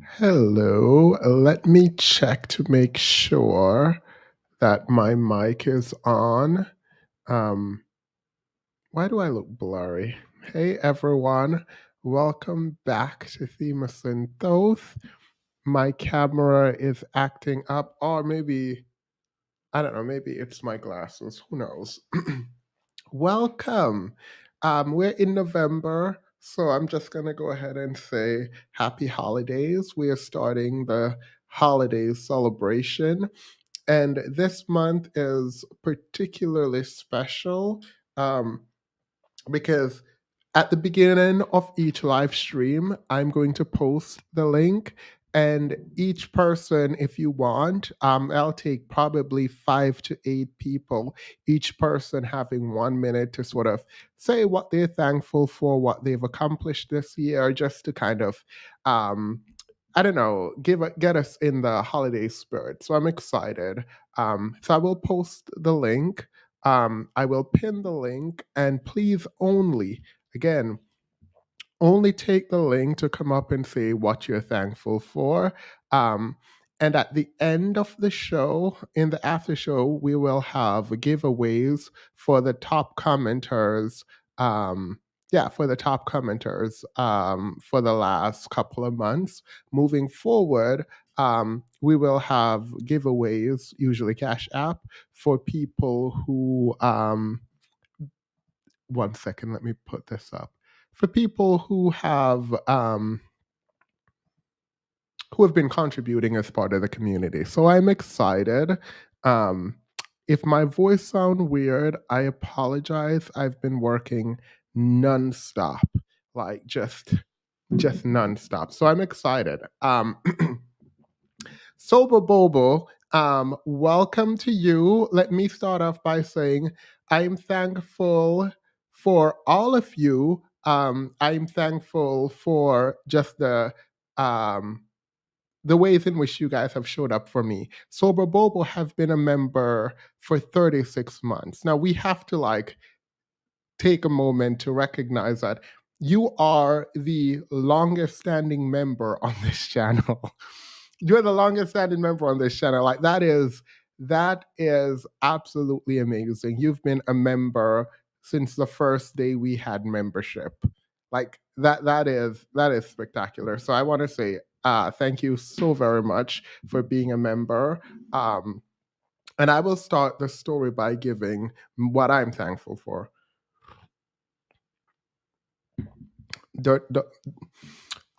Hello, let me check to make sure that my mic is on. Um, why do I look blurry? Hey everyone, welcome back to Themis and Thoth. My camera is acting up, or maybe, I don't know, maybe it's my glasses, who knows? Welcome. We're in November, so I'm just going to go ahead and say happy holidays. We are starting the holiday celebration, and this month is particularly special. Um, because at the beginning of each live stream, I'm going to post the link. And each person, if you want, I'll take probably 5 to 8 people, each person having 1 minute to sort of say what they're thankful for, what they've accomplished this year, just to kind of I don't know, get us in the holiday spirit. So I'm excited. So I will post the link. I will pin the link, and please only, again, only take the link to come up and say what you're thankful for. Um, and at the end of the show, in the after show, we will have giveaways for the top commenters. Yeah, for the top commenters for the last couple of months. Moving forward, we will have giveaways, usually Cash App, for people who 1 second, let me put this up. For people who have been contributing as part of the community. So I'm excited. Um, if my voice sound weird, I apologize. I've been working nonstop, like just nonstop. So I'm excited. Sober Bobo, welcome to you. Let me start off by saying I'm thankful for all of you. I'm thankful for just the ways in which you guys have showed up for me. Sober Bobo have been a member for 36 months. Now we have to take a moment to recognize that you are the longest standing member on this channel. You're the longest standing member on this channel. Like that is absolutely amazing. You've been a member since the first day we had membership. Like that is spectacular. So I want to say thank you so very much for being a member. And I will start the story by giving what I'm thankful for.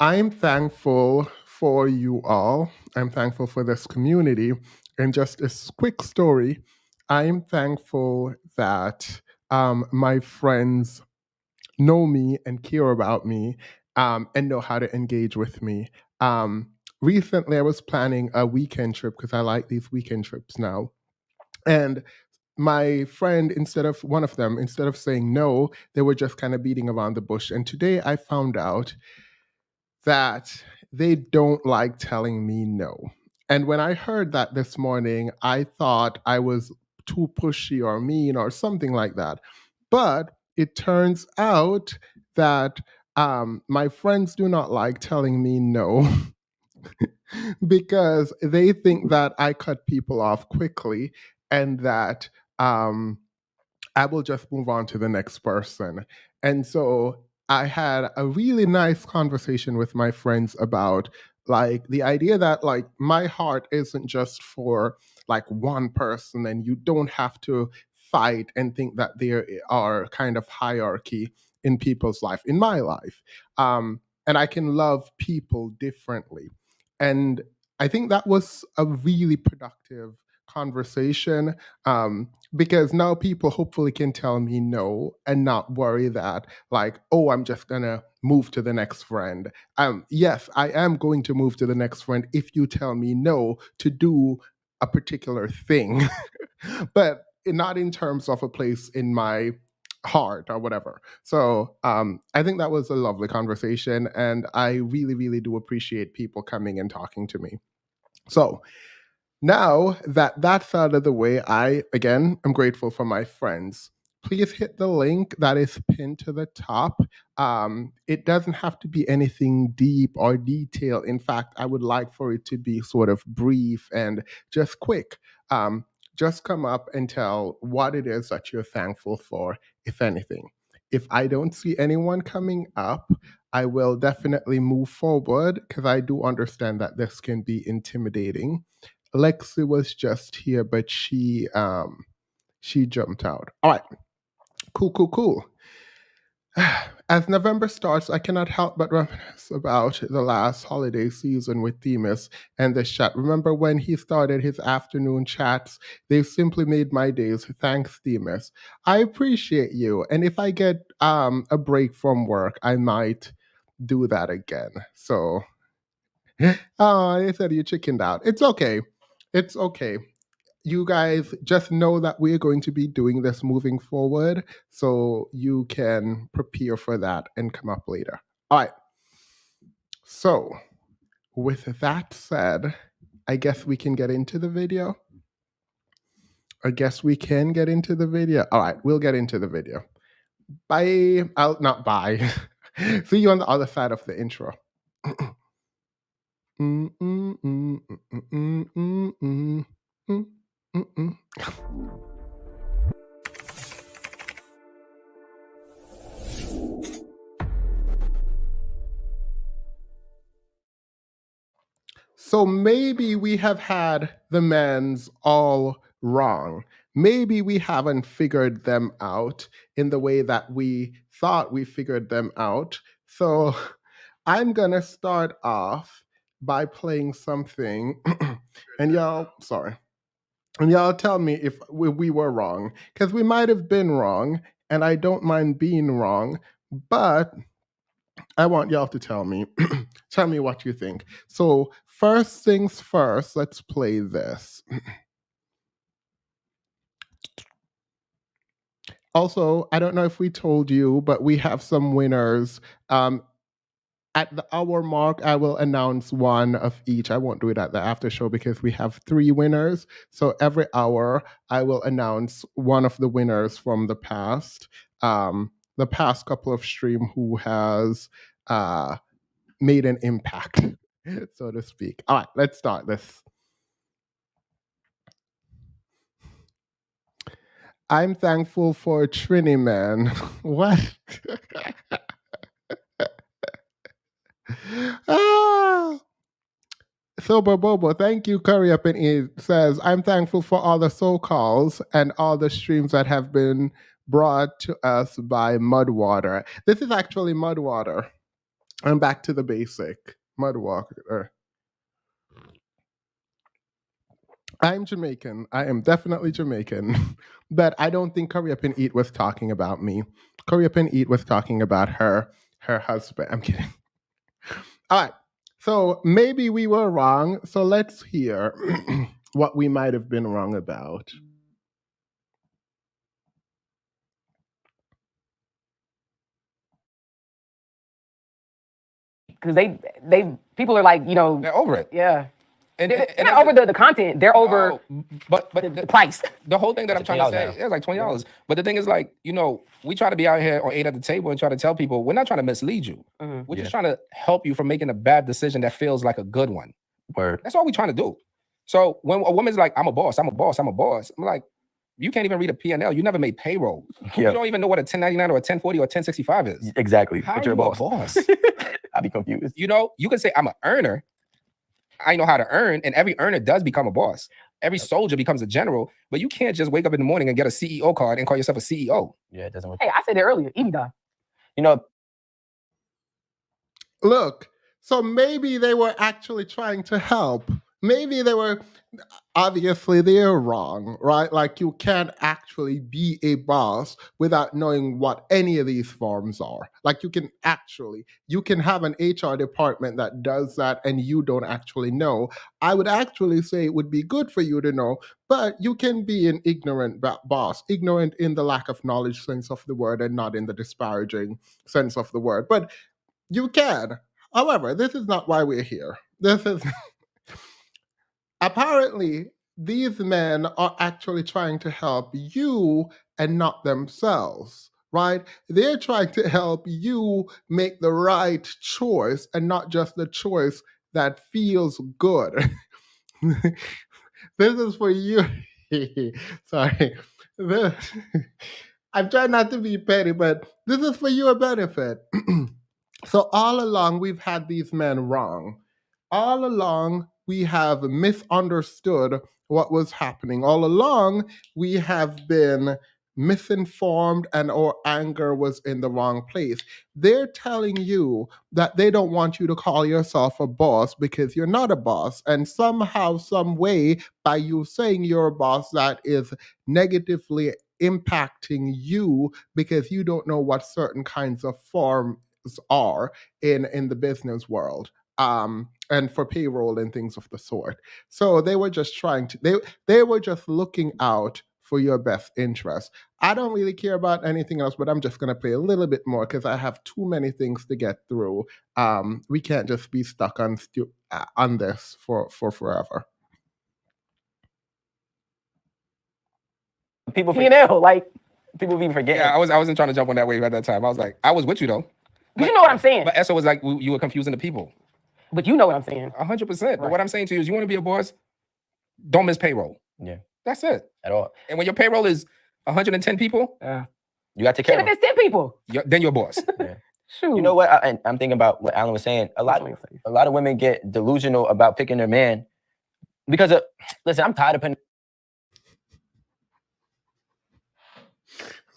I'm thankful for you all. I'm thankful for this community. And just a quick story, I'm thankful that my friends know me and care about me and know how to engage with me. Recently, I was planning a weekend trip because I like these weekend trips now. And my friend, one of them, instead of saying no, they were just kind of beating around the bush. And today I found out that they don't like telling me no. And when I heard that this morning, I thought I was too pushy or mean or something like that. But it turns out that my friends do not like telling me no because they think that I cut people off quickly and that I will just move on to the next person. And so I had a really nice conversation with my friends about like the idea that like my heart isn't just for like one person and you don't have to fight and think that there are kind of hierarchy in people's life, in my life. And I can love people differently. And I think that was a really productive conversation. Because now people hopefully can tell me no and not worry that like, oh, I'm just gonna move to the next friend. Yes, I am going to move to the next friend if you tell me no to do a particular thing, but not in terms of a place in my heart or whatever. So I think that was a lovely conversation, and I really, really do appreciate people coming and talking to me. So now that that's out of the way, I again am grateful for my friends. please hit the link that is pinned to the top. It doesn't have to be anything deep or detailed. In fact, I would like for it to be sort of brief and just quick. Just come up and tell what it is that you're thankful for, if anything. If I don't see anyone coming up, I will definitely move forward because I do understand that this can be intimidating. Lexi was just here, but she jumped out. All right, cool. As November starts, I cannot help but reminisce about the last holiday season with Themis and the chat. Remember when he started his afternoon chats? They simply made my days. Thanks, Themis. I appreciate you. And if I get a break from work, I might do that again. So, oh, they said you chickened out. It's okay. It's okay. You guys just know that we're going to be doing this moving forward, so you can prepare for that and come up later. All right. So, with that said, I guess we can get into the video. All right, we'll get into the video. Bye. I'll not bye. See you on the other side of the intro. So maybe we have had the men's all wrong. Maybe we haven't figured them out in the way that we thought we figured them out. So I'm going to start off by playing something. And y'all tell me if we were wrong, because we might have been wrong, and I don't mind being wrong, but I want y'all to tell me tell me what you think. So first things first, let's play this. Also, I don't know if we told you, but we have some winners. At the hour mark, I will announce one of each. I won't do it at the after show because we have 3 winners. So every hour, I will announce one of the winners from the past couple of stream who has made an impact, so to speak. All right, let's start this. I'm thankful for Trini, man. What? Ah. Sober Bobo, thank you. Curry Up and Eat says, I'm thankful for all the soul calls and all the streams that have been brought to us by Mudwater. This is actually Mudwater. I'm back to the basic. Mudwater. I'm Jamaican. I am definitely Jamaican. But I don't think Curry Up and Eat was talking about me. Curry Up and Eat was talking about her husband. I'm kidding. All right. So maybe we were wrong. So let's hear what we might have been wrong about. Because people are like, they're over it. Yeah. And they're not over the content. They're over but the price. The whole thing that I'm trying to say, it's like $20. Yeah. But the thing is, like, we try to be out here on 8 at the table and try to tell people we're not trying to mislead you. Mm-hmm. We're just trying to help you from making a bad decision that feels like a good one. Word. That's all we're trying to do. So when a woman's like, I'm a boss, I'm like, you can't even read a P&L. You never made payroll. Yep. You don't even know what a 1099 or a 1040 or a 1065 is. Exactly. How but you're are you a boss. I'd be confused. You can say I'm an earner. I know how to earn, and every earner does become a boss. Every soldier becomes a general, but you can't just wake up in the morning and get a CEO card and call yourself a CEO. Yeah, it doesn't work. Hey, I said it earlier, EBITDA. Look, so maybe they were actually trying to help. Maybe they were, obviously they're wrong, right? Like you can't actually be a boss without knowing what any of these forms are. Like you can have an HR department that does that and you don't actually know. I would actually say it would be good for you to know, but you can be an ignorant boss, ignorant in the lack of knowledge sense of the word and not in the disparaging sense of the word. But you can. However, this is not why we're here. This is apparently these men are actually trying to help you and not themselves, right? They're trying to help you make the right choice and not just the choice that feels good. This is for you. Sorry. I'm trying not to be petty, but this is for your benefit. So all along, we've had these men wrong. All along, we have misunderstood what was happening. All along, we have been misinformed and our anger was in the wrong place. They're telling you that they don't want you to call yourself a boss because you're not a boss. And somehow, some way, by you saying you're a boss, that is negatively impacting you because you don't know what certain kinds of forms are in the business world, and for payroll and things of the sort. So they were just trying to they were just looking out for your best interest. I don't really care about anything else, but I'm just going to play a little bit more because I have too many things to get through. We can't just be stuck on this for forever. People, like, people be forgetting. Yeah, I wasn't trying to jump on that wave at that time. I was like, I was with you though. but you know what I'm saying. But Essa was like, you were confusing the people. But you know what I'm saying. 100%. But what I'm saying to you is, you want to be a boss, don't miss payroll. Yeah. That's it. At all. And when your payroll is 110 people, you got to take care Shit, of if them. it's 10 people. then you're a boss. Yeah. Shoot. You know what? I'm thinking about what Alan was saying. A lot of women get delusional about picking their man because of, listen, I'm tired of putting.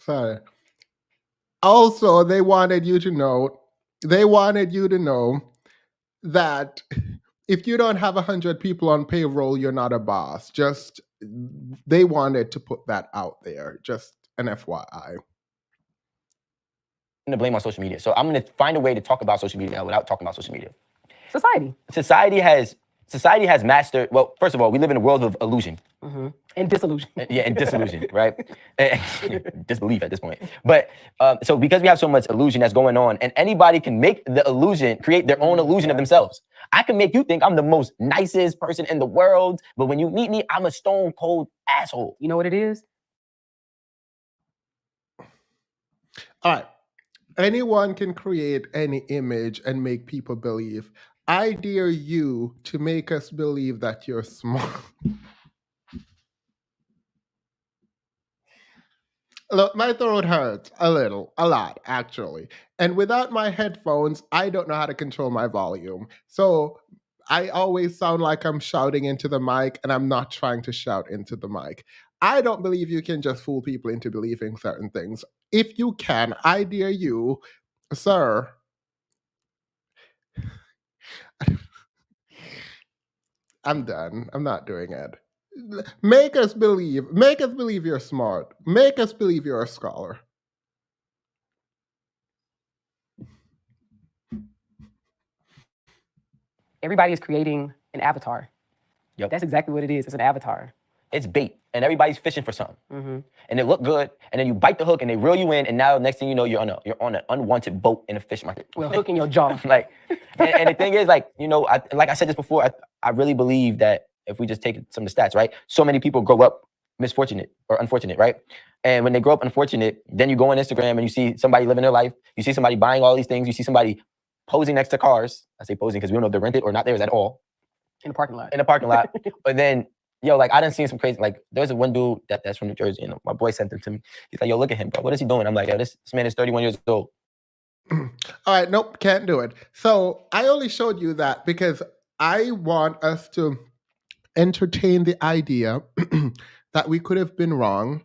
Sorry. Also, they wanted you to know that if you don't have 100 people on payroll, you're not a boss. Just, they wanted to put that out there. Just an FYI. To blame on social media. So I'm going to find a way to talk about social media without talking about social media. Society has mastered, well, first of all, we live in a world of illusion. Mm-hmm. And disillusion. Yeah, and disillusion, right? Disbelief at this point. But so because we have so much illusion that's going on, and anybody can make the illusion, create their own illusion of themselves. I can make you think I'm the most nicest person in the world, but when you meet me, I'm a stone cold asshole. You know what it is? All right. Anyone can create any image and make people believe. I dare you to make us believe that you're smart. Look, my throat hurts a lot, actually. And without my headphones, I don't know how to control my volume. So I always sound like I'm shouting into the mic, and I'm not trying to shout into the mic. I don't believe you can just fool people into believing certain things. If you can, I dare you, sir. I'm done. I'm not doing it. Make us believe you're smart. Make us believe you're a scholar. Everybody is creating an avatar. Yep. That's exactly what it is. It's an avatar. It's bait, and everybody's fishing for something. Mm-hmm. And it look good, and then you bite the hook, and they reel you in, and now next thing you know, you're on an unwanted boat in a fish market. Well, hook in your jaw. Like, and the thing is, like, you know, like I said this before, I really believe that if we just take some of the stats, right? So many people grow up misfortunate or unfortunate, right? And when they grow up unfortunate, then you go on Instagram and you see somebody living their life. You see somebody buying all these things. You see somebody posing next to cars. I say posing because we don't know if they're rented or not theirs at all. In the parking lot. In the parking lot. But then, yo, like, I done seen some crazy, like, there's one dude that's from New Jersey, and my boy sent him to me. He's like, yo, look at him, bro. What is he doing? I'm like, yo, this man is 31 years old. All right, nope, can't do it. So I only showed you that because I want us to entertain the idea that we could have been wrong,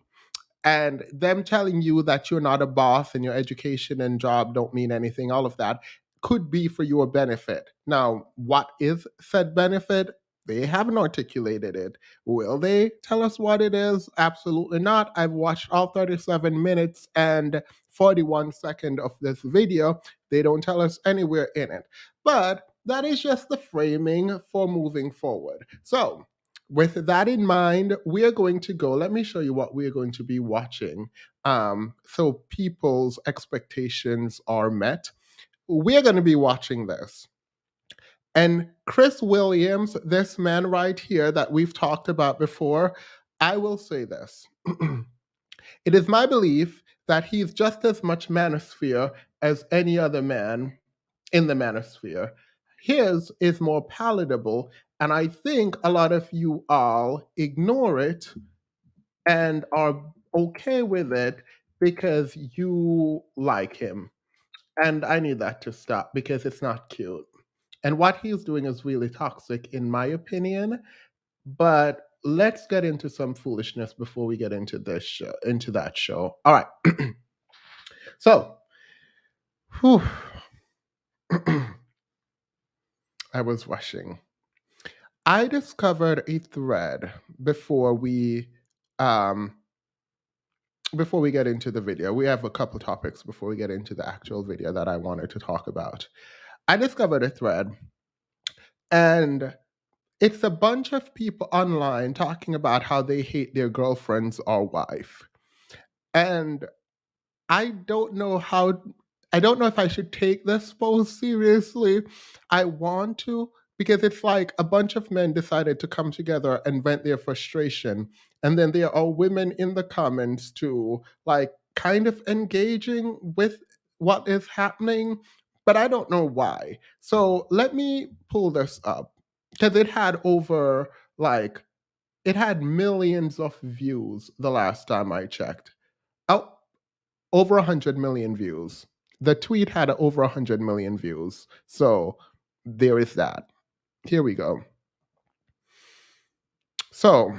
and them telling you that you're not a boss and your education and job don't mean anything, all of that could be for your benefit. Now, what is said benefit? They haven't articulated it. Will they tell us what it is? Absolutely not. I've watched all 37 minutes and 41 seconds of this video. They don't tell us anywhere in it. But that is just the framing for moving forward. So, with that in mind, we are going to go. Let me show you what we are going to be watching. So people's expectations are met. We're going to be watching this. And Chris Williams, this man right here that we've talked about before, I will say this. It is my belief that he's just as much manosphere as any other man in the manosphere. His is more palatable, and I think a lot of you all ignore it and are okay with it because you like him. And I need that to stop because it's not cute. And what he's doing is really toxic, in my opinion. But let's get into some foolishness before we get into this show, into that show. All right. So, whew. I was rushing. I discovered a thread before we get into the video. We have a couple topics before we get into the actual video that I wanted to talk about. I discovered a thread, and it's a bunch of people online talking about how they hate their girlfriends or wife. And I don't know if I should take this post seriously. I want to, because it's like a bunch of men decided to come together and vent their frustration. And then there are women in the comments too, like kind of engaging with what is happening, but I don't know why. So let me pull this up because it had millions of views the last time I checked. Oh, over 100 million views. The tweet had over 100 million views. So there is that. Here we go. So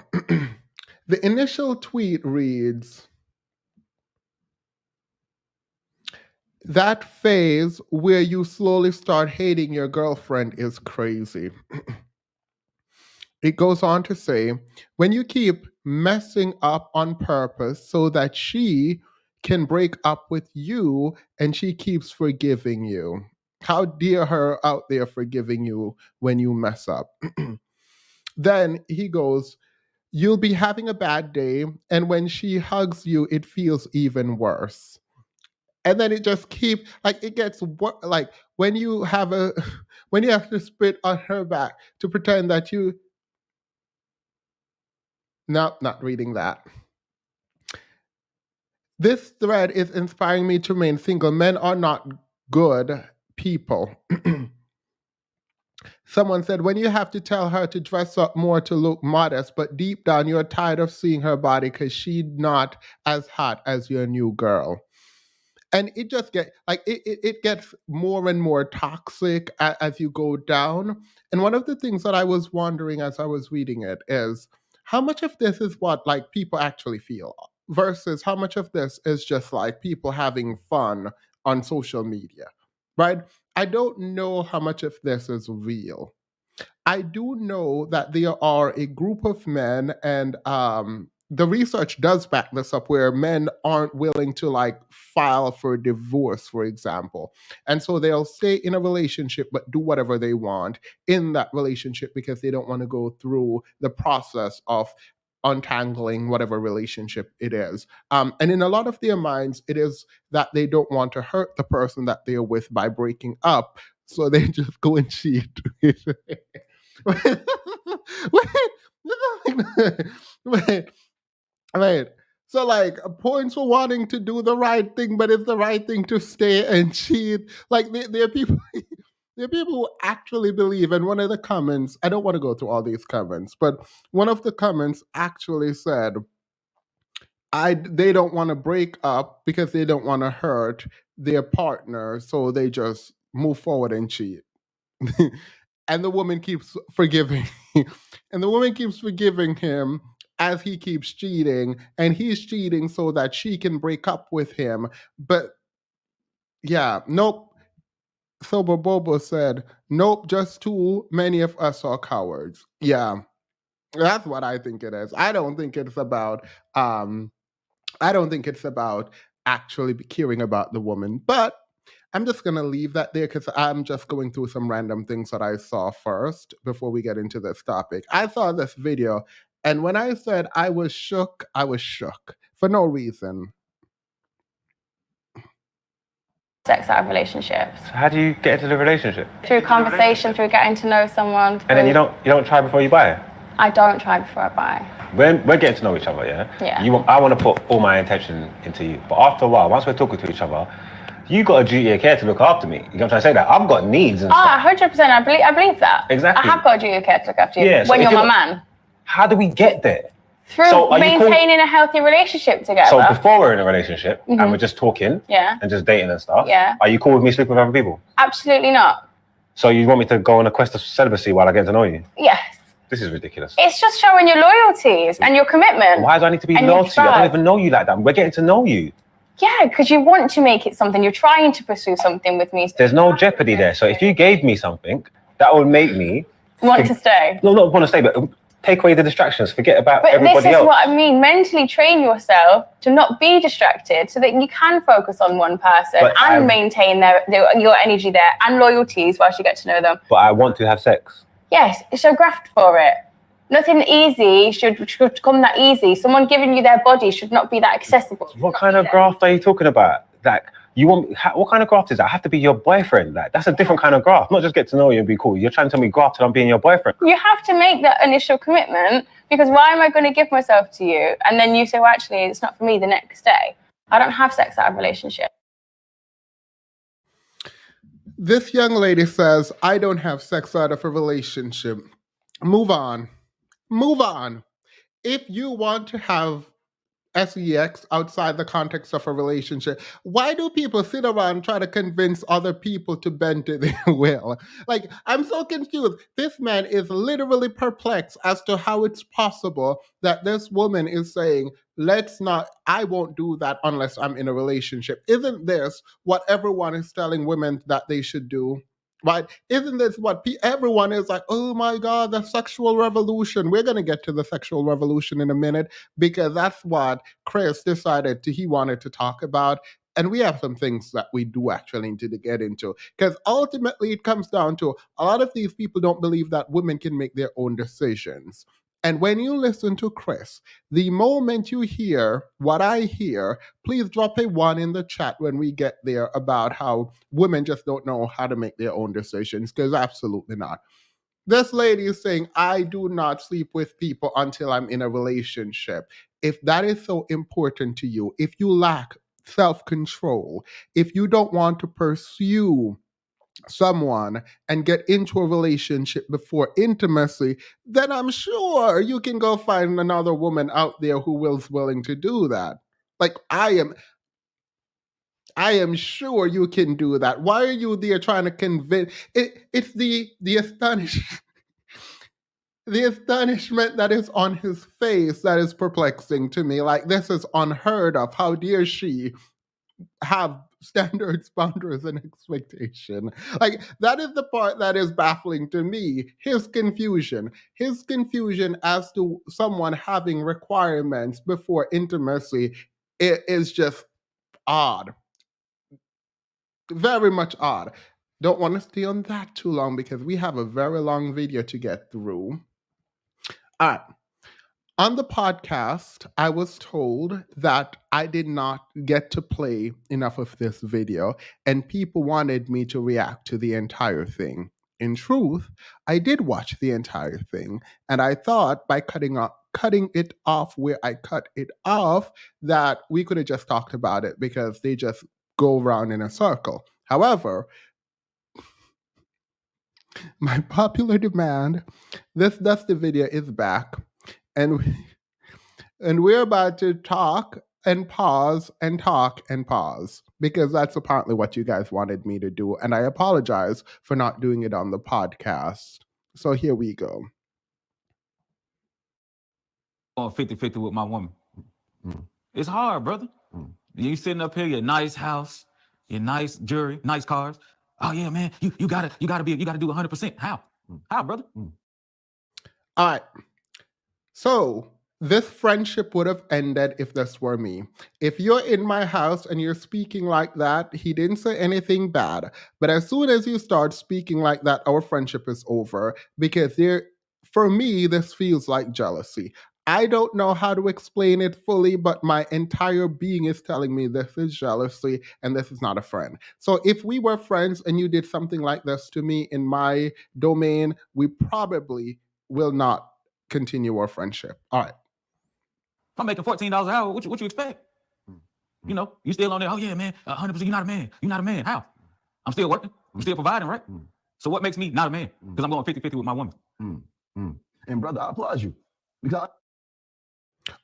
the initial tweet reads, "That phase where you slowly start hating your girlfriend is crazy." It goes on to say, "When you keep messing up on purpose so that she can break up with you and she keeps forgiving you. How dare her out there forgiving you when you mess up?" Then he goes, "You'll be having a bad day, and when she hugs you, it feels even worse." And then it just keeps, like, it gets like when you have when you have to spit on her back to pretend that you. No, not reading that. This thread is inspiring me to remain single. Men are not good people. Someone said, "When you have to tell her to dress up more to look modest, but deep down you're tired of seeing her body because she's not as hot as your new girl." And it just it gets more and more toxic as you go down. And one of the things that I was wondering as I was reading it is how much of this is what like people actually feel versus how much of this is just like people having fun on social media, right? I don't know how much of this is real. I do know that there are a group of men, and the research does back this up, where men aren't willing to like file for divorce, for example. And so they'll stay in a relationship but do whatever they want in that relationship because they don't want to go through the process of untangling whatever relationship it is. And in a lot of their minds, it is that they don't want to hurt the person that they're with by breaking up. So they just go and cheat. wait, wait, wait. So like points for wanting to do the right thing, but it's the right thing to stay and cheat. Like there are people there are people who actually believe, and one of the comments, I don't want to go through all these comments, but one of the comments actually said, they don't want to break up because they don't want to hurt their partner, so they just move forward and cheat. And the woman keeps forgiving. And the woman keeps forgiving him as he keeps cheating. And he's cheating so that she can break up with him. But yeah, nope. Sober Bobo said, "Nope, just too many of us are cowards." Yeah, that's what I think it is. I don't think it's about actually caring about the woman. But I'm just going to leave that there because I'm just going through some random things that I saw first before we get into this topic. I saw this video, and when I said I was shook for no reason. Sex out of relationships. So how do you get into the relationship? Through conversation, through getting to know someone. And then you don't try before you buy? I don't try before I buy. we're getting to know each other, yeah? Yeah. I want to put all my intention into you. But after a while, once we're talking to each other, you got a duty of care to look after me. You know what I'm trying to say? That I've got needs and stuff. 100%. I believe that. Exactly. I have got a duty of care to look after you Yeah, so when if you're my you're- man. How do we get there? Through So are you maintaining a healthy relationship together. So before we're in a relationship and we're just talking and just dating and stuff, are you cool with me sleeping with other people? Absolutely not. So you want me to go on a quest of celibacy while I get to know you? Yes. This is ridiculous. It's just showing your loyalties and your commitment. Why do I need to be loyal to you? I don't even know you like that. We're getting to know you. Yeah, because you want to make it something. You're trying to pursue something with me. There's no jeopardy there. So if you gave me something, that would make me want to stay. No, not want to stay, but take away the distractions. Forget about everybody else. But this is what I mean. Mentally train yourself to not be distracted so that you can focus on one person and maintain your energy there and loyalties whilst you get to know them. But I want to have sex. Yes, so graft for it. Nothing easy should come that easy. Someone giving you their body should not be that accessible. What kind of graft are you talking about? Like, what kind of graft is that? I have to be your boyfriend. Like, that's a different kind of graft. Not just get to know you and be cool. You're trying to tell me graft till I'm being your boyfriend. You have to make that initial commitment because why am I going to give myself to you? And then you say, well, actually, it's not for me the next day. I don't have sex out of a relationship. This young lady says, I don't have sex out of a relationship. Move on. Move on. If you want to have sex outside the context of a relationship, why do people sit around and try to convince other people to bend to their will? Like, I'm so confused. This man is literally perplexed as to how it's possible that this woman is saying, I won't do that unless I'm in a relationship. Isn't this what everyone is telling women that they should do? Right? Isn't this what everyone is like, oh my God, the sexual revolution. We're going to get to the sexual revolution in a minute because that's what Chris decided he wanted to talk about. And we have some things that we do actually need to get into because ultimately it comes down to a lot of these people don't believe that women can make their own decisions. And when you listen to Chris, the moment you hear what I hear, please drop a 1 in the chat when we get there about how women just don't know how to make their own decisions, because absolutely not. This lady is saying, I do not sleep with people until I'm in a relationship. If that is so important to you, if you lack self-control, if you don't want to pursue someone and get into a relationship before intimacy, then I'm sure you can go find another woman out there who is willing to do that. Like I am sure you can do that. Why are you there trying to convince? It's the astonishment that is on his face that is perplexing to me. Like, this is unheard of. How dare she have standards, boundaries, and expectation? Like, that is the part that is baffling to me. His confusion as to someone having requirements before intimacy is just odd. Very much odd. Don't want to stay on that too long because we have a very long video to get through. All right. On the podcast, I was told that I did not get to play enough of this video, and people wanted me to react to the entire thing. In truth, I did watch the entire thing, and I thought by cutting it off where I cut it off, that we could have just talked about it because they just go around in a circle. However, my popular demand, this Dusty video is back. And we're about to talk and pause and talk and pause because that's apparently what you guys wanted me to do. And I apologize for not doing it on the podcast. So here we go. Going 50-50 with my woman. It's hard, brother. You sitting up here, your nice house, your nice jewelry, nice cars. Oh yeah, man, you gotta do 100%. How, brother? All right. So this friendship would have ended if this were me. If you're in my house and you're speaking like that, he didn't say anything bad. But as soon as you start speaking like that, our friendship is over because for me, this feels like jealousy. I don't know how to explain it fully, but my entire being is telling me this is jealousy and this is not a friend. So if we were friends and you did something like this to me in my domain, we probably will not continue our friendship. All right. If I'm making $14 an hour, what you expect? You know, you still on there, oh yeah, man, 100%, you're not a man. You're not a man. How? I'm still working. I'm still providing, right? So what makes me not a man? Because I'm going 50-50 with my woman. And brother, I applaud you. Because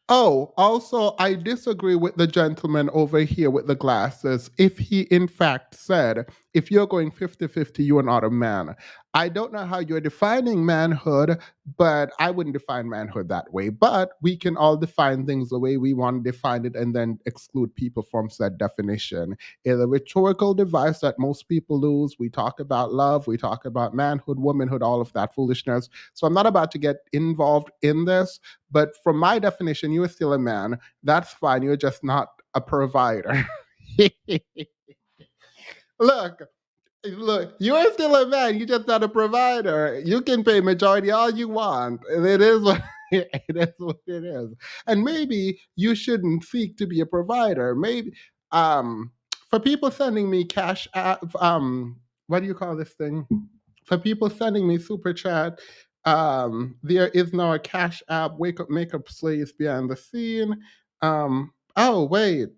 Oh, also, I disagree with the gentleman over here with the glasses. If he, in fact, said, if you're going 50-50, you are not a man. I don't know how you're defining manhood, but I wouldn't define manhood that way. But we can all define things the way we want to define it and then exclude people from said definition. It's a rhetorical device that most people lose. We talk about love, we talk about manhood, womanhood, all of that foolishness. So I'm not about to get involved in this. But from my definition, you are still a man. That's fine. You're just not a provider. Look, you're still a man. You're just not a provider. You can pay majority all you want. It is what it is. What it is. And maybe you shouldn't seek to be a provider. Maybe for people sending me cash, what do you call this thing? For people sending me super chat. There is now a Cash App Wake Up Makeup Slaves behind the scene. Oh, wait.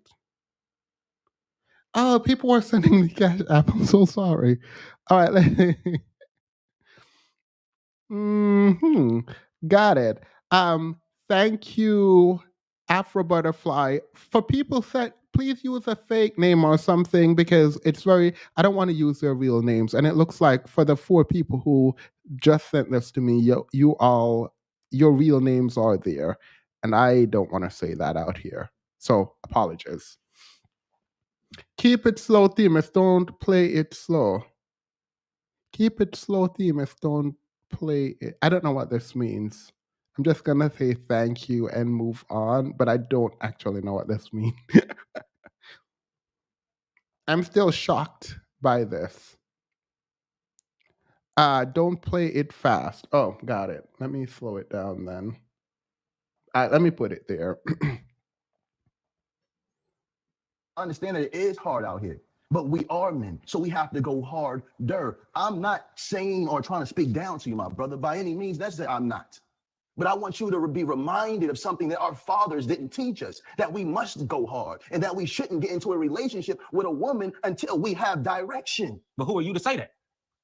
Oh, people are sending me Cash App. I'm so sorry. All right. Got it. Thank you, Afro Butterfly. For people that please use a fake name or something because it's I don't want to use their real names. And it looks like for the 4 people who just sent this to me, your real names are there. And I don't want to say that out here. So apologies. Keep it slow, Themis. Don't play it slow. Keep it slow, Themis. Don't play it. I don't know what this means. I'm just going to say thank you and move on, but I don't actually know what this means. I'm still shocked by this. Don't play it fast. Oh, got it. Let me slow it down then. Let me put it there. understand that it is hard out here, but we are men, so we have to go harder. I'm not saying or trying to speak down to you, my brother, by any means. That's that I'm not. But I want you to be reminded of something that our fathers didn't teach us, that we must go hard and that we shouldn't get into a relationship with a woman until we have direction. But who are you to say that?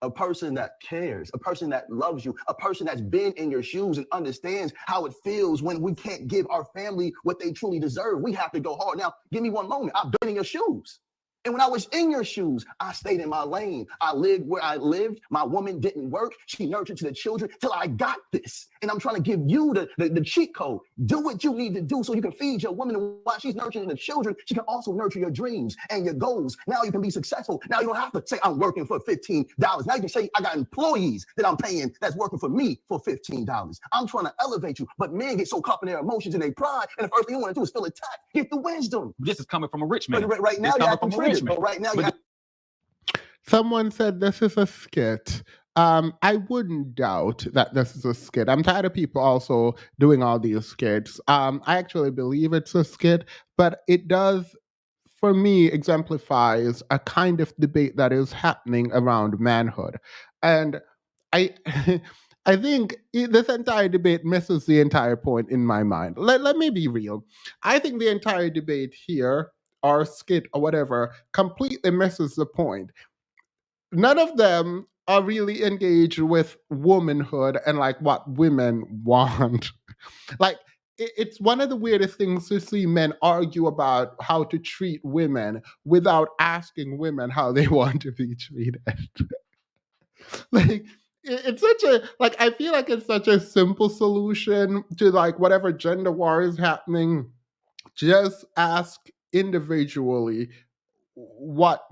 A person that cares, a person that loves you, a person that's been in your shoes and understands how it feels when we can't give our family what they truly deserve. We have to go hard. Now, give me one moment. I've been in your shoes. And when I was in your shoes, I stayed in my lane. I lived where I lived. My woman didn't work. She nurtured to the children till I got this. And I'm trying to give you the cheat code. Do what you need to do so you can feed your woman. And while she's nurturing the children, she can also nurture your dreams and your goals. Now you can be successful. Now you don't have to say, I'm working for $15. Now you can say, I got employees that I'm paying that's working for me for $15. I'm trying to elevate you. But men get so caught in their emotions and their pride. And the first thing you want to do is feel attacked. Get the wisdom. This is coming from a rich man. But right now, you're acting triggered. But right now, Someone said this is a skit. I wouldn't doubt that this is a skit. I'm tired of people also doing all these skits. I actually believe it's a skit, but it does, for me, exemplifies a kind of debate that is happening around manhood. And I I think this entire debate misses the entire point in my mind. Let me be real. I think the entire debate here, or skit or whatever, completely misses the point. None of them are really engaged with womanhood and like what women want. Like it's one of the weirdest things to see men argue about how to treat women without asking women how they want to be treated. Like it's such a I feel like it's such a simple solution to like whatever gender war is happening. Just ask individually what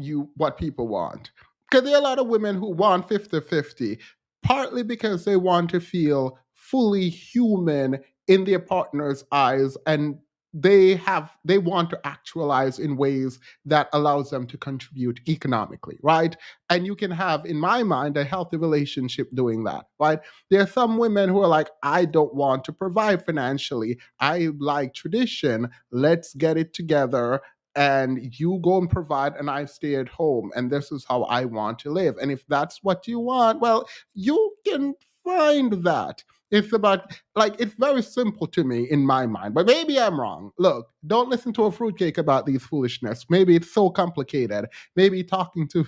people want. Because there are a lot of women who want 50-50, partly because they want to feel fully human in their partner's eyes, and they want to actualize in ways that allows them to contribute economically, right? And you can have, in my mind, a healthy relationship doing that, right? There are some women who are like, I don't want to provide financially. I like tradition. Let's get it together. And you go and provide and I stay at home. And this is how I want to live. And if that's what you want, well, you can find that. It's about, like, it's very simple to me in my mind, but maybe I'm wrong. Look, don't listen to a fruitcake about these foolishness. Maybe it's so complicated. Maybe talking to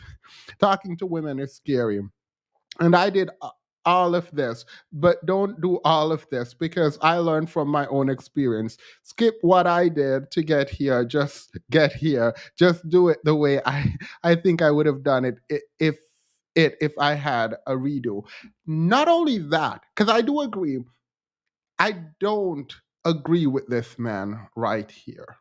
women is scary. And I did all of this, but don't do all of this because I learned from my own experience. Skip what I did to get here. Just get here. Just do it the way I think I would have done it if I had a redo. Not only that, because I do agree, I don't agree with this man right here.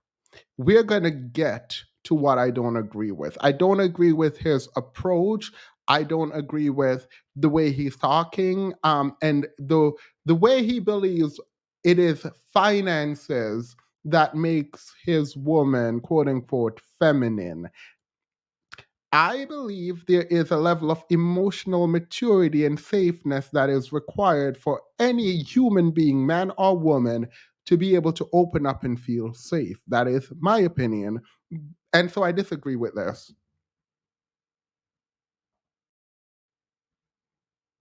We're going to get to what I don't agree with. I don't agree with his approach. I don't agree with the way he's talking, and the way he believes it is finances that makes his woman, quote unquote, feminine. I believe there is a level of emotional maturity and safeness that is required for any human being, man or woman, to be able to open up and feel safe. That is my opinion. And so I disagree with this.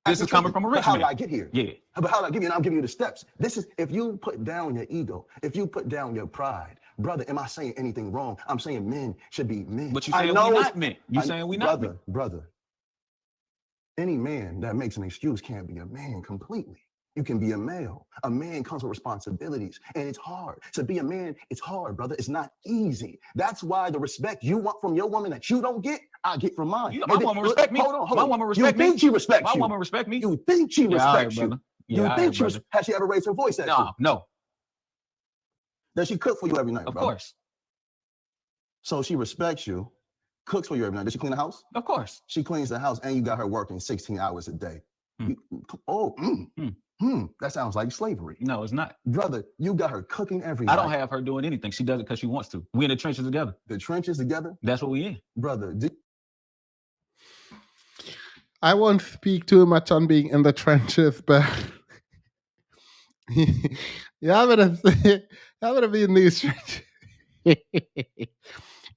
This is coming from a But rich how man. did I get here? Yeah. But how did I get here? And I'm giving you the steps. This is, if you put down your ego, if you put down your pride, brother, am I saying anything wrong? I'm saying men should be men. But you saying we not men. You saying we not men. Brother, any man that makes an excuse can't be a man completely. You can be a male. A man comes with responsibilities, and it's hard. To be a man, it's hard, brother. It's not easy. That's why the respect you want from your woman that you don't get, I get from mine. My woman respect me. Hold on. My woman respect me. You think she respects My you? woman respect me. You think she respects you? Brother. You think she has she ever raised her voice at you? No. Does she cook for you every night? Of brother? course. So she respects you, cooks for you every night. Does she clean the house? Of course. She cleans the house, and you got her working 16 hours a day. That sounds like slavery. No, it's not. Brother, you got her cooking every night. I don't have her doing anything. She does it because she wants to. We in the trenches together. The trenches together? That's what we in. Brother, I won't speak too much on being in the trenches, but I'm gonna be in these trenches.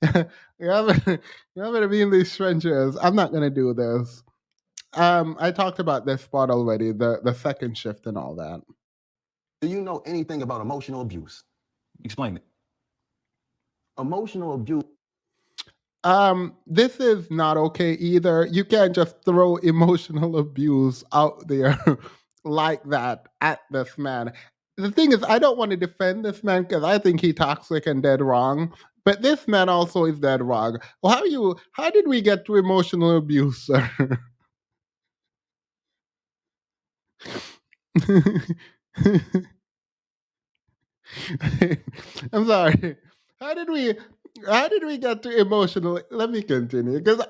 I'm gonna be in these trenches. I'm not gonna do this. I talked about this part already, the second shift and all that. Do you know anything about emotional abuse? Explain it. Emotional abuse. This is not okay either. You can't just throw emotional abuse out there like that at this man. The thing is, I don't want to defend this man because I think he's toxic and dead wrong. But this man also is dead wrong. Well, how did we get to emotional abuse, sir? I'm sorry. How did we get to emotional? Let me continue because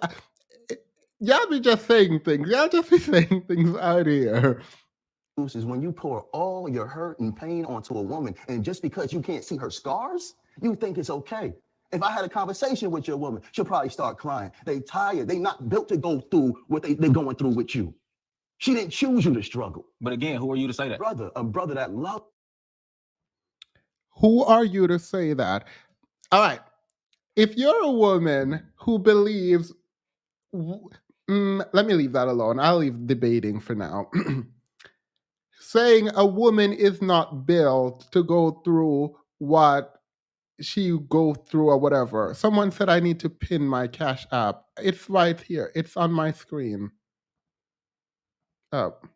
y'all be just saying things. Y'all just be saying things out here. Is when you pour all your hurt and pain onto a woman, and just because you can't see her scars, you think it's okay. If I had a conversation with your woman, she'll probably start crying. They tired. They not built to go through what they're going through with you. She didn't choose you to struggle. But again, who are you to say that? Brother, a brother that loves. Who are you to say that? All right. If you're a woman who believes, let me leave that alone. I'll leave debating for now. Saying a woman is not built to go through what she go through or whatever. Someone said I need to pin my Cash App. It's right here. It's on my screen. Up.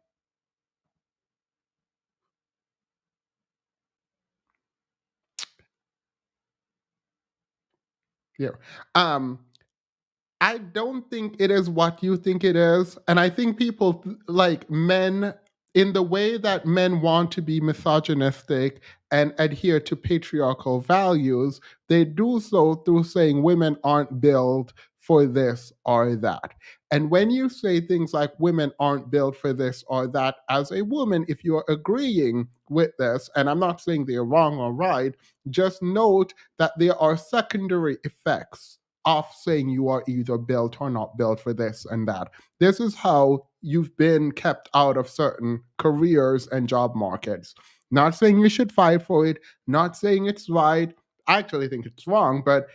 Here. I don't think it is what you think it is. And I think people like men, in the way that men want to be misogynistic and adhere to patriarchal values, they do so through saying women aren't built for this or that. And when you say things like women aren't built for this or that, as a woman, if you're agreeing with this, and I'm not saying they're wrong or right, just note that there are secondary effects of saying you are either built or not built for this and that. This is how you've been kept out of certain careers and job markets. Not saying you should fight for it, not saying it's right. I actually think it's wrong, but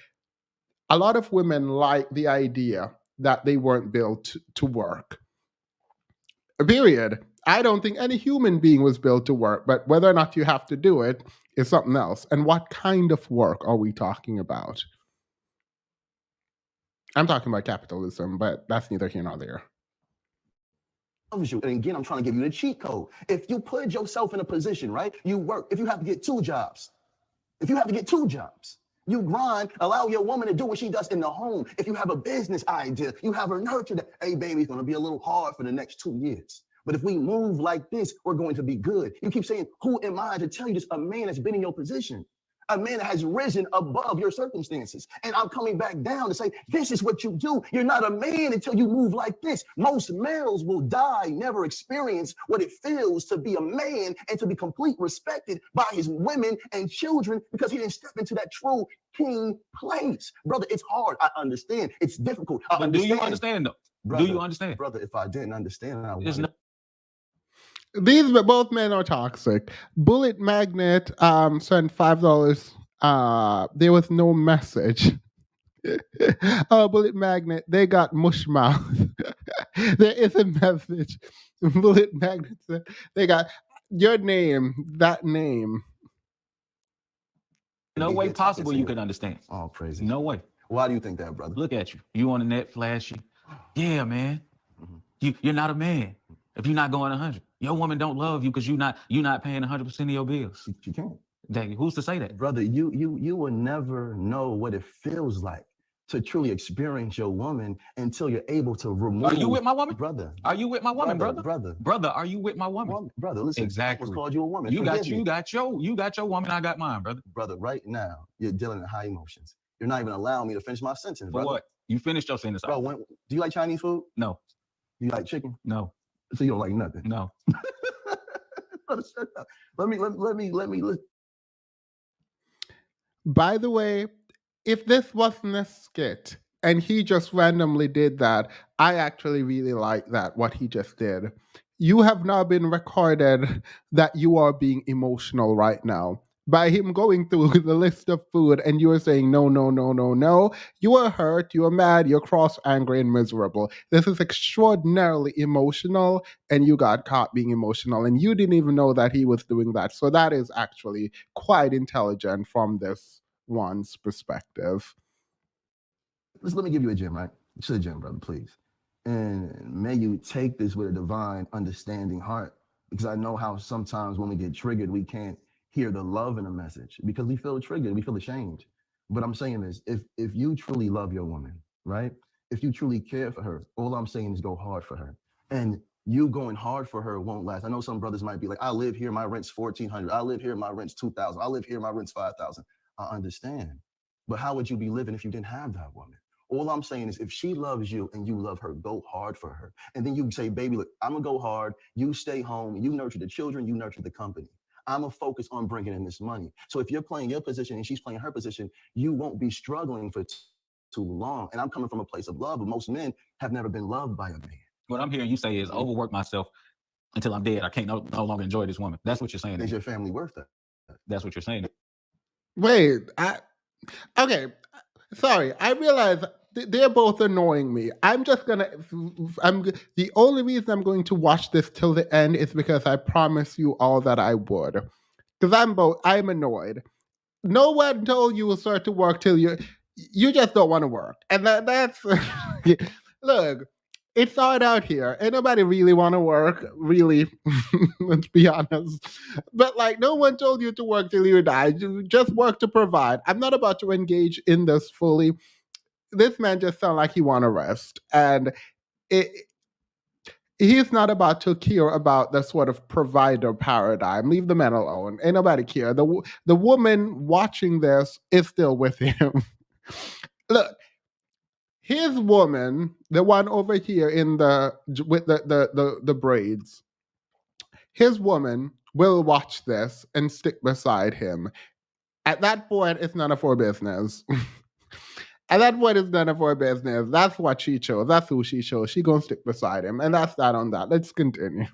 a lot of women like the idea that they weren't built to work. Period. I don't think any human being was built to work, but whether or not you have to do it is something else. And what kind of work are we talking about? I'm talking about capitalism, but that's neither here nor there. You. And again, I'm trying to give you the cheat code. If you put yourself in a position, right? You work. If you have to get 2 jobs, you grind, allow your woman to do what she does in the home. If you have a business idea, you have her nurture that. Hey, baby, it's going to be a little hard for the next 2 years. But if we move like this, we're going to be good. You keep saying, who am I to tell you this? A man that's been in your position. A man that has risen above your circumstances. And I'm coming back down to say, this is what you do. You're not a man until you move like this. Most males will die, never experience what it feels to be a man and to be completely respected by his women and children because he didn't step into that true king place. Brother, it's hard. I understand. It's difficult. But do you understand, though? Brother, do you understand? Brother, if I didn't understand, I wouldn't. These both men are toxic. Bullet Magnet sent $5. There was no message. Bullet Magnet, they got mush mouth. There is a message. Bullet Magnet said they got your name, that name. No way possible you can understand. Oh, crazy. No way. Why do you think that, brother? Look at you. You on the net, flashy. Yeah, man. You're not a man if you're not going 100. Your woman don't love you because you're not paying 100% of your bills. She can't. Dang, who's to say that? Brother, you will never know what it feels like to truly experience your woman until you're able to remove. Are you with my woman? Brother. Are you with my woman, brother? Brother, are you with my woman? Brother, listen. Exactly. I called you a woman. You got your woman, I got mine, brother. Brother, right now, you're dealing in high emotions. You're not even allowing me to finish my sentence, brother. For what? You finished your sentence. Bro, do you like Chinese food? No. Do you like chicken? No. So you don't like nothing? No. Let me. By the way, if this wasn't a skit and he just randomly did that, I actually really like that, what he just did. You have now been recorded that you are being emotional right now. By him going through the list of food and you are saying, no, no, no, no, no, you are hurt, you are mad, you're cross, angry, and miserable. This is extraordinarily emotional, and you got caught being emotional, and you didn't even know that he was doing that. So that is actually quite intelligent from this one's perspective. Let me give you a gem, right? To the gym, brother, please. And may you take this with a divine, understanding heart, because I know how sometimes when we get triggered, we can't hear the love in a message because we feel triggered, we feel ashamed. But I'm saying this, if you truly love your woman, right? If you truly care for her, all I'm saying is go hard for her. And you going hard for her won't last. I know some brothers might be like, I live here, my rent's $1,400. I live here, my rent's $2,000. I live here, my rent's $5,000. I understand. But how would you be living if you didn't have that woman? All I'm saying is if she loves you and you love her, go hard for her. And then you say, baby, look, I'm gonna go hard. You stay home. You nurture the children. You nurture the company. I'm gonna focus on bringing in this money. So if you're playing your position and she's playing her position, you won't be struggling for too long. And I'm coming from a place of love, but most men have never been loved by a man. What I'm hearing you say is overwork myself until I'm dead. I can't no longer enjoy this woman. That's what you're saying. Is your family worth that? That's what you're saying. Wait, okay. Sorry, I realize they're both annoying me. The only reason I'm going to watch this till the end is because I promise you all that I would. Because I'm annoyed. No one told you will start to work till you just don't want to work. And that's, look, it's hard out here. Ain't nobody really want to work, really, let's be honest. But like, no one told you to work till you die. Just work to provide. I'm not about to engage in this fully. This man just sounds like he want to rest. And he's not about to care about the sort of provider paradigm. Leave the man alone. Ain't nobody care. The woman watching this is still with him. Look, his woman, the one over here with the braids, his woman will watch this and stick beside him. At that point, it's none of her business. At that point, it's none of her business. That's what she chose. That's who she chose. She gonna stick beside him. And that's that on that. Let's continue.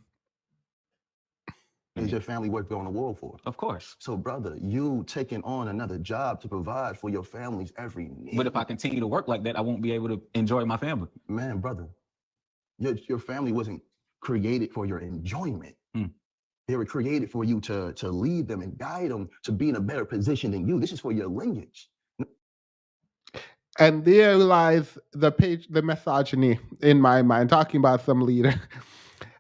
Is your family worth going to war for? Of course. So, brother, you taking on another job to provide for your family's every need. But if I continue to work like that, I won't be able to enjoy my family. Man, brother, your family wasn't created for your enjoyment. They were created for you to lead them and guide them to be in a better position than you. This is for your lineage. And there lies the misogyny in my mind, talking about some leader.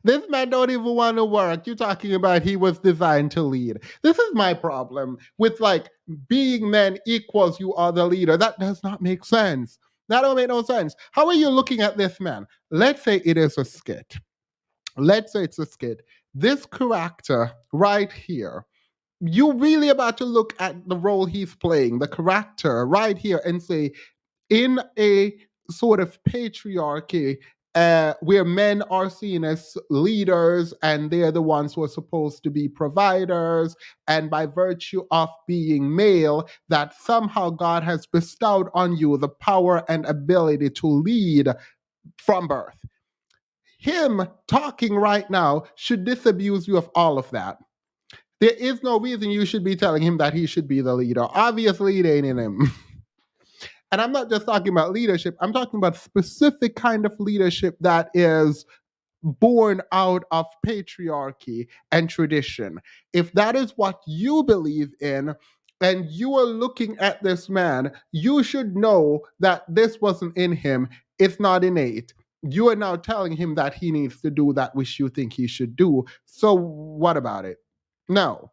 This man don't even want to work. You're talking about he was designed to lead. This is my problem with like being men equals you are the leader. That does not make sense. That don't make no sense. How are you looking at this man? Let's say it is a skit. Let's say it's a skit. This character right here, you really about to look at the role he's playing, the character right here, and say, in a sort of patriarchy where men are seen as leaders and they're the ones who are supposed to be providers, and by virtue of being male, that somehow God has bestowed on you the power and ability to lead from birth. Him talking right now should disabuse you of all of that. There is no reason you should be telling him that he should be the leader. Obviously, it ain't in him. And I'm not just talking about leadership, I'm talking about specific kind of leadership that is born out of patriarchy and tradition. If that is what you believe in, and you are looking at this man, you should know that this wasn't in him. It's not innate. You are now telling him that he needs to do that which you think he should do. So what about it? No.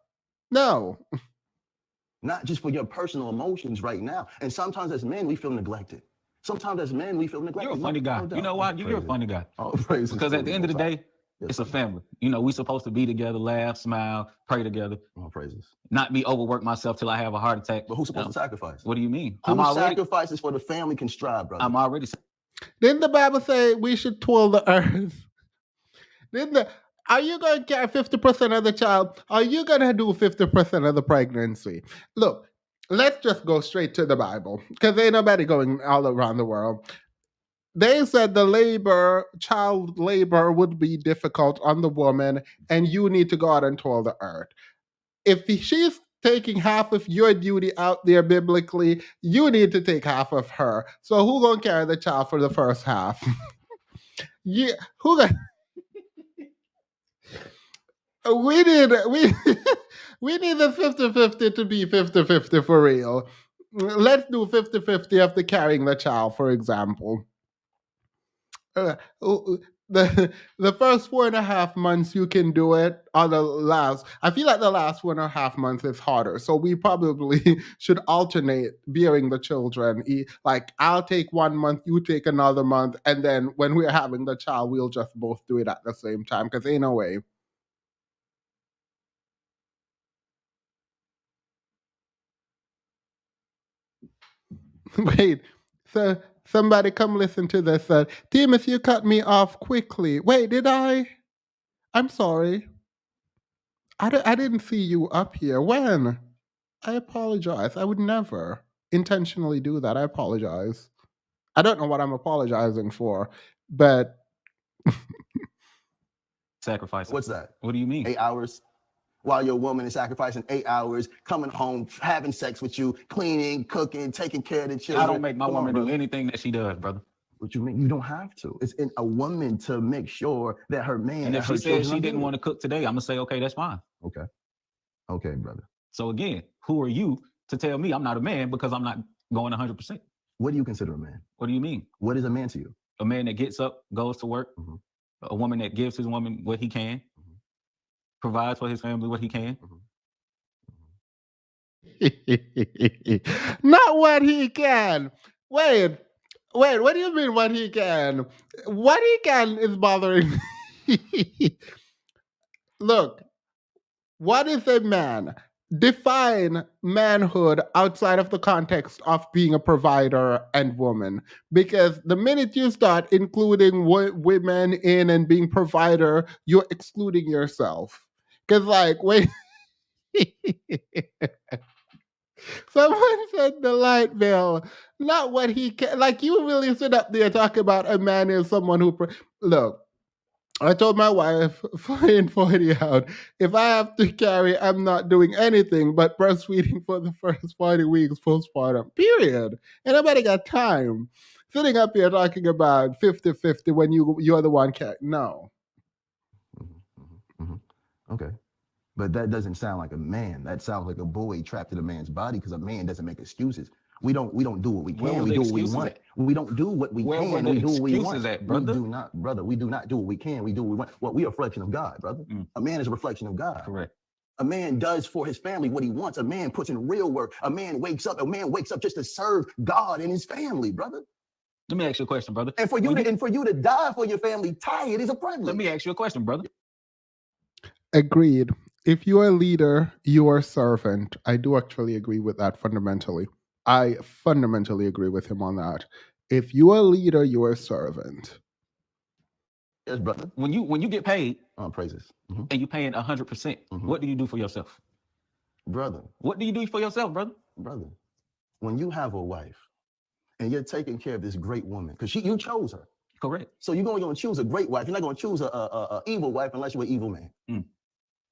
Not just for your personal emotions right now. And sometimes as men, we feel neglected. Sometimes as men, we feel neglected. You're a funny guy. You know why? You're a funny guy. Oh, praise because at the end of the day, it's a family. You know, we supposed to be together, laugh, smile, pray together. Oh, praises. Not me overwork myself till I have a heart attack. But who's supposed to sacrifice? What do you mean? Who sacrifices for the family can strive, brother. I'm already. Didn't the Bible say we should twirl the earth? Are you going to carry 50% of the child? Are you going to do 50% of the pregnancy? Look, let's just go straight to the Bible, because ain't nobody going all around the world. They said child labor would be difficult on the woman, and you need to go out and toil the earth. If she's taking half of your duty out there biblically, you need to take half of her. So who gonna carry the child for the first half? Yeah, who gonna... we need the 50-50 to be 50-50 for real. Let's do 50-50 of the carrying the child, for example. The first 4.5 months you can do it, or the last. I feel like the last 1.5 months is harder. So we probably should alternate bearing the children. Like I'll take 1 month, you take another month, and then when we're having the child, we'll just both do it at the same time, because ain't no way. Wait, so somebody come listen to this. Demas, you cut me off quickly. Wait, did I? I'm sorry. I didn't see you up here. When? I apologize. I would never intentionally do that. I apologize. I don't know what I'm apologizing for, but... Sacrifice. What's that? What do you mean? 8 hours? While your woman is sacrificing 8 hours, coming home, having sex with you, cleaning, cooking, taking care of the children. I don't make my woman do anything that she does, brother. What you mean? You don't have to. It's in a woman to make sure that her man. And if she said she didn't want to cook today, I'm gonna say, okay, that's fine. Okay, brother. So again, who are you to tell me I'm not a man because I'm not going 100%? What do you consider a man? What do you mean? What is a man to you? A man that gets up, goes to work. A woman that gives his woman what he can. Provides for his family what he can. Not what he can. Wait, what do you mean what he can? What he can is bothering me. Look, what is a man? Define manhood outside of the context of being a provider and woman. Because the minute you start including women in and being provider, you're excluding yourself. Because like, wait... Someone said the light bill, not what he can. Like, you really sit up there talking about a man is someone who... Look, I told my wife, 40 out, if I have to carry, I'm not doing anything but breastfeeding for the first 40 weeks postpartum, period. And nobody got time. Sitting up here talking about 50-50 when you're the one carrying. No. Okay. But that doesn't sound like a man. That sounds like a boy trapped in a man's body because a man doesn't make excuses. We don't do what we can. We do what we want. We don't do what we can. We do what we want. We do not, brother. We do not do what we can. We do what we want. Well, we are a reflection of God, brother. A man is a reflection of God. Correct. A man does for his family what he wants. A man puts in real work. A man wakes up just to serve God and his family, brother. Let me ask you a question, brother. And for you to die for your family tired is a privilege. Let me ask you a question, brother. Agreed. If you are a leader, you are a servant. I do actually agree with that fundamentally. I fundamentally agree with him on that. If you are a leader, you are a servant. Yes, brother. When you get paid, praises, and you're paying 100%, what do you do for yourself, brother? What do you do for yourself, brother? Brother, when you have a wife and you're taking care of this great woman, because you chose her. Correct. So you're going to choose a great wife. You're not going to choose a evil wife unless you're an evil man.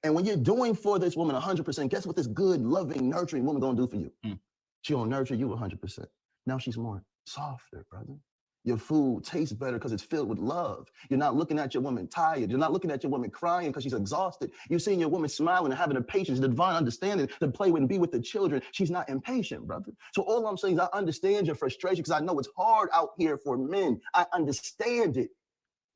And when you're doing for this woman 100%, guess what this good, loving, nurturing woman going to do for you? She's going to nurture you 100%. Now she's more softer, brother. Your food tastes better because it's filled with love. You're not looking at your woman tired. You're not looking at your woman crying because she's exhausted. You're seeing your woman smiling and having the patience, the divine understanding to play with and be with the children. She's not impatient, brother. So all I'm saying is I understand your frustration because I know it's hard out here for men. I understand it.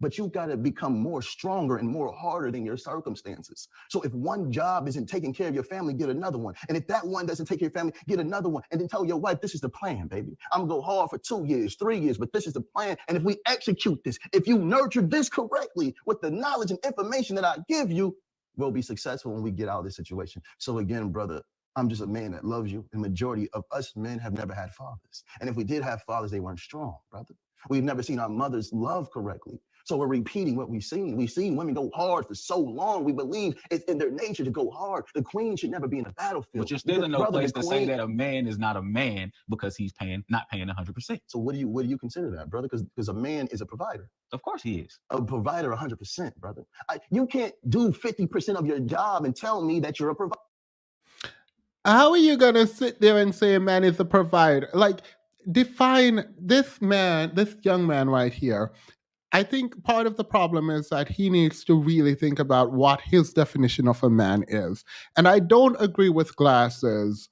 But you got to become more stronger and more harder than your circumstances. So if one job isn't taking care of your family, get another one. And if that one doesn't take care of your family, get another one. And then tell your wife, this is the plan, baby. I'm going to go hard for 2 years, 3 years, but this is the plan. And if we execute this, if you nurture this correctly with the knowledge and information that I give you, we'll be successful when we get out of this situation. So again, brother, I'm just a man that loves you. The majority of us men have never had fathers. And if we did have fathers, they weren't strong, brother. We've never seen our mothers love correctly. So we're repeating what we've seen. We've seen women go hard for so long. We believe it's in their nature to go hard. The queen should never be in the battlefield. But you're still in no place to say that a man is not a man because he's not paying 100%. So what do you consider that, brother? Because a man is a provider. Of course he is. A provider 100%, brother. You can't do 50% of your job and tell me that you're a provider. How are you going to sit there and say a man is a provider? Like, define this man, this young man right here. I think part of the problem is that he needs to really think about what his definition of a man is. And I don't agree with glasses.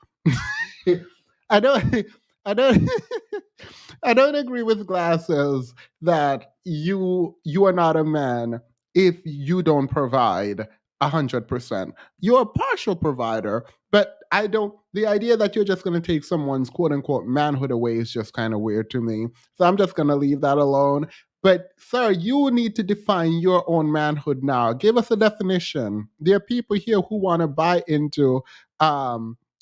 I don't I don't agree with glasses that you are not a man if you don't provide 100%. You're a partial provider, but the idea that you're just going to take someone's quote unquote manhood away is just kind of weird to me. So I'm just going to leave that alone. But sir, you need to define your own manhood now. Give us a definition. There are people here who want to buy into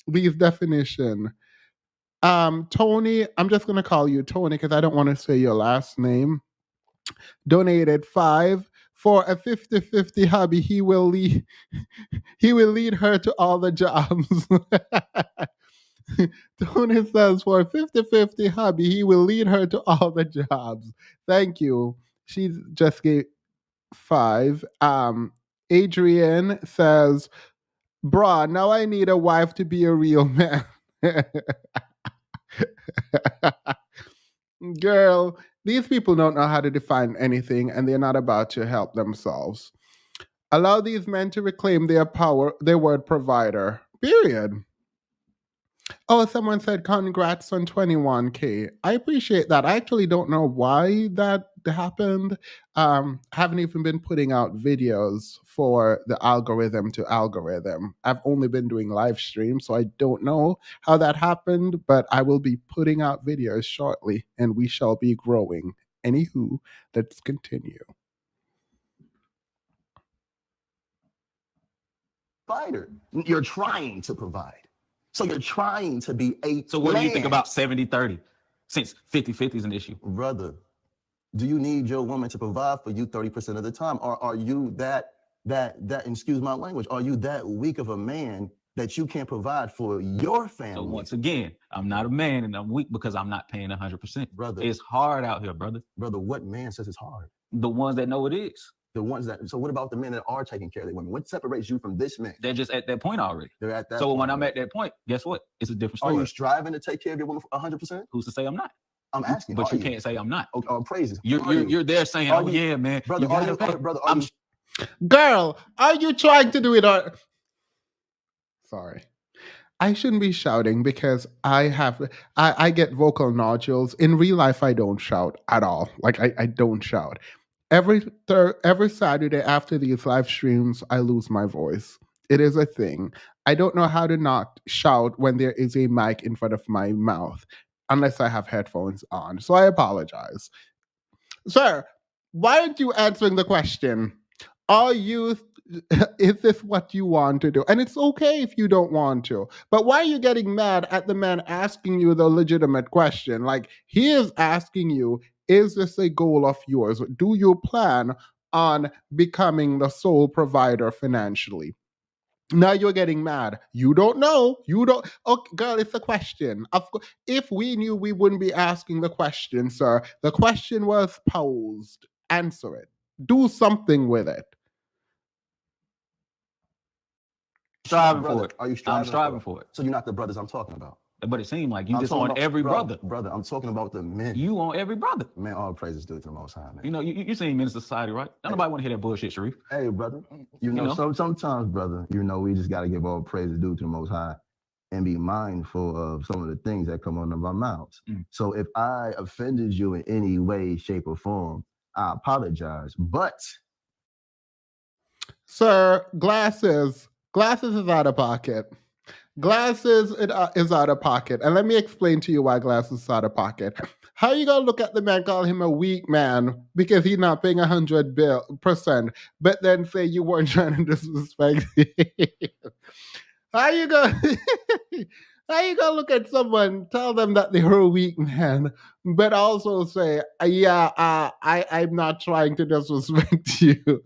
these definition. Tony, I'm just going to call you Tony because I don't want to say your last name. Donated 5 for a 50-50 hobby. He will lead her to all the jobs. Tony says for a 50-50 hobby, he will lead her to all the jobs. Thank you. She just gave 5. Adrian says, bruh, now I need a wife to be a real man. Girl, these people don't know how to define anything and they're not about to help themselves. Allow these men to reclaim their power, their word provider. Period. Oh, someone said congrats on 21K. I appreciate that. I actually don't know why that happened. Haven't even been putting out videos for the algorithm to algorithm. I've only been doing live streams, so I don't know how that happened, but I will be putting out videos shortly and we shall be growing. Anywho, let's continue. Provider. You're trying to provide. So you're trying to be a So what man. do you think about 70-30? Since 50-50 is an issue. Brother, do you need your woman to provide for you 30% of the time? Or are you that, excuse my language, are you that weak of a man that you can't provide for your family? So once again, I'm not a man and I'm weak because I'm not paying 100%. Brother. It's hard out here, brother. Brother, what man says it's hard? The ones that know it is. The ones that, so what about the men that are taking care of their women? What separates you from this man? They're just at that point already. They're at that So point when I'm already. at that point, guess what? It's a different story. Are you striving to take care of your woman 100%? Who's to say I'm not? I'm asking. But you can't say I'm not. Oh, praises. You're there saying, oh yeah, man. Brother, you gotta pay. brother, I'm Girl, are you trying to do it or sorry. I shouldn't be shouting because I get vocal nodules. In real life I don't shout at all. Like I don't shout. Every Saturday after these live streams I lose my voice. It is a thing. I don't know how to not shout when there is a mic in front of my mouth unless I have headphones on. So I apologize. Sir, why aren't you answering the question? Are you, is this what you want to do? And it's okay if you don't want to, but why are you getting mad at the man asking you the legitimate question? Like, he is asking you, is this a goal of yours? Do you plan on becoming the sole provider financially? Now you're getting mad. You don't know. You don't. Okay, girl, it's a question. If we knew, we wouldn't be asking the question, sir. The question was posed. Answer it. Do something with it. Striving Brother, for it. are you I'm striving striving for it. So you're not the brothers I'm talking about. But it seemed like you I'm just talking on about- every bro, brother. Brother, I'm talking about the men. You on every brother. Man, all praises due to the Most High, man. You know, you seen Minister Society, right? Nobody want to hear that bullshit, Sharif. Hey, brother. You know, sometimes, brother, you know, we just got to give all praises due to the Most High and be mindful of some of the things that come out of our mouths. So if I offended you in any way, shape, or form, I apologize. But Sir, glasses is out of pocket. Glasses is out of pocket. And let me explain to you why glasses is out of pocket. How you gonna look at the man, call him a weak man because he's not paying 100%, but then say you weren't trying to disrespect him? How you gonna how you gonna look at someone, tell them that they're a weak man, but also say, I'm not trying to disrespect you?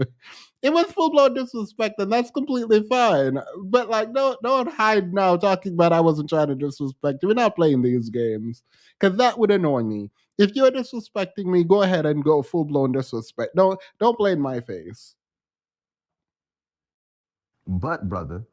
It was full blown disrespect, and that's completely fine. But like, don't hide now talking about I wasn't trying to disrespect you. We're not playing these games because that would annoy me. If you're disrespecting me, go ahead and go full blown disrespect. Don't play in my face. But brother,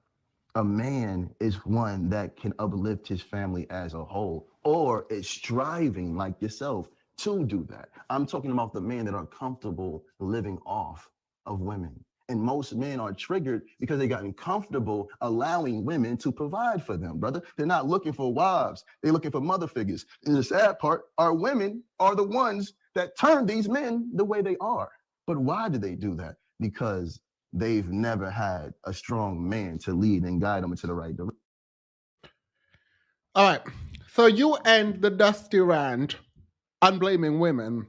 a man is one that can uplift his family as a whole, or is striving like yourself to do that. I'm talking about the men that are comfortable living off of women. And most men are triggered because they gotten comfortable allowing women to provide for them, brother. They're not looking for wives. They're looking for mother figures. And the sad part, our women are the ones that turn these men the way they are. But why do they do that? Because they've never had a strong man to lead and guide them into the right direction. All right. So you end the dusty rant on blaming women.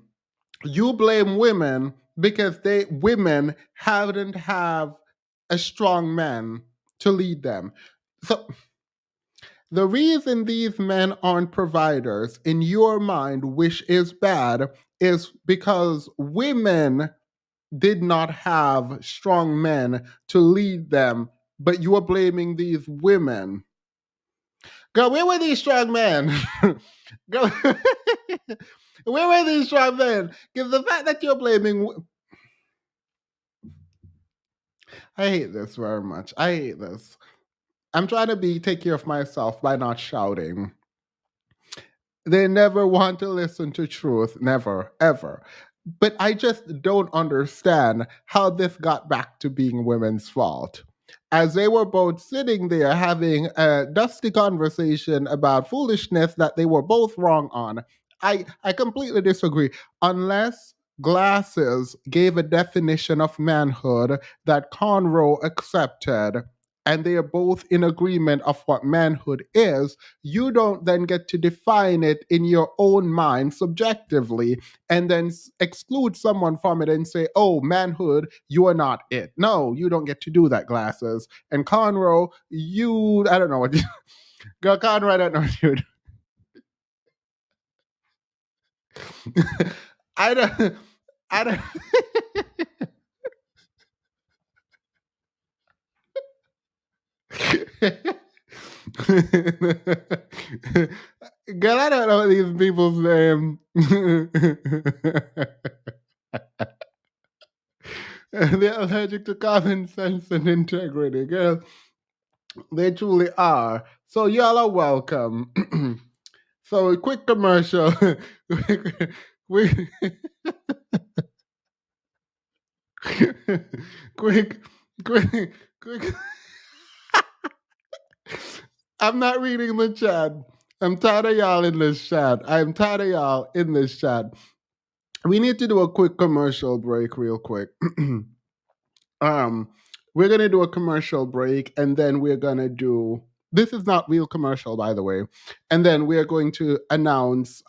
You blame women because women haven't have a strong man to lead them. So the reason these men aren't providers in your mind, which is bad, is because women did not have strong men to lead them, but you are blaming these women. Girl, where were these strong men? Girl, where were these strong men? Because the fact that you're blaming... I hate this very much. I hate this. I'm trying to take care of myself by not shouting. They never want to listen to truth. Never, ever. But I just don't understand how this got back to being women's fault. As they were both sitting there having a dusty conversation about foolishness that they were both wrong on, I completely disagree. Unless Glasses gave a definition of manhood that Conroe accepted, and they are both in agreement of what manhood is, you don't then get to define it in your own mind subjectively and then exclude someone from it and say, oh, manhood, you are not it. No, you don't get to do that, Glasses. And Conroe, I don't know what you, girl, Conroe, I don't know what you do. I don't. Girl, I don't know these people's names. They're allergic to common sense and integrity, girl. They truly are. So y'all are welcome. So a quick commercial. we quick, quick, quick. I'm not reading the chat. I'm tired of y'all in this chat. I'm tired of y'all in this chat. We need to do a quick commercial break, real quick. We're gonna do a commercial break, and then we're gonna do. This is not real commercial, by the way. And then we're going to announce.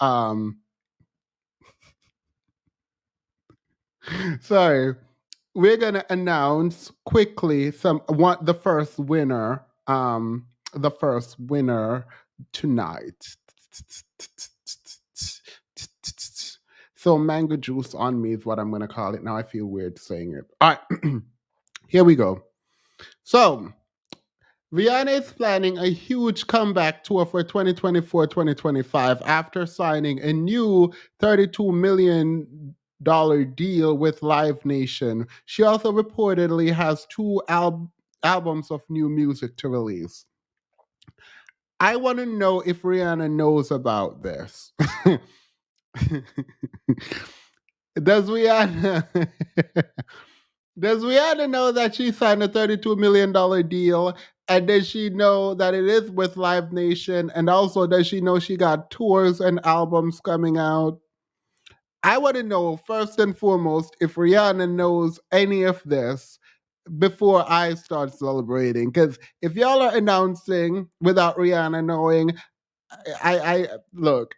Sorry, we're gonna announce quickly the first winner. The first winner tonight. So mango juice on me is what I'm gonna call it. Now I feel weird saying it. All right, here we go. So Rihanna is planning a huge comeback tour for 2024-2025 after signing a new $32 million deal with Live Nation. She also reportedly has two albums of new music to release. I want to know if Rihanna knows about this. Does Rihanna know that she signed a $32 million deal? And does she know that it is with Live Nation? And also, does she know she got tours and albums coming out? I want to know, first and foremost, if Rihanna knows any of this before I start celebrating. Because if y'all are announcing without Rihanna knowing, I look,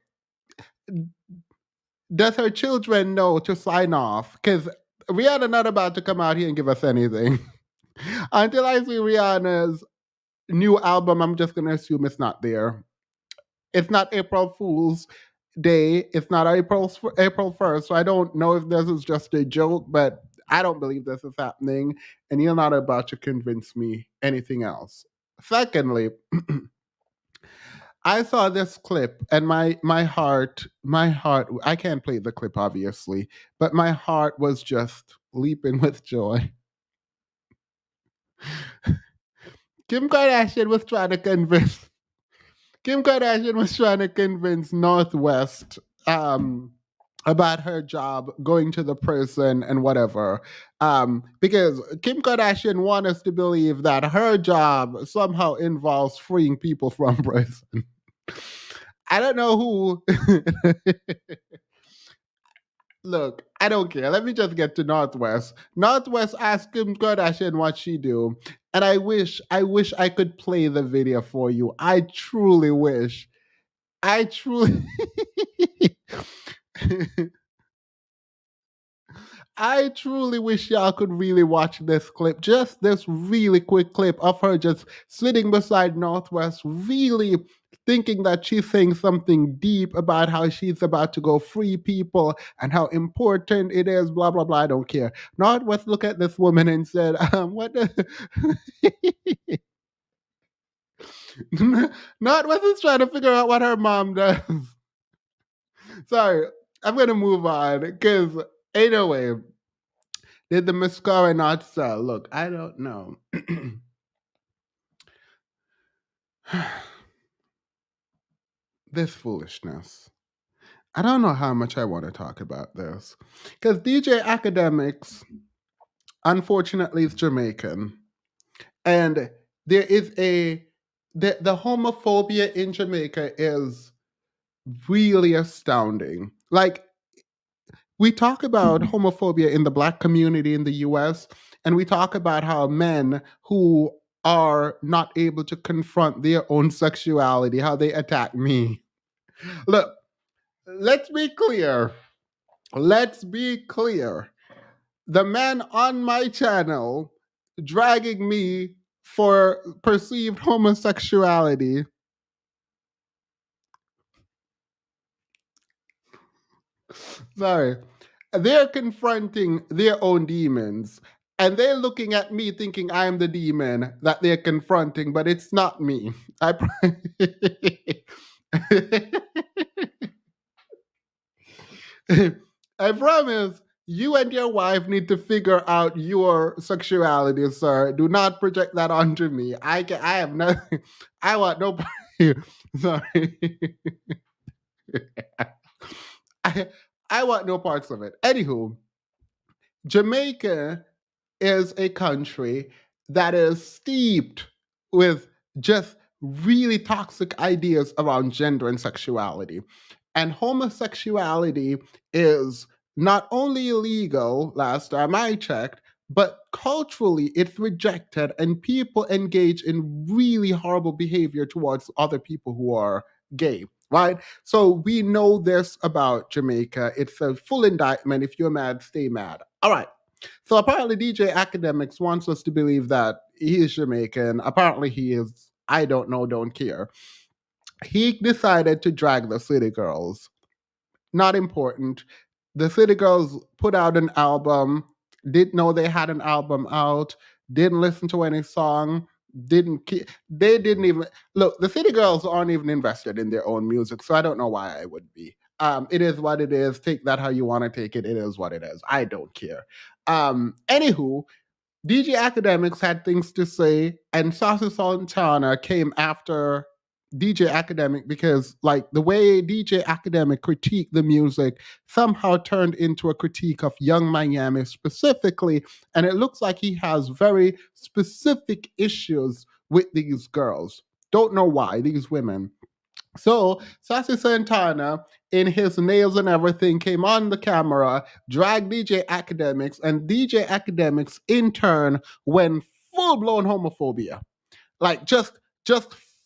does her children know to sign off? Because Rihanna not about to come out here and give us anything. Until I see Rihanna's new album, I'm just going to assume it's not there. It's not April Fool's Day. It's not April 1st. So I don't know if this is just a joke, but I don't believe this is happening. And you're not about to convince me anything else. Secondly, I saw this clip and my heart, I can't play the clip obviously, but my heart was just leaping with joy. Kim Kardashian was trying to convince Northwest about her job, going to the prison and whatever. Because Kim Kardashian wants us to believe that her job somehow involves freeing people from prison. I don't know who. Look, I don't care. Let me just get to Northwest. Northwest asked Kim Kardashian what she do, and I wish I could play the video for you. I truly wish. I truly. I truly wish y'all could really watch this clip. Just this really quick clip of her just sitting beside Northwest, really thinking that she's saying something deep about how she's about to go free people and how important it is, blah, blah, blah. I don't care. Northwest looked at this woman and said, what the... Northwest is trying to figure out what her mom does. Sorry, I'm going to move on because anyway, did the mascara not sell? Look, I don't know. This foolishness. I don't know how much I want to talk about this. Because DJ Academics, unfortunately, is Jamaican. And there is the homophobia in Jamaica is really astounding. Like, we talk about homophobia in the Black community in the US, and we talk about how men who are not able to confront their own sexuality, how they attack me. Look, let's be clear. Let's be clear. The man on my channel dragging me for perceived homosexuality. Sorry. They're confronting their own demons. And they're looking at me thinking I'm the demon that they're confronting, but it's not me. I promise you and your wife need to figure out your sexuality, sir. Do not project that onto me. I have nothing. I want no part. Sorry. I want no parts of it. Anywho, Jamaica is a country that is steeped with just really toxic ideas around gender and sexuality. And homosexuality is not only illegal, last time I checked, but culturally it's rejected, and people engage in really horrible behavior towards other people who are gay, right? So we know this about Jamaica. It's a full indictment. If you're mad, stay mad. All right. So apparently DJ Academics wants us to believe that he is Jamaican. Apparently he is, I don't know, don't care. He decided to drag the City Girls. Not important. The City Girls put out an album, didn't know they had an album out, didn't listen to any song, they didn't even look. The City Girls aren't even invested in their own music, so I don't know why I would be. It is what it is. Take that how you want to take it. It is what it is. I don't care. Anywho, DJ Academics had things to say, and Saucy Sultana came after DJ Academic because, like, the way DJ Academic critiqued the music somehow turned into a critique of Young Miami specifically, and it looks like he has very specific issues with these girls. Don't know why, these women. So Sassy Santana, in his nails and everything, came on the camera, dragged DJ Academics, and DJ Academics in turn went full blown homophobia, like just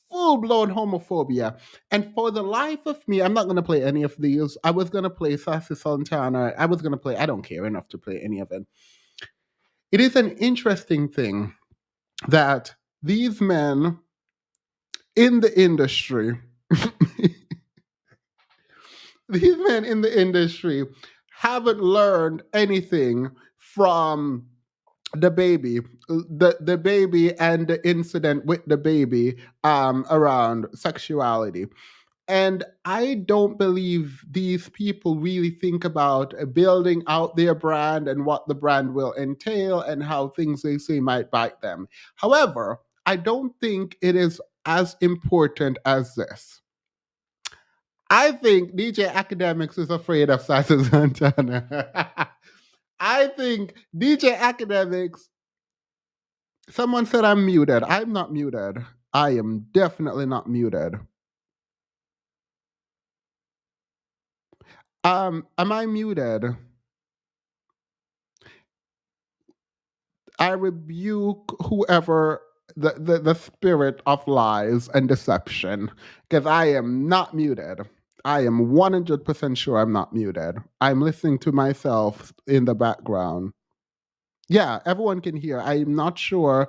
full blown homophobia. And for the life of me, I'm not going to play any of these. I was going to play Sassy Santana. I was going to play. I don't care enough to play any of it. It is an interesting thing that these men in the industry. These men in the industry haven't learned anything from the baby, the baby and the incident with the baby around sexuality. And I don't believe these people really think about building out their brand and what the brand will entail and how things they say might bite them. However, I don't think it is as important as this. I think DJ Academics is afraid of Sassy Santana. I think DJ Academics. Someone said I'm muted. I'm not muted. I am definitely not muted. Am I muted? I rebuke whoever the spirit of lies and deception, because I am not muted. I am 100% sure I'm not muted. I'm listening to myself in the background. Yeah, everyone can hear. I'm not sure,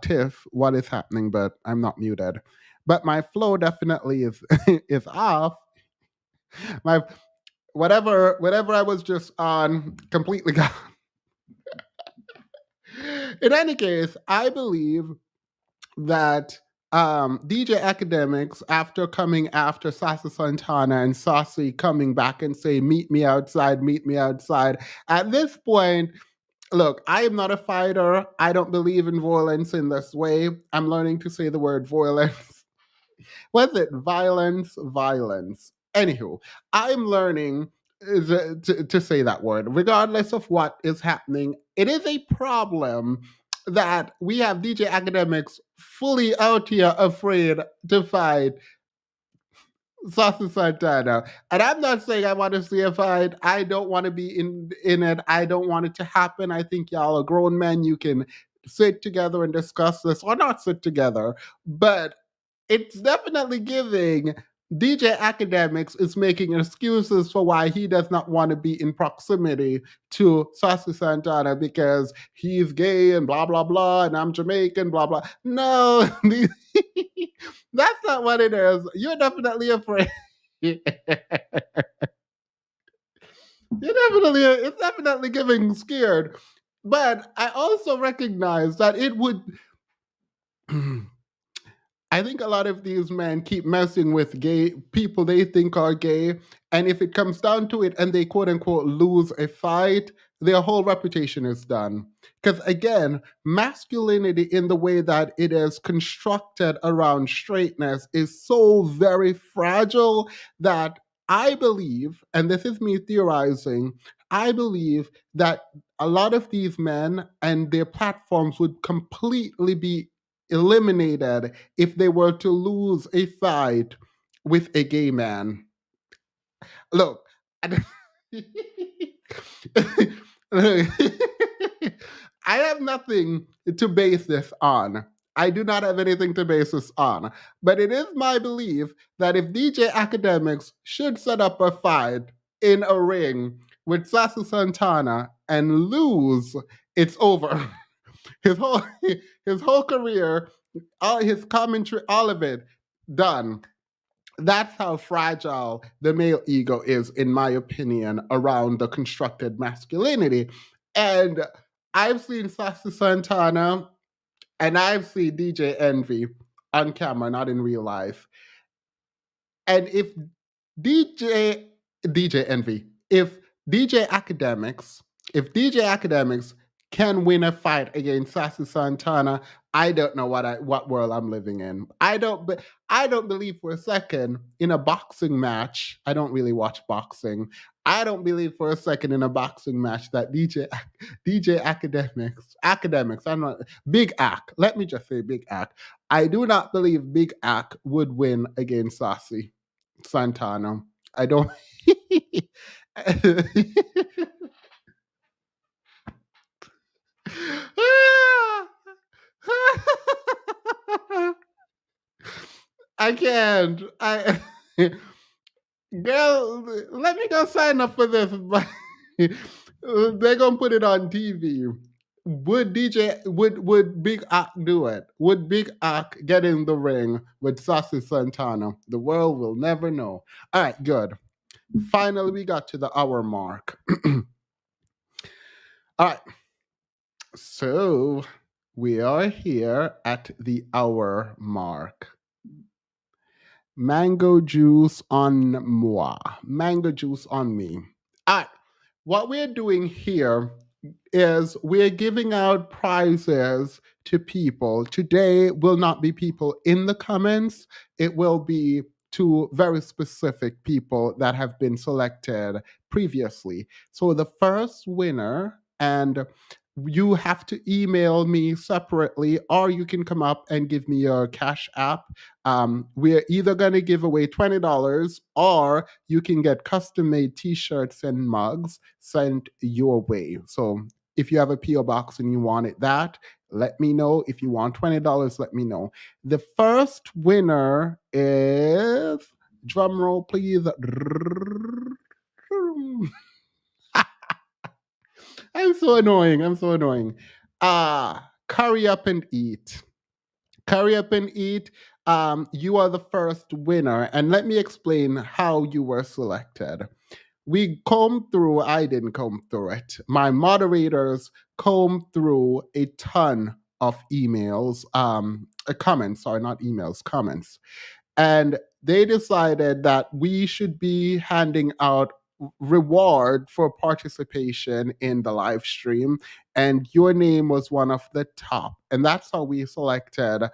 Tiff, what is happening, but I'm not muted. But my flow definitely is is off. My whatever I was just on completely gone. In any case, I believe that DJ Academics, after coming after Sassy Santana and Saucy coming back and say, meet me outside, at this point, look, I am not a fighter. I don't believe in violence in this way. I'm learning to say the word violence. What's it? Violence. Anywho, I'm learning to say that word. Regardless of what is happening, it is a problem that we have DJ Academics fully out here afraid to fight Saucy Santana. And I'm not saying I want to see a fight. I don't want to be in it. I don't want it to happen. I think y'all are grown men. You can sit together and discuss this or not sit together. But it's definitely giving DJ Academics is making excuses for why he does not want to be in proximity to Saucy Santana because he's gay and blah, blah, blah, and I'm Jamaican, blah, blah. No, that's not what it is. You're definitely afraid. It's definitely giving scared. But I also recognize that it would... I think a lot of these men keep messing with gay people they think are gay. And if it comes down to it and they quote unquote lose a fight, their whole reputation is done. Because again, masculinity in the way that it is constructed around straightness is so very fragile that I believe, and this is me theorizing, I believe that a lot of these men and their platforms would completely be eliminated if they were to lose a fight with a gay man. Look, I have nothing to base this on. I do not have anything to base this on. But it is my belief that if DJ Academics should set up a fight in a ring with Sasu Santana and lose, it's over. His whole career, all his commentary, all of it, done. That's how fragile the male ego is, in my opinion, around the constructed masculinity. And I've seen Sasu Santana and I've seen DJ Envy on camera, not in real life. And if DJ Envy, if DJ Academics, if DJ Academics can win a fight against Sasu Santana, I don't know what world I'm living in. I don't believe for a second in a boxing match. I don't really watch boxing. I don't believe for a second in a boxing match that DJ Academics, I'm not Big Ac. Let me just say Big Ac. I do not believe Big Ac would win against Sasu Santana. I don't. I can't. Girl, let me go sign up for this. They're gonna put it on TV. Would Big Ac do it? Would Big Ac get in the ring with Sasu Santana? The world will never know. All right, good. Finally, we got to the hour mark. All right. So we are here at the hour mark. Mango juice on moi. Mango juice on me. All right. What we're doing here is we're giving out prizes to people. Today will not be people in the comments. It will be to very specific people that have been selected previously. So the first winner, and you have to email me separately, or you can come up and give me your Cash App. We're either going to give away $20 or you can get custom made t-shirts and mugs sent your way. So if you have a PO box and you want it that, let me know. If you want $20, let me know. The first winner is, drum roll please. I'm so annoying. Curry up and eat. Curry up and eat. You are the first winner. And let me explain how you were selected. We combed through, I didn't comb through it. My moderators combed through a ton of emails, comments, sorry, not emails, comments. And they decided that we should be handing out reward for participation in the live stream, and your name was one of the top, and that's how we selected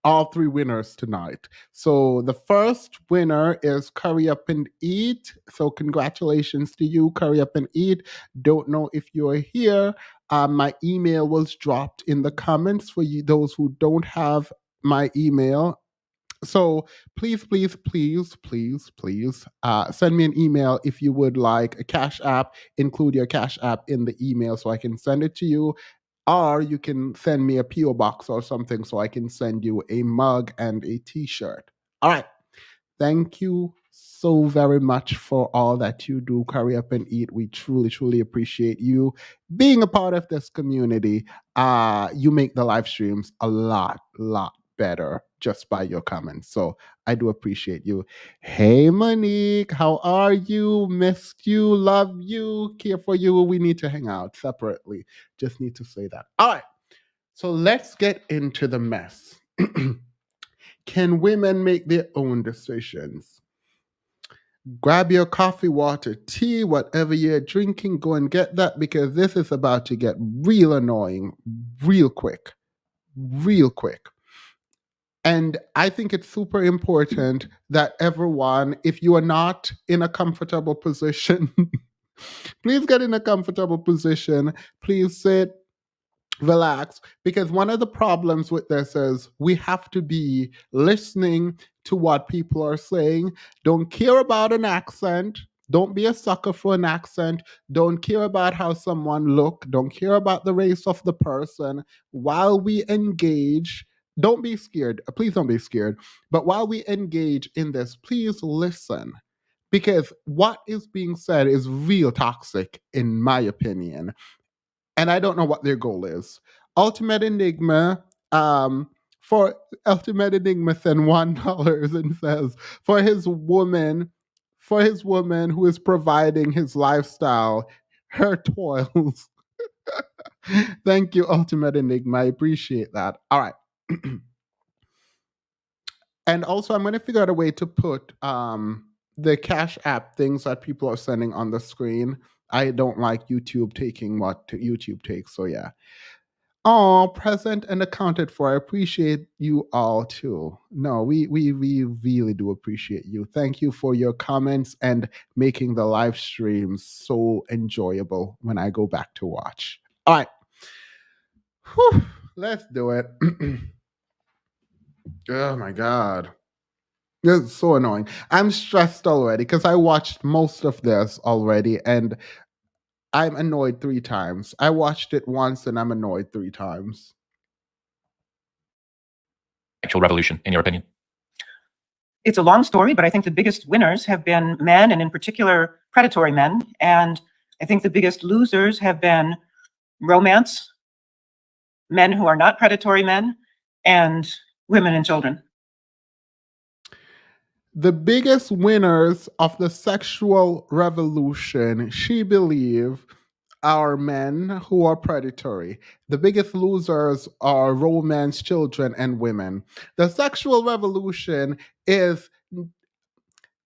all three winners tonight. So the first winner is Curry Up and Eat. So congratulations to you, Curry Up and Eat. Don't know if you're here. My email was dropped in the comments for you, those who don't have my email. So please send me an email if you would like a Cash App. Include your Cash App in the email so I can send it to you. Or you can send me a PO box or something so I can send you a mug and a t-shirt. All right. Thank you so very much for all that you do. Curry Up and Eat. We truly appreciate you being a part of this community. You make the live streams a lot better just by your comments. So I do appreciate you. Hey, Monique, how are you? Missed you, love you, care for you. We need to hang out separately. Just need to say that. All right. So let's get into the mess. Can women make their own decisions? Grab your coffee, water, tea, whatever you're drinking, go and get that, because this is about to get real annoying real quick. And I think it's super important that everyone, if you are not in a comfortable position Please get in a comfortable position. Please sit, relax, because one of the problems with this is we have to be listening to what people are saying. Don't care about an accent. Don't be a sucker for an accent. Don't care about how someone look. Don't care about the race of the person. While we engage, don't be scared. Please don't be scared. But while we engage in this, please listen. Because what is being said is real toxic, in my opinion. And I don't know what their goal is. Ultimate Enigma, for Ultimate Enigma sent $1 and says for his woman who is providing his lifestyle, her toils. Thank you, Ultimate Enigma. I appreciate that. All right. And also, I'm going to figure out a way to put the Cash App things that people are sending on the screen. I don't like YouTube taking what YouTube takes. So yeah. Oh, present and accounted for. I appreciate you all too. No, we really do appreciate you. Thank you for your comments and making the live streams so enjoyable when I go back to watch. All right. Whew, let's do it. Oh my God. This is so annoying. I'm stressed already because I watched most of this already and I'm annoyed 3 times. I watched it once and I'm annoyed 3 times. Sexual revolution, in your opinion? It's a long story, but I think the biggest winners have been men, and in particular, predatory men. And I think the biggest losers have been romance, men who are not predatory men, and women and children. The biggest winners of the sexual revolution, she believes, are men who are predatory. The biggest losers are romance, children, and women. The sexual revolution is,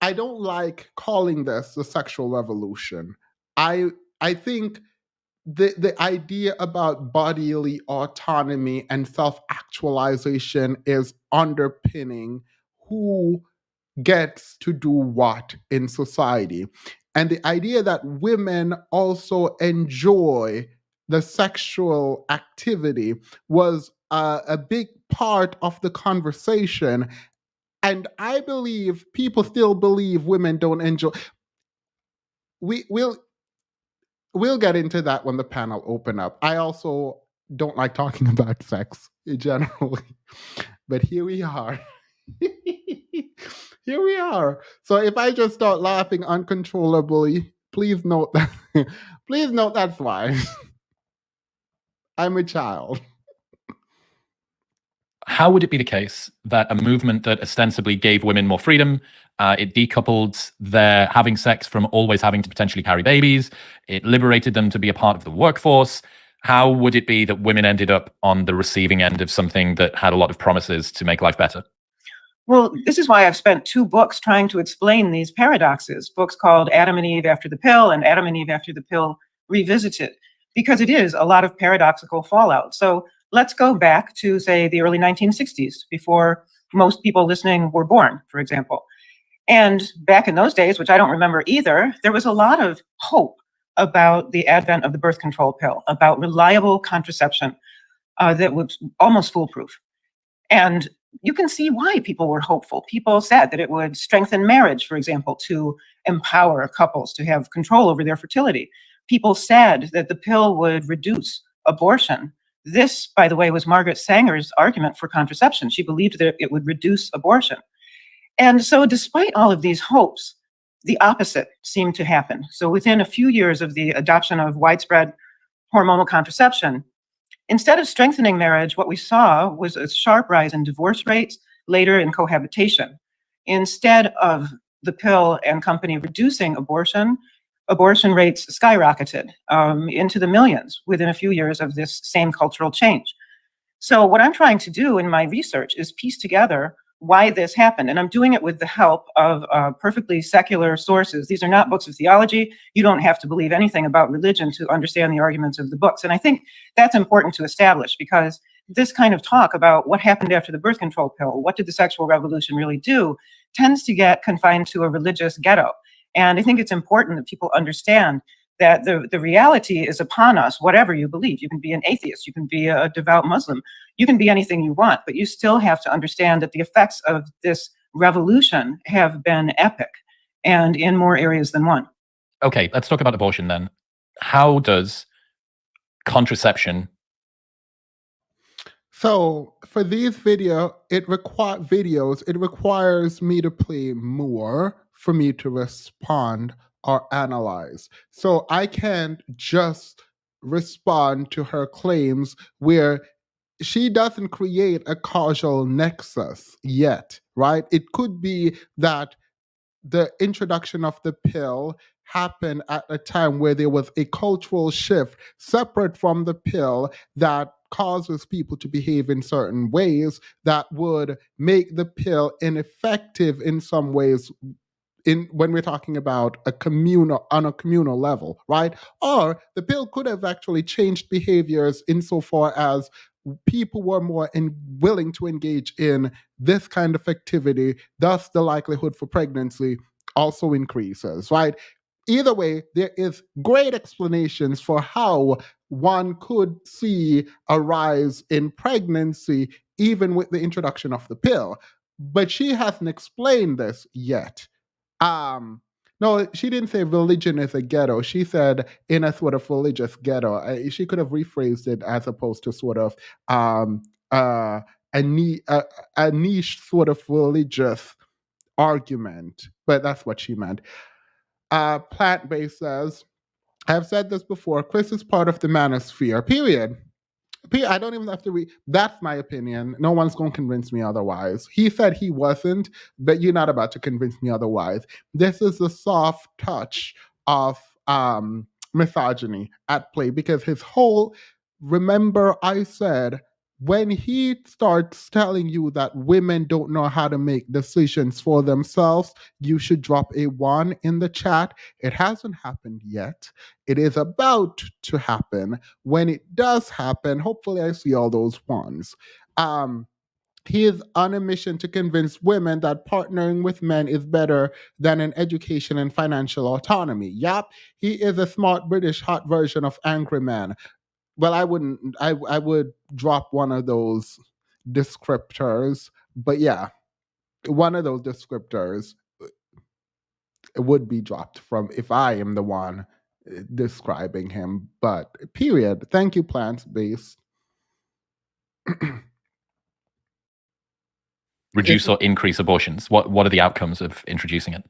I don't like calling this the sexual revolution. I think the idea about bodily autonomy and self-actualization is underpinning who gets to do what in society. And the idea that women also enjoy the sexual activity was a big part of the conversation. And I believe people still believe women don't enjoy. We'll get into that when the panel open up. I also don't like talking about sex generally, but here we are. Here we are. So if I just start laughing uncontrollably, please note that. Please note that's why. I'm a child. How would it be the case that a movement that ostensibly gave women more freedom, it decoupled their having sex from always having to potentially carry babies, it liberated them to be a part of the workforce, how would it be that women ended up on the receiving end of something that had a lot of promises to make life better? Well, this is why I've spent 2 books trying to explain these paradoxes, books called Adam and Eve After the Pill and Adam and Eve After the Pill Revisited, because it is a lot of paradoxical fallout. So let's go back to, say, the early 1960s, before most people listening were born, for example. And back in those days, which I don't remember either, there was a lot of hope about the advent of the birth control pill, about reliable contraception that was almost foolproof. And you can see why people were hopeful. People said that it would strengthen marriage, for example, to empower couples to have control over their fertility. People said that the pill would reduce abortion. This, by the way, was Margaret Sanger's argument for contraception. She believed that it would reduce abortion. And so despite all of these hopes, the opposite seemed to happen. So within a few years of the adoption of widespread hormonal contraception, instead of strengthening marriage, what we saw was a sharp rise in divorce rates, later in cohabitation. Instead of the pill and company reducing abortion rates skyrocketed into the millions within a few years of this same cultural change. So what I'm trying to do in my research is piece together why this happened. And I'm doing it with the help of perfectly secular sources. These are not books of theology. You don't have to believe anything about religion to understand the arguments of the books. And I think that's important to establish, because this kind of talk about what happened after the birth control pill, what did the sexual revolution really do, tends to get confined to a religious ghetto. And I think it's important that people understand that the reality is upon us, whatever you believe. You can be an atheist, you can be a devout Muslim, you can be anything you want, but you still have to understand that the effects of this revolution have been epic, and in more areas than one. Okay, let's talk about abortion then. How does contraception... So for these it requires me to play more for me to respond or analyze. So I can't just respond to her claims where she doesn't create a causal nexus yet, right? It could be that the introduction of the pill happened at a time where there was a cultural shift separate from the pill that causes people to behave in certain ways that would make the pill ineffective in some ways when we're talking about on a communal level, right? Or the pill could have actually changed behaviors insofar as people were more willing to engage in this kind of activity, thus the likelihood for pregnancy also increases, right? Either way, there is great explanations for how one could see a rise in pregnancy even with the introduction of the pill. But she hasn't explained this yet. No, she didn't say religion is a ghetto. She said in a sort of religious ghetto. She could have rephrased it as opposed to sort of a niche sort of religious argument, but that's what she meant. Plant-based says, I've said this before, Chris is part of the manosphere, period. I don't even have to read. That's my opinion. No one's going to convince me otherwise. He said he wasn't, but you're not about to convince me otherwise. This is the soft touch of misogyny at play because remember I said, when he starts telling you that women don't know how to make decisions for themselves, you should drop a 1 in the chat. It hasn't happened yet. It is about to happen. When it does happen, hopefully I see all those 1s. He is on a mission to convince women that partnering with men is better than an education and financial autonomy. Yep, he is a smart British hot version of Angry Man. Well, I would drop one of those descriptors, but yeah, one of those descriptors would be dropped from if I am the one describing him. But period. Thank you, plant-based. Reduce or increase abortions? What are the outcomes of introducing it?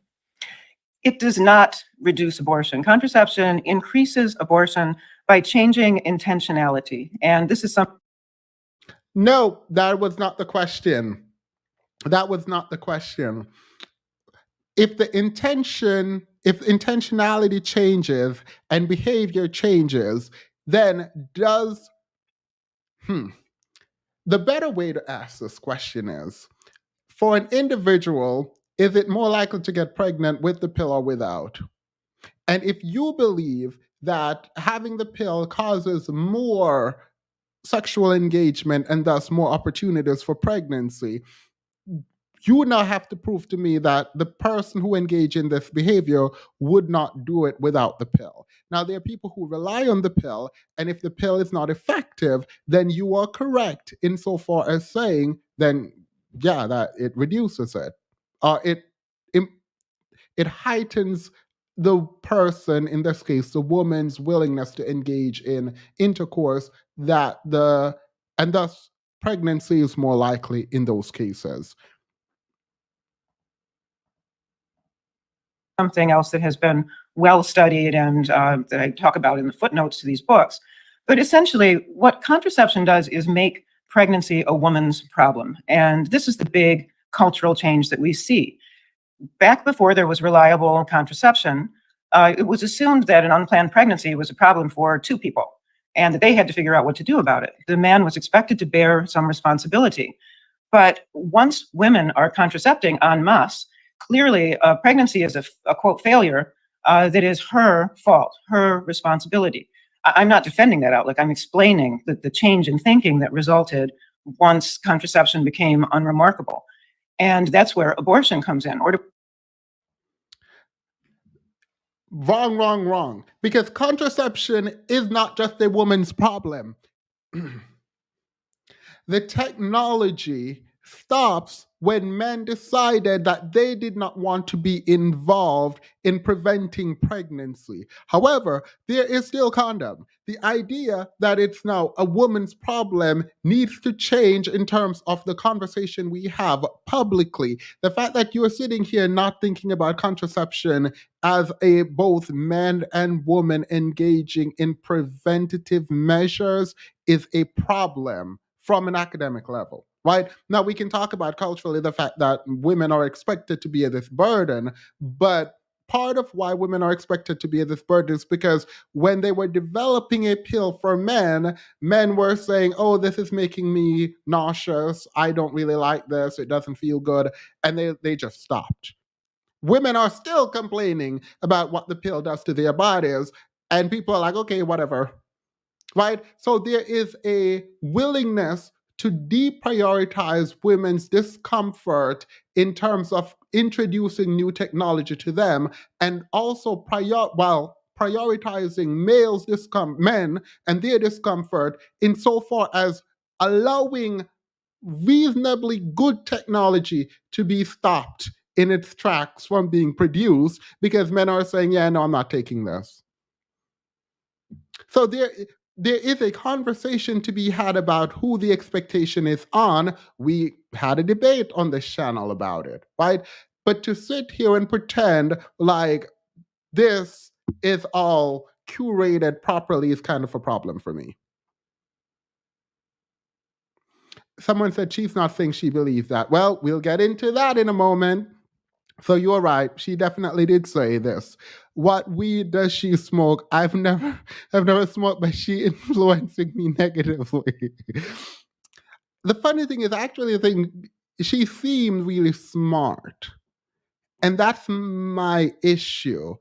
It does not reduce abortion. Contraception increases abortion by changing intentionality. And this is something... No, that was not the question. That was not the question. If intentionality changes and behavior changes, then the better way to ask this question is, for an individual, is it more likely to get pregnant with the pill or without? And if you believe that having the pill causes more sexual engagement and thus more opportunities for pregnancy, you now have to prove to me that the person who engaged in this behavior would not do it without the pill. Now, there are people who rely on the pill, and if the pill is not effective, then you are correct insofar as saying, then yeah, that it reduces it. It heightens the person, in this case, the woman's willingness to engage in intercourse, and thus pregnancy is more likely in those cases. Something else that has been well studied and that I talk about in the footnotes to these books. But essentially, what contraception does is make pregnancy a woman's problem. And this is the big cultural change that we see. Back before there was reliable contraception, it was assumed that an unplanned pregnancy was a problem for 2 people and that they had to figure out what to do about it. The man was expected to bear some responsibility. But once women are contracepting en masse, clearly pregnancy is a quote failure that is her fault, her responsibility. I'm not defending that outlook. I'm explaining the change in thinking that resulted once contraception became unremarkable. And that's where abortion comes in. Wrong, wrong, wrong. Because contraception is not just a woman's problem. The technology stops when men decided that they did not want to be involved in preventing pregnancy. However, there is still condom. The idea that it's now a woman's problem needs to change in terms of the conversation we have publicly. The fact that you're sitting here not thinking about contraception as a both man and woman engaging in preventative measures is a problem from an academic level, right? Now, we can talk about culturally the fact that women are expected to be this burden, but part of why women are expected to be this burden is because when they were developing a pill for men, men were saying, oh, this is making me nauseous. I don't really like this. It doesn't feel good. And they just stopped. Women are still complaining about what the pill does to their bodies. And people are like, okay, whatever. Right? So there is a willingness to deprioritize women's discomfort in terms of introducing new technology to them, and also prioritizing men and their discomfort insofar as allowing reasonably good technology to be stopped in its tracks from being produced because men are saying, yeah, no, I'm not taking this. So there is a conversation to be had about who the expectation is on. We had a debate on this channel about it, right? But to sit here and pretend like this is all curated properly is kind of a problem for me. Someone said she's not saying she believes that. Well, we'll get into that in a moment. So you're right. She definitely did say this. What weed does she smoke? I've never smoked, but she influencing me negatively. The funny thing is actually the thing, she seemed really smart. And that's my issue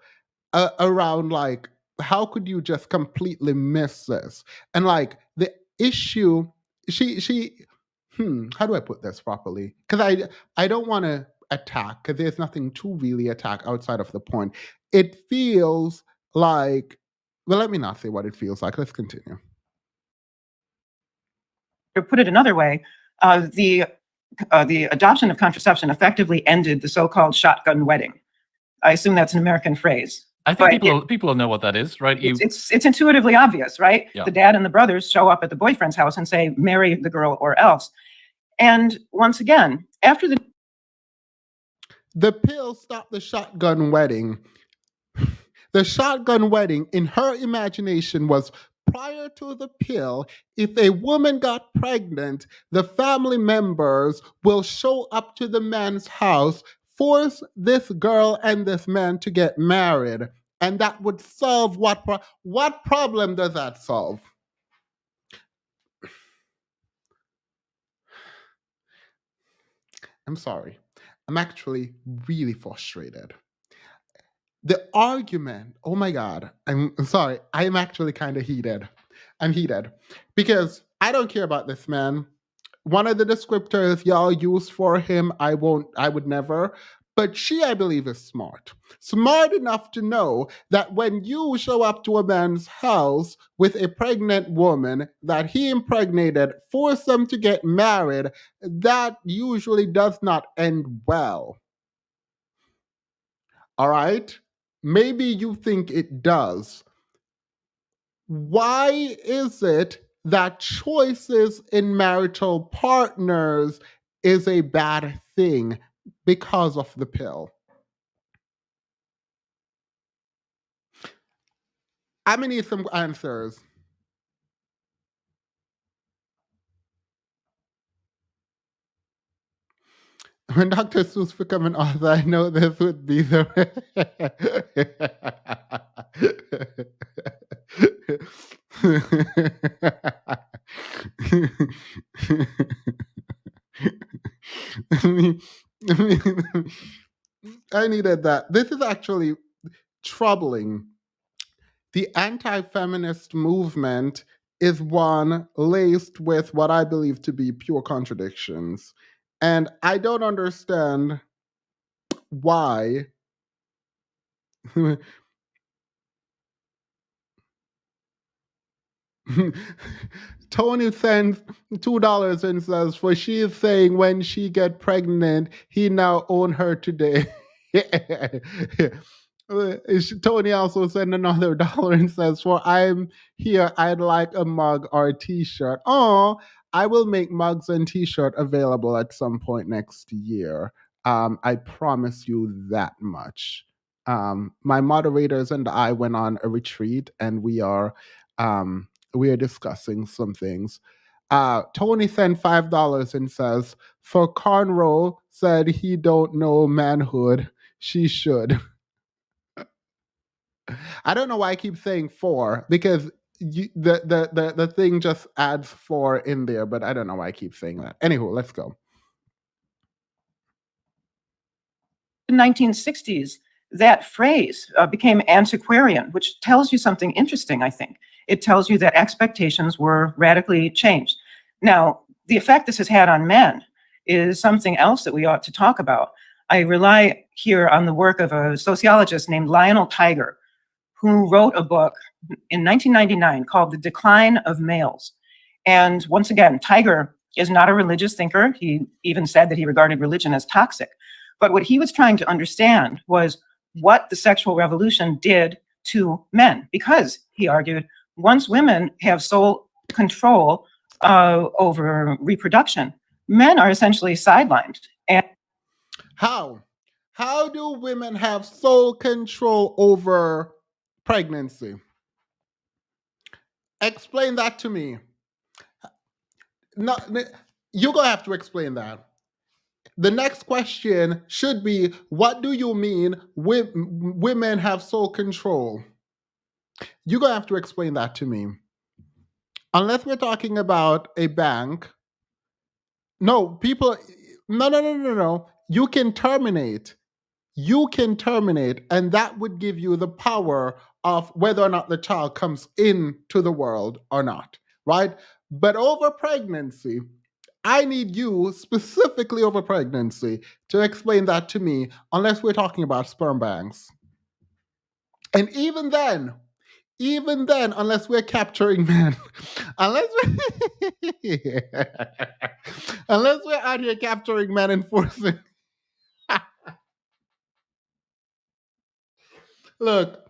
around like, how could you just completely miss this? And like the issue, how do I put this properly? Because I don't want to attack because there's nothing to really attack outside of the point. It feels like, well, let me not say what it feels like. Let's continue. To put it another way, the adoption of contraception effectively ended the so-called shotgun wedding. I assume that's an American phrase. I think people will know what that is, right? It's intuitively obvious, right? Yeah. The dad and the brothers show up at the boyfriend's house and say, marry the girl or else. And once again, after the pill stopped the shotgun wedding. The shotgun wedding, in her imagination, was prior to the pill. If a woman got pregnant, the family members will show up to the man's house, force this girl and this man to get married. And that would solve what problem does that solve? I'm sorry. I'm actually really frustrated. The argument, oh my God, I'm sorry, I'm actually kind of heated. I'm heated because I don't care about this man. One of the descriptors y'all use for him, I would never. But she, I believe, is smart. Smart enough to know that when you show up to a man's house with a pregnant woman that he impregnated, force them to get married, that usually does not end well. All right? Maybe you think it does. Why is it that choices in marital partners is a bad thing because of the pill? I'm gonna need some answers. When Dr. Seuss became an author, I know this would be the. I needed that. This is actually troubling. The anti-feminist movement is one laced with what I believe to be pure contradictions. And I don't understand why Tony sends $2 and says, for she is saying when she get pregnant, he now own her today. Tony also sent another dollar and says, for I'm here, I'd like a mug or a t-shirt. Oh, I will make mugs and t-shirt available at some point next year. I promise you that much. My moderators and I went on a retreat, and we are discussing some things. Tony sent $5 and says, for cornrow said he don't know manhood. She should. I don't know why I keep saying for, because the thing just adds for in there, but I don't know why I keep saying that. Anywho, let's go. In the 1960s, that phrase became antiquarian, which tells you something interesting, I think. It tells you that expectations were radically changed. Now, the effect this has had on men is something else that we ought to talk about. I rely here on the work of a sociologist named Lionel Tiger, who wrote a book in 1999 called The Decline of Males. And once again, Tiger is not a religious thinker. He even said that he regarded religion as toxic. But what he was trying to understand was what the sexual revolution did to men, because, he argued, once women have sole control over reproduction, men are essentially sidelined. And how do women have sole control over pregnancy? Explain that to me. No, you're gonna have to explain that. The next question should be, what do you mean women have sole control? You're gonna have to explain that to me. Unless we're talking about a bank. No, people, no. You can terminate. And that would give you the power of whether or not the child comes into the world or not, right? But over pregnancy, I need you specifically over pregnancy to explain that to me, unless we're talking about sperm banks. And even then, unless we're capturing men, unless we're out here capturing men and forcing. Look,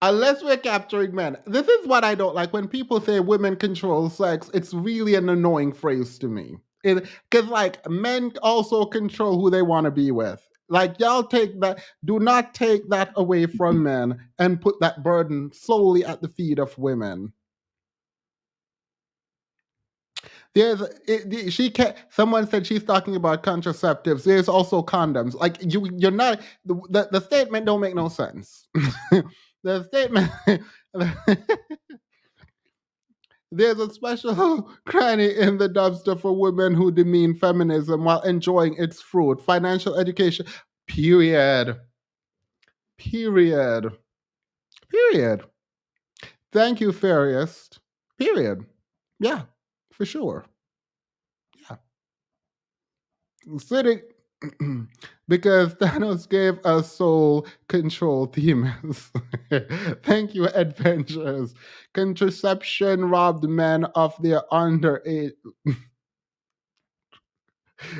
unless we're capturing men, this is what I don't like. When people say women control sex, it's really an annoying phrase to me. Because, like, men also control who they want to be with. Like, y'all do not take that away from men and put that burden solely at the feet of women. Someone said she's talking about contraceptives. There's also condoms. Like, you're not, the statement don't make no sense. The statement, there's a special cranny in the dumpster for women who demean feminism while enjoying its fruit. Financial education, period. Thank you, Fairest. Period. Yeah, for sure. Yeah. Sitting, because Thanos gave us soul control demons. Thank you, adventures. Contraception robbed men of their underage.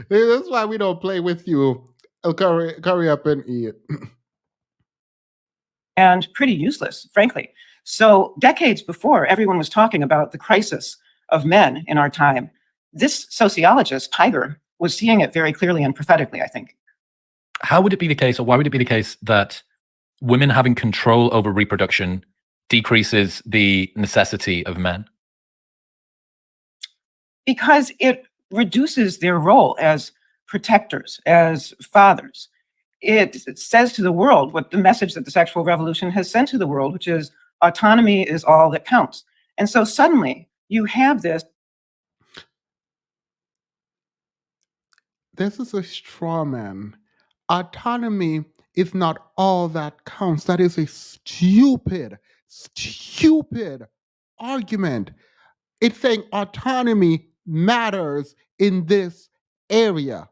That's why we don't play with you. Curry up and eat. And pretty useless, frankly. So decades before everyone was talking about the crisis of men in our time, this sociologist, Tiger, was seeing it very clearly and prophetically, I think. How would it be the case, or why would it be the case that women having control over reproduction decreases the necessity of men? Because it reduces their role as protectors, as fathers. It says to the world what the message that the sexual revolution has sent to the world, which is autonomy is all that counts. And so suddenly you have this. This is a straw man. Autonomy is not all that counts. That is a stupid argument. It's saying autonomy matters in this area.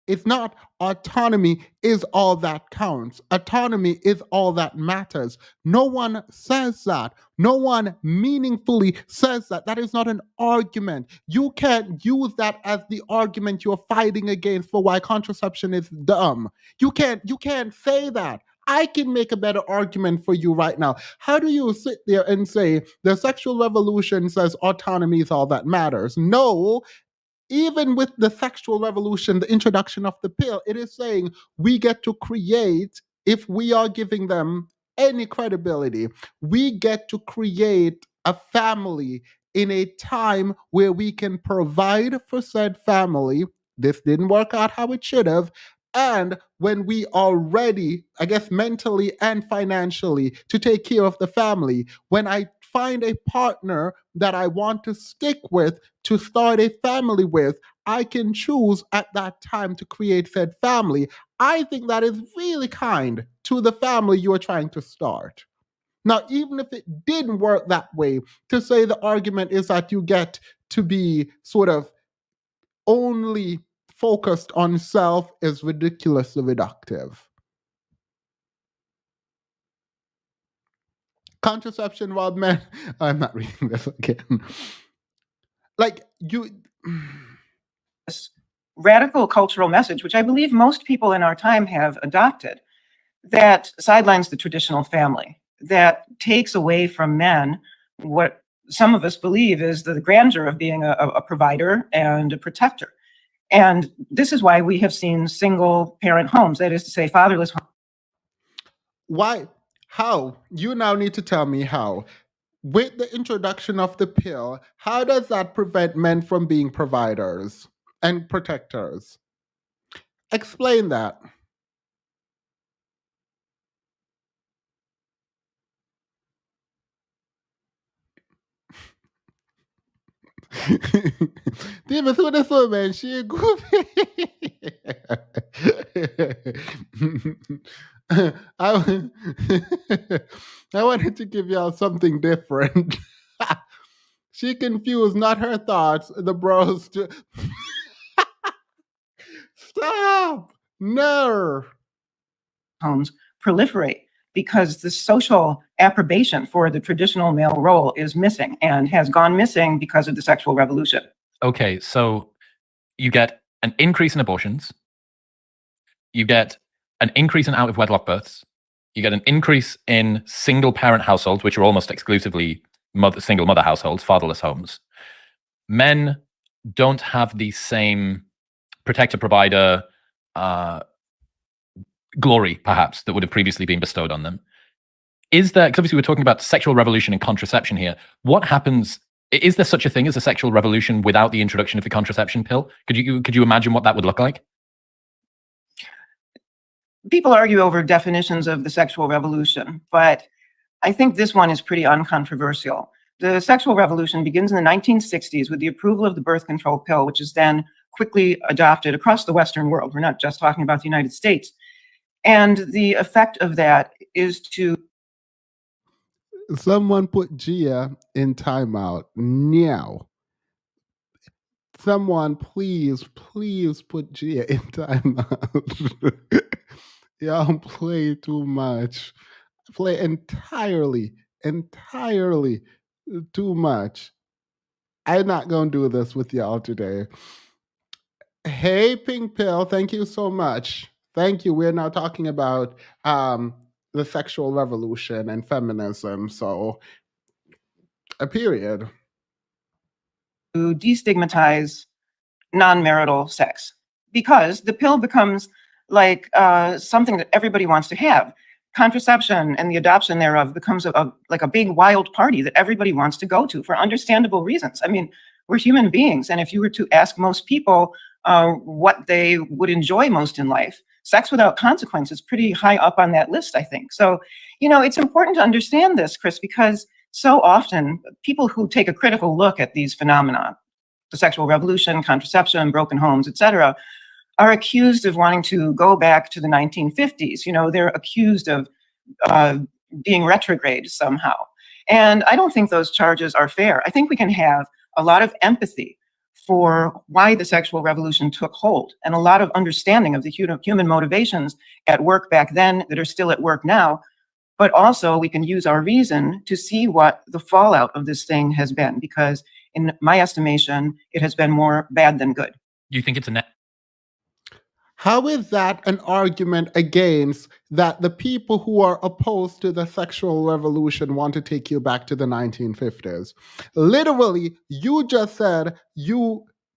It's not autonomy is all that counts. Autonomy is all that matters. No one says that. No one meaningfully says that. That is not an argument. You can't use that as the argument you're fighting against for why contraception is dumb. You can't say that. I can make a better argument for you right now. How do you sit there and say the sexual revolution says autonomy is all that matters? No, even with the sexual revolution, the introduction of the pill, it is saying we get to create, if we are giving them any credibility, we get to create a family in a time where we can provide for said family. This didn't work out how it should have. And when we are ready, I guess mentally and financially, to take care of the family, when I find a partner that I want to stick with, to start a family with, I can choose at that time to create said family. I think that is really kind to the family you are trying to start. Now, even if it didn't work that way, to say the argument is that you get to be sort of only focused on self is ridiculously reductive. Contraception while men, I'm not reading this again. Like you, This radical cultural message, which I believe most people in our time have adopted, that sidelines the traditional family, that takes away from men what some of us believe is the grandeur of being a provider and a protector. And this is why we have seen single parent homes, that is to say, fatherless homes. Why? How? You now need to tell me how. With the introduction of the pill, how does that prevent men from being providers and protectors? Explain that. David, who this woman? She a goofy. I, I wanted to give y'all something different. She confused, not her thoughts, the bros. Stop! No. Homes proliferate because the social approbation for the traditional male role is missing and has gone missing because of the sexual revolution. Okay, so you get an increase in abortions, you get an increase in out of wedlock births, you get an increase in single parent households, which are almost exclusively single mother households, fatherless homes. Men don't have the same protector provider glory, perhaps, that would have previously been bestowed on them. Is there, because obviously we're talking about sexual revolution and contraception here, what happens, is there such a thing as a sexual revolution without the introduction of the contraception pill? Could you imagine what that would look like? People argue over definitions of the sexual revolution, but I think this one is pretty uncontroversial. The sexual revolution begins in the 1960s with the approval of the birth control pill, which is then quickly adopted across the Western world. We're not just talking about the United States. And the effect of that is to... Someone put Gia in timeout now. Someone please put Gia in timeout. Y'all play too much. Play entirely too much. I'm not gonna do this with y'all today. Hey, Pink Pill, thank you so much. Thank you. We're now talking about the sexual revolution and feminism. So, a period. To destigmatize non-marital sex, because the pill becomes like something that everybody wants to have. Contraception and the adoption thereof becomes like a big wild party that everybody wants to go to for understandable reasons. I mean, we're human beings, and if you were to ask most people what they would enjoy most in life, sex without consequence is pretty high up on that list, I think. So, you know, it's important to understand this, Chris, because so often people who take a critical look at these phenomena, the sexual revolution, contraception, broken homes, etc., are accused of wanting to go back to the 1950s. You know, they're accused of being retrograde somehow. And I don't think those charges are fair. I think we can have a lot of empathy for why the sexual revolution took hold, and a lot of understanding of the human motivations at work back then that are still at work now. But also we can use our reason to see what the fallout of this thing has been, because in my estimation, it has been more bad than good. You think it's a net? How is that an argument against that the people who are opposed to the sexual revolution want to take you back to the 1950s? Literally, you just said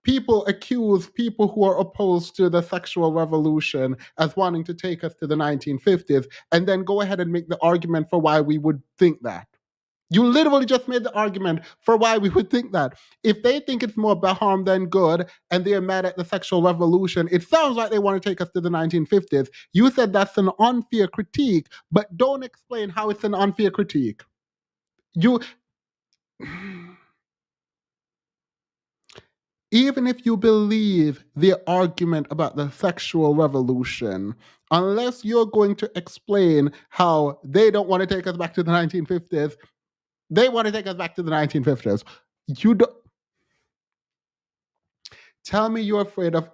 people accuse people who are opposed to the sexual revolution as wanting to take us to the 1950s, and then go ahead and make the argument for why we would think that. You literally just made the argument for why we would think that. If they think it's more harm than good and they're mad at the sexual revolution, it sounds like they want to take us to the 1950s. You said that's an unfair critique, but don't explain how it's an unfair critique. Even if you believe the argument about the sexual revolution, unless you're going to explain how they don't want to take us back to the 1950s, they want to take us back to the 1950s. You don't tell me you're afraid of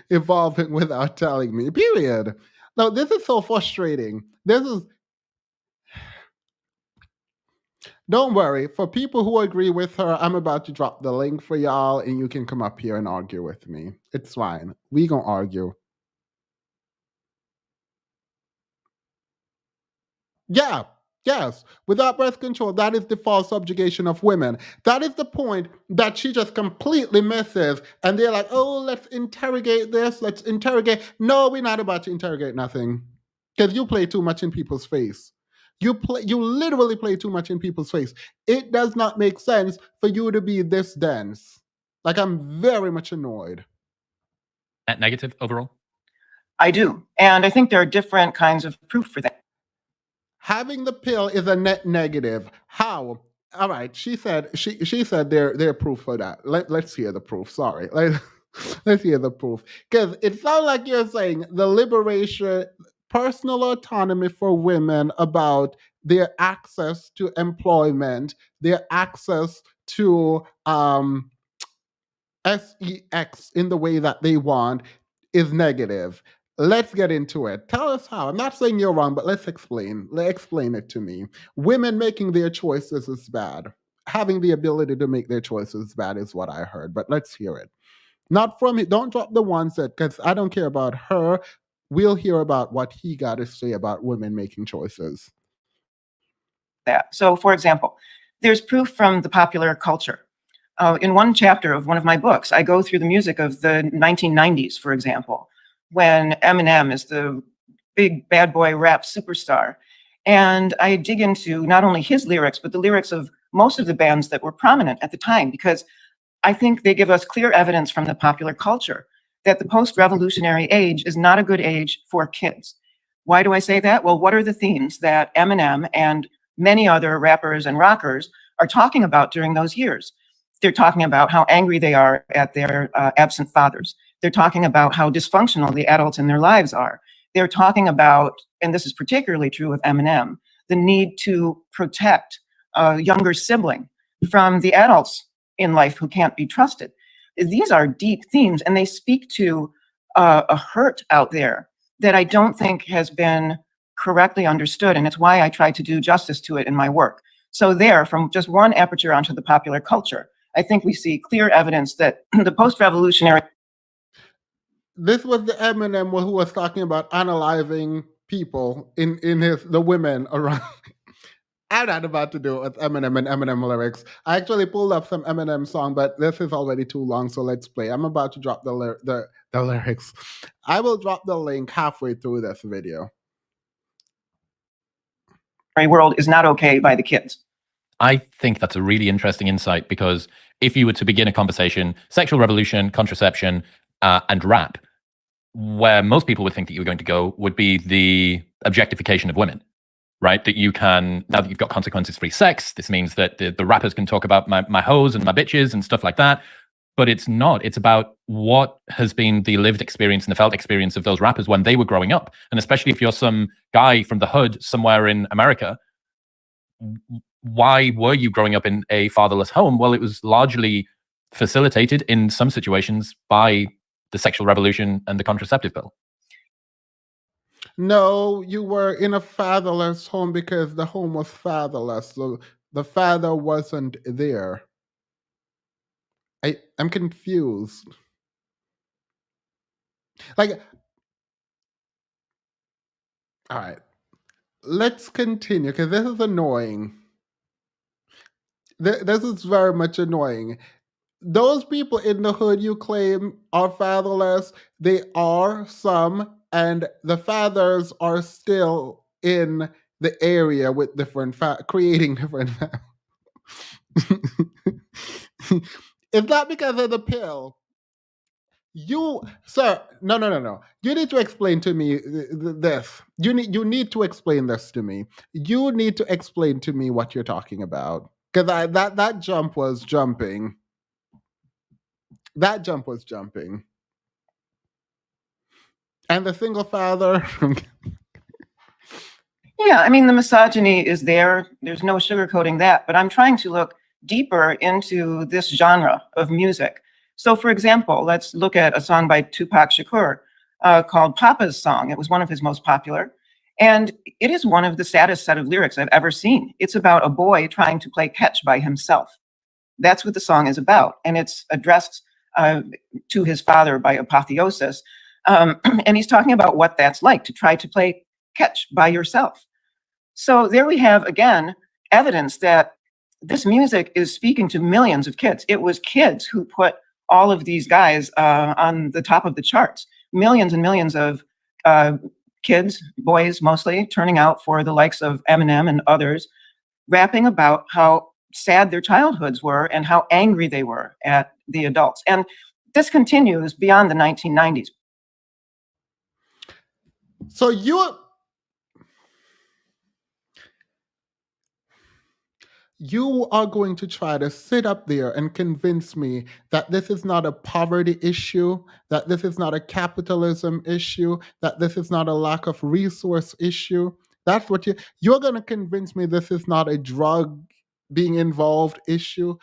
evolving without telling me, period. Now, this is so frustrating. Don't worry. For people who agree with her, I'm about to drop the link for y'all, and you can come up here and argue with me. It's fine. We gonna argue. Yeah. Yes, without birth control, that is the false subjugation of women. That is the point that she just completely misses. And they're like, oh, let's interrogate this. Let's interrogate. No, we're not about to interrogate nothing. Because you play too much in people's face. You literally play too much in people's face. It does not make sense for you to be this dense. Like, I'm very much annoyed. Net negative overall? I do. And I think there are different kinds of proof for that. Having the pill is a net negative. How? All right, she said they're proof for that. Let's hear the proof. Sorry. Let's hear the proof. Because it sounds like you're saying the liberation, personal autonomy for women about their access to employment, their access to sex in the way that they want is negative. Let's get into it. Tell us how. I'm not saying you're wrong, but let's explain. Explain it to me. Women making their choices is bad. Having the ability to make their choices is bad is what I heard, but let's hear it. Not from it. Don't drop the one set, because I don't care about her. We'll hear about what he got to say about women making choices. So, for example, there's proof from the popular culture. In one chapter of one of my books, I go through the music of the 1990s, for example, when Eminem is the big bad boy rap superstar. And I dig into not only his lyrics, but the lyrics of most of the bands that were prominent at the time, because I think they give us clear evidence from the popular culture that the post-revolutionary age is not a good age for kids. Why do I say that? Well, what are the themes that Eminem and many other rappers and rockers are talking about during those years? They're talking about how angry they are at their absent fathers. They're talking about how dysfunctional the adults in their lives are. They're talking about, and this is particularly true of Eminem, the need to protect a younger sibling from the adults in life who can't be trusted. These are deep themes, and they speak to a hurt out there that I don't think has been correctly understood, and it's why I try to do justice to it in my work. So there, from just one aperture onto the popular culture, I think we see clear evidence that the post-revolutionary... This was the Eminem who was talking about analyzing people in the women around. I'm not about to do it with Eminem and Eminem lyrics. I actually pulled up some Eminem song, but this is already too long, so let's play. I'm about to drop the lyrics. I will drop the link halfway through this video. World is not okay by the kids. I think that's a really interesting insight, because if you were to begin a conversation, sexual revolution, contraception, and rap, where most people would think that you were going to go would be the objectification of women, right? That you can, now that you've got consequences-free sex, this means that the rappers can talk about my hoes and my bitches and stuff like that. But it's not. It's about what has been the lived experience and the felt experience of those rappers when they were growing up. And especially if you're some guy from the hood somewhere in America, why were you growing up in a fatherless home? Well, it was largely facilitated in some situations by the sexual revolution and the contraceptive pill. No, you were in a fatherless home because the home was fatherless. So the father wasn't there. I'm confused. Like, all right, let's continue because this is annoying. This is very much annoying. Those people in the hood you claim are fatherless, they are some, and the fathers are still in the area with different creating different. It's not because of the pill. You, sir, no. You need to explain to me this. You need to explain this to me. You need to explain to me what you're talking about. Because that jump was jumping. That jump was jumping. And the single father. Yeah, I mean, the misogyny is there. There's no sugarcoating that. But I'm trying to look deeper into this genre of music. So, for example, let's look at a song by Tupac Shakur called Papa's Song. It was one of his most popular. And it is one of the saddest set of lyrics I've ever seen. It's about a boy trying to play catch by himself. That's what the song is about. And it's addressed to his father by apotheosis. And he's talking about what that's like to try to play catch by yourself. So there we have, again, evidence that this music is speaking to millions of kids. It was kids who put all of these guys on the top of the charts. Millions and millions of kids, boys mostly, turning out for the likes of Eminem and others, rapping about how sad their childhoods were and how angry they were at the adults. And this continues beyond the 1990s. So you are going to try to sit up there and convince me that this is not a poverty issue, that this is not a capitalism issue, that this is not a lack of resource issue. That's what you're going to convince me this is not a drug being involved issue.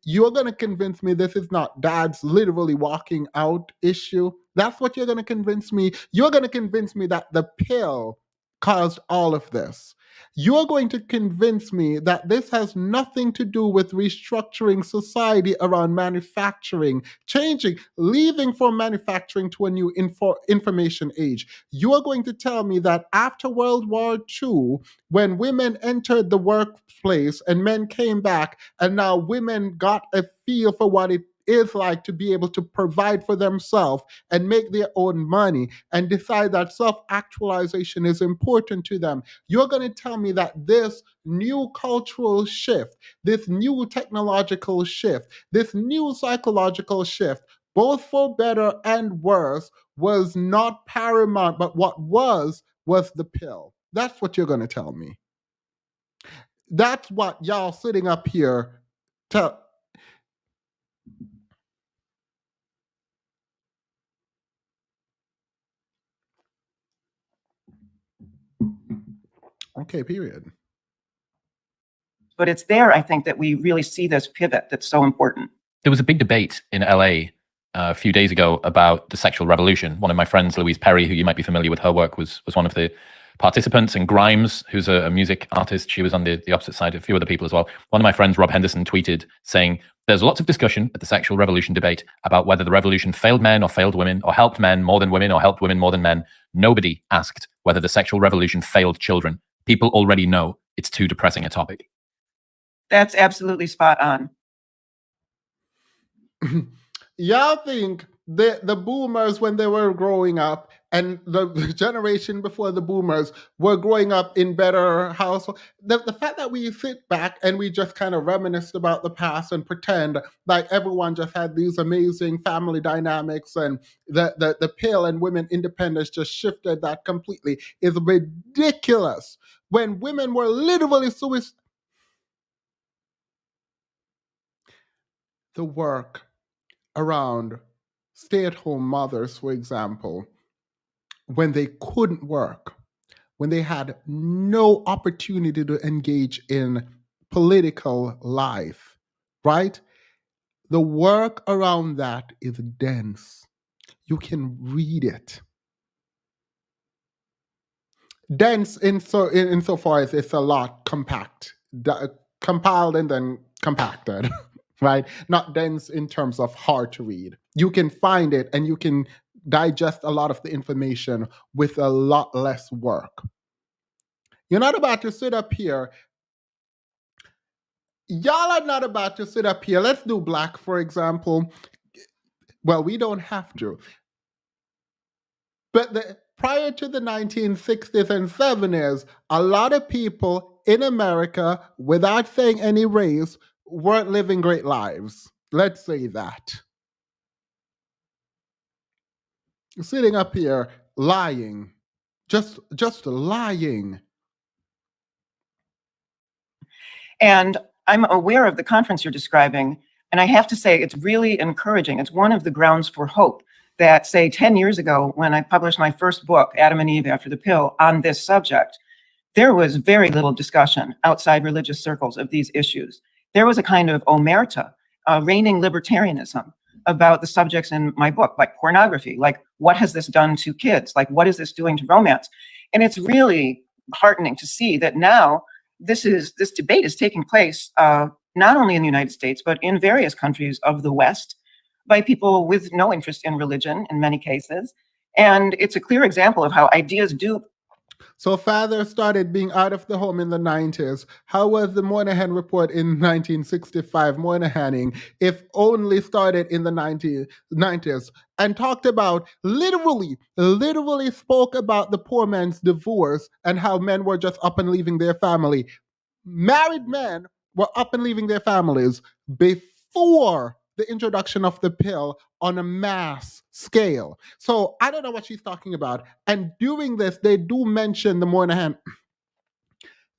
You're going to convince me this is not dads literally walking out issue. That's what you're going to convince me. You're going to convince me that the pill caused all of this. You're going to convince me that this has nothing to do with restructuring society around manufacturing, leaving from manufacturing to a new information age. You are going to tell me that after World War II, when women entered the workplace and men came back, and now women got a feel for what it is like to be able to provide for themselves and make their own money and decide that self-actualization is important to them. You're going to tell me that this new cultural shift, this new technological shift, this new psychological shift, both for better and worse, was not paramount, but what was the pill. That's what you're going to tell me. That's what y'all sitting up here tell. Okay, period. But it's there, I think, that we really see this pivot that's so important. There was a big debate in LA a few days ago about the sexual revolution. One of my friends, Louise Perry, who you might be familiar with her work, was one of the participants, and Grimes, who's a music artist, she was on the opposite side, a few other people as well. One of my friends, Rob Henderson, tweeted saying, "There's lots of discussion at the sexual revolution debate about whether the revolution failed men or failed women, or helped men more than women or helped women more than men. Nobody asked whether the sexual revolution failed children. People already know it's too depressing a topic." That's absolutely spot on. Y'all think the boomers, when they were growing up, and the generation before the boomers were growing up in better households, the fact that we sit back and we just kind of reminisce about the past and pretend like everyone just had these amazing family dynamics and the pill and women independence just shifted that completely is ridiculous. When women were literally suicide. The work around stay-at-home mothers, for example, when they couldn't work, when they had no opportunity to engage in political life, right? The work around that is dense. You can read it. Dense insofar as it's a lot compact, compiled and then compacted, right? Not dense in terms of hard to read. You can find it and you can digest a lot of the information with a lot less work. You're not about to sit up here. Y'all are not about to sit up here. Let's do Black, for example. Well, we don't have to. But prior to the 1960s and 70s, a lot of people in America, without saying any race, weren't living great lives. Let's say that. Sitting up here lying, just lying. And I'm aware of the conference you're describing, and I have to say it's really encouraging. It's one of the grounds for hope that, say, 10 years ago, when I published my first book, Adam and Eve After the Pill, on this subject, there was very little discussion outside religious circles of these issues. There was a kind of omerta, reigning libertarianism about the subjects in my book, like pornography, like what has this done to kids? Like what is this doing to romance? And it's really heartening to see that now this debate is taking place not only in the United States, but in various countries of the West by people with no interest in religion in many cases. And it's a clear example of how ideas do. So father started being out of the home in the 90s. How was the Moynihan Report in 1965 Moynihaning if only started in the 90s and talked about, literally spoke about the poor man's divorce and how men were just up and leaving their family. Married men were up and leaving their families before the introduction of the pill on a mass scale. So I don't know what she's talking about. And during this, they do mention the Moynihan.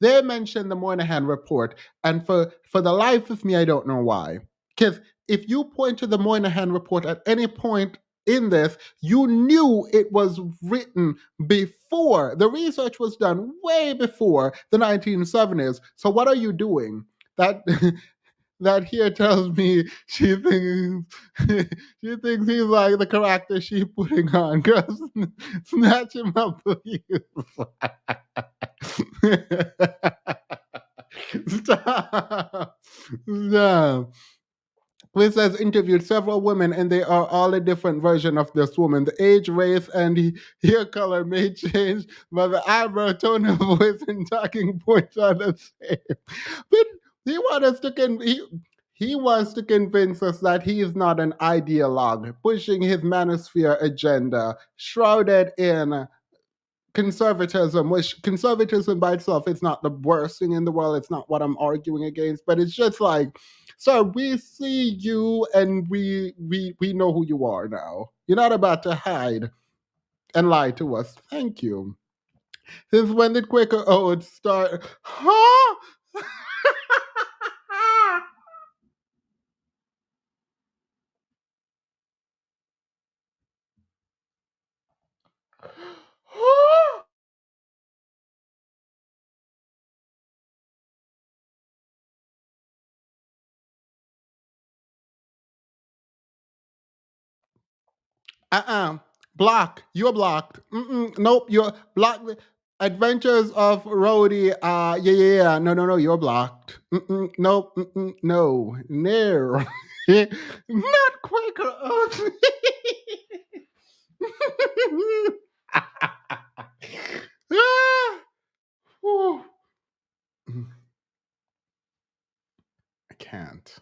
They mention the Moynihan Report. And for the life of me, I don't know why. Because if you point to the Moynihan Report at any point in this, you knew it was written before. The research was done way before the 1970s. So what are you doing? That here tells me she thinks he's like the character she's putting on. Girl, snatch him up, please. Stop. Stop. Which has interviewed several women, and they are all a different version of this woman. The age, race, and hair color may change, but the eyebrow, tone of voice, and talking points are the same. But he wants to convince us that he is not an ideologue, pushing his manosphere agenda, shrouded in conservatism, which conservatism by itself is not the worst thing in the world. It's not what I'm arguing against, but it's just like, sir, we see you and we know who you are now. You're not about to hide and lie to us. Thank you. Since when did Quaker Oats start? Huh? Block. You're blocked. Nope, you're blocked. Adventures of Rhodey. Yeah. No. You're blocked. Nope. No. No. Not Quaker Oats. Ah, whew. I can't.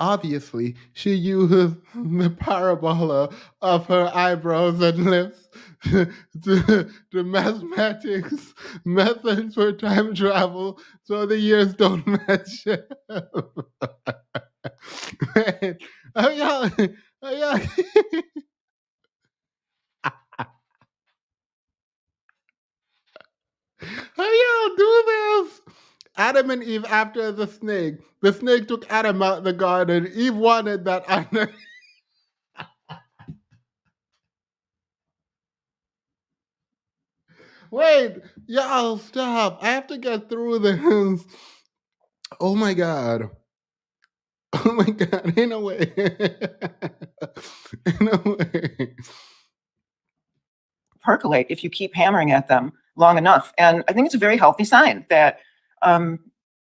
Obviously, she uses the parabola of her eyebrows and lips to mathematics methods for time travel so the years don't match up. Wait, y'all, how y'all do this? Adam and Eve after the snake. The snake took Adam out the garden. Eve wanted that Adam. Wait, y'all, stop. I have to get through this. Oh my God. Oh my God, in a way. In a way. Percolate if you keep hammering at them long enough. And I think it's a very healthy sign that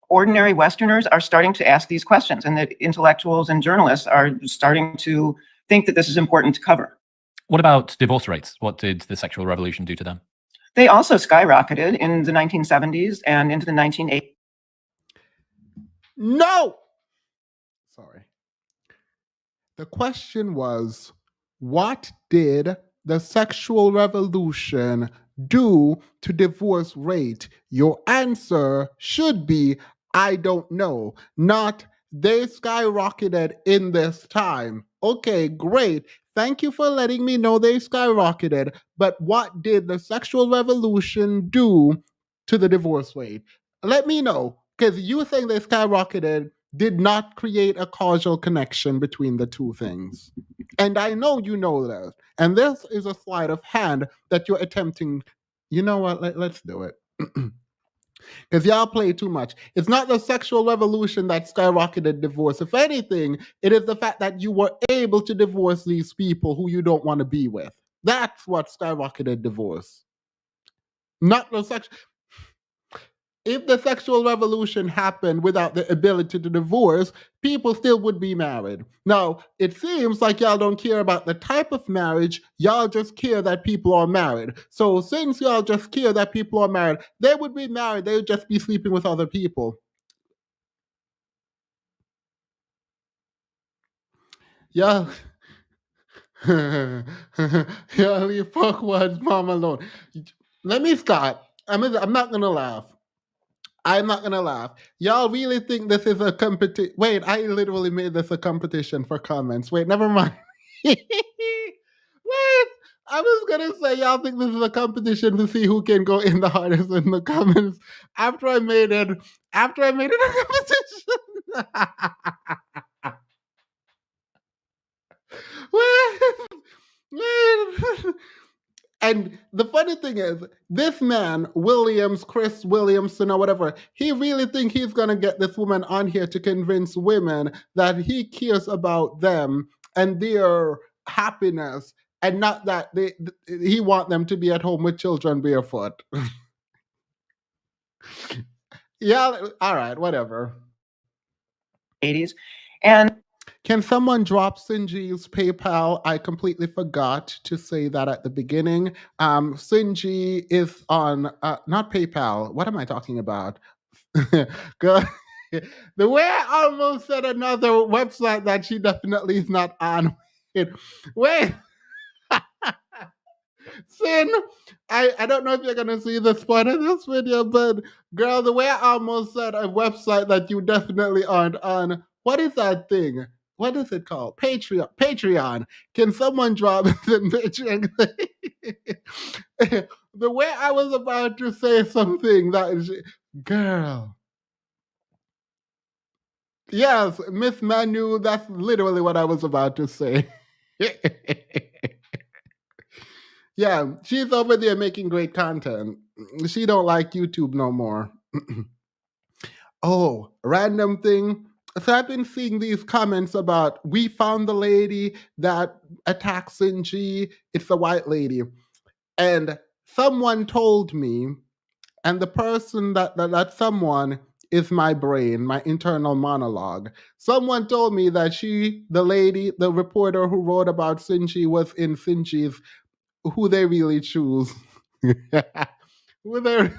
ordinary Westerners are starting to ask these questions, and that intellectuals and journalists are starting to think that this is important to cover. What about divorce rates? What did the sexual revolution do to them? They also skyrocketed in the 1970s and into the 1980s. No! Sorry. The question was, what did the sexual revolution do to divorce rate? Your answer should be, I don't know. Not, they skyrocketed in this time. Okay, great. Thank you for letting me know they skyrocketed. But what did the sexual revolution do to the divorce rate? Let me know, because you saying they skyrocketed did not create a causal connection between the two things. And I know you know that. And this is a sleight of hand that you're attempting. You know what? Let's do it. Because y'all play too much. It's not the sexual revolution that skyrocketed divorce. If anything, it is the fact that you were able to divorce these people who you don't want to be with. That's what skyrocketed divorce. Not the sexual. If the sexual revolution happened without the ability to divorce, people still would be married. Now, it seems like y'all don't care about the type of marriage, y'all just care that people are married. So since y'all just care that people are married, they would be married, they would just be sleeping with other people. Y'all, y'all leave fuckwads mom alone. Let me start. I'm not gonna laugh. I'm not gonna laugh. Y'all really think this is a competition? Wait, I literally made this a competition for comments. Wait, never mind. Wait, I was gonna say y'all think this is a competition to see who can go in the hardest in the comments. After I made it a competition. Wait. And the funny thing is, this man, Chris Williamson or whatever, he really think he's going to get this woman on here to convince women that he cares about them and their happiness, and not that he want them to be at home with children barefoot. Yeah, all right, whatever. 80s. And can someone drop Sinji's PayPal? I completely forgot to say that at the beginning. Sinji is on, not PayPal. What am I talking about? The way I almost said another website that she definitely is not on. Wait. Sin, I don't know if you're gonna see this part of this video, but girl, the way I almost said a website that you definitely aren't on. What is that thing? What is it called? Patreon. Can someone drop the Patreon? The way I was about to say something that is, girl. Yes, Miss Manu, that's literally what I was about to say. Yeah, she's over there making great content. She don't like YouTube no more. Oh, random thing. So I've been seeing these comments about, we found the lady that attacked Sinji. It's a white lady. And someone told me, and the person that someone is my brain, my internal monologue. Someone told me that the lady, the reporter who wrote about Sinji was in Sinji's Who They Really Choose. Who they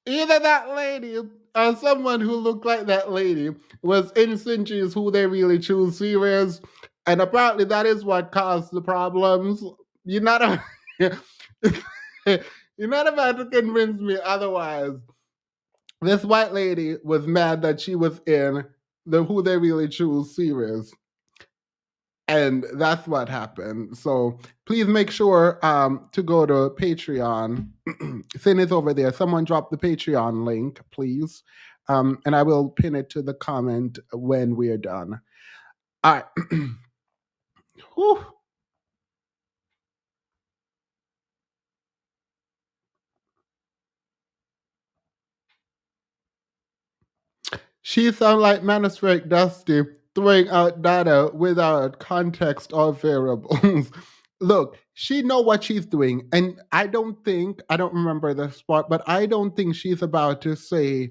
Either that lady or someone who looked like that lady was in Sinji's Who They Really Choose series, and apparently that is what caused the problems. You're not a, you're not about to convince me otherwise. This white lady was mad that she was in the Who They Really Choose series. And that's what happened. So please make sure to go to Patreon. Sin is over there. Someone drop the Patreon link, please. And I will pin it to the comment when we're done. All right. Whew. She sounds like Manosphere Dusty throwing out data without context or variables. Look, she know what she's doing, and I don't remember the spot, but I don't think she's about to say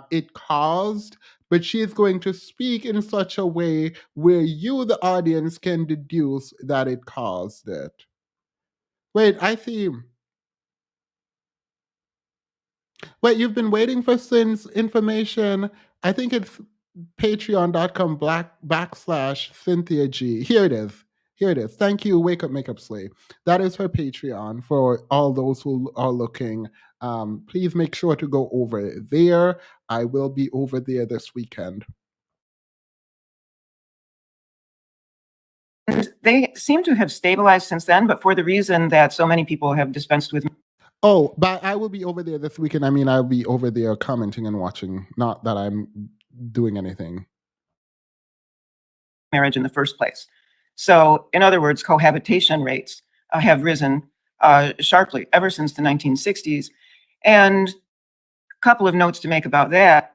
it caused, but she's going to speak in such a way where you, the audience, can deduce that it caused it. Wait, I see. Wait, you've been waiting for Sin's information. I think it's patreon.com/Cynthia G. Here it is. Here it is. Thank you, Wake Up Makeup Slay. That is her Patreon for all those who are looking. Please make sure to go over there. I will be over there this weekend. And they seem to have stabilized since then, but for the reason that so many people have dispensed with. Oh, but I will be over there this weekend. I mean, I'll be over there commenting and watching, not that I'm doing anything. Marriage in the first place. So, in other words, cohabitation rates have risen sharply ever since the 1960s. And a couple of notes to make about that.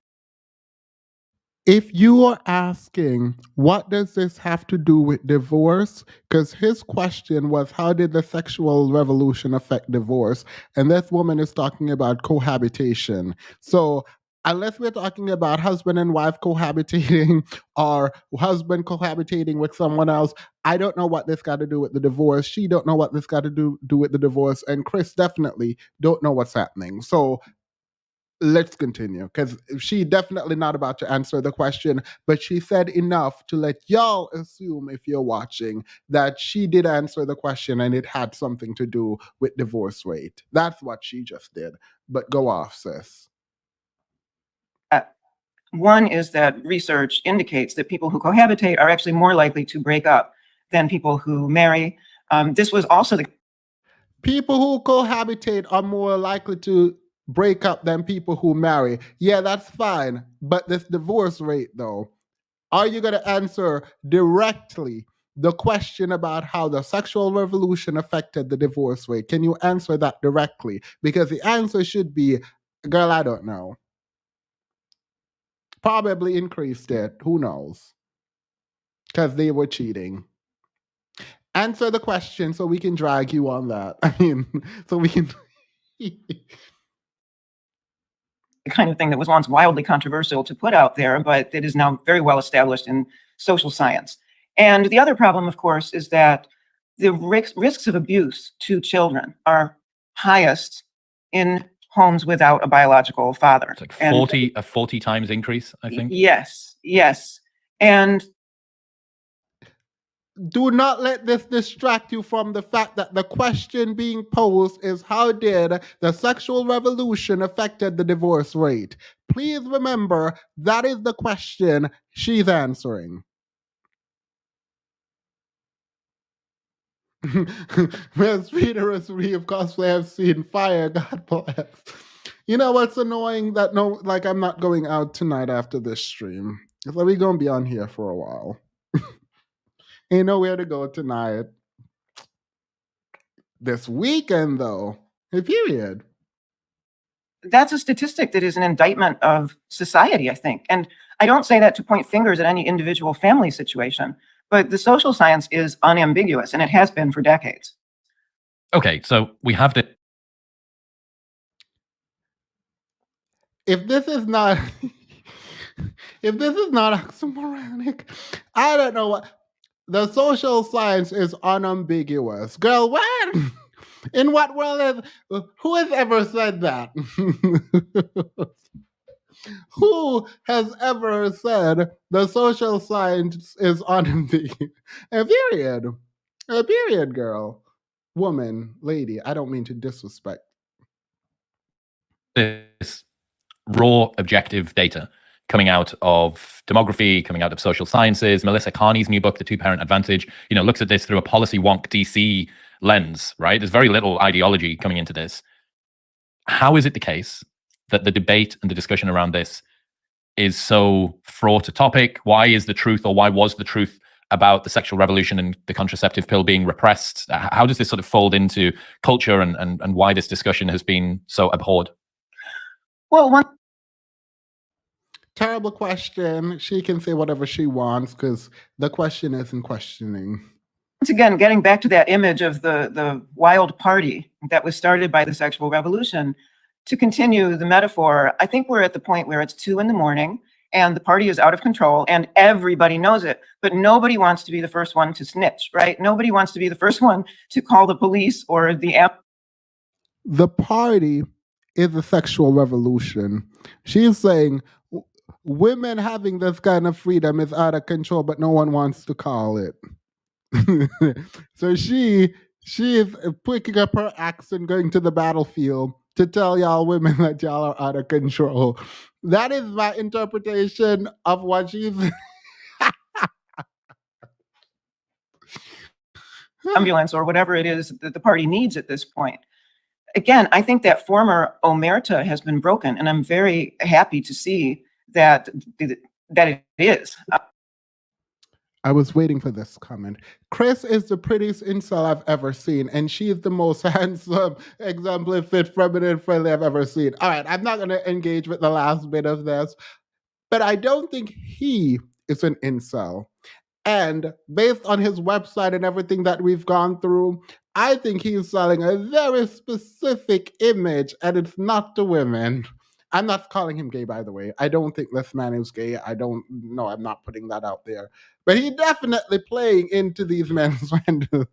If you are asking, what does this have to do with divorce? Because his question was, how did the sexual revolution affect divorce? And this woman is talking about cohabitation. So unless we're talking about husband and wife cohabitating or husband cohabitating with someone else, I don't know what this got to do with the divorce. She don't know what this got to do with the divorce. And Chris definitely don't know what's happening. So let's continue, because she definitely not about to answer the question, but she said enough to let y'all assume, if you're watching, that she did answer the question and it had something to do with divorce rate. That's what she just did. But go off, sis. One is that research indicates that people who cohabitate are actually more likely to break up than people who marry. This was also the people who cohabitate are more likely to break up than people who marry. Yeah, that's fine. But this divorce rate, though, are you going to answer directly the question about how the sexual revolution affected the divorce rate? Can you answer that directly? Because the answer should be, girl, I don't know. Probably increased it. Who knows? Because they were cheating. Answer the question so we can drag you on that. I mean, so we can... the kind of thing that was once wildly controversial to put out there, but it is now very well established in social science. And the other problem, of course, is that the risks of abuse to children are highest in homes without a biological father. It's like a 40 times increase, I think. Yes, yes. And do not let this distract you from the fact that the question being posed is, how did the sexual revolution affected the divorce rate? Please remember, that is the question she's answering. Miss Peter's Reeve cosplay have seen fire, God bless. You know what's annoying? That I'm not going out tonight after this stream. So we're gonna be on here for a while. Ain't nowhere to go tonight. This weekend, though, period. That's a statistic that is an indictment of society, I think. And I don't say that to point fingers at any individual family situation, but the social science is unambiguous, and it has been for decades. Okay, so we have the... If this is not... if this is not oxymoronic, I don't know what... The social science is unambiguous. Girl, what? In what world who has ever said that? Who has ever said the social science is unambiguous? A period. A period, girl. Woman, lady. I don't mean to disrespect. This raw, objective data coming out of demography, coming out of social sciences. Melissa Carney's new book, The Two-Parent Advantage, looks at this through a policy wonk DC lens, right? There's very little ideology coming into this. How is it the case that the debate and the discussion around this is so fraught a topic? Why is the truth, or why was the truth about the sexual revolution and the contraceptive pill being repressed? How does this sort of fold into culture, and why this discussion has been so abhorred? Well, Terrible question. She can say whatever she wants because the question isn't questioning. Once again, getting back to that image of the wild party that was started by the sexual revolution, to continue the metaphor, I think we're at the point where it's 2 a.m. and the party is out of control and everybody knows it, but nobody wants to be the first one to snitch, right? Nobody wants to be the first one to call the police or the app. The party is a sexual revolution. She's saying women having this kind of freedom is out of control, but no one wants to call it. So she is picking up her axe and going to the battlefield to tell y'all women that y'all are out of control. That is my interpretation of what she's. Ambulance or whatever it is that the party needs at this point. Again, I think that former omerta has been broken, and I'm very happy to see that it is. I was waiting for this comment. Chris is the prettiest incel I've ever seen, and she's the most handsome, exemplary, fit, feminine, friendly I've ever seen. All right, I'm not going to engage with the last bit of this, but I don't think he is an incel. And based on his website and everything that we've gone through, I think he's selling a very specific image, and it's not to women. I'm not calling him gay, by the way. I don't think this man is gay. I'm not putting that out there. But he definitely playing into these men's windows.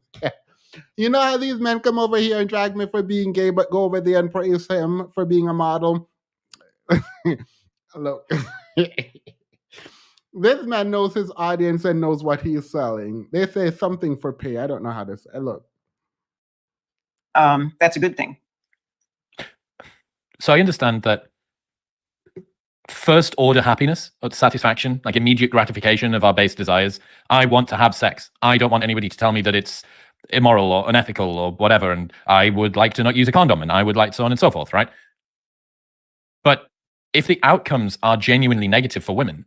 You know how these men come over here and drag me for being gay, but go over there and praise him for being a model? Look. This man knows his audience and knows what he's selling. They say something for pay. I don't know how to say. Look. That's a good thing. So I understand that first order happiness or satisfaction, like immediate gratification of our base desires. I want to have sex. I don't want anybody to tell me that it's immoral or unethical or whatever. And I would like to not use a condom, and I would like so on and so forth, right? But if the outcomes are genuinely negative for women,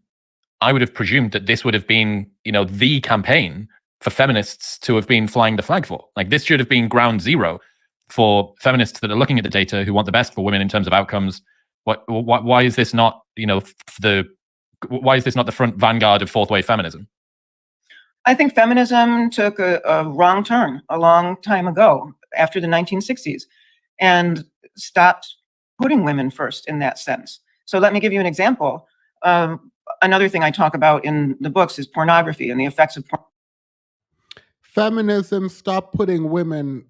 I would have presumed that this would have been, the campaign for feminists to have been flying the flag for. Like, this should have been ground zero for feminists that are looking at the data, who want the best for women in terms of outcomes. Why is this not, why is this not the front vanguard of fourth wave feminism? I think feminism took a wrong turn a long time ago, after the 1960s, and stopped putting women first in that sense. So let me give you an example. Another thing I talk about in the books is pornography and the effects of feminism. Stop putting women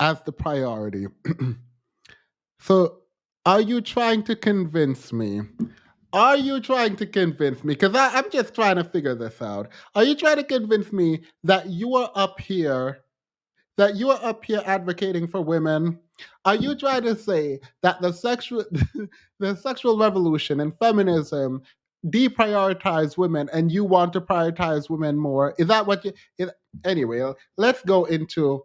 as the priority. So are you trying to convince me? Are you trying to convince me? Because I'm just trying to figure this out. Are you trying to convince me that you are up here advocating for women? Are you trying to say that the sexual revolution and feminism deprioritize women, and you want to prioritize women more? Is that what you? Anyway, let's go into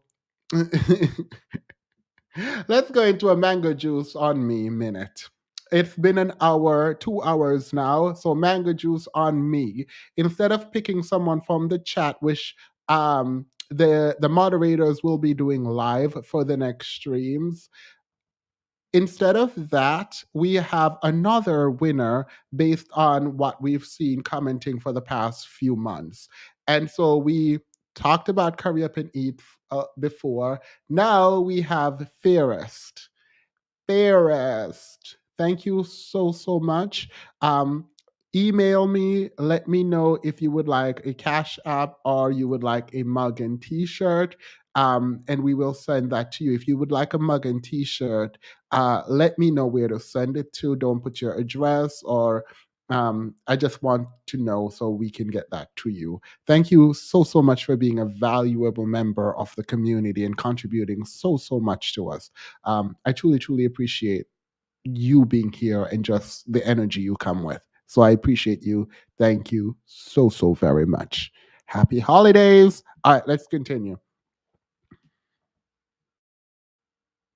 a mango juice on me minute. It's been an hour, 2 hours now, so mango juice on me. Instead of picking someone from the chat, which the moderators will be doing live for the next streams. Instead of that, we have another winner based on what we've seen commenting for the past few months. And so we talked about Curry Up and Eat before. Now we have Fairest. Thank you so much. Email me, let me know if you would like a Cash App or you would like a mug and t-shirt, and we will send that to you. If you would like a mug and t-shirt, let me know where to send it to. Don't put your address, or I just want to know so we can get that to you. Thank you so much for being a valuable member of the community and contributing so much to us. I truly appreciate you being here and just the energy you come with. So I appreciate you. Thank you so very much. Happy holidays. All right, let's continue.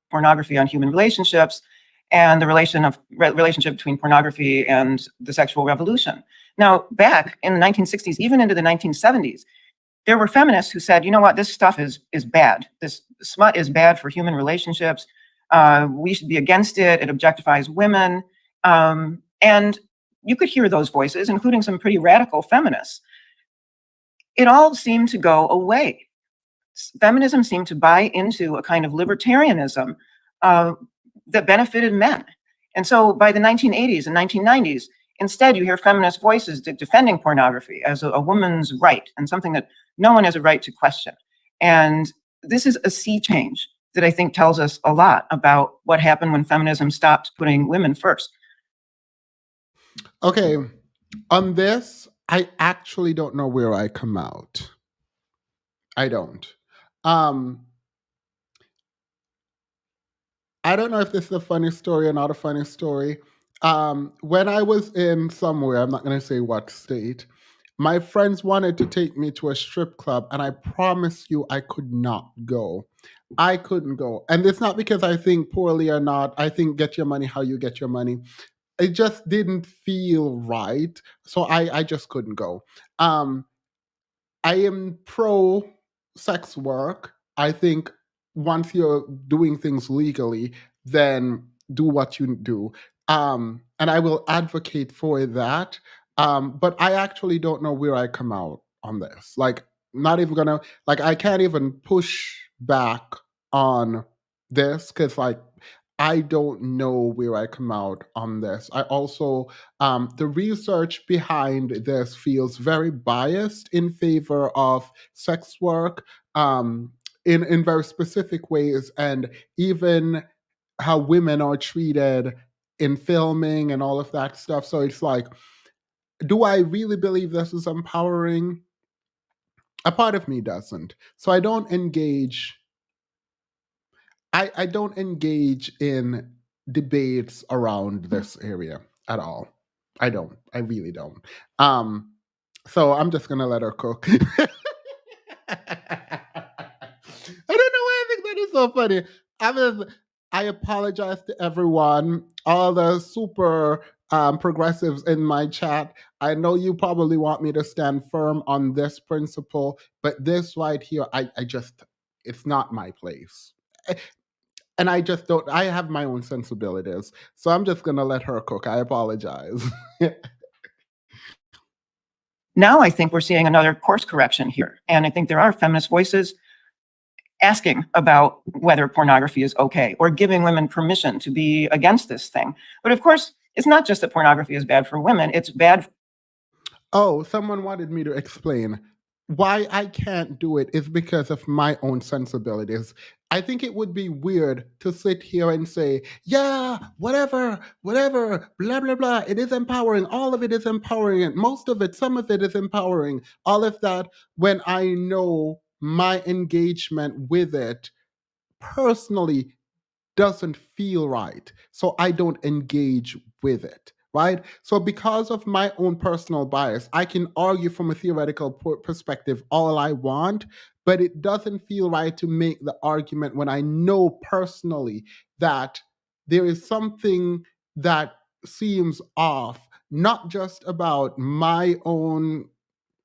Pornography on human relationships and the relationship between pornography and the sexual revolution. Now, back in the 1960s, even into the 1970s, there were feminists who said, you know what, this stuff is bad. This smut is bad for human relationships. We should be against it. It objectifies women. And you could hear those voices, including some pretty radical feminists. It all seemed to go away. Feminism seemed to buy into a kind of libertarianism that benefited men. And so by the 1980s and 1990s, instead you hear feminist voices defending pornography as a woman's right and something that no one has a right to question. And this is a sea change that I think tells us a lot about what happened when feminism stopped putting women first. Okay, on this, I actually don't know where I come out. I don't. I don't know if this is a funny story or not a funny story. When I was in somewhere, I'm not going to say what state, my friends wanted to take me to a strip club, and I promise you I could not go. I couldn't go. And it's not because I think poorly or not. I think get your money how you get your money. It just didn't feel right. So I just couldn't go. I am pro sex work. I think once you're doing things legally, then do what you do. And I will advocate for that. But I actually don't know where I come out on this. Like, not even gonna, like, I can't even push back on this because, like, I don't know where I come out on this. I also, the research behind this feels very biased in favor of sex work in very specific ways, and even how women are treated in filming and all of that stuff. So it's like, do I really believe this is empowering? A part of me doesn't. So I don't engage. I don't engage in debates around this area at all. I don't. I really don't. So I'm just gonna let her cook. I don't know why I think that is so funny. I apologize to everyone, all the super progressives in my chat. I know you probably want me to stand firm on this principle, but this right here, I just, it's not my place. And I just don't, I have my own sensibilities. So I'm just going to let her cook. I apologize. Now I think we're seeing another course correction here. And I think there are feminist voices asking about whether pornography is okay or giving women permission to be against this thing. But of course, it's not just that pornography is bad for women, it's bad. Oh, someone wanted me to explain. Why I can't do it is because of my own sensibilities. I think it would be weird to sit here and say, yeah, whatever, blah, blah, blah. It is empowering. All of it is empowering. Most of it, some of it is empowering. All of that, when I know my engagement with it personally doesn't feel right. So I don't engage with it. Right? So, because of my own personal bias, I can argue from a theoretical perspective all I want, but it doesn't feel right to make the argument when I know personally that there is something that seems off, not just about my own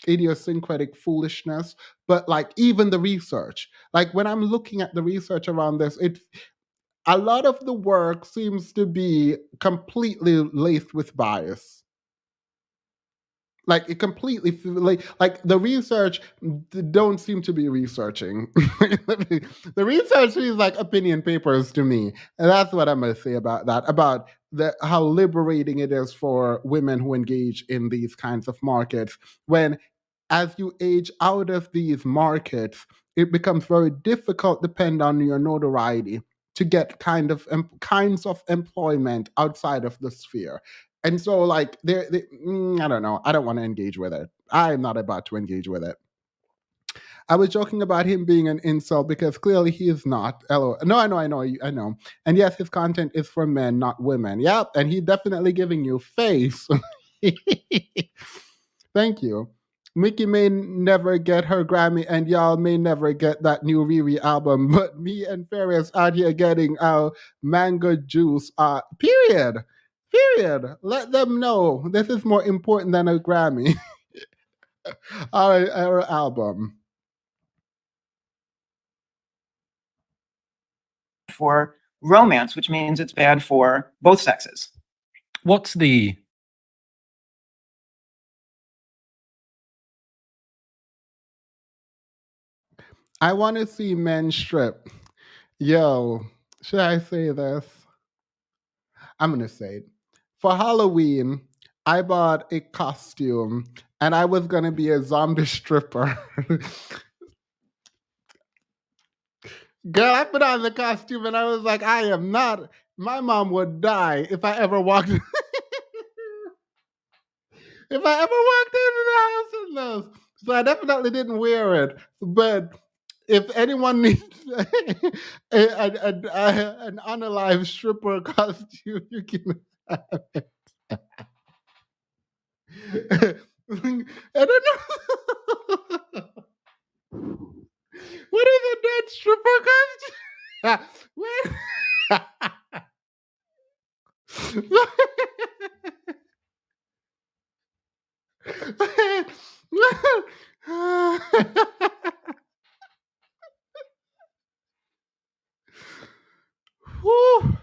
idiosyncratic foolishness, but like even the research. Like when I'm looking at the research around this, a lot of the work seems to be completely laced with bias. Like it completely, like the research don't seem to be researching. The research is like opinion papers to me, and that's what I'm going to say about that. About how liberating it is for women who engage in these kinds of markets. When, as you age out of these markets, it becomes very difficult, depend on your notoriety, to get kinds of employment outside of the sphere. And so, like, I don't know. I don't want to engage with it. I'm not about to engage with it. I was joking about him being an incel because clearly he is not. LOL. No, I know. And yes, his content is for men, not women. Yep, and he's definitely giving you face. Thank you. Mickey may never get her Grammy, and y'all may never get that new Riri album, but me and Farias out here getting our mango juice. Period. Let them know this is more important than a Grammy. our album. For romance, which means it's bad for both sexes. What's the I want to see men strip. Yo, should I say this? I'm going to say it. For Halloween, I bought a costume and I was going to be a zombie stripper. Girl, I put on the costume and I was like, I am not, my mom would die if I ever walked if I ever walked into the house in those. So I definitely didn't wear it. But if anyone needs an unalive stripper costume, you can have it. I don't know. What is a dead stripper costume? Whew.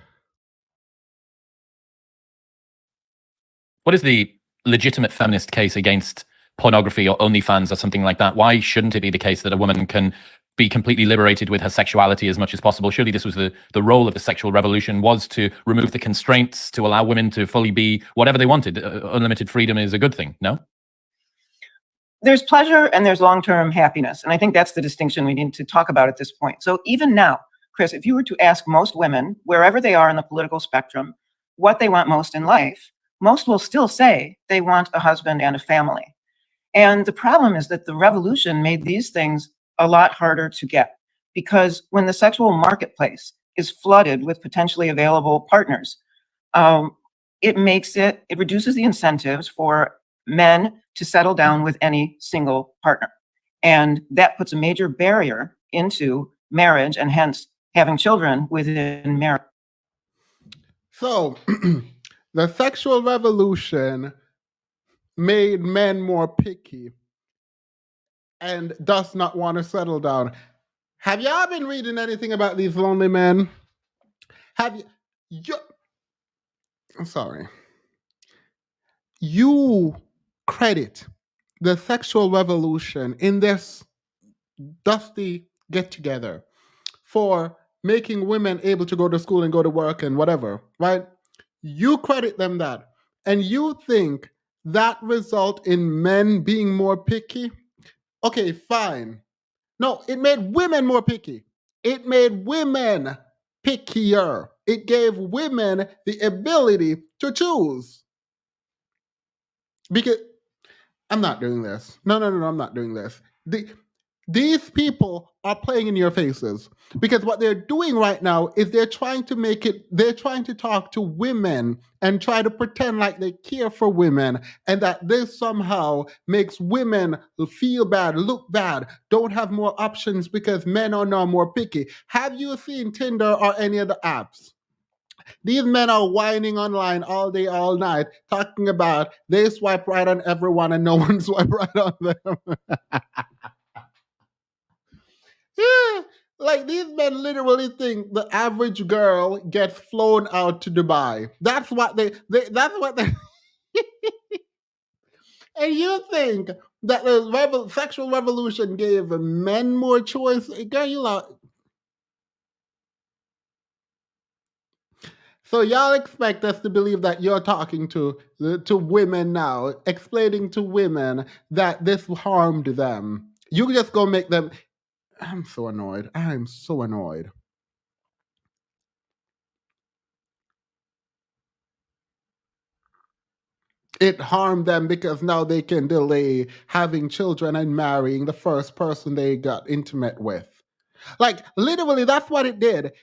What is the legitimate feminist case against pornography or OnlyFans or something like that? Why shouldn't it be the case that a woman can be completely liberated with her sexuality as much as possible? Surely this was the role of the sexual revolution, was to remove the constraints, to allow women to fully be whatever they wanted. Unlimited freedom is a good thing, no? There's pleasure and there's long-term happiness. And I think that's the distinction we need to talk about at this point. So even now, Chris, if you were to ask most women, wherever they are in the political spectrum, what they want most in life, most will still say they want a husband and a family. And the problem is that the revolution made these things a lot harder to get, because when the sexual marketplace is flooded with potentially available partners, it reduces the incentives for men to settle down with any single partner. And that puts a major barrier into marriage and hence having children within marriage. So the sexual revolution made men more picky and does not want to settle down. Have y'all been reading anything about these lonely men? I'm sorry. You credit the sexual revolution in this dusty get together for making women able to go to school and go to work and whatever, right? You credit them that. And you think that result in men being more picky? Okay, fine. No, it made women more picky. It made women pickier. It gave women the ability to choose. Because I'm not doing this. No, I'm not doing this. These people are playing in your faces, because what they're doing right now is they're trying to talk to women and try to pretend like they care for women, and that this somehow makes women feel bad, look bad, don't have more options because men are now more picky. Have you seen Tinder or any of the apps? These men are whining online all day, all night, talking about they swipe right on everyone and no one swipe right on them. Yeah, like these men literally think the average girl gets flown out to Dubai. That's what they and you think that the sexual revolution gave men more choice? Girl, you lot. So y'all expect us to believe that you're talking to women now, explaining to women that this harmed them. You just go make them. I'm so annoyed. I'm so annoyed. It harmed them because now they can delay having children and marrying the first person they got intimate with. Like, literally, that's what it did.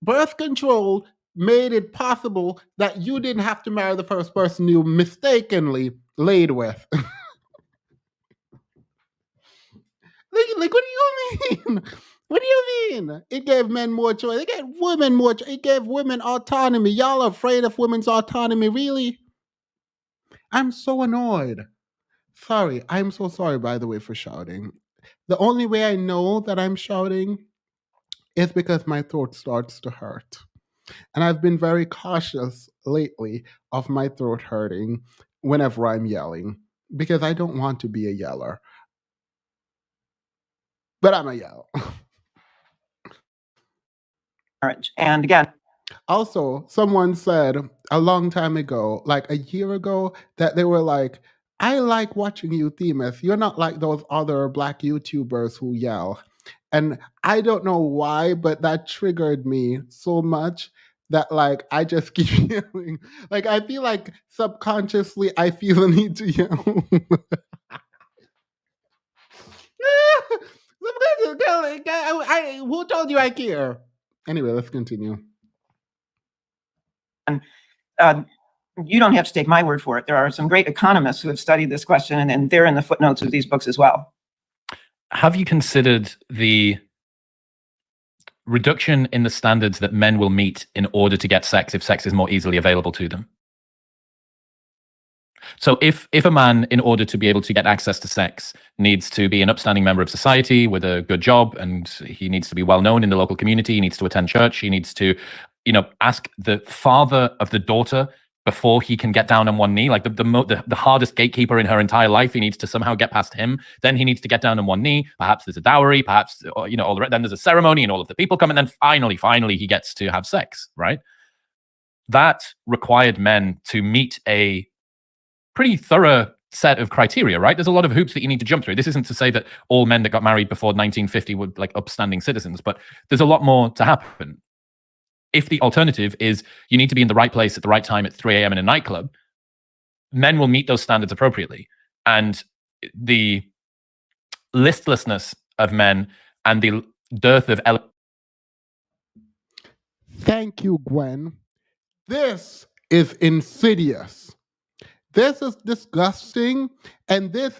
Birth control made it possible that you didn't have to marry the first person you mistakenly laid with. Like, what do you mean? What do you mean? It gave men more choice. It gave women more choice. It gave women autonomy. Y'all are afraid of women's autonomy, really? I'm so annoyed. Sorry, I'm so sorry, by the way, for shouting. The only way I know that I'm shouting is because my throat starts to hurt. And I've been very cautious lately of my throat hurting whenever I'm yelling, because I don't want to be a yeller. But I'm a yell. marriage. And again, also, someone said a long time ago, like a year ago, that they were like, I like watching you, Themis. You're not like those other Black YouTubers who yell. And I don't know why, but that triggered me so much that like I just keep yelling. Like I feel like subconsciously I feel the need to yell. Who told you I care? Anyway, let's continue. You don't have to take my word for it. There are some great economists who have studied this question, and they're in the footnotes of these books as well. Have you considered the reduction in the standards that men will meet in order to get sex if sex is more easily available to them? So if a man, in order to be able to get access to sex, needs to be an upstanding member of society with a good job, and he needs to be well known in the local community, he needs to attend church, he needs to, ask the father of the daughter before he can get down on one knee, like the hardest gatekeeper in her entire life, he needs to somehow get past him. Then he needs to get down on one knee. Perhaps there's a dowry, perhaps, all the rest. Then there's a ceremony and all of the people come, and then finally he gets to have sex, right? That required men to meet a pretty thorough set of criteria, right? There's a lot of hoops that you need to jump through. This isn't to say that all men that got married before 1950 were like upstanding citizens, but there's a lot more to happen. If the alternative is you need to be in the right place at the right time at 3 a.m. in a nightclub, men will meet those standards appropriately. And the listlessness of men and the dearth of... Thank you, Gwen. This is insidious. This is disgusting, and this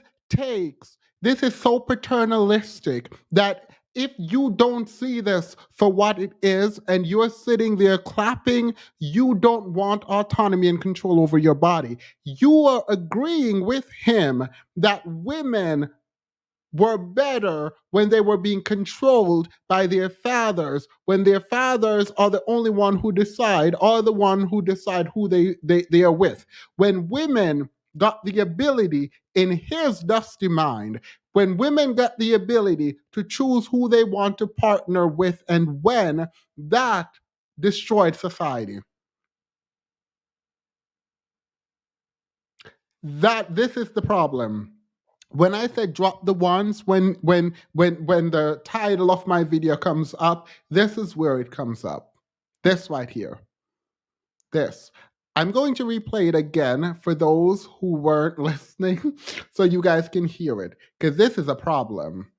is so paternalistic that if you don't see this for what it is and you're sitting there clapping, you don't want autonomy and control over your body. You are agreeing with him that women were better when they were being controlled by their fathers, when their fathers are the only one who decide, or the one who decide who they are with. When women got the ability in his dusty mind, when women got the ability to choose who they want to partner with and when, that destroyed society. This is the problem. When I said drop the ones, when the title of my video comes up, this is where it comes up. This right here. This. I'm going to replay it again for those who weren't listening so you guys can hear it, because this is a problem.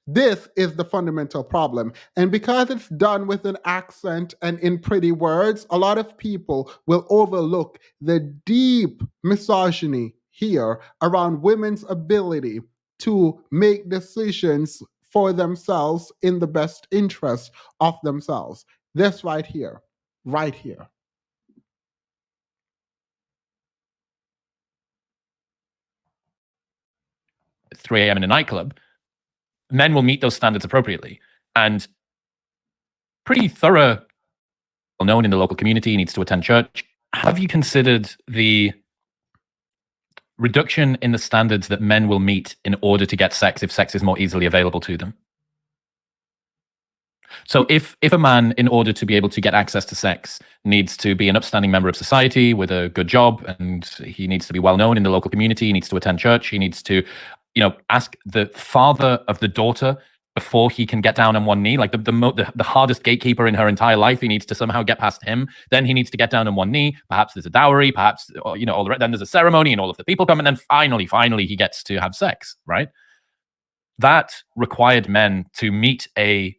This is the fundamental problem. And because it's done with an accent and in pretty words, a lot of people will overlook the deep misogyny here around women's ability to make decisions for themselves in the best interest of themselves. This right here. Right here. 3 a.m. in a nightclub, men will meet those standards appropriately. And pretty thorough, well known in the local community, needs to attend church. Have you considered the reduction in the standards that men will meet in order to get sex if sex is more easily available to them? So if a man, in order to be able to get access to sex, needs to be an upstanding member of society with a good job, and he needs to be well known in the local community, he needs to attend church, he needs to, ask the father of the daughter before he can get down on one knee, like the hardest gatekeeper in her entire life, he needs to somehow get past him. Then he needs to get down on one knee. Perhaps there's a dowry, perhaps, all the rest. Then there's a ceremony and all of the people come, and then finally he gets to have sex, right? That required men to meet a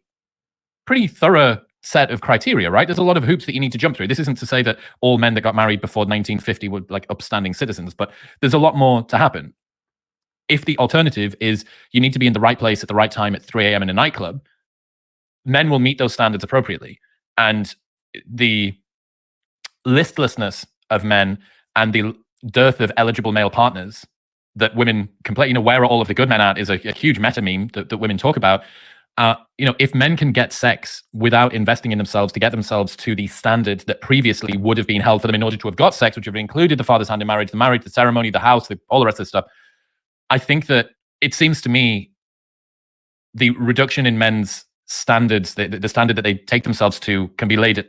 pretty thorough set of criteria, right? There's a lot of hoops that you need to jump through. This isn't to say that all men that got married before 1950 were like upstanding citizens, but there's a lot more to happen. If the alternative is you need to be in the right place at the right time at 3 a.m. in a nightclub, men will meet those standards appropriately. And the listlessness of men and the dearth of eligible male partners that women complain, where are all of the good men at, is a huge meta meme that women talk about. If men can get sex without investing in themselves to get themselves to the standards that previously would have been held for them in order to have got sex, which have included the father's hand in marriage, the ceremony, the house, all the rest of the stuff, I think that it seems to me the reduction in men's standards, the standard that they take themselves to, can be laid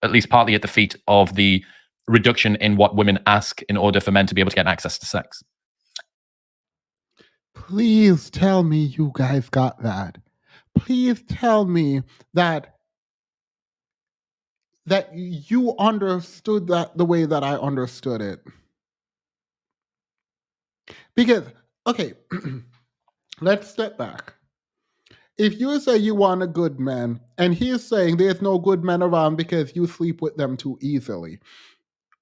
at least partly at the feet of the reduction in what women ask in order for men to be able to get access to sex. Please tell me you guys got that. Please tell me that you understood that the way that I understood it. Because, okay, let's step back. If you say you want a good man, and he's saying there's no good men around because you sleep with them too easily,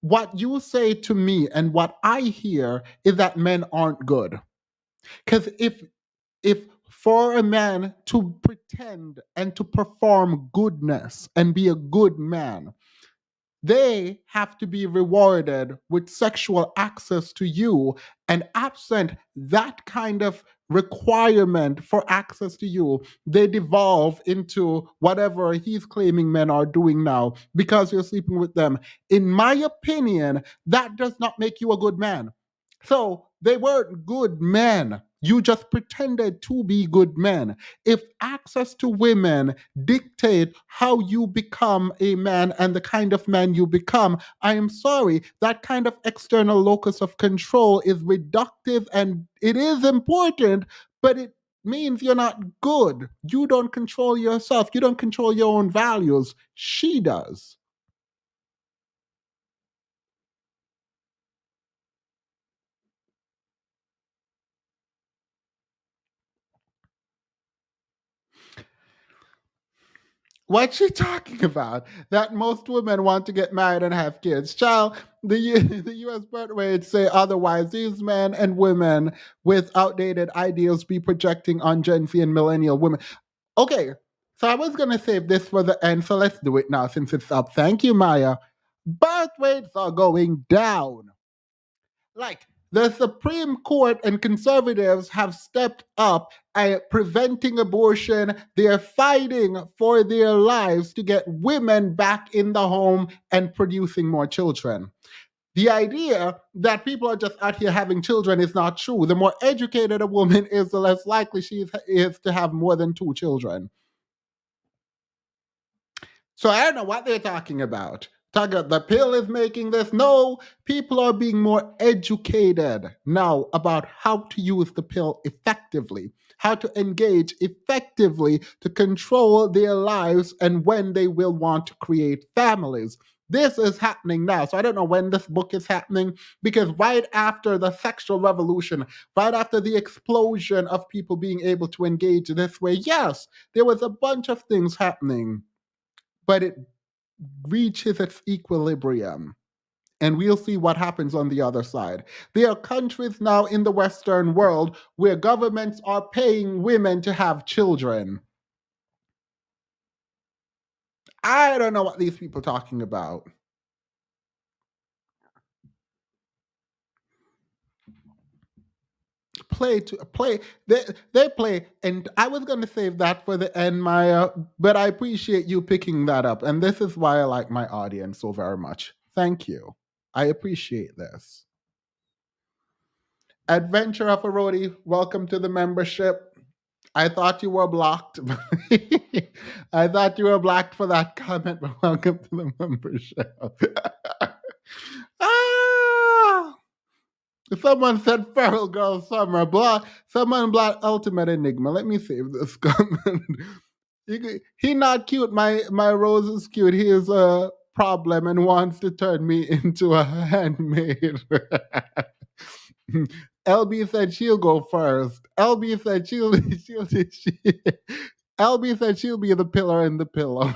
what you say to me and what I hear is that men aren't good. Because if for a man to pretend and to perform goodness and be a good man, they have to be rewarded with sexual access to you, and absent that kind of requirement for access to you, they devolve into whatever he's claiming men are doing now because you're sleeping with them. In my opinion, that does not make you a good man. So they weren't good men. You just pretended to be good men. If access to women dictate how you become a man and the kind of man you become, I am sorry, that kind of external locus of control is reductive, and it is important, but it means you're not good. You don't control yourself. You don't control your own values. She does. What's she talking about? That most women want to get married and have kids. Child, the U.S. birth rates say otherwise. These men and women with outdated ideals be projecting on Gen Z and millennial women. Okay, so I was going to save this for the end, so let's do it now since it's up. Thank you, Maya. Birth rates are going down. Like, the Supreme Court and conservatives have stepped up at preventing abortion. They're fighting for their lives to get women back in the home and producing more children. The idea that people are just out here having children is not true. The more educated a woman is, the less likely she is to have more than 2 children. So I don't know what they're talking about. The pill is making this. No, people are being more educated now about how to use the pill effectively, how to engage effectively to control their lives and when they will want to create families. This is happening now. So I don't know when this book is happening, because right after the sexual revolution, right after the explosion of people being able to engage this way, yes, there was a bunch of things happening, but it reaches its equilibrium. And we'll see what happens on the other side. There are countries now in the Western world where governments are paying women to have children. I don't know what these people are talking about. They play, and I was going to save that for the end, Maya, but I appreciate you picking that up, and this is why I like my audience so very much. Thank you. I appreciate this. Adventure of a Roadie, welcome to the membership. I thought you were blocked. I thought you were blocked for that comment, but welcome to the membership. Someone said Feral Girl Summer. Someone blocked Ultimate Enigma. Let me save this comment. He not cute. My Rose is cute. He is a problem and wants to turn me into a handmaid. LB said she'll go first. LB said LB said she'll be the pillar in the pillow.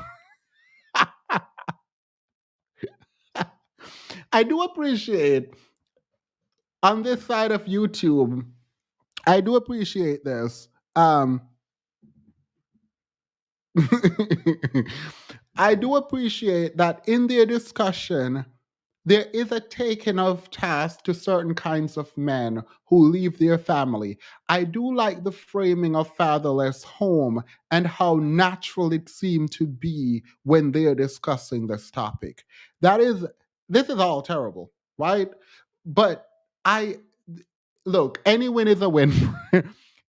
I do appreciate on this side of YouTube, I do appreciate this. I do appreciate that in their discussion, there is a taking of task to certain kinds of men who leave their family. I do like the framing of fatherless home and how natural it seemed to be when they're discussing this topic. This is all terrible, right? But look, any win is a win.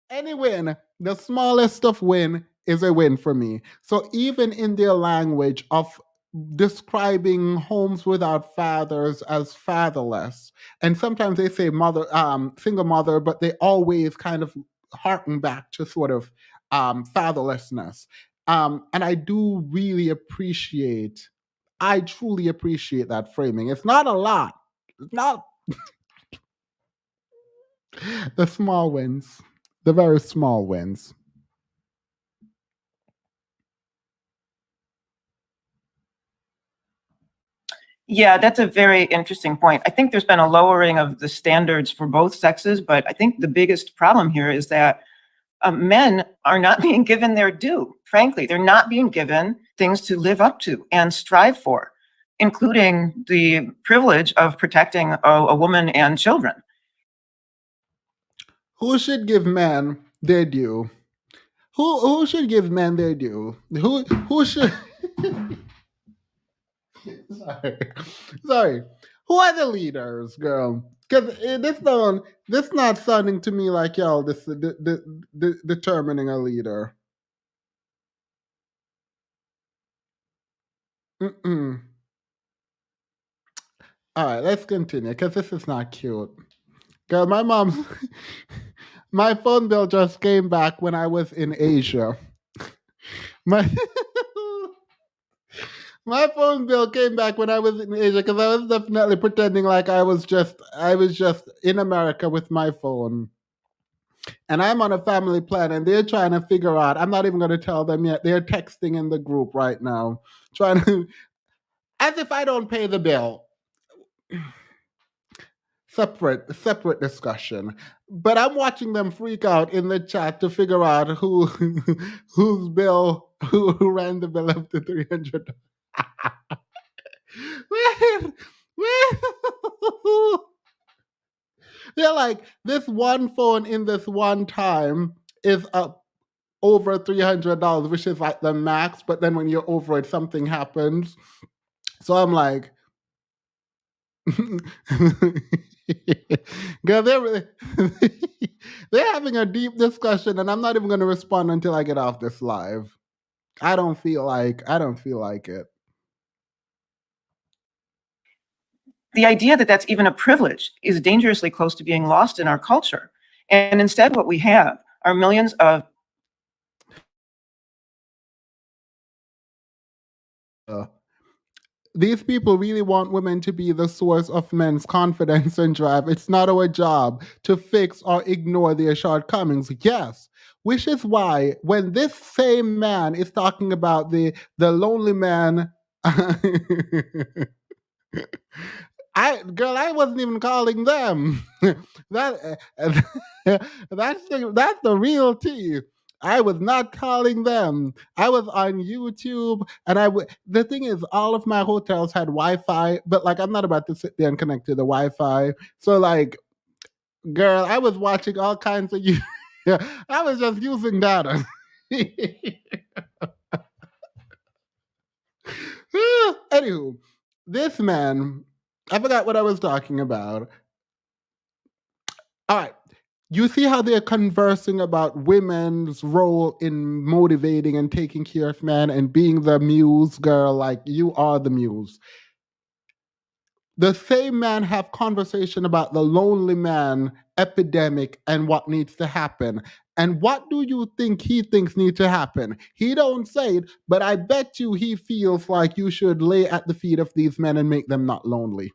Any win, the smallest of win is a win for me. So even in their language of describing homes without fathers as fatherless, and sometimes they say mother, single mother, but they always kind of harken back to sort of fatherlessness. And I do really appreciate, I truly appreciate that framing. It's not a lot. It's not the small wins, the very small wins. Yeah, that's a very interesting point. I think there's been a lowering of the standards for both sexes, but I think the biggest problem here is that men are not being given their due. Frankly, they're not being given things to live up to and strive for, including the privilege of protecting a woman and children. Who should give men their due? Who should give men their due? Who should? Sorry. Who are the leaders, girl? Because this not sounding to me like y'all determining a leader. Mm-mm. All right, let's continue because this is not cute. Girl, my mom's my phone bill just came back when I was in Asia. My my phone bill came back when I was in Asia because I was definitely pretending like I was just in America with my phone. And I'm on a family plan and they're trying to figure out, I'm not even going to tell them yet. They're texting in the group right now, trying to, as if I don't pay the bill. Separate discussion. But I'm watching them freak out in the chat to figure out who whose bill, who ran the bill up to $300. They're like, this one phone in this one time is up over $300, which is like the max. But then when you're over it, something happens. So I'm like, girl, they're having a deep discussion, and I'm not even going to respond until I get off this live. I don't feel like it. The idea that that's even a privilege is dangerously close to being lost in our culture. And instead, what we have are millions of these people really want women to be the source of men's confidence and drive. It's not our job to fix or ignore their shortcomings. Yes, which is why when this same man is talking about the lonely man, I wasn't even calling them. That's the real tea. I was not calling them. I was on YouTube, and the thing is, all of my hotels had Wi-Fi, but like I'm not about to sit there and connect to the Wi-Fi. So like, girl, I was watching all kinds of you. I was just using data. Anywho, this man, I forgot what I was talking about. All right. You see how they're conversing about women's role in motivating and taking care of men and being the muse, girl, like you are the muse. The same man have conversation about the lonely man epidemic and what needs to happen. And what do you think he thinks needs to happen? He don't say it, but I bet you he feels like you should lay at the feet of these men and make them not lonely.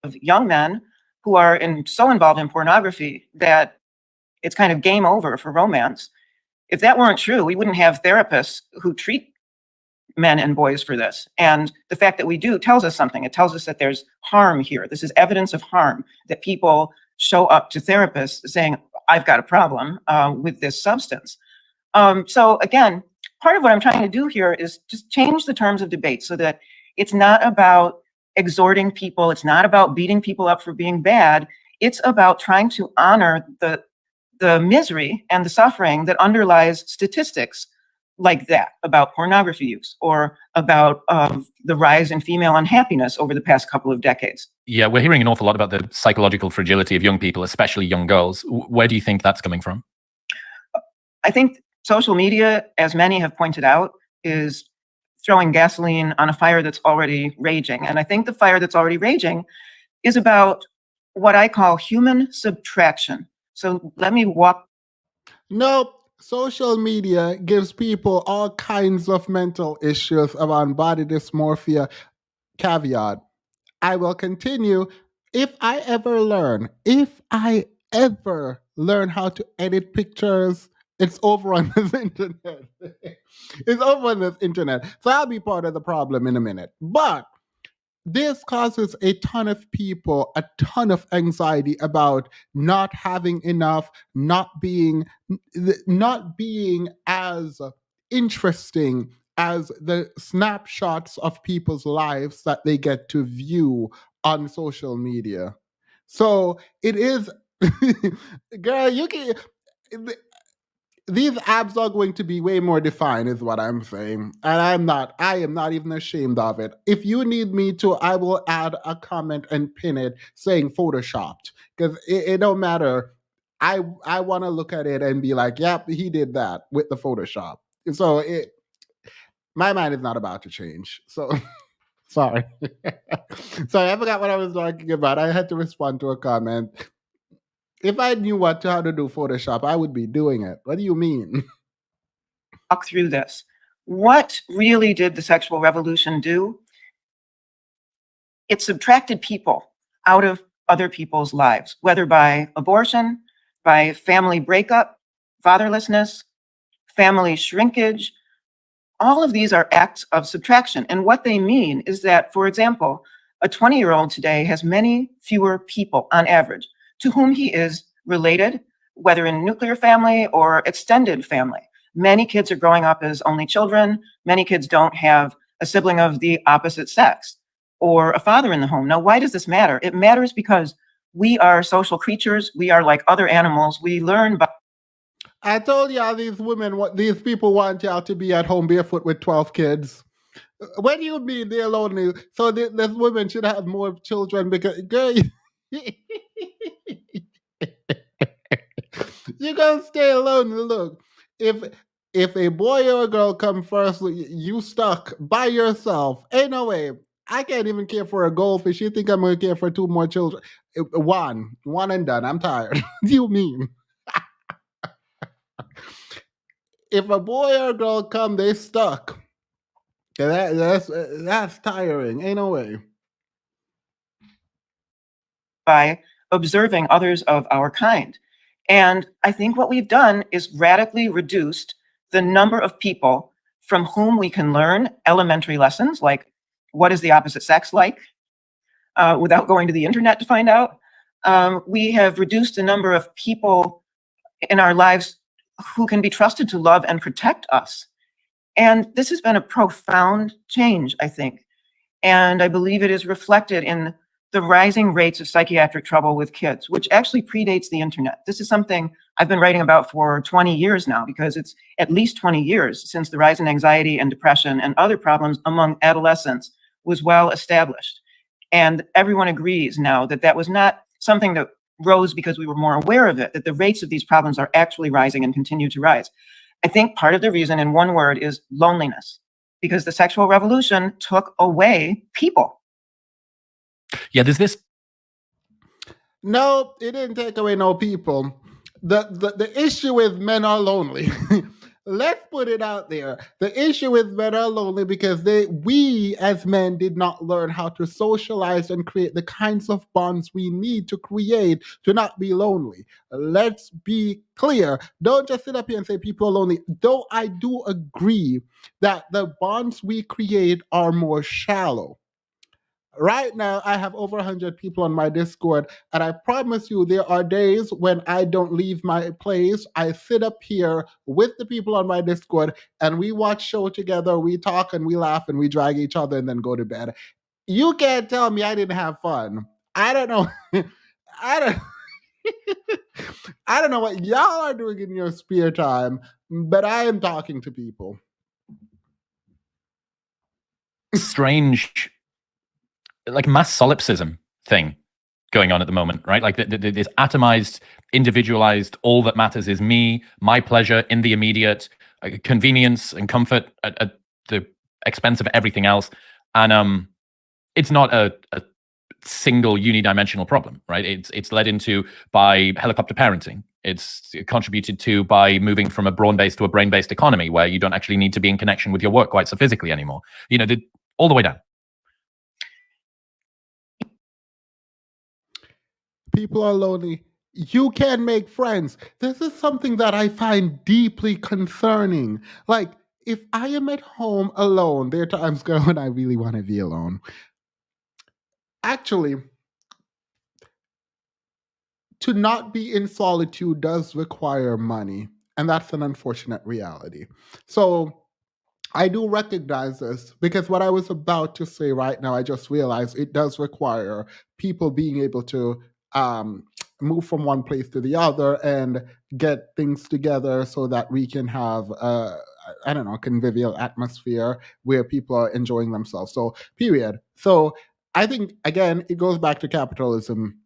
Of young men who are so involved in pornography that it's kind of game over for romance. If that weren't true, we wouldn't have therapists who treat men and boys for this. And the fact that we do tells us something. It tells us that there's harm here. This is evidence of harm, that people show up to therapists saying, I've got a problem with this substance. So again, part of what I'm trying to do here is just change the terms of debate so that it's not about exhorting people. It's not about beating people up for being bad. It's about trying to honor the misery and the suffering that underlies statistics like that about pornography use or about the rise in female unhappiness over the past couple of decades. Yeah, we're hearing an awful lot about the psychological fragility of young people, especially young girls. Where do you think that's coming from? I think social media, as many have pointed out, is throwing gasoline on a fire that's already raging. And I think the fire that's already raging is about what I call human subtraction. So let me walk. Nope. Social media gives people all kinds of mental issues around body dysmorphia. Caveat. I will continue. If I ever learn how to edit pictures, it's over on this internet. It's over on this internet. So I'll be part of the problem in a minute. But this causes a ton of people a ton of anxiety about not having enough, not being as interesting as the snapshots of people's lives that they get to view on social media. So it is girl, you can these abs are going to be way more defined is what I'm saying. And I am not even ashamed of it. If you need me to, I will add a comment and pin it saying photoshopped. Because it don't matter. I want to look at it and be like, yep, he did that with the Photoshop. So my mind is not about to change. So sorry. Sorry, I forgot what I was talking about. I had to respond to a comment. If I knew how to do Photoshop, I would be doing it. What do you mean? Walk through this. What really did the sexual revolution do? It subtracted people out of other people's lives, whether by abortion, by family breakup, fatherlessness, family shrinkage. All of these are acts of subtraction. And what they mean is that, for example, a 20-year-old today has many fewer people on average to whom he is related, whether in nuclear family or extended family. Many kids are growing up as only children. Many kids don't have a sibling of the opposite sex or a father in the home. Now, why does this matter? It matters because we are social creatures. We are like other animals. We learn by. I told y'all these people want y'all to be at home barefoot with 12 kids. What do you mean they're lonely? So this women should have more children because, girl, you're gonna stay alone. Look, if a boy or a girl come first, you stuck by yourself. Ain't no way. I can't even care for a goldfish. You think I'm gonna care for two more children? One and done. I'm tired. What do you mean? If a boy or a girl come, they stuck. That's tiring. Ain't no way. By observing others of our kind. And I think what we've done is radically reduced the number of people from whom we can learn elementary lessons, like what is the opposite sex like, without going to the internet to find out. We have reduced the number of people in our lives who can be trusted to love and protect us. And this has been a profound change, I think. And I believe it is reflected in the rising rates of psychiatric trouble with kids, which actually predates the internet. This is something I've been writing about for 20 years now, because it's at least 20 years since the rise in anxiety and depression and other problems among adolescents was well established. And everyone agrees now that that was not something that rose because we were more aware of it, that the rates of these problems are actually rising and continue to rise. I think part of the reason, in one word, is loneliness, because the sexual revolution took away people. Yeah, there's this. No, it didn't take away no people. The issue is men are lonely. Let's put it out there. The issue is men are lonely because we as men did not learn how to socialize and create the kinds of bonds we need to create to not be lonely. Let's be clear. Don't just sit up here and say people are lonely. Though I do agree that the bonds we create are more shallow. Right now, I have over 100 people on my Discord, and I promise you there are days when I don't leave my place. I sit up here with the people on my Discord, and we watch show together, we talk, and we laugh, and we drag each other, and then go to bed. You can't tell me I didn't have fun. I don't know. I don't... I don't know what y'all are doing in your spare time, but I am talking to people. Strange, like mass solipsism thing going on at the moment, right? Like this atomized, individualized, all that matters is me, my pleasure in the immediate, convenience and comfort at the expense of everything else. And it's not a single unidimensional problem, right? It's led into by helicopter parenting. It's contributed to by moving from a brawn-based to a brain-based economy where you don't actually need to be in connection with your work quite so physically anymore. You know, all the way down. People are lonely. You can make friends. This is something that I find deeply concerning. Like, if I am at home alone, there are times when I really want to be alone. Actually, to not be in solitude does require money, and that's an unfortunate reality. So I do recognize this because what I was about to say right now, I just realized it does require people being able to move from one place to the other and get things together so that we can have I don't know, convivial atmosphere where people are enjoying themselves. So period. So I think again it goes back to capitalism.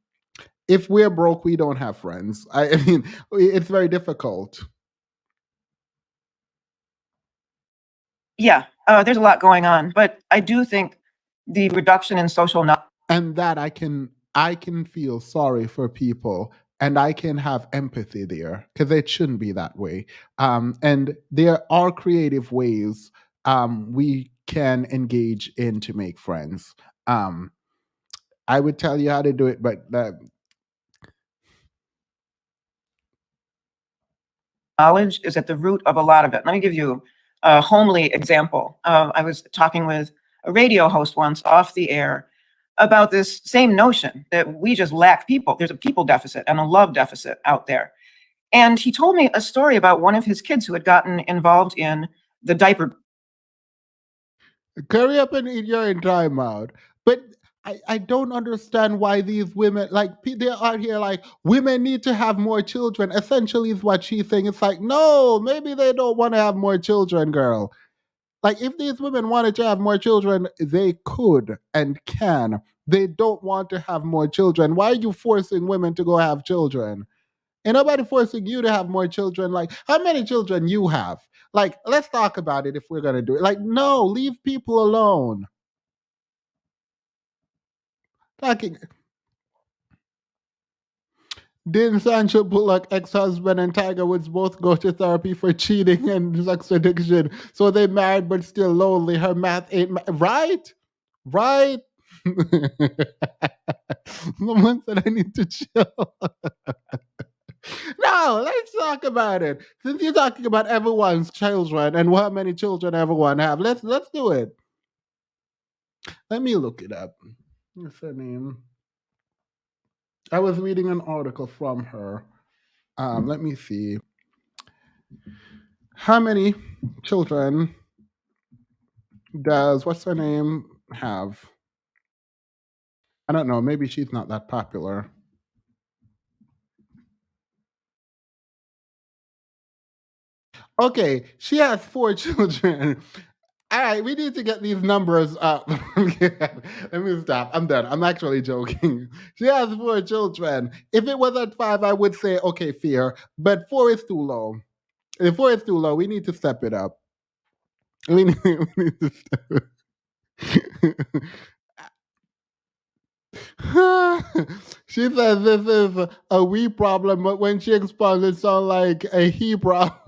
If we're broke, we don't have friends. I mean, it's very difficult. Yeah, there's a lot going on, but I do think the reduction in social knowledge, and that I can feel sorry for people, and I can have empathy there because it shouldn't be that way. And there are creative ways we can engage in to make friends. I would tell you how to do it, but knowledge is at the root of a lot of it. Let me give you a homely example. I was talking with a radio host once off the air about this same notion that we just lack people. There's a people deficit and a love deficit out there. And he told me a story about one of his kids who had gotten involved in the diaper. Hurry up and eat your time out. But I don't understand why these women, like, they're out here like, women need to have more children. Essentially is what she's saying. It's like, no, maybe they don't want to have more children, girl. Like, if these women wanted to have more children, they could and can. They don't want to have more children. Why are you forcing women to go have children? Ain't nobody forcing you to have more children. Like, how many children you have? Like, let's talk about it if we're going to do it. Like, no, leave people alone. Talking. Didn't Sancho Bullock, ex-husband, and Tiger Woods both go to therapy for cheating and sex addiction? So they married but still lonely. Her math ain't right? Right? Someone said I need to chill. No, let's talk about it. Since you're talking about everyone's children and how many children everyone have, let's do it. Let me look it up. What's her name? I was reading an article from her. Let me see. How many children does what's her name have? I don't know. Maybe she's not that popular. Okay, she has 4 children. All right, we need to get these numbers up. Let me stop. I'm done. I'm actually joking. She has 4 children. If it was at 5, I would say, okay, fair. But 4 is too low. If 4 is too low, we need to step it up. We need to step it up. She says this is a we problem, but when she expounds, it sounds like a he problem.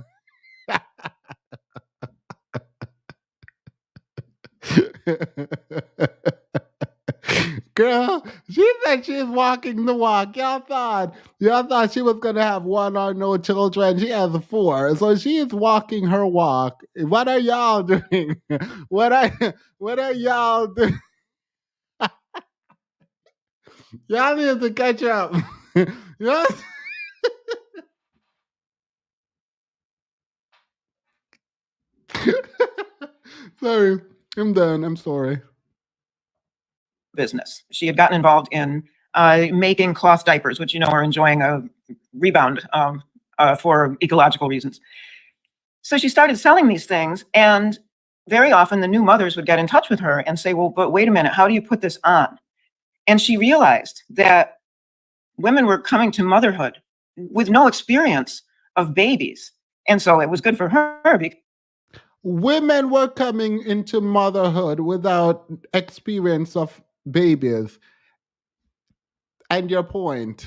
Girl, she said she's walking the walk. Y'all thought she was gonna have 1 or no children. She has 4, so she is walking her walk. What are y'all doing? What are y'all doing? Y'all need to catch up. Y'all- Sorry, I'm done. I'm sorry. Business. She had gotten involved in making cloth diapers, which, are enjoying a rebound for ecological reasons. So she started selling these things, and very often the new mothers would get in touch with her and say, well, but wait a minute, how do you put this on? And she realized that women were coming to motherhood with no experience of babies. And so it was good for her because women were coming into motherhood without experience of babies. And your point.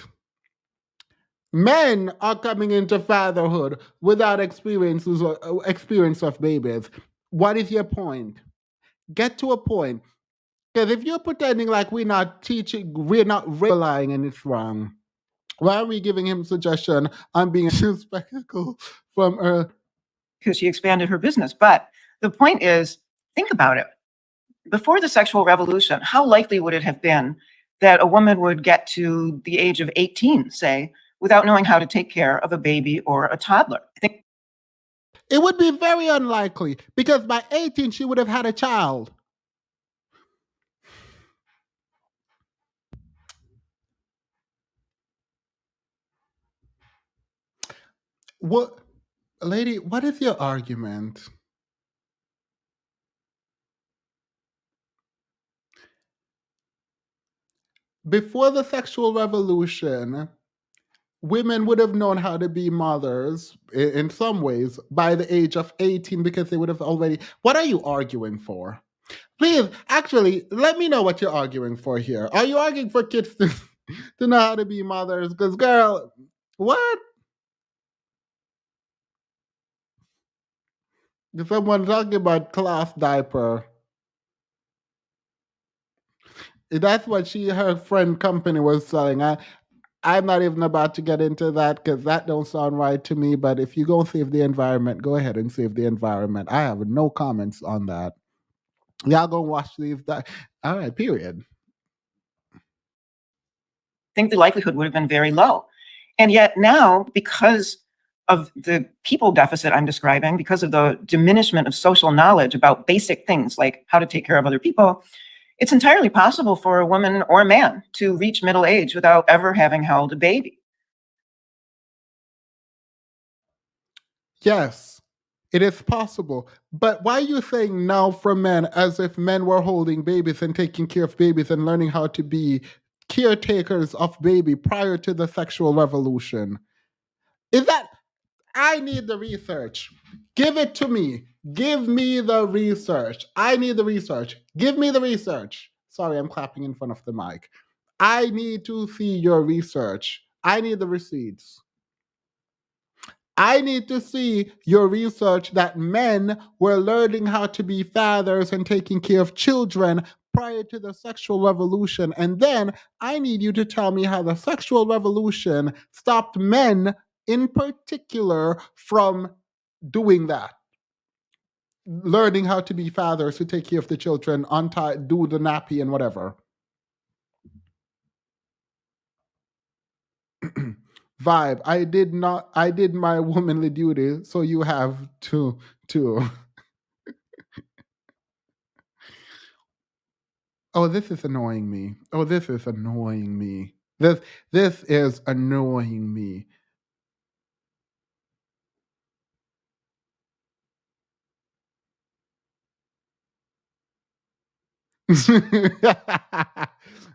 Men are coming into fatherhood without experience of babies. What is your point? Get to a point. Because if you're pretending like we're not teaching, we're not relying, and it's wrong. Why are we giving him suggestion on being a spectacle from Earth? because she expanded her business. But the point is, think about it. Before the sexual revolution, how likely would it have been that a woman would get to the age of 18, say, without knowing how to take care of a baby or a toddler? I think it would be very unlikely, because by 18 she would have had a child. What, lady, what is your argument? Before the sexual revolution, women would have known how to be mothers in some ways by the age of 18, because they would have already. What are you arguing for? Please, actually, let me know what you're arguing for here. Are you arguing for kids to know how to be mothers? Because, girl, what? Is someone talking about cloth diaper? That's what her friend company was selling. I'm not even about to get into that because that don't sound right to me. But if you go save the environment, go ahead and save the environment. I have no comments on that. Y'all gonna watch these. All right, period. I think the likelihood would have been very low. And yet now, because of the people deficit I'm describing, because of the diminishment of social knowledge about basic things like how to take care of other people, it's entirely possible for a woman or a man to reach middle age without ever having held a baby. Yes, it is possible. But why are you saying now for men as if men were holding babies and taking care of babies and learning how to be caretakers of baby prior to the sexual revolution? Is that, I need the research. Give it to me. Give me the research. I need the research. Give me the research. Sorry, I'm clapping in front of the mic. I need to see your research. I need the receipts. I need to see your research that men were learning how to be fathers and taking care of children prior to the sexual revolution. And then I need you to tell me how the sexual revolution stopped men in particular from doing that. Learning how to be fathers to take care of the children, do the nappy and whatever. Vibe, I did my womanly duty, so you have to too. Oh, this is annoying me. Oh, this is annoying me. This is annoying me.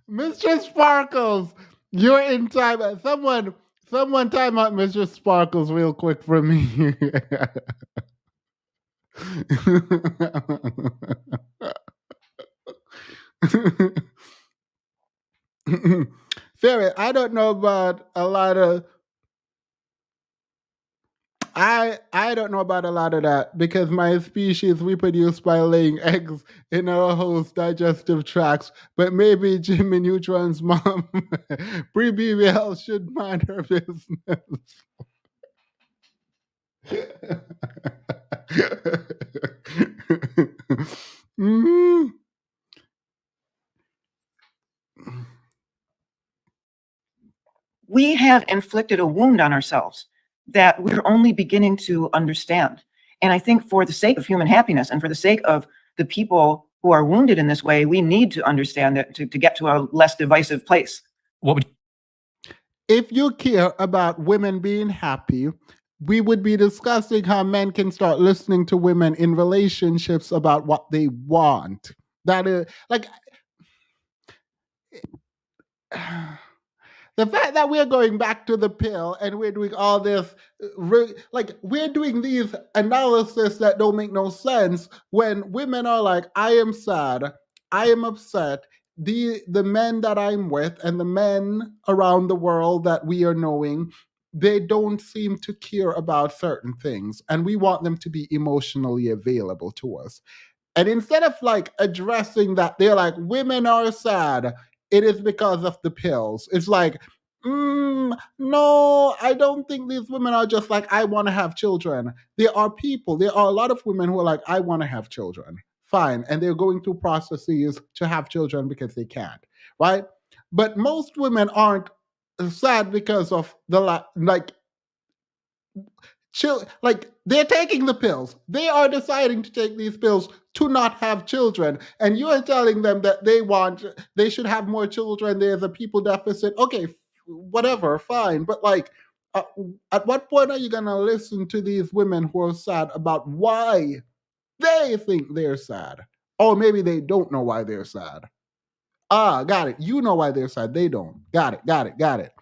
Mr. Sparkles, you're in time. Someone time out Mr. Sparkles real quick for me. Ferret, I don't know about a lot of I don't know about a lot of that because my species reproduce by laying eggs in our host digestive tracts. But maybe Jimmy Neutron's mom, pre-BBL, should mind her business. Mm. We have inflicted a wound on ourselves that we're only beginning to understand. And I think for the sake of human happiness and for the sake of the people who are wounded in this way, we need to understand that to get to a less divisive place. If you care about women being happy, we would be discussing how men can start listening to women in relationships about what they want. That is like The fact that we're going back to the pill and we're doing all this, we're doing these analysis that don't make no sense when women are like, I am sad, I am upset. The men that I'm with and the men around the world that we are knowing, they don't seem to care about certain things, and we want them to be emotionally available to us. And instead of like addressing that, they're like, women are sad. It is because of the pills. It's like, no, I don't think these women are just like, I want to have children. There are people, there are a lot of women who are like, I want to have children. Fine. And they're going through processes to have children because they can't, right? But most women aren't sad because of the like they're taking the pills. They are deciding to take these pills to not have children, and you are telling them that they should have more children. There's a people deficit. Okay, whatever, fine. But like, at what point are you gonna listen to these women who are sad about why they think they're sad, or maybe they don't know why they're sad? Ah, got it. You know why they're sad. They don't. Got it. Got it. Got it.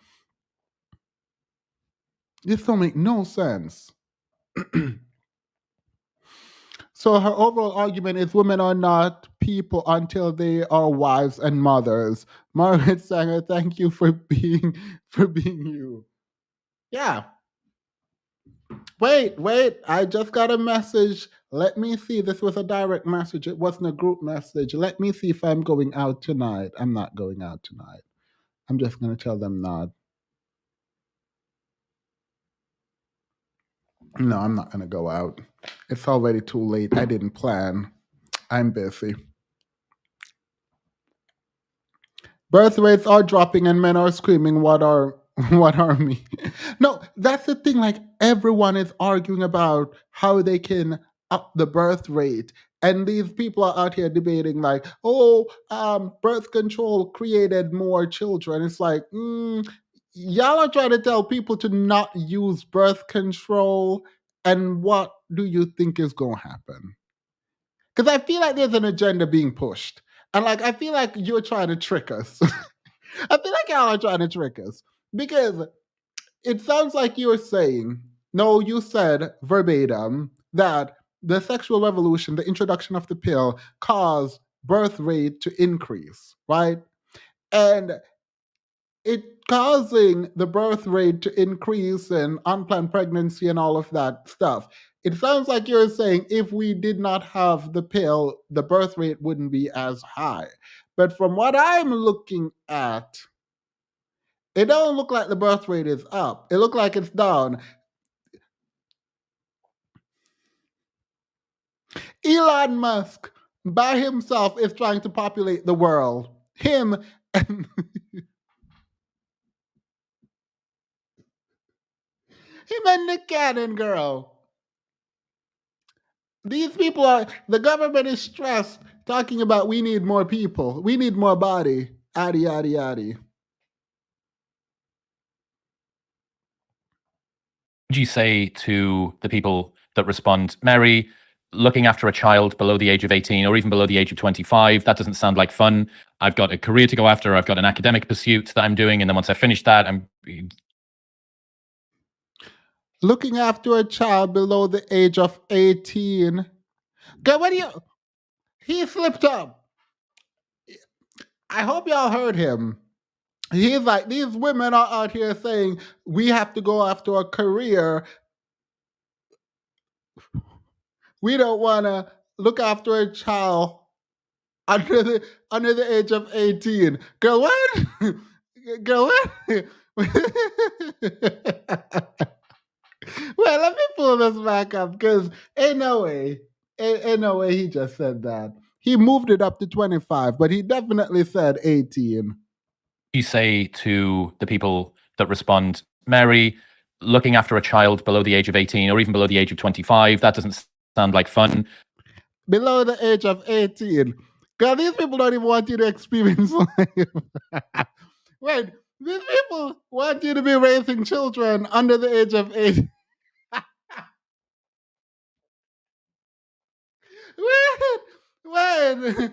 This don't make no sense. So her overall argument is women are not people until they are wives and mothers. Margaret Sanger, thank you for being you. Yeah. Wait, I just got a message. Let me see. This was a direct message. It wasn't a group message. Let me see if I'm going out tonight. I'm not going out tonight. I'm just going to tell them not. No, I'm not going to go out. It's already too late. I didn't plan. I'm busy. Birth rates are dropping and men are screaming, what are me? No, that's the thing. Like, everyone is arguing about how they can up the birth rate. And these people are out here debating, like, birth control created more children. It's like, y'all are trying to tell people to not use birth control. And what do you think is going to happen? Because I feel like there's an agenda being pushed. And like, I feel like you're trying to trick us. I feel like y'all are trying to trick us. Because it sounds like you're saying, no, you said verbatim that the sexual revolution, the introduction of the pill, caused birth rate to increase, right? And it causing the birth rate to increase and unplanned pregnancy and all of that stuff. It sounds like you're saying if we did not have the pill, the birth rate wouldn't be as high. But from what I'm looking at, it don't look like the birth rate is up. It looks like it's down. Elon Musk by himself is trying to populate the world. Him and him and the Cannon girl. These people the government is stressed talking about we need more people. We need more body. Addy, addy, addy. Would you say to the people that respond, Mary, looking after a child below the age of 18 or even below the age of 25, that doesn't sound like fun. I've got a career to go after. I've got an academic pursuit that I'm doing. And then once I finish that, I'm looking after a child below the age of 18. Girl, what do you... He slipped up. I hope y'all heard him. He's like, these women are out here saying we have to go after a career. We don't want to look after a child under the age of 18. Girl, what? Girl, what? Well, let me pull this back up because ain't no way he just said that. He moved it up to 25, but he definitely said 18. You say to the people that respond, Mary, looking after a child below the age of 18 or even below the age of 25, that doesn't sound like fun. Below the age of 18. God, these people don't even want you to experience life. Wait, these people want you to be raising children under the age of 18. Wait.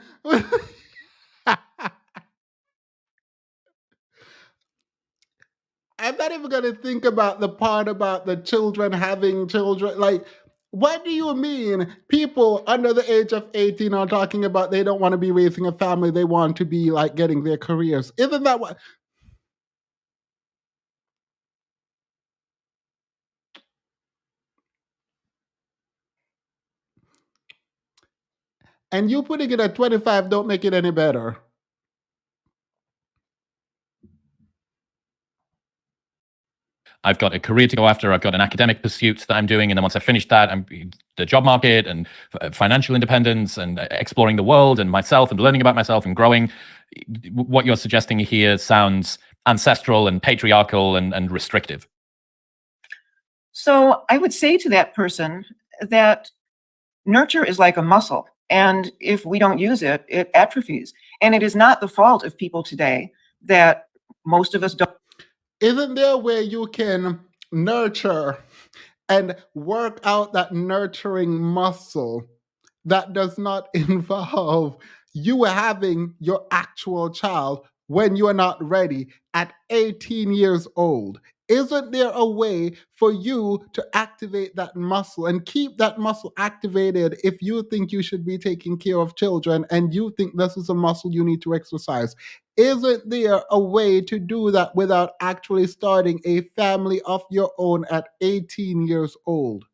I'm not even going to think about the part about the children having children. Like, what do you mean? People under the age of 18 are talking about they don't want to be raising a family. They want to be like getting their careers. Isn't that what? And you putting it at 25 don't make it any better. I've got a career to go after. I've got an academic pursuit that I'm doing. And then once I finish that, I'm the job market and financial independence and exploring the world and myself and learning about myself and growing. What you're suggesting here sounds ancestral and patriarchal and restrictive. So I would say to that person that nurture is like a muscle. And if we don't use it, it atrophies. And it is not the fault of people today that most of us don't. Isn't there a way you can nurture and work out that nurturing muscle that does not involve you having your actual child when you're not ready at 18 years old? Isn't there a way for you to activate that muscle and keep that muscle activated if you think you should be taking care of children and you think this is a muscle you need to exercise? Isn't there a way to do that without actually starting a family of your own at 18 years old?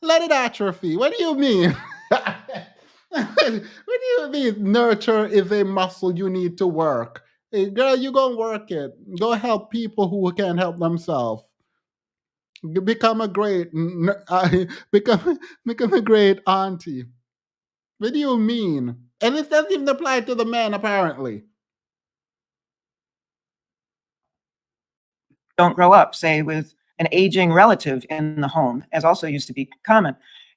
Let it atrophy. What do you mean? What do you mean nurture is a muscle you need to work? Hey, girl, you go and work it. Go help people who can't help themselves. Become a great, become a great auntie. What do you mean? And this doesn't even apply to the men, apparently. Don't grow up, say, with an aging relative in the home, as also used to be common.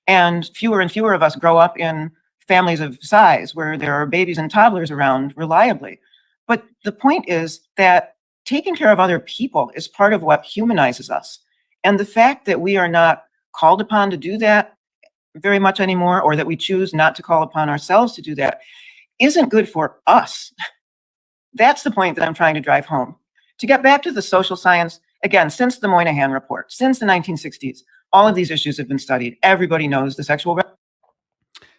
And fewer of us grow up in families of size where there are babies and toddlers around reliably. But the point is that taking care of other people is part of what humanizes us. And the fact that we are not called upon to do that very much anymore, or that we choose not to call upon ourselves to do that, isn't good for us. That's the point that I'm trying to drive home. To get back to the social science, again, since the Moynihan Report, since the 1960s, all of these issues have been studied. Everybody knows the sexual.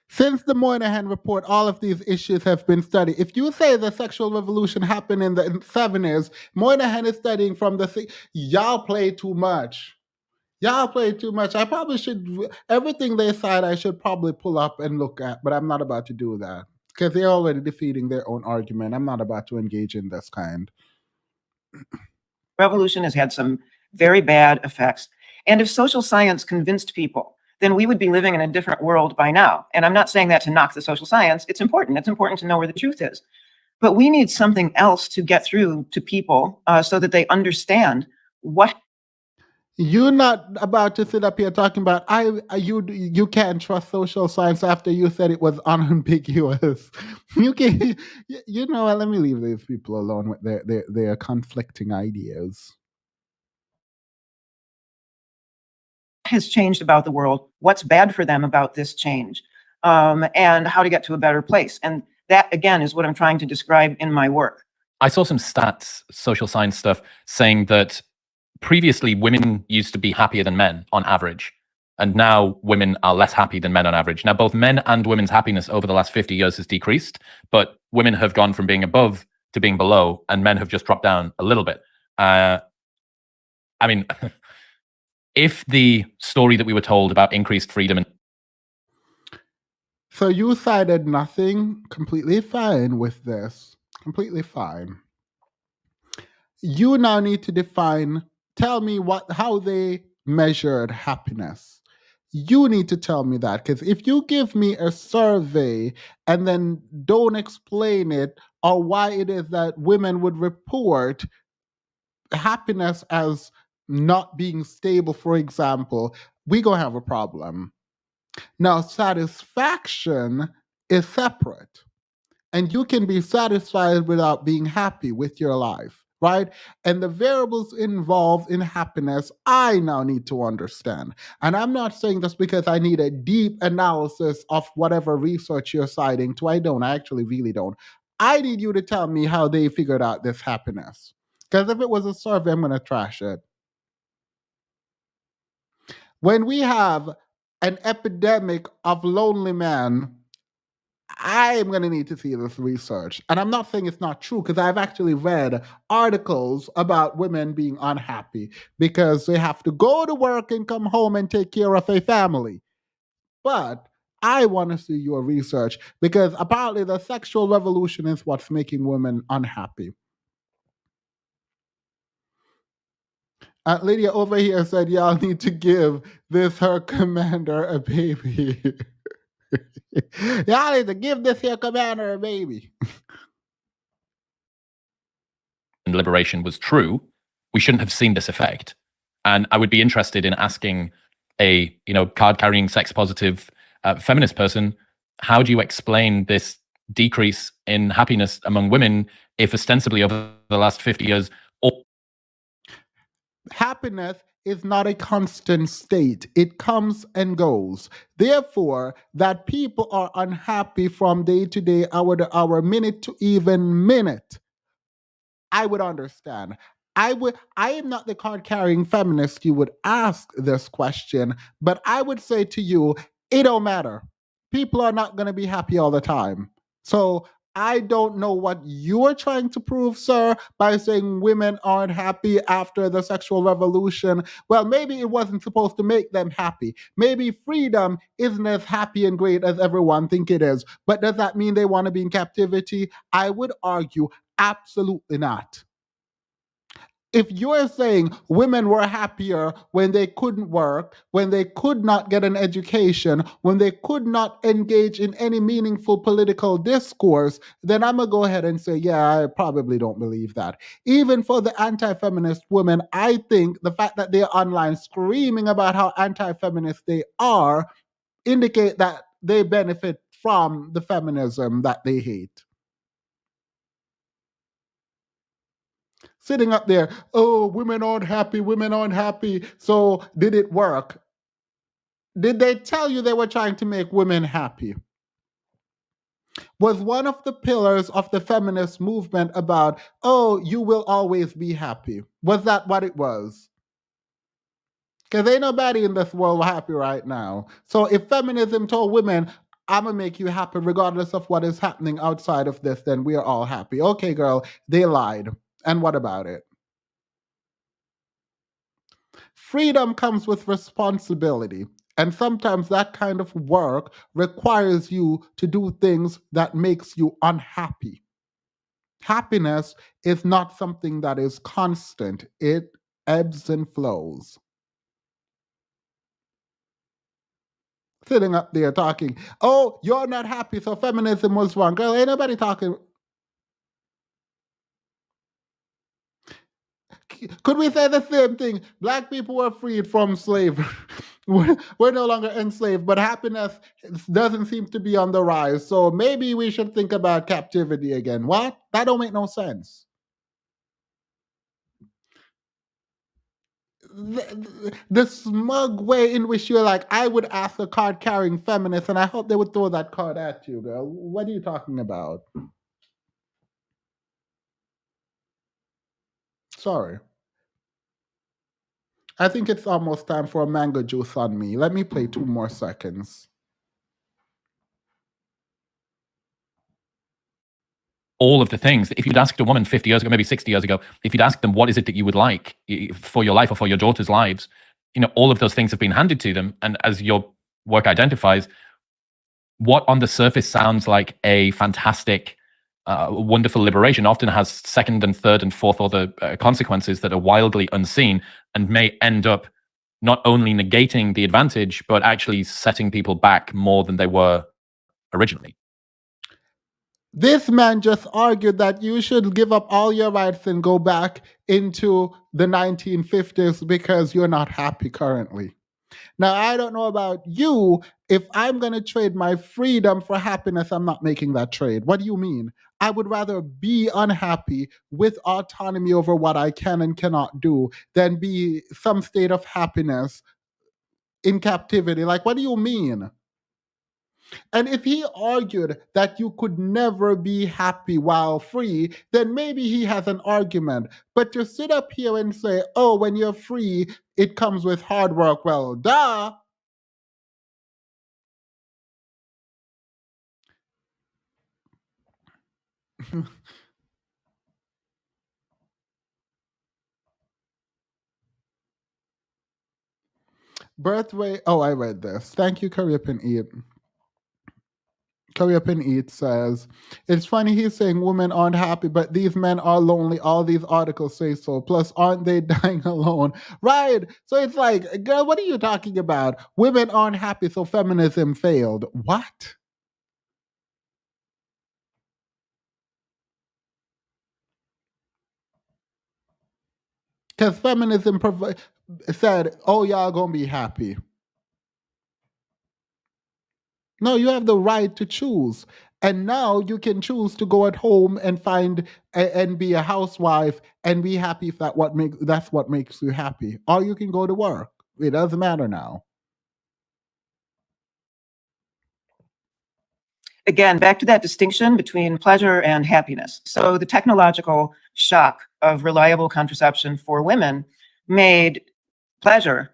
Since the Moynihan Report, all of these issues have been studied. If you say the sexual revolution happened in the 70s, Moynihan is studying from the... Y'all play too much. Y'all play too much. I probably should... Everything they said I should probably pull up and look at, but I'm not about to do that. Because they're already defeating their own argument. I'm not about to engage in this kind. Revolution has had some very bad effects. And if social science convinced people, then we would be living in a different world by now. And I'm not saying that to knock the social science. It's important. It's important to know where the truth is. But we need something else to get through to people so that they understand what. You're not about to sit up here talking about you can't trust social science after you said it was unambiguous. You can, you know what? Let me leave these people alone with their conflicting ideas. Has changed about the world, what's bad for them about this change, and how to get to a better place. And that, again, is what I'm trying to describe in my work. I saw some stats, social science stuff, saying that previously women used to be happier than men on average, and now women are less happy than men on average. Now, both men and women's happiness over the last 50 years has decreased, but women have gone from being above to being below, and men have just dropped down a little bit. I mean... If the story that we were told about increased freedom and... So you cited nothing, completely fine with this, completely fine. You now need to tell me how they measured happiness. You need to tell me that, because if you give me a survey and then don't explain it or why it is that women would report happiness as not being stable, for example, we're going to have a problem. Now, satisfaction is separate, and you can be satisfied without being happy with your life, right? And the variables involved in happiness, I now need to understand. And I'm not saying this because I need a deep analysis of whatever research you're citing to. I actually really don't. I need you to tell me how they figured out this happiness. Because if it was a survey, I'm going to trash it. When we have an epidemic of lonely men, I'm going to need to see this research. And I'm not saying it's not true, because I've actually read articles about women being unhappy because they have to go to work and come home and take care of a family. But I want to see your research, because apparently the sexual revolution is what's making women unhappy. Lydia over here said, y'all need to give this her commander a baby. Y'all need to give this here commander a baby. And liberation was true, we shouldn't have seen this effect. And I would be interested in asking a card-carrying, sex-positive feminist person, how do you explain this decrease in happiness among women if ostensibly over the last 50 years happiness is not a constant state. It comes and goes. Therefore, that people are unhappy from day to day, hour to hour, minute to even minute, I would understand. I am not the card-carrying feminist you would ask this question, but I would say to you, it don't matter. People are not going to be happy all the time. So I don't know what you're trying to prove, sir, by saying women aren't happy after the sexual revolution. Well, maybe it wasn't supposed to make them happy. Maybe freedom isn't as happy and great as everyone think it is. But does that mean they want to be in captivity? I would argue absolutely not. If you're saying women were happier when they couldn't work, when they could not get an education, when they could not engage in any meaningful political discourse, then I'm going to go ahead and say, yeah, I probably don't believe that. Even for the anti-feminist women, I think the fact that they're online screaming about how anti-feminist they are indicate that they benefit from the feminism that they hate. Sitting up there, oh, women aren't happy. So did it work? Did they tell you they were trying to make women happy? Was one of the pillars of the feminist movement about, oh, you will always be happy? Was that what it was? Because ain't nobody in this world happy right now. So if feminism told women, I'm going to make you happy regardless of what is happening outside of this, then we are all happy. Okay, girl, they lied. And what about it? Freedom comes with responsibility. And sometimes that kind of work requires you to do things that makes you unhappy. Happiness is not something that is constant. It ebbs and flows. Sitting up there talking, oh, you're not happy, so feminism was wrong. Girl, ain't nobody talking. Could we say the same thing? Black people were freed from slavery. We're no longer enslaved, but happiness doesn't seem to be on the rise. So maybe we should think about captivity again. What? That don't make no sense. The smug way in which you're like, I would ask a card-carrying feminist, and I hope they would throw that card at you, girl. What are you talking about? Sorry. I think it's almost time for a mango juice on me. Let me play 2 more seconds. All of the things, if you'd asked a woman 50 years ago, maybe 60 years ago, if you'd asked them, what is it that you would like for your life or for your daughter's lives, all of those things have been handed to them. And as your work identifies, what on the surface sounds like a fantastic, wonderful liberation often has second and third and fourth order consequences that are wildly unseen and may end up not only negating the advantage, but actually setting people back more than they were originally. This man just argued that you should give up all your rights and go back into the 1950s because you're not happy currently. Now, I don't know about you. If I'm going to trade my freedom for happiness, I'm not making that trade. What do you mean? I would rather be unhappy with autonomy over what I can and cannot do than be some state of happiness in captivity. Like, what do you mean? And if he argued that you could never be happy while free, then maybe he has an argument. But to sit up here and say, oh, when you're free, it comes with hard work, well, duh. Birthway. Oh, I read this. Thank you, Caribbean Eat. Caribbean Eat says, it's funny he's saying women aren't happy, but these men are lonely. All these articles say so. Plus, aren't they dying alone? Right. So it's like, girl, what are you talking about? Women aren't happy, so feminism failed. What? Because feminism said, oh, y'all gonna be happy. No, you have the right to choose. And now you can choose to go at home and find and be a housewife and be happy if that's what makes you happy. Or you can go to work. It doesn't matter now. Again, back to that distinction between pleasure and happiness. So the technological shock of reliable contraception for women made pleasure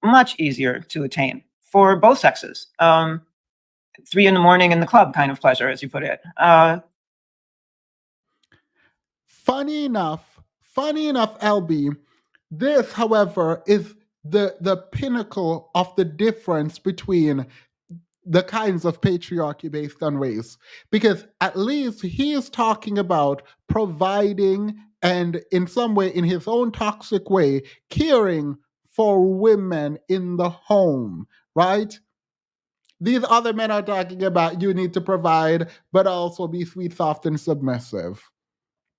much easier to attain for both sexes. 3 a.m. in the club kind of pleasure, as you put it. Funny enough, LB, this, however, is the pinnacle of the difference between the kinds of patriarchy based on race, because at least he is talking about providing and in some way, in his own toxic way, caring for women in the home, right? These other men are talking about you need to provide, but also be sweet, soft, and submissive.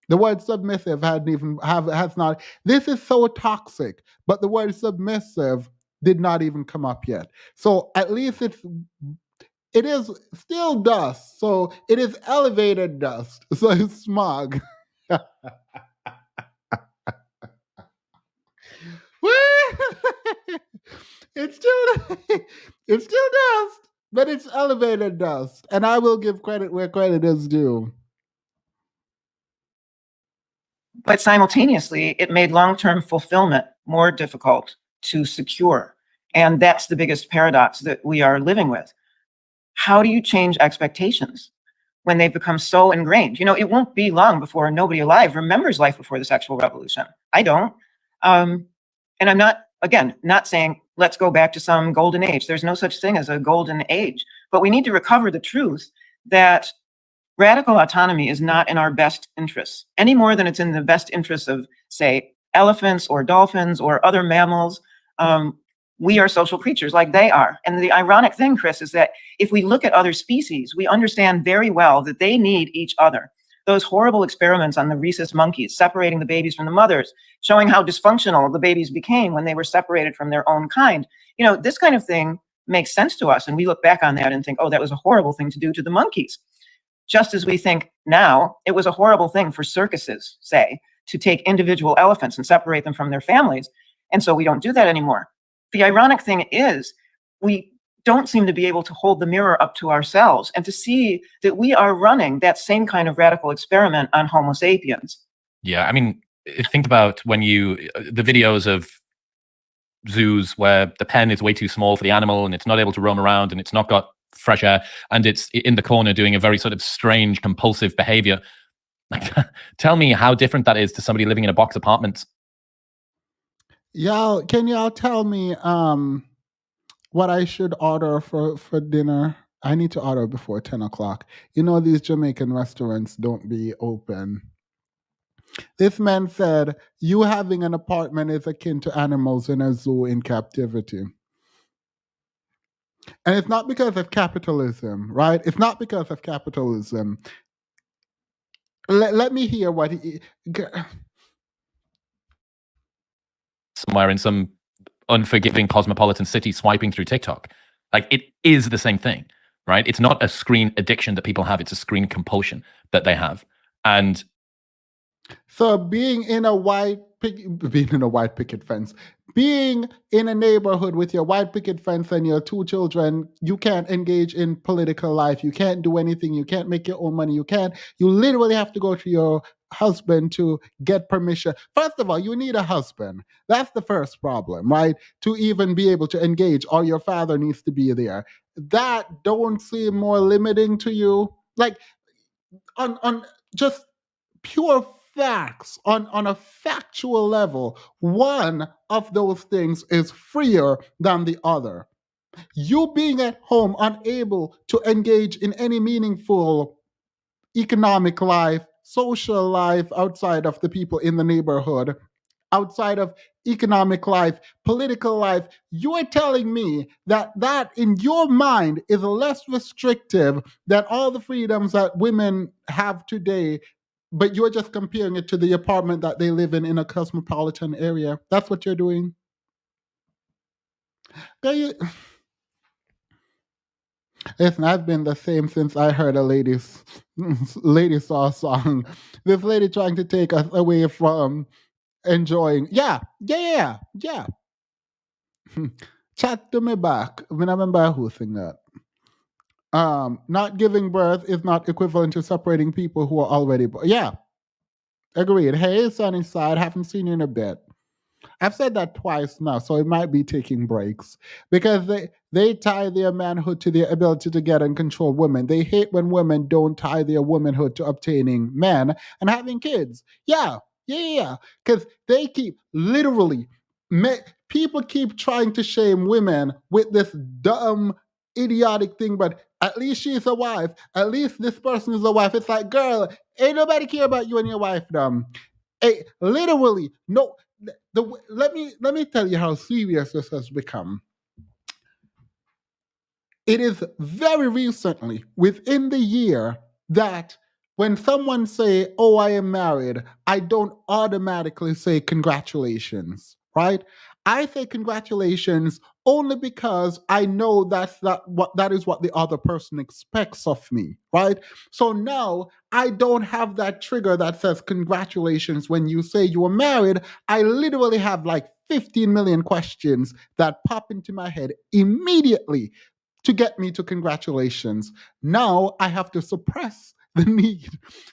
The word submissive has not. This is so toxic, but the word submissive did not even come up yet. So at least it is still dust. So it is elevated dust. So it's smog. It's still dust, but it's elevated dust. And I will give credit where credit is due. But simultaneously, it made long-term fulfillment more difficult to secure. And that's the biggest paradox that we are living with. How do you change expectations when they've become so ingrained? You know, it won't be long before nobody alive remembers life before the sexual revolution. I don't. And I'm not saying let's go back to some golden age. There's no such thing as a golden age. But we need to recover the truth that radical autonomy is not in our best interests, any more than it's in the best interests of, say, elephants or dolphins or other mammals. We are social creatures like they are. And the ironic thing, Chris, is that if we look at other species, we understand very well that they need each other. Those horrible experiments on the rhesus monkeys, separating the babies from the mothers, showing how dysfunctional the babies became when they were separated from their own kind. You know, this kind of thing makes sense to us. And we look back on that and think, oh, that was a horrible thing to do to the monkeys. Just as we think now, it was a horrible thing for circuses, say, to take individual elephants and separate them from their families. And so we don't do that anymore. The ironic thing is, we don't seem to be able to hold the mirror up to ourselves and to see that we are running that same kind of radical experiment on Homo sapiens. Yeah, I mean, think about when the videos of zoos where the pen is way too small for the animal and it's not able to roam around and it's not got fresh air and it's in the corner doing a very sort of strange, compulsive behavior. Like, tell me how different that is to somebody living in a box apartment. Can y'all tell me what I should order for dinner? I need to order before 10 o'clock. You know, these Jamaican restaurants don't be open. This man said, you having an apartment is akin to animals in a zoo in captivity. And it's not because of capitalism, right? It's not because of capitalism. Let me hear what he... Somewhere in some unforgiving cosmopolitan city swiping through TikTok. Like, it is the same thing, right? It's not a screen addiction that people have. It's a screen compulsion that they have. And so being in a white picket fence, being in a neighborhood with your white picket fence and your 2 children, you can't engage in political life. You can't do anything. You can't make your own money. You literally have to go to your husband to get permission. First of all, you need a husband. That's the first problem, right? To even be able to engage, or your father needs to be there. That don't seem more limiting to you? Like, on just pure facts, on a factual level, one of those things is freer than the other. You being at home unable to engage in any meaningful economic life, social life outside of the people in the neighborhood, outside of economic life, political life, you are telling me that in your mind is less restrictive than all the freedoms that women have today, but you're just comparing it to the apartment that they live in a cosmopolitan area. That's what you're doing. Listen, I've been the same since I heard a lady saw song. This lady trying to take us away from enjoying. Yeah. Chat to me back. I mean, I remember who sing that. Not giving birth is not equivalent to separating people who are already born. Yeah. Agreed. Hey, Sunnyside, haven't seen you in a bit. I've said that twice now, so it might be taking breaks because they tie their manhood to their ability to get and control women. They hate when women don't tie their womanhood to obtaining men and having kids. Yeah. Because they keep literally, people keep trying to shame women with this dumb, idiotic thing, but at least she's a wife. At least this person is a wife. It's like, girl, ain't nobody care about you and your wife, dumb. Hey, literally, no. Let me tell you how serious this has become. It is very recently, within the year, that when someone say, "Oh, I am married," I don't automatically say congratulations, right? I say congratulations only because I know that is what the other person expects of me, right? So now I don't have that trigger that says congratulations when you say you are married. I literally have like 15 million questions that pop into my head immediately to get me to congratulations. Now I have to suppress the need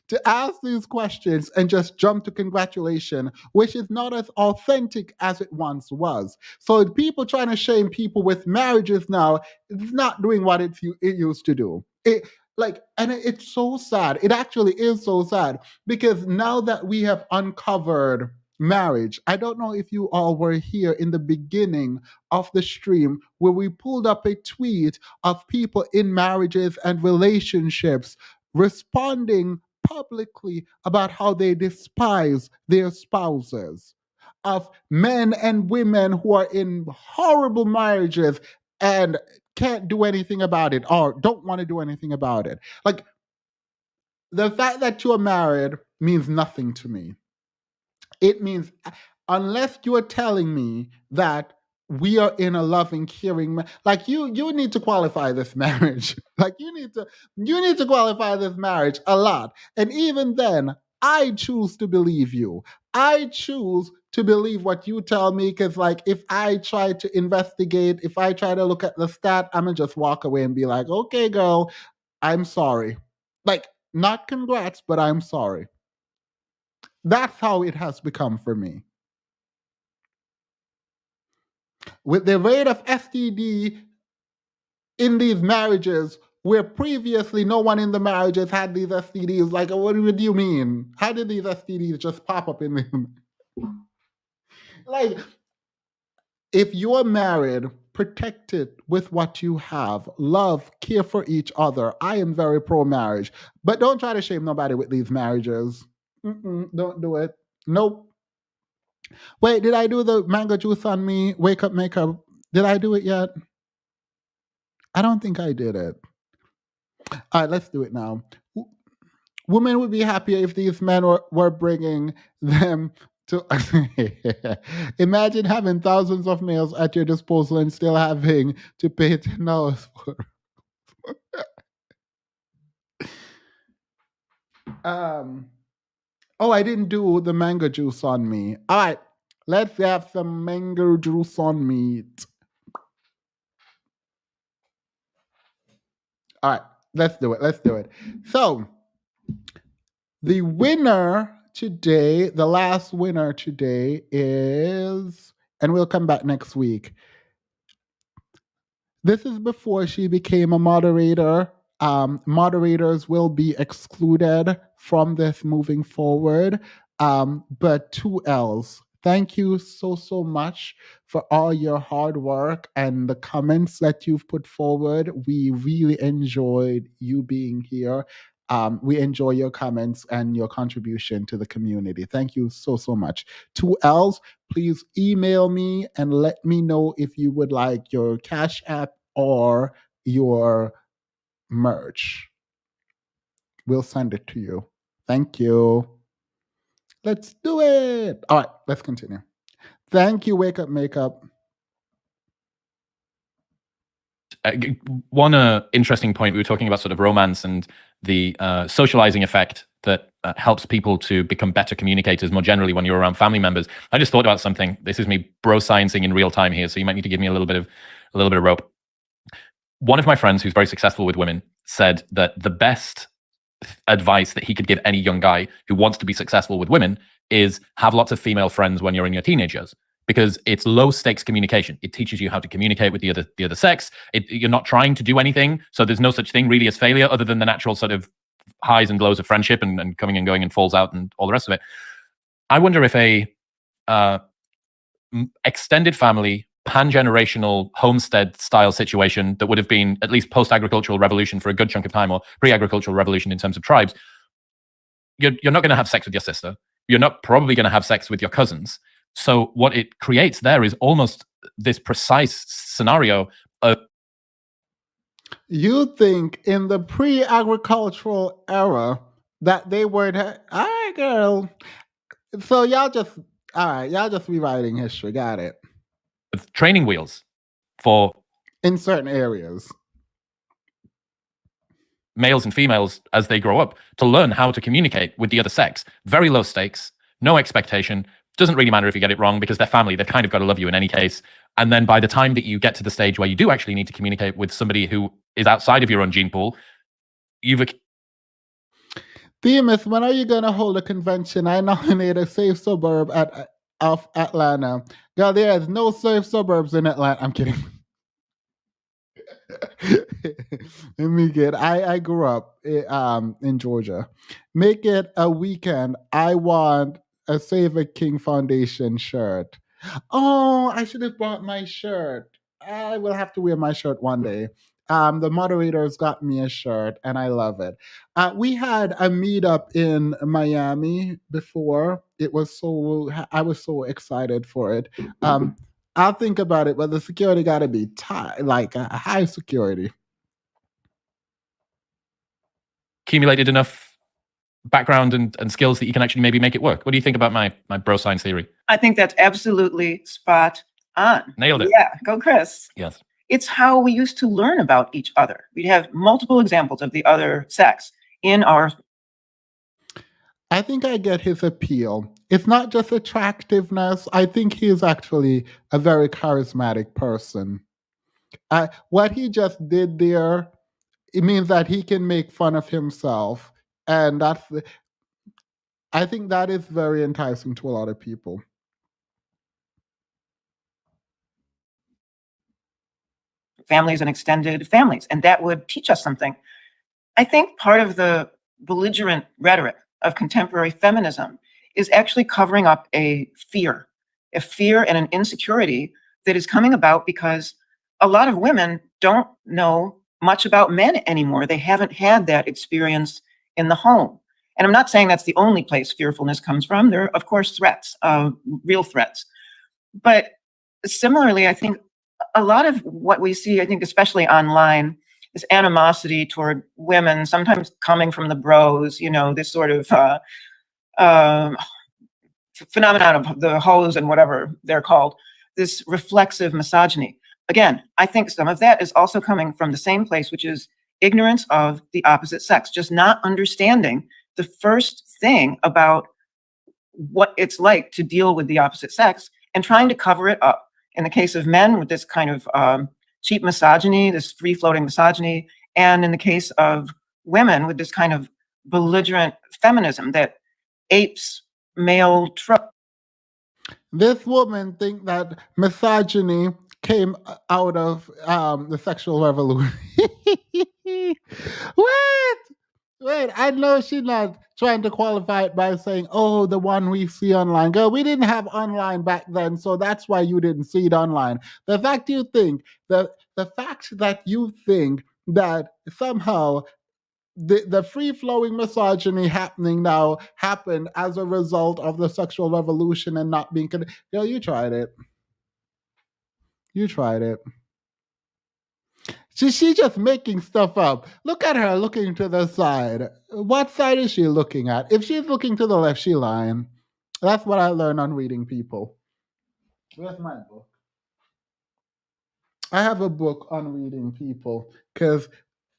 to ask these questions and just jump to congratulation, which is not as authentic as it once was. So people trying to shame people with marriages now, it's not doing what it used to do. It's so sad. It actually is so sad because now that we have uncovered marriage, I don't know if you all were here in the beginning of the stream where we pulled up a tweet of people in marriages and relationships responding publicly about how they despise their spouses, of men and women who are in horrible marriages and can't do anything about it or don't want to do anything about it. Like, the fact that you're married means nothing to me. It means, unless you're telling me that we are in a loving, caring, like you need to qualify this marriage. Like you need to qualify this marriage a lot. And even then, I choose to believe you. I choose to believe what you tell me because, like, if I try to investigate, if I try to look at the stat, I'm gonna just walk away and be like, okay, girl, I'm sorry. Like, not congrats, but I'm sorry. That's how it has become for me. With the rate of STD in these marriages, where previously no one in the marriages had these STDs, like, what do you mean? How did these STDs just pop up in them? Like, if you're married, protected with what you have, love, care for each other, I am very pro-marriage. But don't try to shame nobody with these marriages. Don't do it. Nope. Wait, did I do the mango juice on me? Wake up makeup. Did I do it yet? I don't think I did it. All right, let's do it now. Women would be happier if these men were bringing them to. Imagine having thousands of males at your disposal and still having to pay $10 for. Oh, I didn't do the mango juice on me. All right. Let's have some mango juice on meat. All right, let's do it. So, the winner today, the last winner today is, and we'll come back next week. This is before she became a moderator. Moderators will be excluded from this moving forward. But 2Ls. Thank you so much for all your hard work and the comments that you've put forward. We really enjoyed you being here. We enjoy your comments and your contribution to the community. Thank you so much. 2Ls, please email me and let me know if you would like your Cash App or your merch. We'll send it to you. Thank you. Let's do it. All right, let's continue. Thank you, Wake Up Makeup. One interesting point, we were talking about sort of romance and the socializing effect that helps people to become better communicators more generally when you're around family members. I just thought about something. This is me bro sciencing in real time here, so you might need to give me a little bit of rope. One of my friends who's very successful with women said that the best advice that he could give any young guy who wants to be successful with women is have lots of female friends when you're in your teenage years, because it's low stakes communication. It teaches you how to communicate with the other sex. You're not trying to do anything, so there's no such thing really as failure other than the natural sort of highs and lows of friendship and coming and going and falls out and all the rest of it. I wonder if a extended family, pan-generational homestead style situation that would have been at least post-agricultural revolution for a good chunk of time, or pre-agricultural revolution in terms of tribes, you're not going to have sex with your sister. You're not probably going to have sex with your cousins. So what it creates there is almost this precise scenario of... You think in the pre-agricultural era that they would have... All right, girl. So y'all just rewriting history. Got it. With training wheels for... in certain areas. Males and females as they grow up to learn how to communicate with the other sex. Very low stakes, no expectation. Doesn't really matter if you get it wrong because they're family. They've kind of got to love you in any case. And then by the time that you get to the stage where you do actually need to communicate with somebody who is outside of your own gene pool, you've... Themis, when are you going to hold a convention? I nominate a safe suburb of Atlanta. Girl, there is no safe suburbs in Atlanta. I'm kidding. Let me get. I grew up in Georgia. Make it a weekend. I want a Save a King Foundation shirt. Oh, I should have bought my shirt. I will have to wear my shirt one day. The moderators got me a shirt, and I love it. We had a meetup in Miami before. I was so excited for it. I'll think about it, but the security got to be like a high security. Accumulated enough background and skills that you can actually maybe make it work. What do you think about my bro science theory? I think that's absolutely spot on. Nailed it. Yeah, go Chris. Yes. It's how we used to learn about each other. We'd have multiple examples of the other sex in our... I think I get his appeal. It's not just attractiveness. I think he is actually a very charismatic person. What he just did there, it means that he can make fun of himself. And I think that is very enticing to a lot of people. Families and extended families, and that would teach us something. I think part of the belligerent rhetoric of contemporary feminism is actually covering up a fear and an insecurity that is coming about because a lot of women don't know much about men anymore. They haven't had that experience in the home. And I'm not saying that's the only place fearfulness comes from. There are, of course, threats, real threats. But similarly, I think a lot of what we see, I think, especially online, is animosity toward women, sometimes coming from the bros, this sort of phenomenon of the hoes and whatever they're called, this reflexive misogyny. Again, I think some of that is also coming from the same place, which is ignorance of the opposite sex, just not understanding the first thing about what it's like to deal with the opposite sex and trying to cover it up. In the case of men, with this kind of cheap misogyny, this free-floating misogyny, and in the case of women, with this kind of belligerent feminism that apes male trope. This woman think that misogyny came out of the sexual revolution. What? Wait, I know she's not trying to qualify it by saying, oh, the one we see online. Girl, we didn't have online back then, so that's why you didn't see it online. The fact you think, the fact that you think that somehow the free-flowing misogyny happening now happened as a result of the sexual revolution and not being yo, you tried it. You tried it. She just making stuff up. Look at her looking to the side. What side is she looking at? If she's looking to the left, she lying. That's what I learned on reading people. Where's my book? I have a book on reading people because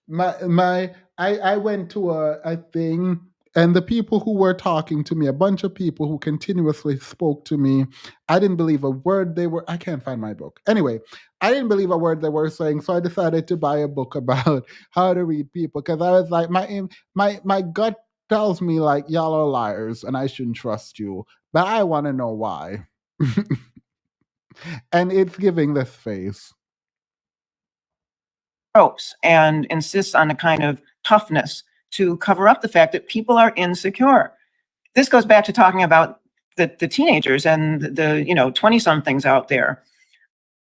I went to a thing, and the people who were talking to me, a bunch of people who continuously spoke to me, I didn't believe a word they were. I can't find my book. Anyway, I didn't believe a word they were saying, so I decided to buy a book about how to read people because I was like, my gut tells me like y'all are liars and I shouldn't trust you, but I want to know why. And it's giving this face. Tropes and insists on a kind of toughness to cover up the fact that people are insecure. This goes back to talking about the teenagers and the 20-somethings out there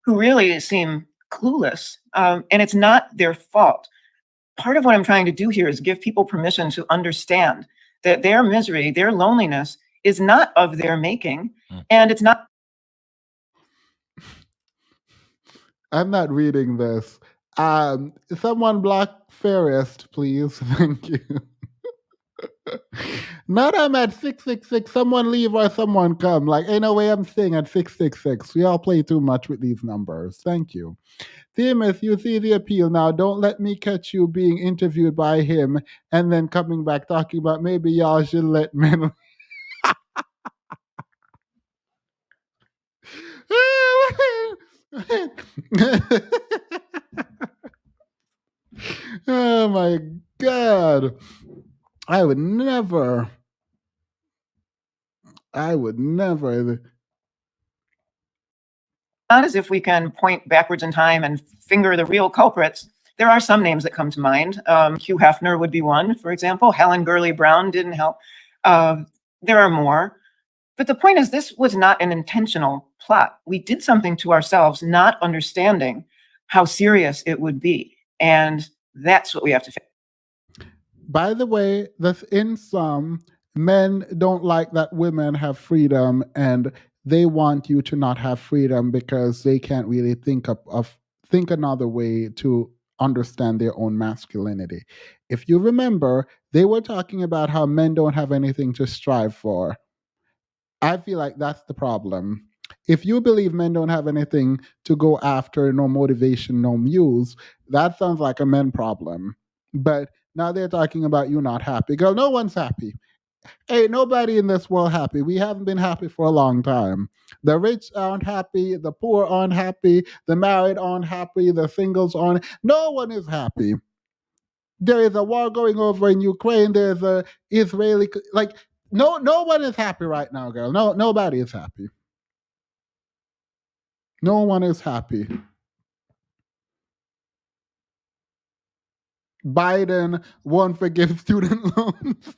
who really seem clueless, and it's not their fault. Part of what I'm trying to do here is give people permission to understand that their misery, their loneliness is not of their making, and it's not. I'm not reading this. Someone block Fairest, please. Thank you. Not I'm at 666. Someone leave or someone come. Like, ain't no way I'm staying at 666. We all play too much with these numbers. Thank you. Themis, you see the appeal now. Don't let me catch you being interviewed by him and then coming back talking about maybe y'all should let men. Oh my God. I would never. Not as if we can point backwards in time and finger the real culprits. There are some names that come to mind. Hugh Hefner would be one, for example. Helen Gurley Brown didn't help. There are more. But the point is, this was not an intentional plot. We did something to ourselves, not understanding how serious it would be. And that's what we have to fix. By the way, that's in some, men don't like that women have freedom and they want you to not have freedom because they can't really think another way to understand their own masculinity. If you remember, they were talking about how men don't have anything to strive for. I feel like that's the problem. If you believe men don't have anything to go after, no motivation, no muse, that sounds like a men problem. But now they're talking about you not happy. Girl, no one's happy. Ain't nobody in this world happy. We haven't been happy for a long time. The rich aren't happy. The poor aren't happy. The married aren't happy. The singles aren't. No one is happy. There is a war going over in Ukraine. There's a Israeli, like, no one is happy right now, girl. No, nobody is happy. No one is happy. Biden won't forgive student loans.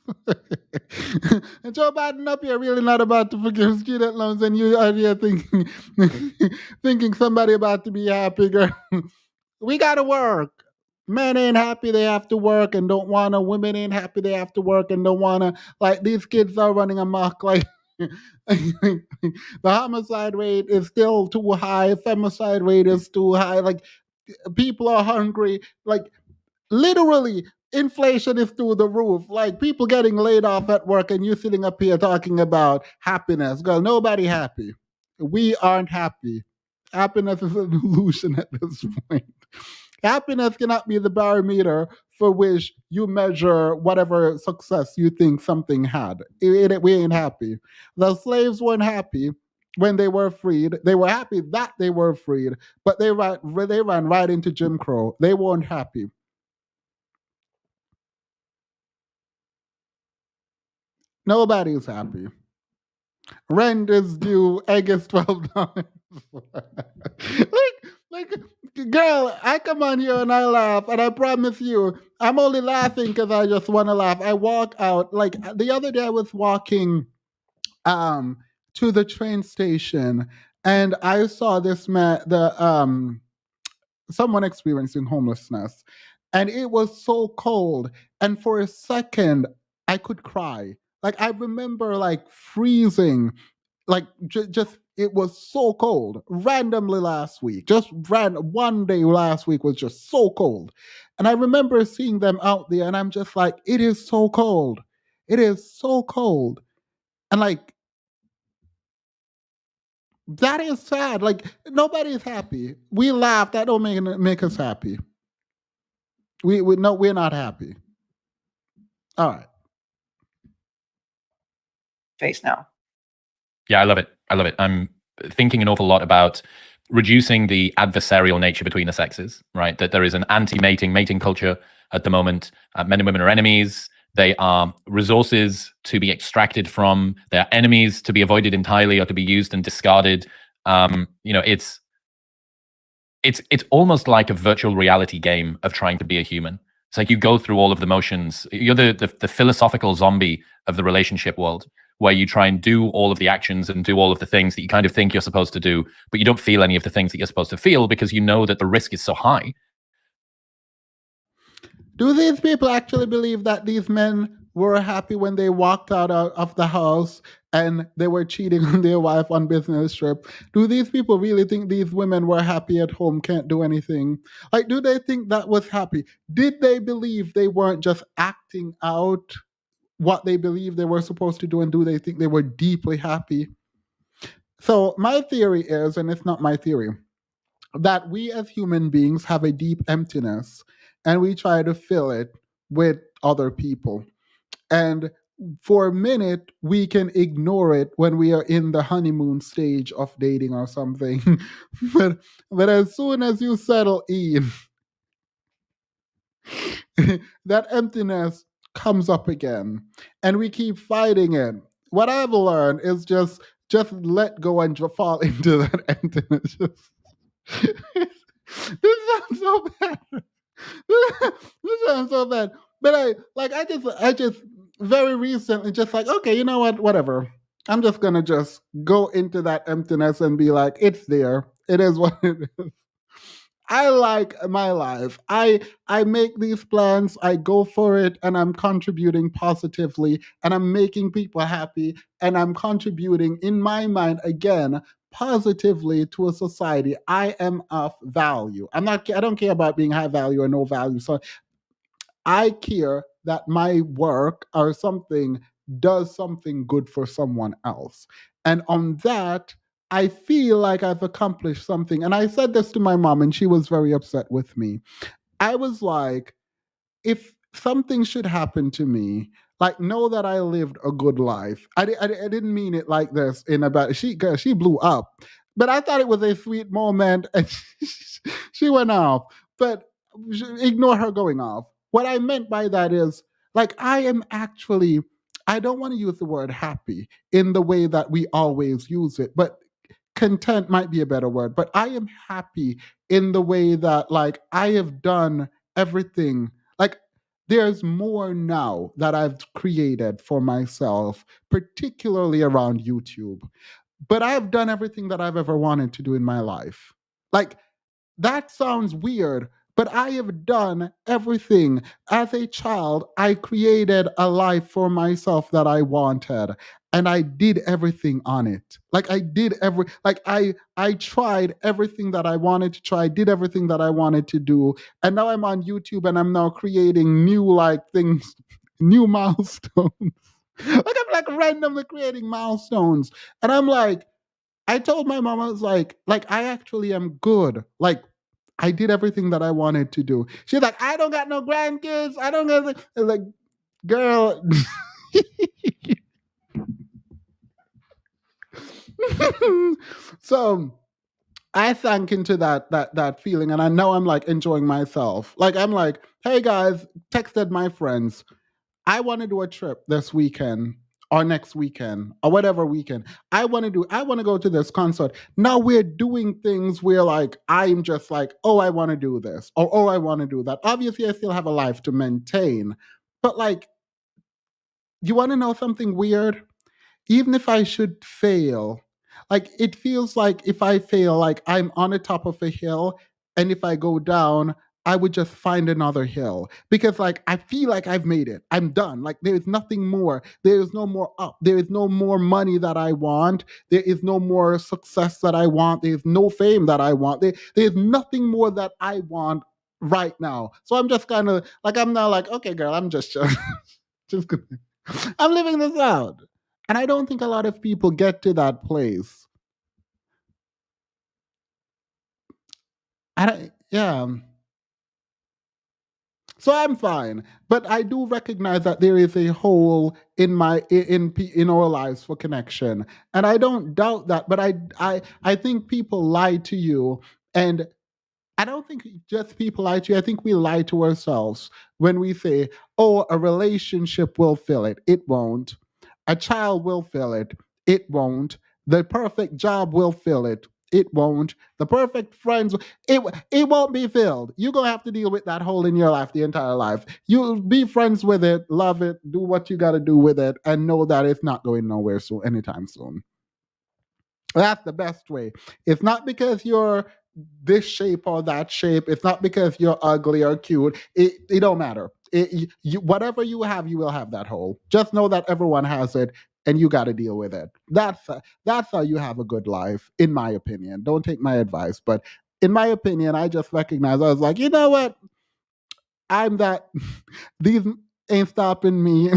And Joe Biden up here really not about to forgive student loans, and you are here thinking, thinking somebody about to be happy, girl. We gotta work. Men ain't happy, they have to work and don't wanna. Women ain't happy, they have to work and don't wanna. Like, these kids are running amok. Like, the homicide rate is still too high. Femicide rate is too high. Like, people are hungry. Like, literally, inflation is through the roof. Like, people getting laid off at work and you sitting up here talking about happiness. Girl, nobody happy. We aren't happy. Happiness is an illusion at this point. Happiness cannot be the barometer for which you measure whatever success you think something had. We ain't happy. The slaves weren't happy. when they were freed. They were happy that they were freed, but they ran right into Jim Crow. They weren't happy. Nobody's happy. Rent is due. Egg is $12. like, girl, I come on here and I laugh, and I promise you, I'm only laughing because I just want to laugh. I walk out. Like the other day, I was walking to the train station, and I saw this man, someone experiencing homelessness, and it was so cold, and for a second I could cry. Like I remember like freezing, like just it was so cold randomly last week. Just one day last week was just so cold, and I remember seeing them out there, and I'm just like, it is so cold. It is so cold. And like, that is sad. Like nobody's happy. We laugh. That don't make us happy. We're not happy. All right. Face now. Yeah, I love it. I love it. I'm thinking an awful lot about reducing the adversarial nature between the sexes, right? That there is an mating culture at the moment. Men and women are enemies. They are resources to be extracted from. They are enemies to be avoided entirely or to be used and discarded. It's almost like a virtual reality game of trying to be a human. It's like you go through all of the motions. You're the philosophical zombie of the relationship world, where you try and do all of the actions and do all of the things that you kind of think you're supposed to do, but you don't feel any of the things that you're supposed to feel because you know that the risk is so high. Do these people actually believe that these men were happy when they walked out of the house and they were cheating on their wife on business trip? Do these people really think these women were happy at home, can't do anything? Like, do they think that was happy? Did they believe they weren't just acting out what they believed they were supposed to do, and do they think they were deeply happy? So my theory is, and it's not my theory, that we as human beings have a deep emptiness and we try to fill it with other people. And for a minute, we can ignore it when we are in the honeymoon stage of dating or something. but as soon as you settle in, that emptiness comes up again, and we keep fighting it. What I've learned is just let go and fall into that emptiness. This sounds so bad. This sounds so bad. But I just very recently just like, okay, you know what? Whatever. I'm just gonna just go into that emptiness and be like, it's there. It is what it is. I like my life. I make these plans, I go for it, and I'm contributing positively, and I'm making people happy, and I'm contributing in my mind again positively to a society. I am of value. I don't care about being high value or no value. So I care that my work or something does something good for someone else. And on that, I feel like I've accomplished something. And I said this to my mom, and she was very upset with me. I was like, if something should happen to me, like, know that I lived a good life. I didn't mean it like this in about she blew up, but I thought it was a sweet moment, and she went off. But ignore her going off. What I meant by that is, like, I don't want to use the word happy in the way that we always use it, but content might be a better word. But I am happy in the way that, like, I have done everything. Like, there's more now that I've created for myself, particularly around YouTube. But I've done everything that I've ever wanted to do in my life. Like, that sounds weird, but I have done everything. As a child, I created a life for myself that I wanted, and I did everything on it. Like I tried everything that I wanted to try, did everything that I wanted to do, and now I'm on YouTube and I'm now creating new like things, new milestones. Like I'm like randomly creating milestones, and I'm like, I told my mom, I was like I actually am good. Like I did everything that I wanted to do. She's like, I don't got no grandkids. I don't got like, girl. So I sank into that feeling, and I know I'm like enjoying myself. Like I'm like, hey guys, texted my friends, I want to do a trip this weekend or next weekend or whatever weekend. I want to go to this concert. Now we're doing things where like I'm just like, oh, I want to do this or oh, I want to do that. Obviously, I still have a life to maintain, but like, you want to know something weird? Even if I should fail, like it feels like if I fail, like I'm on the top of a hill, and if I go down, I would just find another hill because like I feel like I've made it. I'm done. Like there is nothing more. There is no more up. There is no more money that I want. There is no more success that I want. There is no fame that I want. There is nothing more that I want right now. So I'm just kind of like I'm now like, okay, girl, I'm just just gonna, I'm living this out. And I don't think a lot of people get to that place. Yeah. So I'm fine, but I do recognize that there is a hole in in our lives for connection, and I don't doubt that. But I think people lie to you, and I don't think just people lie to you. I think we lie to ourselves when we say, "Oh, a relationship will fill it." It won't. A child will fill it. It won't. The perfect job will fill it. It won't. The perfect friends, it won't be filled. You're gonna have to deal with that hole in your life the entire life. You'll be friends with it, love it, do what you gotta do with it, and know that it's not going nowhere soon, anytime soon. That's the best way. It's not because you're this shape or that shape. It's not because you're ugly or cute. It don't matter. Whatever you have, you will have that hole. Just know that everyone has it, and you got to deal with it. That's how you have a good life, in my opinion. Don't take my advice, but in my opinion, I just recognized. I was like, you know what? I'm that. These ain't stopping me.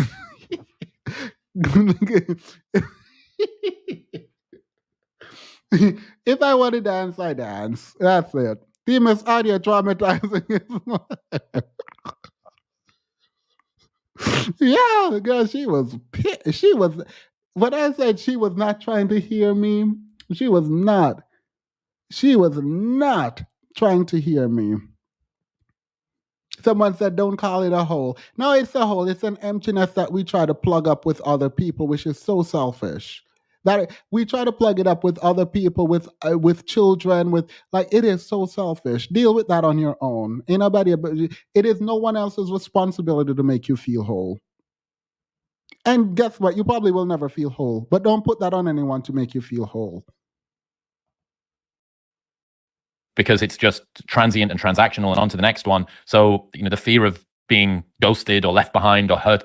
If I want to dance, I dance. That's it. Themis audio traumatizing. Yeah, girl, she was she was when I said she was not trying to hear me, she was not. She was not trying to hear me. Someone said, don't call it a hole. No, it's a hole. It's an emptiness that we try to plug up with other people, which is so selfish. That we try to plug it up with other people, with children, with like it is so selfish. Deal with that on your own. Ain't nobody. It is no one else's responsibility to make you feel whole. And guess what? You probably will never feel whole. But don't put that on anyone to make you feel whole. Because it's just transient and transactional and on to the next one. So, the fear of being ghosted or left behind or hurt.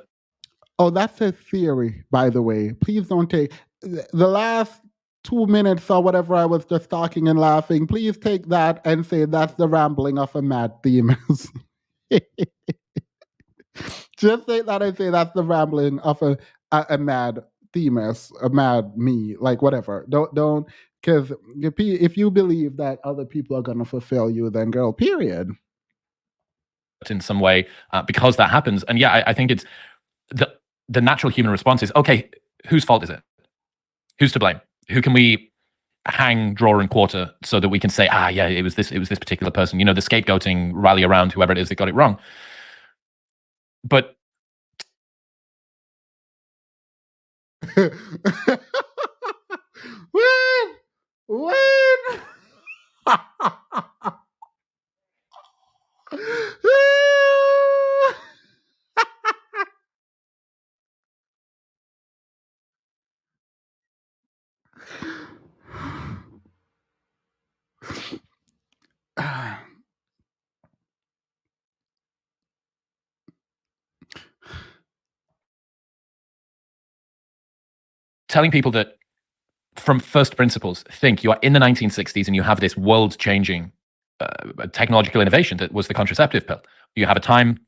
Oh, that's a theory, by the way. Please don't take the last 2 minutes or whatever I was just talking and laughing. Please take that and say that's the rambling of a mad Themis. Just say that and say that's the rambling of a mad Themis, a mad me, like whatever. Don't because if you believe that other people are gonna fulfill you, then girl, period. In some way, because that happens, and yeah, I think it's the natural human response is, okay, whose fault is it? Who's to blame? Who can we hang, draw, and quarter so that we can say, yeah, it was this particular person. The scapegoating, rally around whoever it is that got it wrong. But when telling people that from first principles, think you are in the 1960s and you have this world-changing technological innovation that was the contraceptive pill. You have a time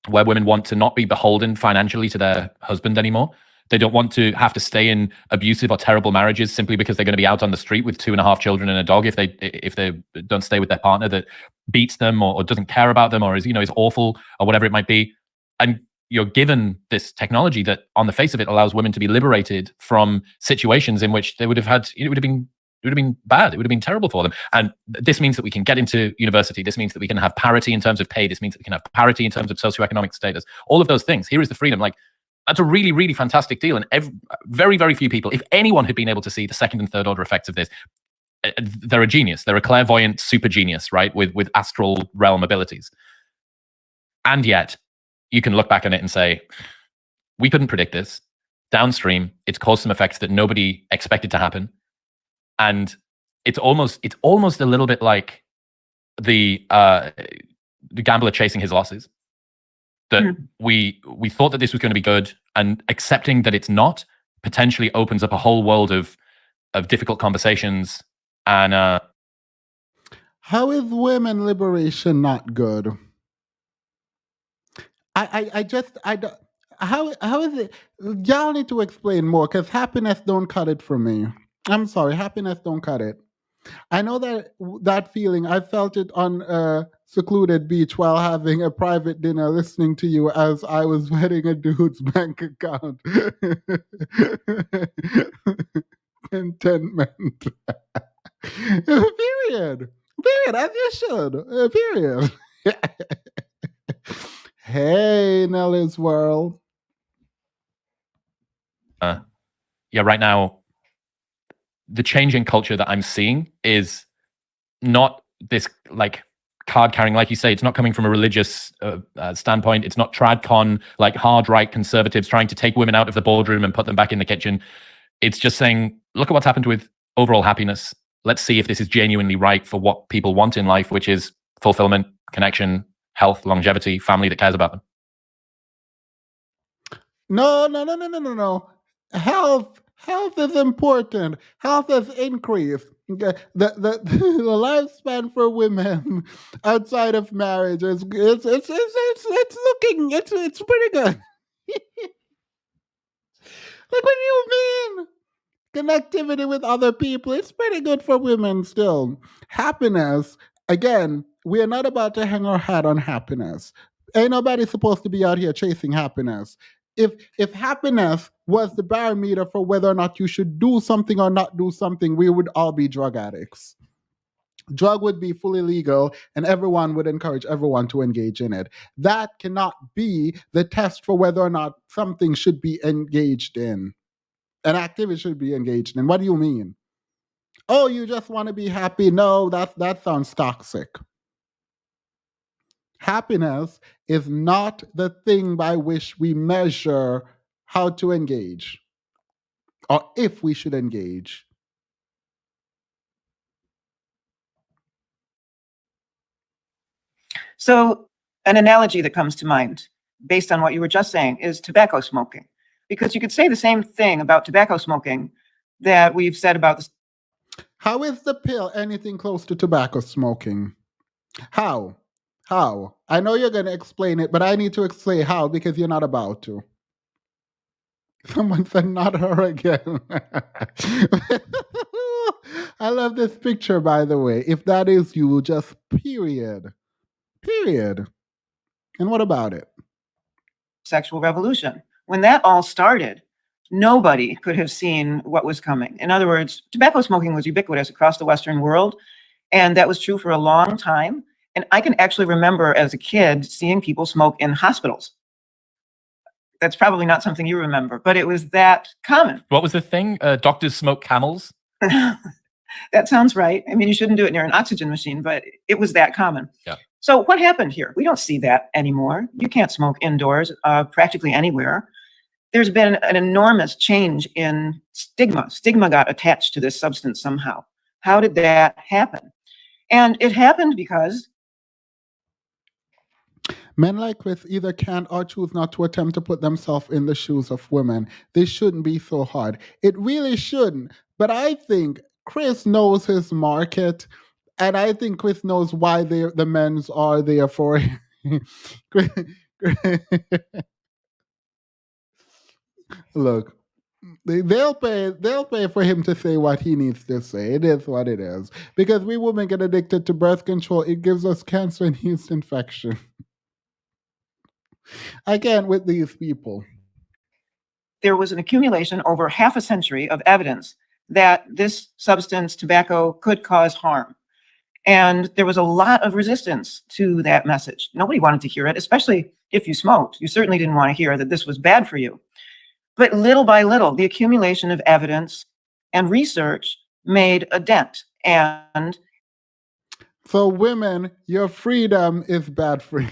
where women want to not be beholden financially to their husband anymore. They don't want to have to stay in abusive or terrible marriages simply because they're going to be out on the street with 2.5 children and a dog if they don't stay with their partner that beats them or doesn't care about them or is awful or whatever it might be. And you're given this technology that on the face of it allows women to be liberated from situations in which they would have had, it would have been bad. It would have been terrible for them. And this means that we can get into university. This means that we can have parity in terms of pay. This means that we can have parity in terms of socioeconomic status. All of those things. Here is the freedom. Like, that's a really, really fantastic deal. And very, very few people, if anyone had been able to see the second and third order effects of this, they're a genius. They're a clairvoyant super genius, right? With astral realm abilities. And yet, you can look back on it and say, we couldn't predict this. Downstream, it's caused some effects that nobody expected to happen. And it's almost a little bit like the gambler chasing his losses. That we thought that this was going to be good, and accepting that it's not potentially opens up a whole world of difficult conversations. And how is women liberation not good? I don't. How is it? Y'all need to explain more, because happiness don't cut it for me. I'm sorry, happiness don't cut it. I know that feeling. I felt it on a secluded beach while having a private dinner, listening to you as I was vetting a dude's bank account. Contentment. Period. As you should. Period. Hey, Nelly's World. Yeah, right now, the change in culture that I'm seeing is not this like card carrying, like you say. It's not coming from a religious standpoint. It's not tradcon, like hard right conservatives trying to take women out of the boardroom and put them back in the kitchen. It's just saying, look at what's happened with overall happiness. Let's see if this is genuinely right for what people want in life, which is fulfillment, connection, health, longevity, family that cares about them. No. Health is important. Health has increased. The lifespan for women outside of marriage is it's pretty good. Like, what do you mean? Connectivity with other people, it's pretty good for women still. Happiness, again, we are not about to hang our hat on happiness. Ain't nobody supposed to be out here chasing happiness. If happiness was the barometer for whether or not you should do something or not do something, we would all be drug addicts. Drug would be fully legal, and everyone would encourage everyone to engage in it. That cannot be the test for whether or not something should be engaged in. An activity should be engaged in. What do you mean? Oh, you just want to be happy? No, that sounds toxic. Happiness is not the thing by which we measure how to engage or if we should engage. So an analogy that comes to mind based on what you were just saying is tobacco smoking. Because you could say the same thing about tobacco smoking that we've said about this. How is the pill anything close to tobacco smoking? How? I know you're going to explain it, but I need to explain how, because you're not about to. Someone said not her again. I love this picture, by the way. If that is you, just period. And what about it? Sexual revolution. When that all started, nobody could have seen what was coming. In other words, tobacco smoking was ubiquitous across the Western world, and that was true for a long time. And I can actually remember as a kid seeing people smoke in hospitals. That's probably not something you remember, but it was that common. What was the thing? Doctors smoke camels? That sounds right. I mean, you shouldn't do it near an oxygen machine, but it was that common. Yeah. So what happened here? We don't see that anymore. You can't smoke indoors practically anywhere. There's been an enormous change in stigma. Stigma got attached to this substance somehow. How did that happen? And it happened because men like Chris either can't or choose not to attempt to put themselves in the shoes of women. This shouldn't be so hard. It really shouldn't. But I think Chris knows his market, and I think Chris knows why the men's are there for him. Look, they'll pay for him to say what he needs to say. It is what it is. Because we women get addicted to birth control. It gives us cancer and yeast infection. I can't with these people. There was an accumulation over half a century of evidence that this substance, tobacco, could cause harm. And there was a lot of resistance to that message. Nobody wanted to hear it, especially if you smoked. You certainly didn't want to hear that this was bad for you. But little by little, the accumulation of evidence and research made a dent. And so women, your freedom is bad for you.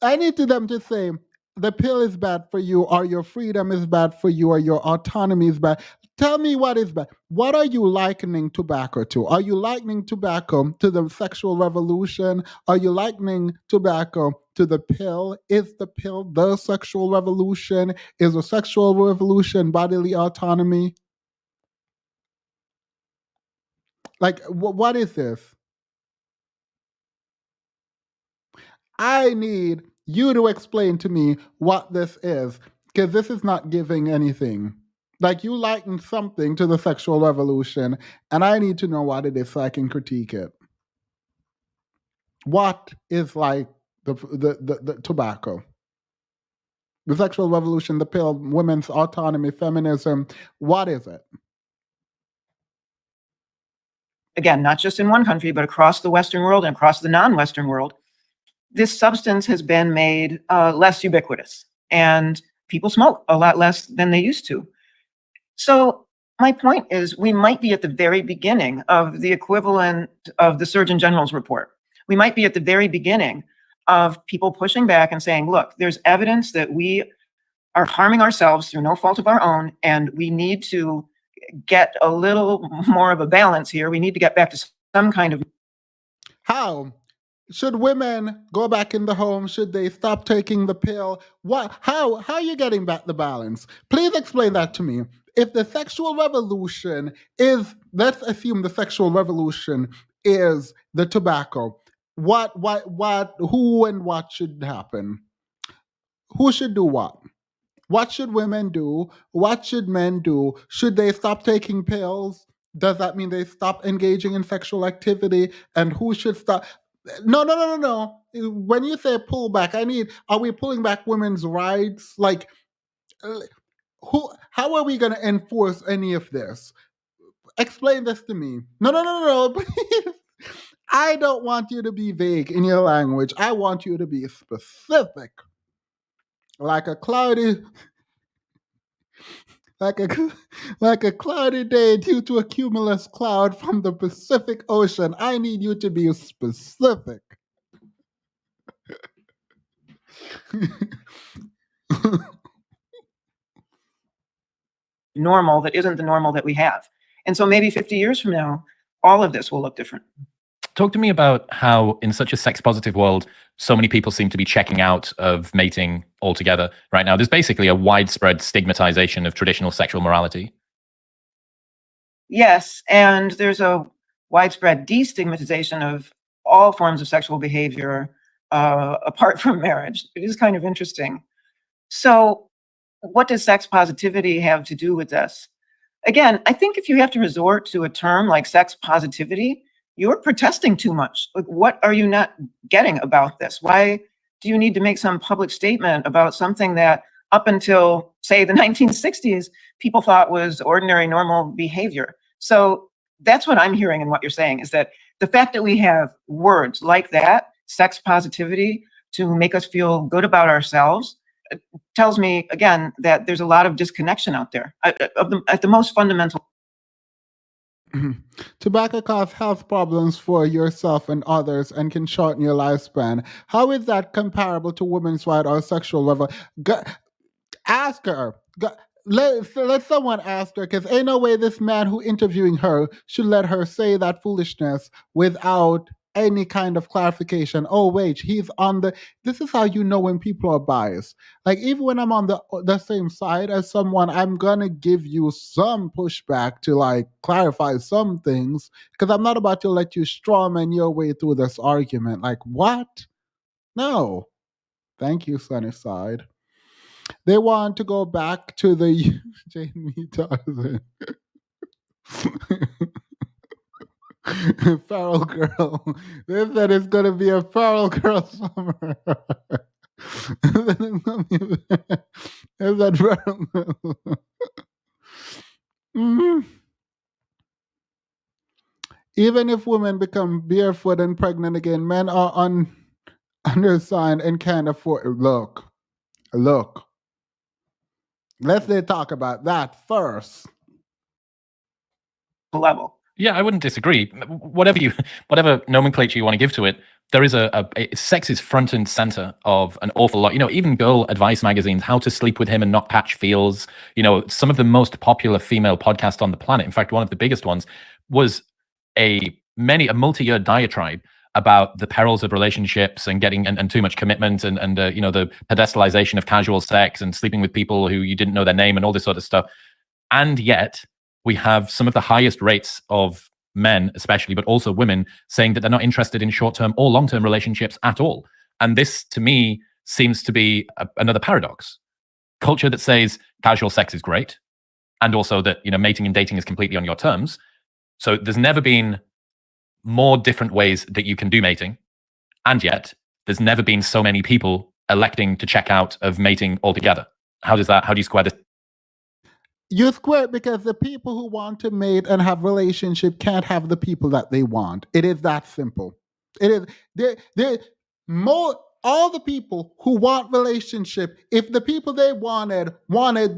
I need them to say the pill is bad for you, or your freedom is bad for you, or your autonomy is bad. Tell me what is bad. What are you likening tobacco to? Are you likening tobacco to the sexual revolution? Are you likening tobacco to the pill? Is the pill the sexual revolution? Is the sexual revolution bodily autonomy? Like, what is this? I need you to explain to me what this is, because this is not giving anything. Like, you liken something to the sexual revolution, and I need to know what it is so I can critique it. What is like the tobacco? The sexual revolution, the pill, women's autonomy, feminism, what is it? Again, not just in one country, but across the Western world and across the non-Western world, this substance has been made less ubiquitous, and people smoke a lot less than they used to. So my point is, we might be at the very beginning of the equivalent of the Surgeon General's report. We might be at the very beginning of people pushing back and saying, look, there's evidence that we are harming ourselves through no fault of our own, and we need to get a little more of a balance here. We need to get back to some kind of... How? Should women go back in the home? Should they stop taking the pill? What? How are you getting back the balance? Please explain that to me. If the sexual revolution is, let's assume the sexual revolution is the tobacco, what, who and what should happen? Who should do what? What should women do? What should men do? Should they stop taking pills? Does that mean they stop engaging in sexual activity? And who should stop? No. When you say pull back, are we pulling back women's rights? Like, how are we going to enforce any of this? Explain this to me. No, please. I don't want you to be vague in your language. I want you to be specific. Like a cloudy day due to a cumulus cloud from the Pacific Ocean. I need you to be specific. normal that isn't the normal that we have. And so maybe 50 years from now, all of this will look different. Talk to me about how, in such a sex-positive world, so many people seem to be checking out of mating altogether right now. There's basically a widespread stigmatization of traditional sexual morality. Yes, and there's a widespread destigmatization of all forms of sexual behavior apart from marriage. It is kind of interesting. So what does sex positivity have to do with this? Again, I think if you have to resort to a term like sex positivity, you're protesting too much. Like, what are you not getting about this? Why do you need to make some public statement about something that up until, say, the 1960s, people thought was ordinary, normal behavior? So that's what I'm hearing in what you're saying, is that the fact that we have words like that, sex positivity, to make us feel good about ourselves, tells me, again, that there's a lot of disconnection out there at the most fundamental. Tobacco causes health problems for yourself and others and can shorten your lifespan. How is that comparable to women's rights or sexual level? Ask her. Let someone ask her, because ain't no way this man who interviewing her should let her say that foolishness without any kind of clarification. Oh, wait, he's on the... This is how you know when people are biased. Like, even when I'm on the same side as someone, I'm gonna give you some pushback to, like, clarify some things, because I'm not about to let you strawman your way through this argument. Like, what? No. Thank you, Sunnyside. They want to go back to the Jamie Tarzan. Feral girl. They said it's going to be a feral girl summer. Is that Mhm. Even if women become barefoot and pregnant again, men are undersigned and can't afford. Look. Let's talk about that first. Level. Yeah, I wouldn't disagree. Whatever nomenclature you want to give to it, there is sex is front and center of an awful lot. Even girl advice magazines, How to Sleep with Him and Not Catch Feels. Some of the most popular female podcasts on the planet. In fact, one of the biggest ones was a multi-year diatribe about the perils of relationships and getting and too much commitment and the pedestalization of casual sex and sleeping with people who you didn't know their name and all this sort of stuff. And yet we have some of the highest rates of men, especially, but also women, saying that they're not interested in short-term or long-term relationships at all. And this, to me, seems to be another paradox. Culture that says casual sex is great, and also that mating and dating is completely on your terms. So there's never been more different ways that you can do mating, and yet there's never been so many people electing to check out of mating altogether. How do you square this? You square it because the people who want to mate and have relationship can't have the people that they want. It is that simple. It is all the people who want relationship, if the people they wanted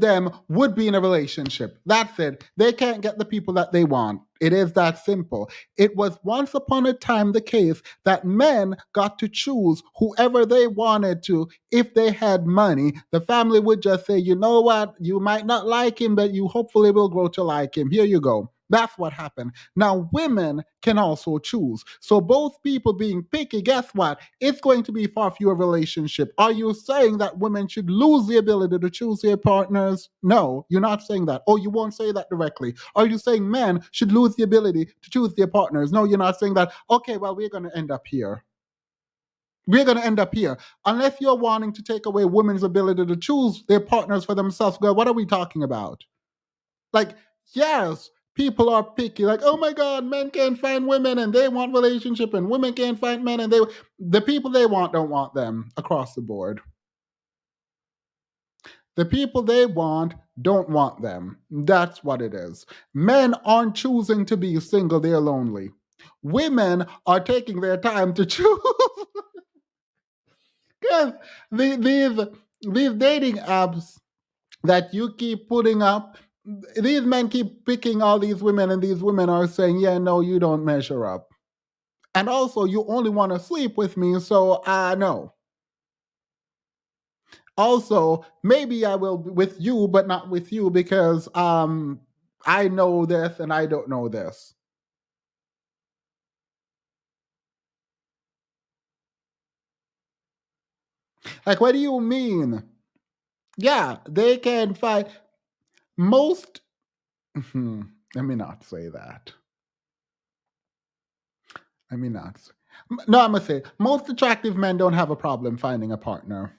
them, would be in a relationship. That's it. They can't get the people that they want. It is that simple. It was once upon a time the case that men got to choose whoever they wanted to if they had money. The family would just say, you know what, you might not like him, but you hopefully will grow to like him. Here you go. That's what happened. Now, women can also choose. So both people being picky, guess what? It's going to be far fewer relationship. Are you saying that women should lose the ability to choose their partners? No, you're not saying that. Oh, you won't say that directly. Are you saying men should lose the ability to choose their partners? No, you're not saying that. Okay, well, we're going to end up here. We're going to end up here. Unless you're wanting to take away women's ability to choose their partners for themselves, girl, what are we talking about? Yes, people are picky. Oh my God, men can't find women and they want relationship, and women can't find men and the people they want don't want them across the board. The people they want don't want them. That's what it is. Men aren't choosing to be single, they're lonely. Women are taking their time to choose. Because these dating apps that you keep putting up, these men keep picking all these women, and these women are saying, yeah, no, you don't measure up. And also, you only want to sleep with me, so no. Also, maybe I will be with you, but not with you because I know this and I don't know this. What do you mean? Yeah, they can find most. Let me not say that. Let me not. No, I'm going to say most attractive men don't have a problem finding a partner.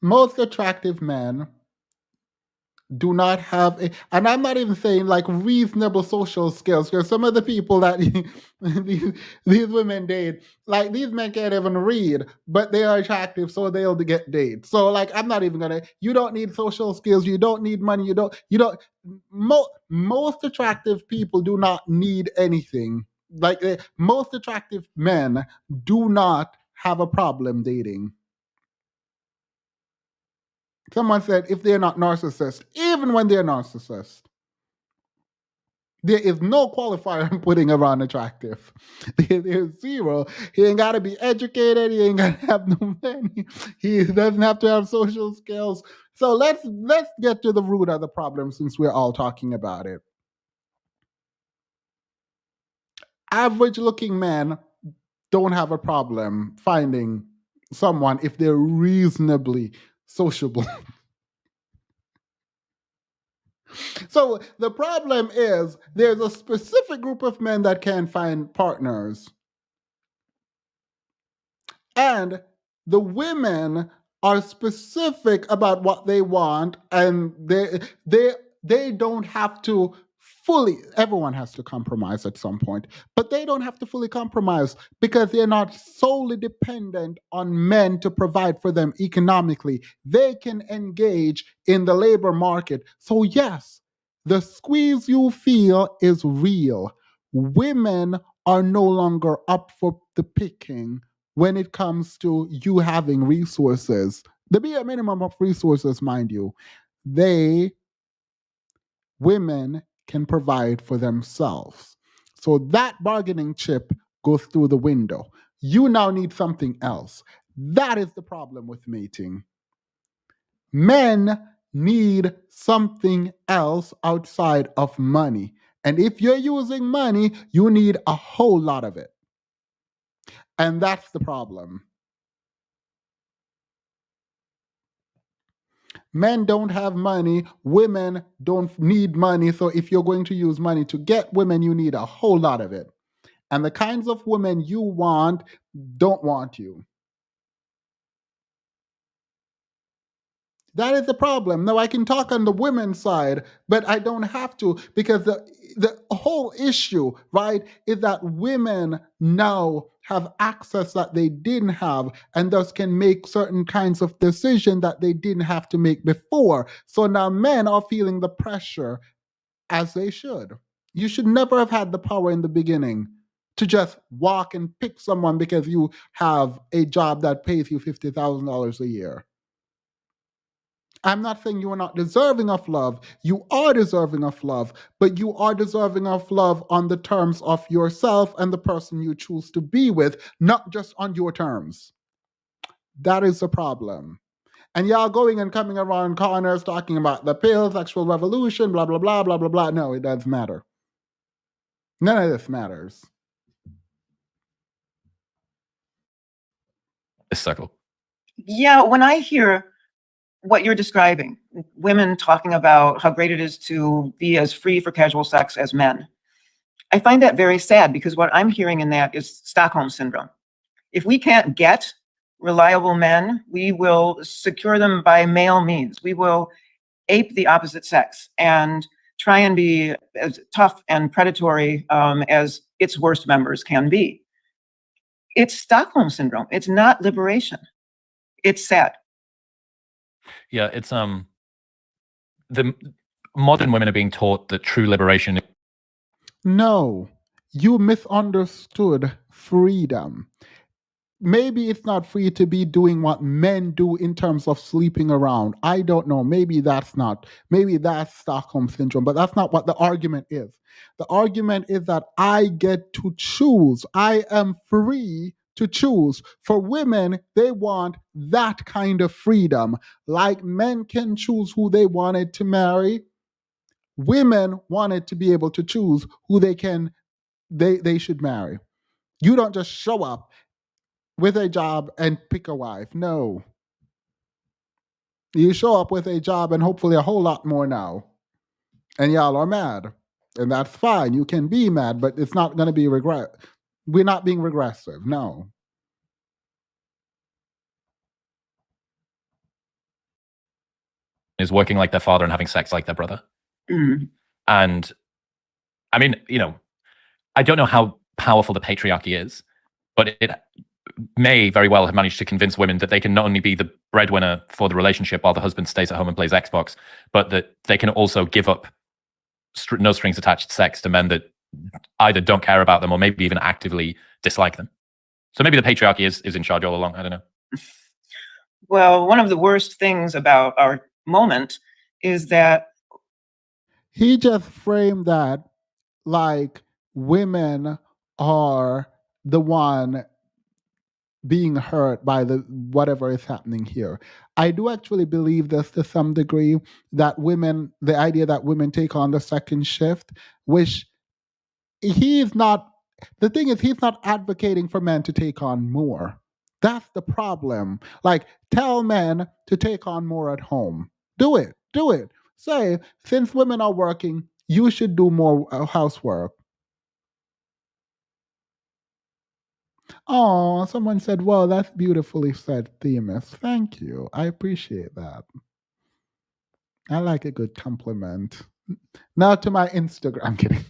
Most attractive men do not have and I'm not even saying reasonable social skills, because some of the people that these women date, these men can't even read, but they are attractive, so they'll get dates. So I'm not even gonna. You don't need social skills. You don't need money. You don't. Most attractive people do not need anything. Most attractive men do not have a problem dating. Someone said if they're not narcissists, even when they're narcissists, there is no qualifier in putting around attractive. There's zero. He ain't got to be educated. He ain't got to have no money. He doesn't have to have social skills. So let's get to the root of the problem, since we're all talking about it. Average-looking men don't have a problem finding someone if they're reasonably sociable. So the problem is there's a specific group of men that can't find partners. And the women are specific about what they want, and they don't have to everyone has to compromise at some point, but they don't have to fully compromise because they're not solely dependent on men to provide for them economically. They can engage in the labor market. So yes, the squeeze you feel is real. Women are no longer up for the picking when it comes to you having resources. The bare minimum of resources, mind you. Women can provide for themselves. So that bargaining chip goes through the window. You now need something else. That is the problem with mating. Men need something else outside of money. And if you're using money, you need a whole lot of it. And that's the problem. Men don't have money. Women don't need money. So if you're going to use money to get women, you need a whole lot of it. And the kinds of women you want don't want you. That is the problem. Now, I can talk on the women's side, but I don't have to, because the whole issue, right, is that women now have access that they didn't have and thus can make certain kinds of decisions that they didn't have to make before. So now men are feeling the pressure, as they should. You should never have had the power in the beginning to just walk and pick someone because you have a job that pays you $50,000 a year. I'm not saying you are not deserving of love. You are deserving of love, but you are deserving of love on the terms of yourself and the person you choose to be with, not just on your terms. That is the problem. And y'all going and coming around corners talking about the pill, sexual revolution, blah, blah, blah, blah, blah, blah. No, it doesn't matter. None of this matters. This circle. Yeah, when I hear what you're describing, women talking about how great it is to be as free for casual sex as men, I find that very sad, because what I'm hearing in that is Stockholm syndrome. If we can't get reliable men, we will secure them by male means. We will ape the opposite sex and try and be as tough and predatory as its worst members can be. It's Stockholm syndrome. It's not liberation. It's sad. Yeah, it's the modern women are being taught that true liberation. No, you misunderstood freedom. Maybe it's not free to be doing what men do in terms of sleeping around. I don't know. Maybe that's Stockholm syndrome, but that's not what the argument is. The argument is that I get to choose. I am free to choose. For women, they want that kind of freedom. Like men can choose who they wanted to marry, women wanted to be able to choose who they should marry. You don't just show up with a job and pick a wife. No. You show up with a job and hopefully a whole lot more now. And y'all are mad. And that's fine. You can be mad, but it's not going to be regret. We're not being regressive. No. Is working like their father and having sex like their brother. Mm-hmm. And I mean, I don't know how powerful the patriarchy is, but it may very well have managed to convince women that they can not only be the breadwinner for the relationship while the husband stays at home and plays Xbox, but that they can also give up no strings attached sex to men that either don't care about them or maybe even actively dislike them. So maybe the patriarchy is in charge all along. I don't know. Well, one of the worst things about our moment is that he just framed that like women are the one being hurt by the whatever is happening here. I do actually believe this to some degree, that the idea that women take on the second shift, which he's not advocating for men to take on more. That's the problem. Like, tell men to take on more at home. Do it. Say, since women are working, you should do more housework. Oh, someone said, well, that's beautifully said, Themis. Thank you. I appreciate that. I like a good compliment. Now to my Instagram. I'm kidding.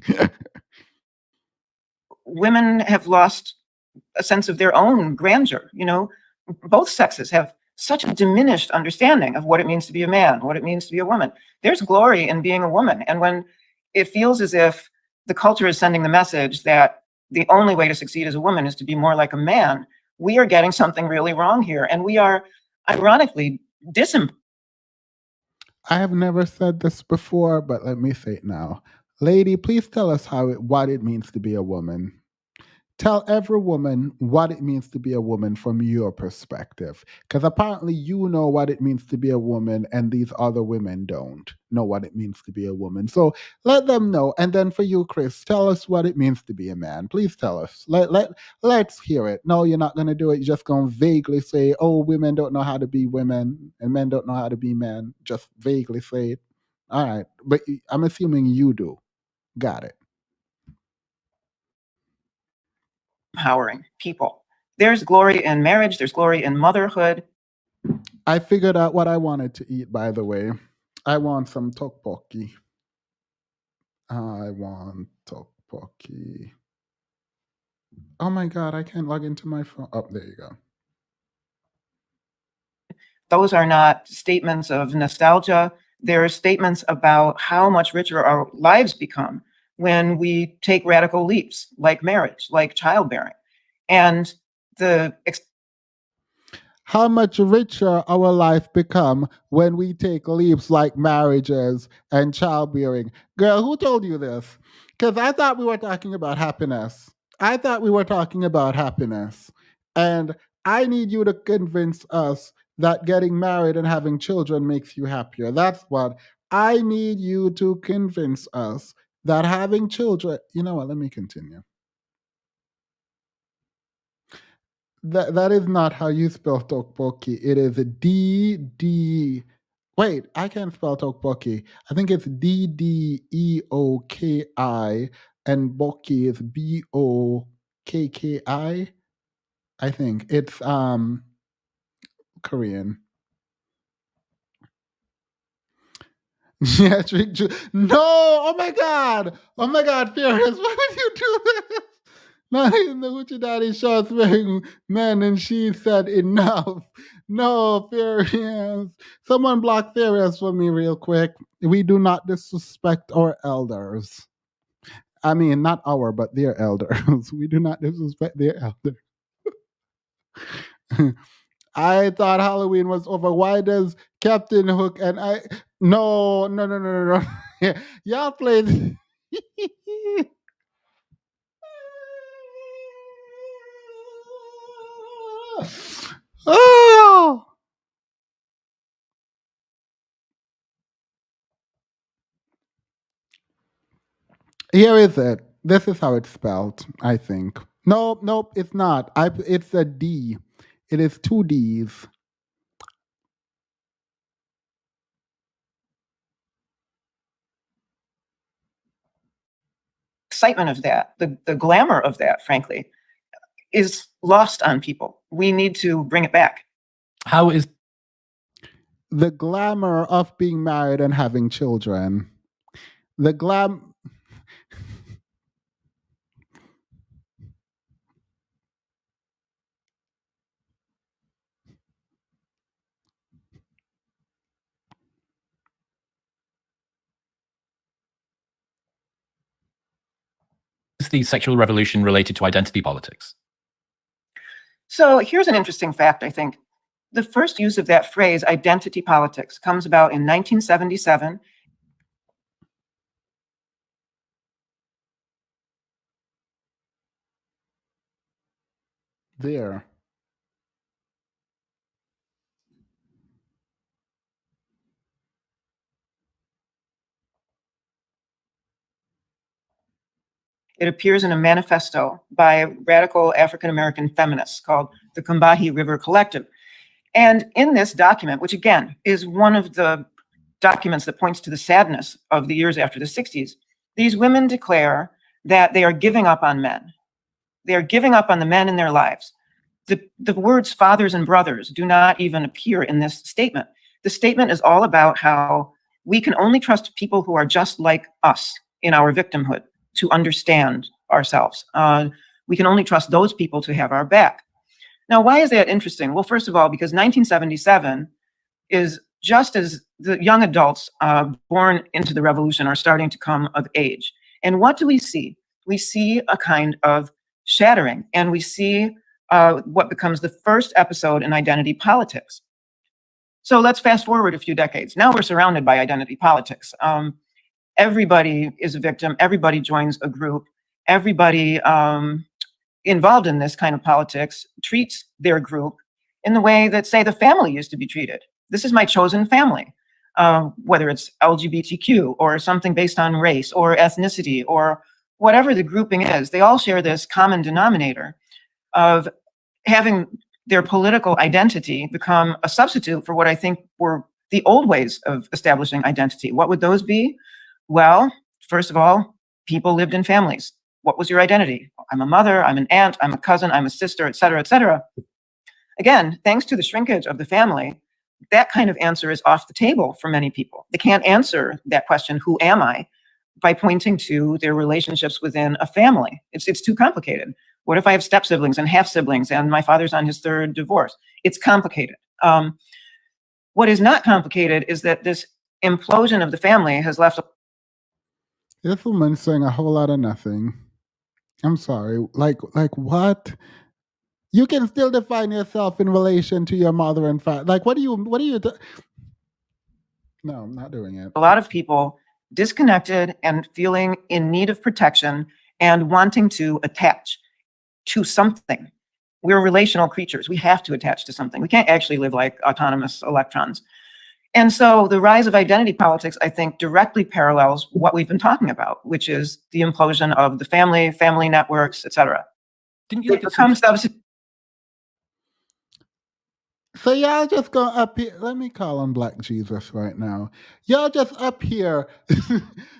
Women have lost a sense of their own grandeur. Both sexes have such a diminished understanding of what it means to be a man, what it means to be a woman. There's glory in being a woman. And when it feels as if the culture is sending the message that the only way to succeed as a woman is to be more like a man, we are getting something really wrong here. And we are, ironically, I have never said this before, but let me say it now. Lady, please tell us what it means to be a woman. Tell every woman what it means to be a woman from your perspective. Because apparently you know what it means to be a woman, and these other women don't know what it means to be a woman. So let them know. And then for you, Chris, tell us what it means to be a man. Please tell us. Let's hear it. No, you're not going to do it. You're just going to vaguely say, oh, women don't know how to be women and men don't know how to be men. Just vaguely say it. All right. But I'm assuming you do. Got it. empowering people. There's glory in marriage. There's glory in motherhood. I figured out what I wanted to eat, by the way. I want some tteokbokki. I want tteokbokki. Oh my God, I can't log into my phone. Oh, there you go. Those are not statements of nostalgia. They're statements about how much richer our lives become when we take radical leaps, like marriage, like childbearing. And how much richer our life become when we take leaps like marriages and childbearing. Girl, who told you this? Because I thought we were talking about happiness. And I need you to convince us that getting married and having children makes you happier. That's what I need you to convince us, that having children. You know what? Let me continue. That is not how you spell tteokbokki. It is a D. Wait, I can't spell tteokbokki. I think it's DDEOKI, and bokki is BOKKI. I think it's Korean. Yeah, no! Oh my God, Furious! Why would you do this? Not in the Hoochie Daddy shorts wearing men, and she said enough. No, Furious. Someone block Furious for me real quick. We do not disrespect our elders. I mean, not our, but their elders. We do not disrespect their elders. I thought Halloween was over. Why does Captain Hook and I... No. Y'all played... Oh! Here is it. This is how it's spelled, I think. Nope, it's not. It's a D. It is 2 Ds. Excitement of that, the glamour of that, frankly, is lost on people. We need to bring it back. How is the glamour of being married and having children? The the sexual revolution related to identity politics? So here's an interesting fact, I think. The first use of that phrase, identity politics, comes about in 1977. There. It appears in a manifesto by radical African-American feminists called the Combahee River Collective. And in this document, which again is one of the documents that points to the sadness of the years after the 60s, these women declare that they are giving up on men. They are giving up on the men in their lives. The words fathers and brothers do not even appear in this statement. The statement is all about how We can only trust people who are just like us in our victimhood to understand ourselves. We can only trust those people to have our back. Now, why is that interesting? Well, first of all, because 1977 is just as the young adults born into the revolution are starting to come of age. And what do we see? We see a kind of shattering, and we see what becomes the first episode in identity politics. So let's fast forward a few decades. Now we're surrounded by identity politics. Everybody is a victim. Everybody joins a group. Everybody involved in this kind of politics treats their group in the way that, say, the family used to be treated. This is my chosen family, whether it's LGBTQ or something based on race or ethnicity or whatever the grouping is. They all share this common denominator of having their political identity become a substitute for what I think were the old ways of establishing identity. What would those be? Well, first of all, people lived in families. What was your identity? I'm a mother, I'm an aunt, I'm a cousin, I'm a sister, et cetera, et cetera. Again, thanks to the shrinkage of the family, that kind of answer is off the table for many people. They can't answer that question, who am I, by pointing to their relationships within a family. It's too complicated. What if I have step siblings and half siblings and my father's on his third divorce? It's complicated. What is not complicated is that this implosion of the family has left. This woman's saying a whole lot of nothing. I'm sorry. Like what? You can still define yourself in relation to your mother and father. Like, what do you? No, I'm not doing it. A lot of people disconnected and feeling in need of protection and wanting to attach to something. We're relational creatures. We have to attach to something. We can't actually live like autonomous electrons. And so the rise of identity politics, I think, directly parallels what we've been talking about, which is the implosion of the family networks, et cetera. Didn't you become substitute? So y'all just go up here. Let me call on Black Jesus right now. Y'all just up here.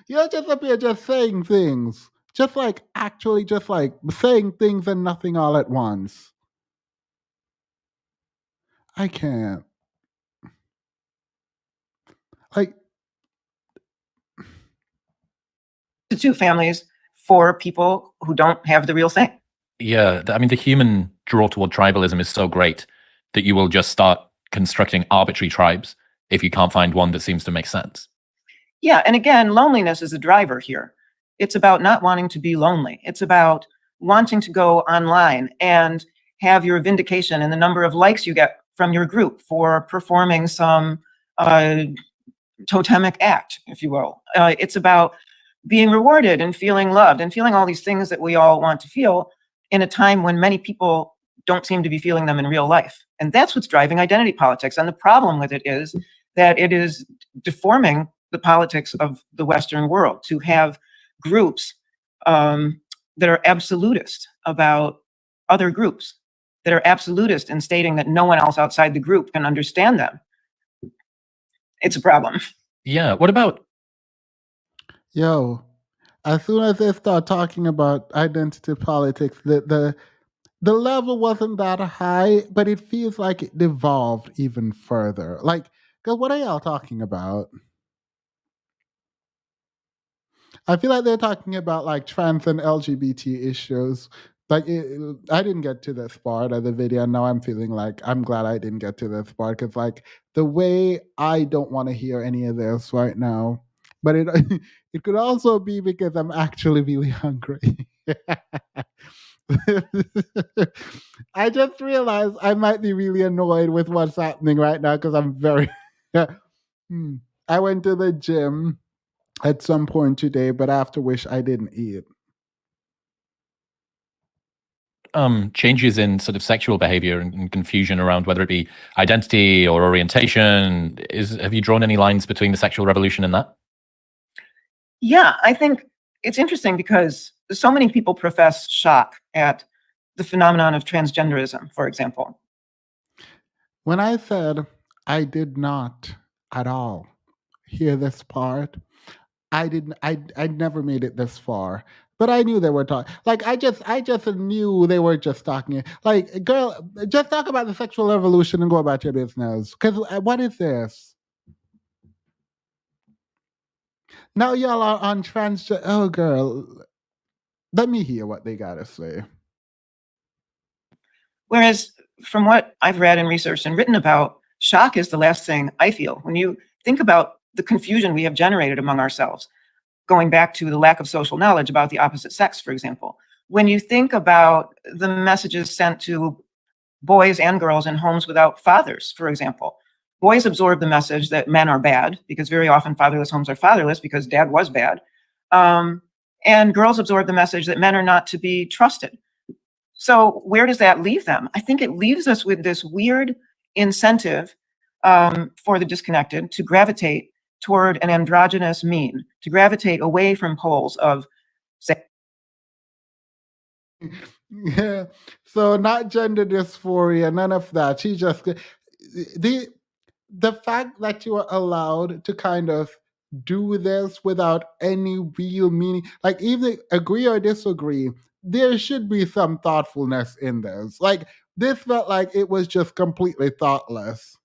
Y'all just up here just saying things. Just like actually just like saying things and nothing all at once. I can't. Like, two families for people who don't have the real thing. Yeah, I mean, the human draw toward tribalism is so great that you will just start constructing arbitrary tribes if you can't find one that seems to make sense. Yeah, and again, loneliness is the driver here. It's about not wanting to be lonely. It's about wanting to go online and have your vindication in the number of likes you get from your group for performing some totemic act, if you will. It's about being rewarded and feeling loved and feeling all these things that we all want to feel in a time when many people don't seem to be feeling them in real life. And that's what's driving identity politics. And the problem with it is that it is deforming the politics of the Western world to have groups that are absolutist about other groups, that are absolutist in stating that no one else outside the group can understand them. It's a problem. Yeah. What about? Yo, as soon as they start talking about identity politics, the level wasn't that high, but it feels like it devolved even further. Like, because what are y'all talking about? I feel like they're talking about like trans and LGBT issues. Like, I didn't get to this part of the video. Now I'm feeling like I'm glad I didn't get to this part because, like, the way I don't want to hear any of this right now. But it it could also be because I'm actually really hungry. I just realized I might be really annoyed with what's happening right now because I'm very. I went to the gym at some point today, but after which I didn't eat. Changes in sort of sexual behavior and confusion around whether it be identity or orientation. Have you drawn any lines between the sexual revolution and that? Yeah, I think it's interesting because so many people profess shock at the phenomenon of transgenderism, for example. When I said I did not at all hear this part, I never made it this far. But I knew they were talking. Like, I just knew they were just talking. Like, girl, just talk about the sexual revolution and go about your business. Because what is this? Now y'all are on transgender. Oh, girl. Let me hear what they gotta say. Whereas from what I've read and researched and written about, shock is the last thing I feel. When you think about the confusion we have generated among ourselves, going back to the lack of social knowledge about the opposite sex, for example, when you think about the messages sent to boys and girls in homes without fathers, for example, boys absorb the message that men are bad because very often fatherless homes are fatherless because dad was bad. And girls absorb the message that men are not to be trusted. So where does that leave them? I think it leaves us with this weird incentive for the disconnected to gravitate toward an androgynous mean, to gravitate away from poles of sex. Yeah. So not gender dysphoria, none of that. She just the fact that you are allowed to kind of do this without any real meaning, like even agree or disagree, there should be some thoughtfulness in this. Like this felt like it was just completely thoughtless.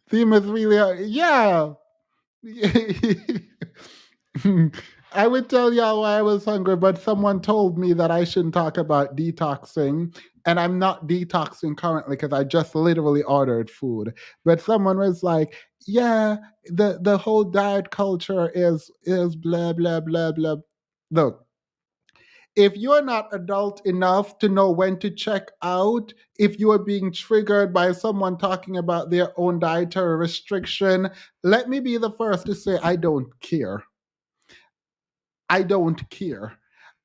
Theme is really yeah. I would tell y'all why I was hungry, but someone told me that I shouldn't talk about detoxing. And I'm not detoxing currently because I just literally ordered food. But someone was like, yeah, the whole diet culture is blah blah blah blah. Look, if you're not adult enough to know when to check out, if you are being triggered by someone talking about their own dietary restriction, let me be the first to say I don't care. I don't care.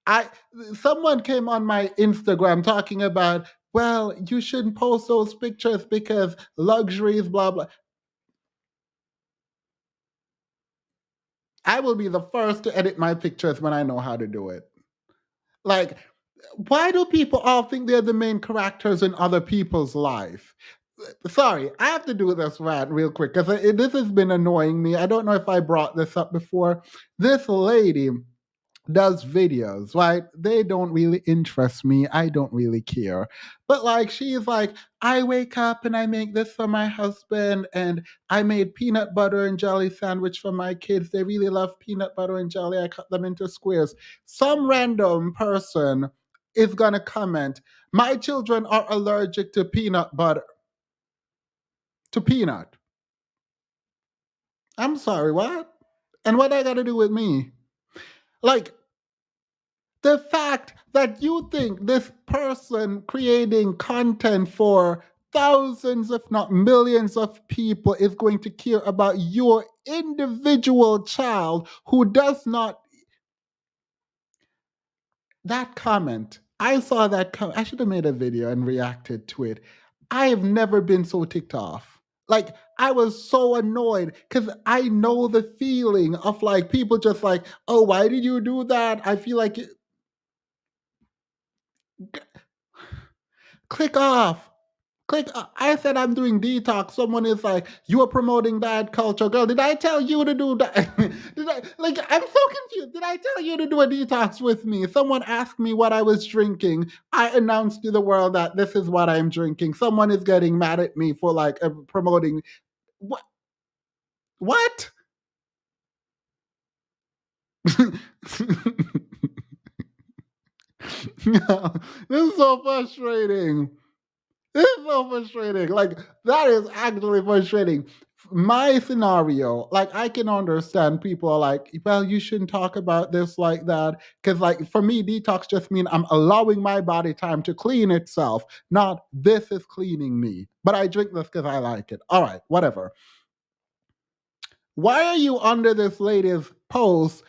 I Someone came on my Instagram talking about, well, you shouldn't post those pictures because luxuries, blah blah. I will be the first to edit my pictures when I know how to do it. Like, why do people all think they're the main characters in other people's life? Sorry, I have to do this rant real quick because this has been annoying me. I don't know if I brought this up before. This lady does videos, right? They don't really interest me. I don't really care. But like she's like, I wake up and I make this for my husband and I made peanut butter and jelly sandwich for my kids. They really love peanut butter and jelly. I cut them into squares. Some random person is going to comment, my children are allergic to peanut butter. To peanut. I'm sorry, what? And what I got to do with me? Like, the fact that you think this person creating content for thousands, if not millions of people is going to care about your individual child who does not. That comment, I saw that I should have made a video and reacted to it. I have never been so ticked off. Like, I was so annoyed because I know the feeling of like people just like, oh, why did you do that? I feel like click off. I said I'm doing detox. Someone is like, you are promoting diet culture. Girl, did I tell you to do that? I'm so confused. Did I tell you to do a detox with me? Someone asked me what I was drinking. I announced to the world that this is what I'm drinking. Someone is getting mad at me for like promoting. What? What? Yeah, this is so frustrating. It's so frustrating. Like, that is actually frustrating. My scenario, like, I can understand people are like, well, you shouldn't talk about this like that. Because, like, for me, detox just mean I'm allowing my body time to clean itself, not this is cleaning me. But I drink this because I like it. All right, whatever. Why are you under this lady's post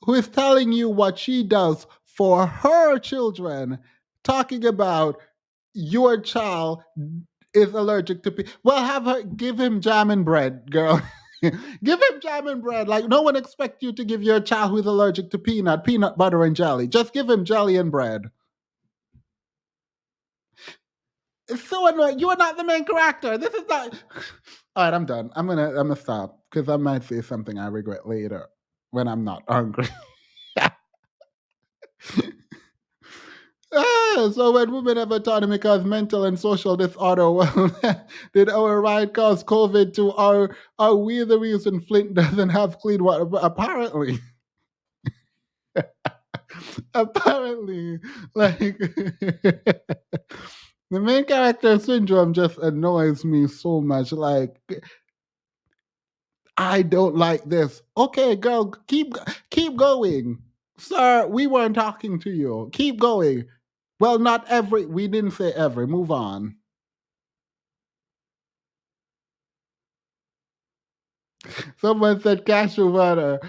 who is telling you what she does for her children, talking about your child is allergic to well, have her give him jam and bread, girl. Give him jam and bread. Like, no one expects you to give your child who's allergic to peanut butter and jelly. Just give him jelly and bread. It's so annoying. You are not the main character. This is not. All right, I'm done. I'm gonna stop because I might say something I regret later when I'm not hungry. So when women have autonomy cause mental and social disorder, well, did our right cause COVID too? Are we the reason Flint doesn't have clean water? Apparently. Apparently. Like, the main character syndrome just annoys me so much. Like, I don't like this. Okay, girl, keep going. Sir, we weren't talking to you. Keep going. Well, not every. We didn't say every. Move on. Someone said cashew butter.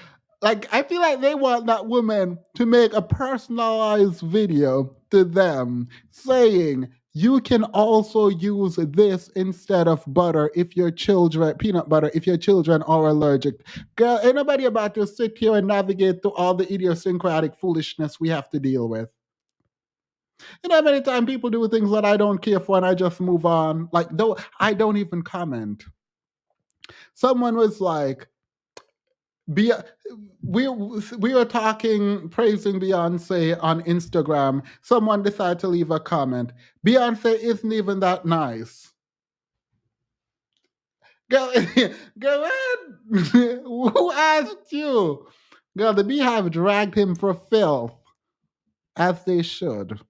Like, I feel like they want that woman to make a personalized video to them saying, you can also use this instead of butter if your children, peanut butter, if your children are allergic. Girl, ain't nobody about to sit here and navigate through all the idiosyncratic foolishness we have to deal with. You know how many times people do things that I don't care for and I just move on? Like, I don't even comment. Someone was like, we were talking, praising Beyonce on Instagram. Someone decided to leave a comment. Beyonce isn't even that nice. Go on. Who asked you? Girl, the Beehive dragged him for filth, as they should.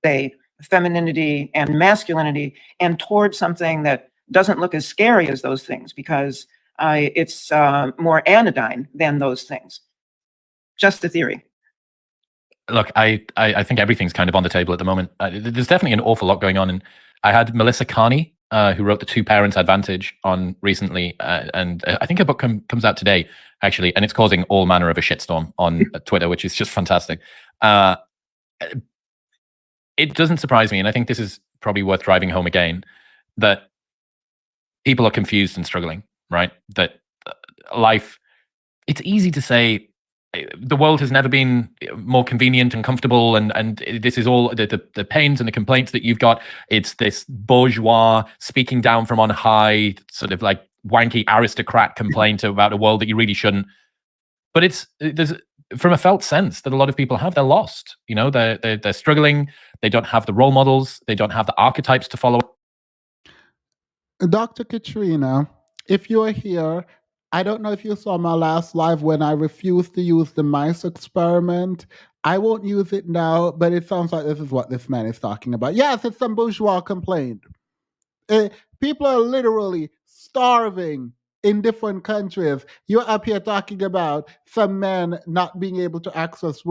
Say femininity and masculinity, and towards something that doesn't look as scary as those things, because it's more anodyne than those things. Just a theory. Look, I think everything's kind of on the table at the moment. There's definitely an awful lot going on. And I had Melissa Carney, who wrote The Two Parents Advantage on recently. And I think her book comes out today, actually. And it's causing all manner of a shitstorm on Twitter, which is just fantastic. It doesn't surprise me. And I think this is probably worth driving home again, that people are confused and struggling, right? That life, it's easy to say, the world has never been more convenient and comfortable, and this is all the pains and the complaints that you've got. It's this bourgeois speaking down from on high, sort of like wanky aristocrat complaint about a world that you really shouldn't. But there's from a felt sense that a lot of people have. They're lost. You know, they're struggling. They don't have the role models. They don't have the archetypes to follow. Dr. Katrina, if you're here, I don't know if you saw my last live when I refused to use the mice experiment. I won't use it now, but it sounds like this is what this man is talking about. Yes, it's some bourgeois complaint. People are literally starving in different countries. You're up here talking about some men not being able to access,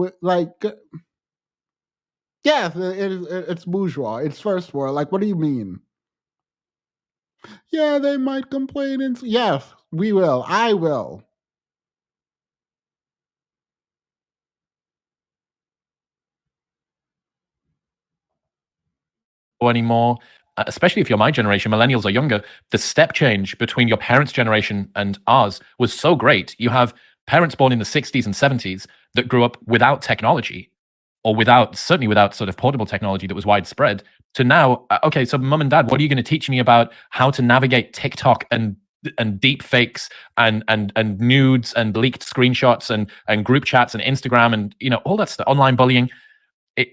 yes, it's bourgeois. It's first world. Like, what do you mean? Yeah, they might complain. Yes, we will. I will. Anymore, especially if you're my generation, millennials or younger. The step change between your parents' generation and ours was so great. You have parents born in the 60s and 70s that grew up without technology, or certainly without sort of portable technology that was widespread, to now, okay, so mum and dad, what are you going to teach me about how to navigate TikTok and deep fakes and nudes and leaked screenshots and group chats and Instagram and, you know, all that stuff, online bullying. It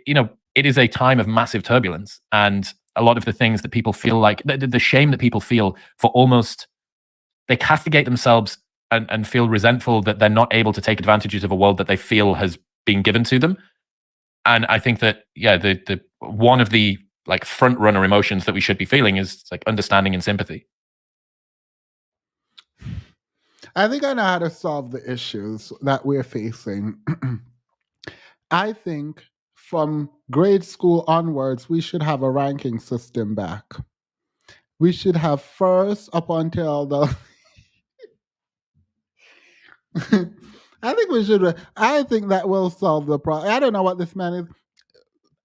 is a time of massive turbulence, and a lot of the things that people feel like, the shame that people feel for they castigate themselves and feel resentful that they're not able to take advantages of a world that they feel has been given to them. And I think that, yeah, the one of the like front runner emotions that we should be feeling is like understanding and sympathy. I think I know how to solve the issues that we're facing. I think from grade school onwards, we should have a ranking system back. We should have first up until the. I think we should. I think that will solve the problem. I don't know what this man is.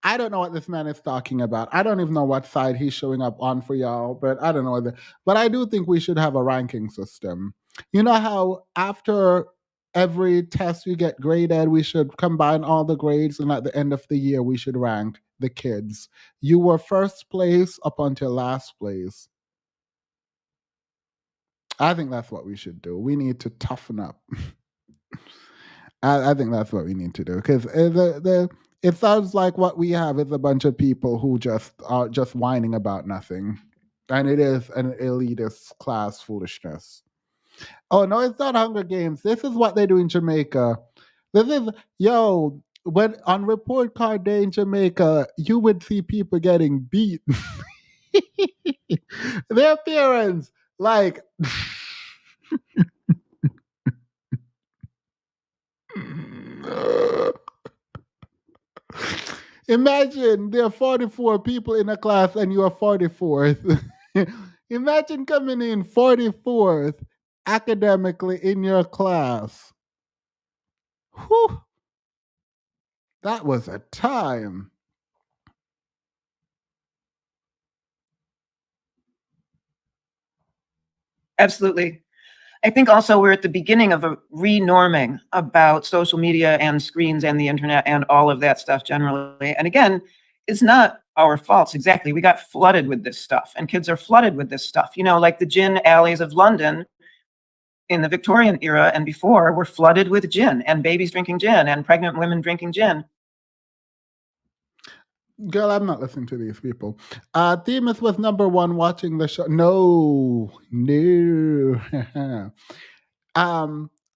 I don't know what this man is talking about. I don't even know what side he's showing up on for y'all, but I don't know. But I do think we should have a ranking system. You know how after every test you get graded, we should combine all the grades, and at the end of the year, we should rank the kids. You were first place up until last place. I think that's what we should do. We need to toughen up. I think that's what we need to do, because It sounds like what we have is a bunch of people who just are just whining about nothing. And it is an elitist class foolishness. Oh no, it's not Hunger Games. This is what they do in Jamaica. This is when on report card day in Jamaica, you would see people getting beat. Their parents, like imagine there are 44 people in a class and you are 44th. Imagine coming in 44th academically in your class. Whew. That was a time. Absolutely. I think also we're at the beginning of a renorming about social media and screens and the internet and all of that stuff generally. And again, it's not our faults exactly. We got flooded with this stuff, and kids are flooded with this stuff. You know, like the gin alleys of London in the Victorian era and before were flooded with gin, and babies drinking gin and pregnant women drinking gin. Girl, I'm not listening to these people. Themis was number one watching the show. No.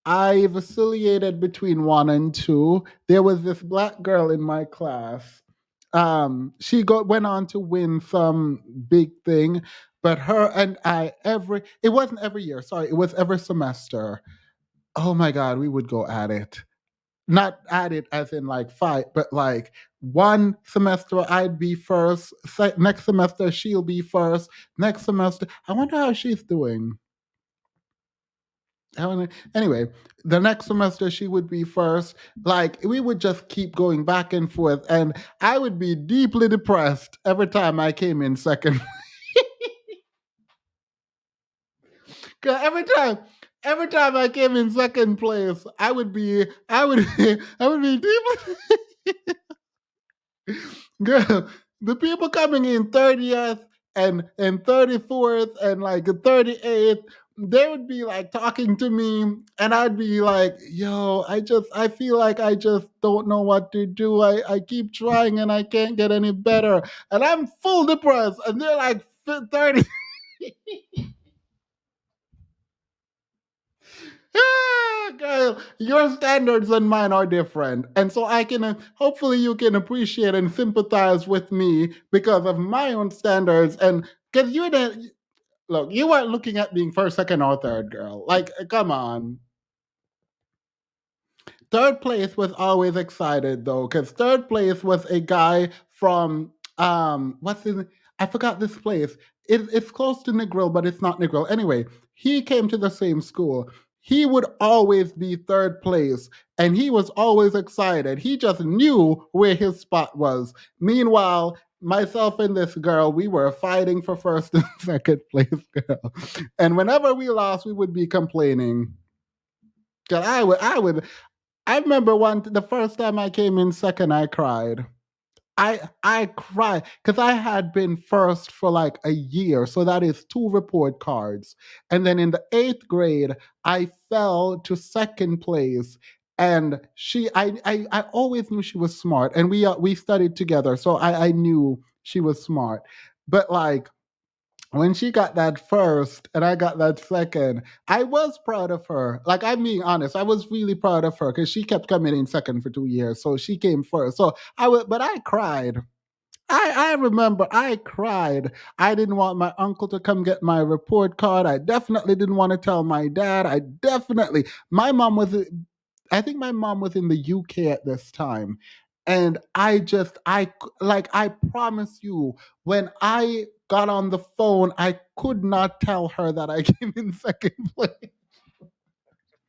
I've affiliated between 1 and 2. There was this black girl in my class. She went on to win some big thing, but her and I it wasn't every year, sorry, it was every semester. Oh my God, we would go at it. Not at it as in like fight, but like one semester I'd be first, next semester she'll be first, next semester. I wonder how she's doing. Anyway, the next semester she would be first. Like we would just keep going back and forth, and I would be deeply depressed every time I came in second. Cause every time I came in second place, I would be deeply. Girl, the people coming in 30th and 34th and like 38th, they would be like talking to me, and I'd be like, yo, I feel like I just don't know what to do. I keep trying and I can't get any better. And I'm full depressed. And they're like 30. Girl, your standards and mine are different. And so I can, hopefully you can appreciate and sympathize with me because of my own standards. And because look, you weren't looking at being first, second, or third, girl. Like, come on. Third place was always excited though, because third place was a guy from I forgot this place. It's close to Negril, but it's not Negril. Anyway, he came to the same school. He would always be third place, and he was always excited. He just knew where his spot was. Meanwhile, myself and this girl, we were fighting for first and second place, girl. And whenever we lost, we would be complaining. Cause I remember the first time I came in second, I cried. I cried because I had been first for like a year. So that is 2 report cards. And then in the 8th grade, I fell to second place. And I always knew she was smart. And we studied together. So I knew she was smart. But like, when she got that first and I got that second, I was proud of her. Like, I'm being honest, I was really proud of her because she kept coming in second for 2 years. So she came first. So but I cried. I remember I cried. I didn't want my uncle to come get my report card. I definitely didn't want to tell my dad. I think my mom was in the UK at this time. And I promise you, when I got on the phone, I could not tell her that I came in second place.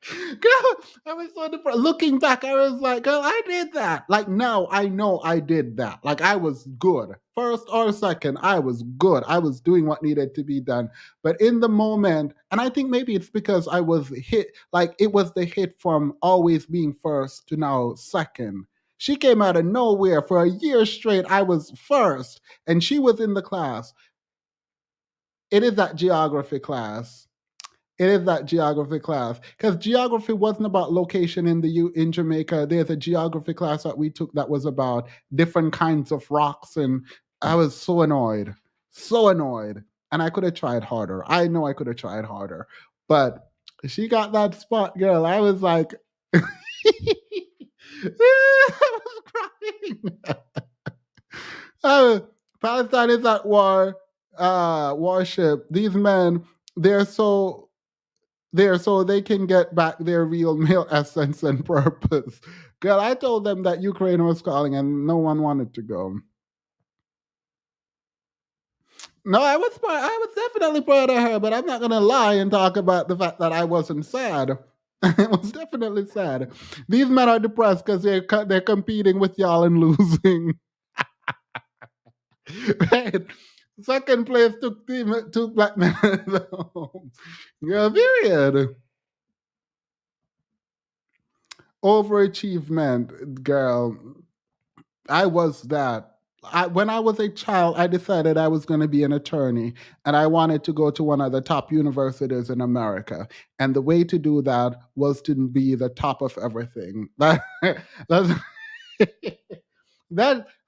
Girl, I was so depressed. Looking back, I was like, girl, I did that. Like, now I know I did that. Like, I was good. First or second, I was good. I was doing what needed to be done. But in the moment, and I think maybe it's because I was hit, like, it was the hit from always being first to now second. She came out of nowhere. For a year straight, I was first, and she was in the class. It is that geography class. It is that geography class, because geography wasn't about location in Jamaica. There's a geography class that we took that was about different kinds of rocks, and I was so annoyed, and I could have tried harder. I know I could have tried harder, but she got that spot, girl. I was like, I was crying. Palestine is at war, warship. These men, they're so they can get back their real male essence and purpose. Girl, I told them that Ukraine was calling and no one wanted to go. No, I was definitely proud of her, but I'm not gonna lie and talk about the fact that I wasn't sad. It was definitely sad. These men are depressed because they're competing with y'all and losing. Right. Second place took black men home. Yeah, period. Overachievement, girl. I was that. When I was a child, I decided I was going to be an attorney, and I wanted to go to one of the top universities in America. And the way to do that was to be the top of everything. That's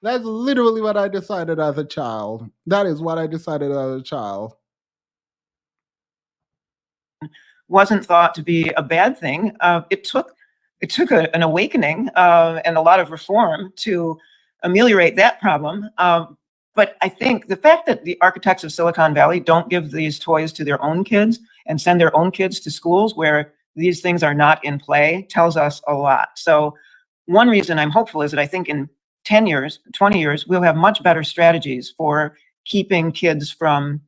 that's literally what I decided as a child. That is what I decided as a child. Wasn't thought to be a bad thing. It took an awakening and a lot of reform to ameliorate that problem. But I think the fact that the architects of Silicon Valley don't give these toys to their own kids and send their own kids to schools where these things are not in play tells us a lot. So one reason I'm hopeful is that I think in 10 years, 20 years, we'll have much better strategies for keeping kids from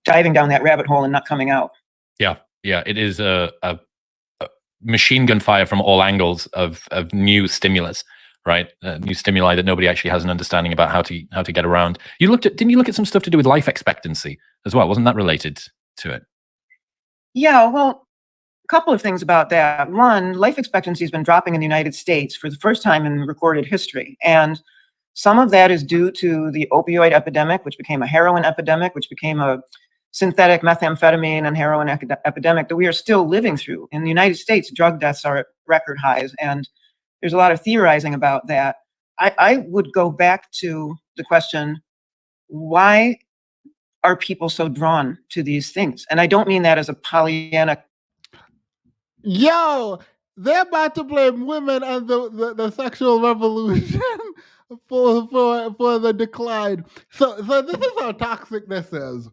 diving down that rabbit hole and not coming out. Yeah, it is a machine gun fire from all angles of new stimulus, right? New stimuli that nobody actually has an understanding about how to get around. Didn't you look at some stuff to do with life expectancy as well? Wasn't that related to it? Yeah, well, a couple of things about that. One, life expectancy has been dropping in the United States for the first time in recorded history. And some of that is due to the opioid epidemic, which became a heroin epidemic, which became a synthetic methamphetamine and heroin epidemic that we are still living through. In the United States, drug deaths are at record highs, and there's a lot of theorizing about that. I would go back to the question, why are people so drawn to these things? And I don't mean that as a Pollyanna. Yo, they're about to blame women and the sexual revolution for the decline. So this is how toxic this is.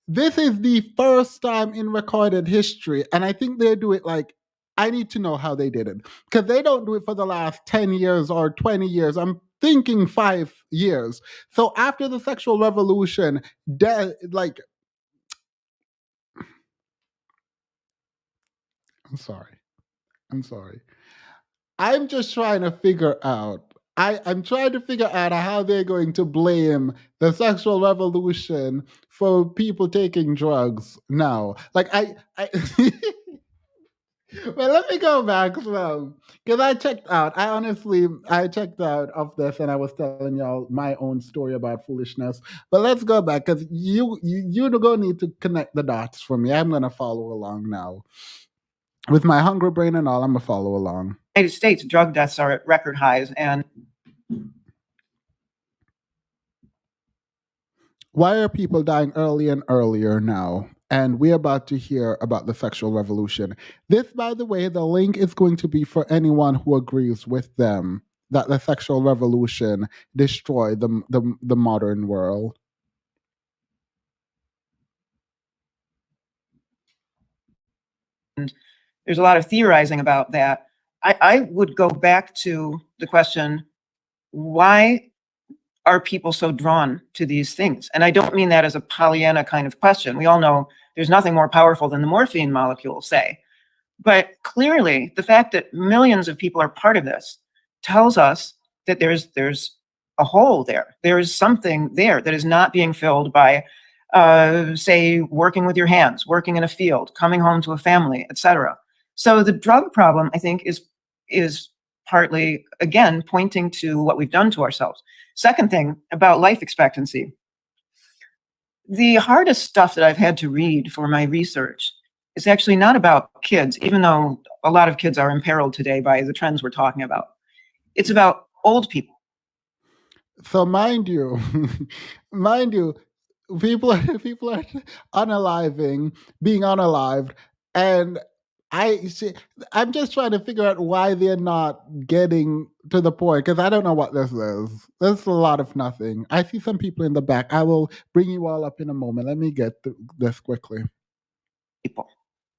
This is the first time in recorded history, and I think they do it like, I need to know how they did it, because they don't do it for the last 10 years or 20 years. I'm thinking 5 years. So after the sexual revolution, I'm sorry. I'm just trying to figure out. I'm trying to figure out how they're going to blame the sexual revolution for people taking drugs now. Like well, let me go back slow, because I checked out. I checked out of this, and I was telling y'all my own story about foolishness. But let's go back, because you going to need to connect the dots for me. I'm going to follow along now. With my hungry brain and all, I'm going to follow along. United States, drug deaths are at record highs. And why are people dying earlier and earlier now? And we're about to hear about the sexual revolution. This, by the way, the link is going to be for anyone who agrees with them that the sexual revolution destroyed the modern world. And there's a lot of theorizing about that. I would go back to the question, why are people so drawn to these things? And I don't mean that as a Pollyanna kind of question. We all know there's nothing more powerful than the morphine molecule, say. But clearly, the fact that millions of people are part of this tells us that there's a hole there. There is something there that is not being filled by, say, working with your hands, working in a field, coming home to a family, etc. So the drug problem, I think, is partly, again, pointing to what we've done to ourselves. Second thing about life expectancy. The hardest stuff that I've had to read for my research is actually not about kids, even though a lot of kids are imperiled today by the trends we're talking about. It's about old people. So mind you, mind you, people are being unalived, and I'm just trying to figure out why they're not getting to the point, because I don't know what this is. There's a lot of nothing. I see some people in the back. I will bring you all up in a moment. Let me get this quickly. People,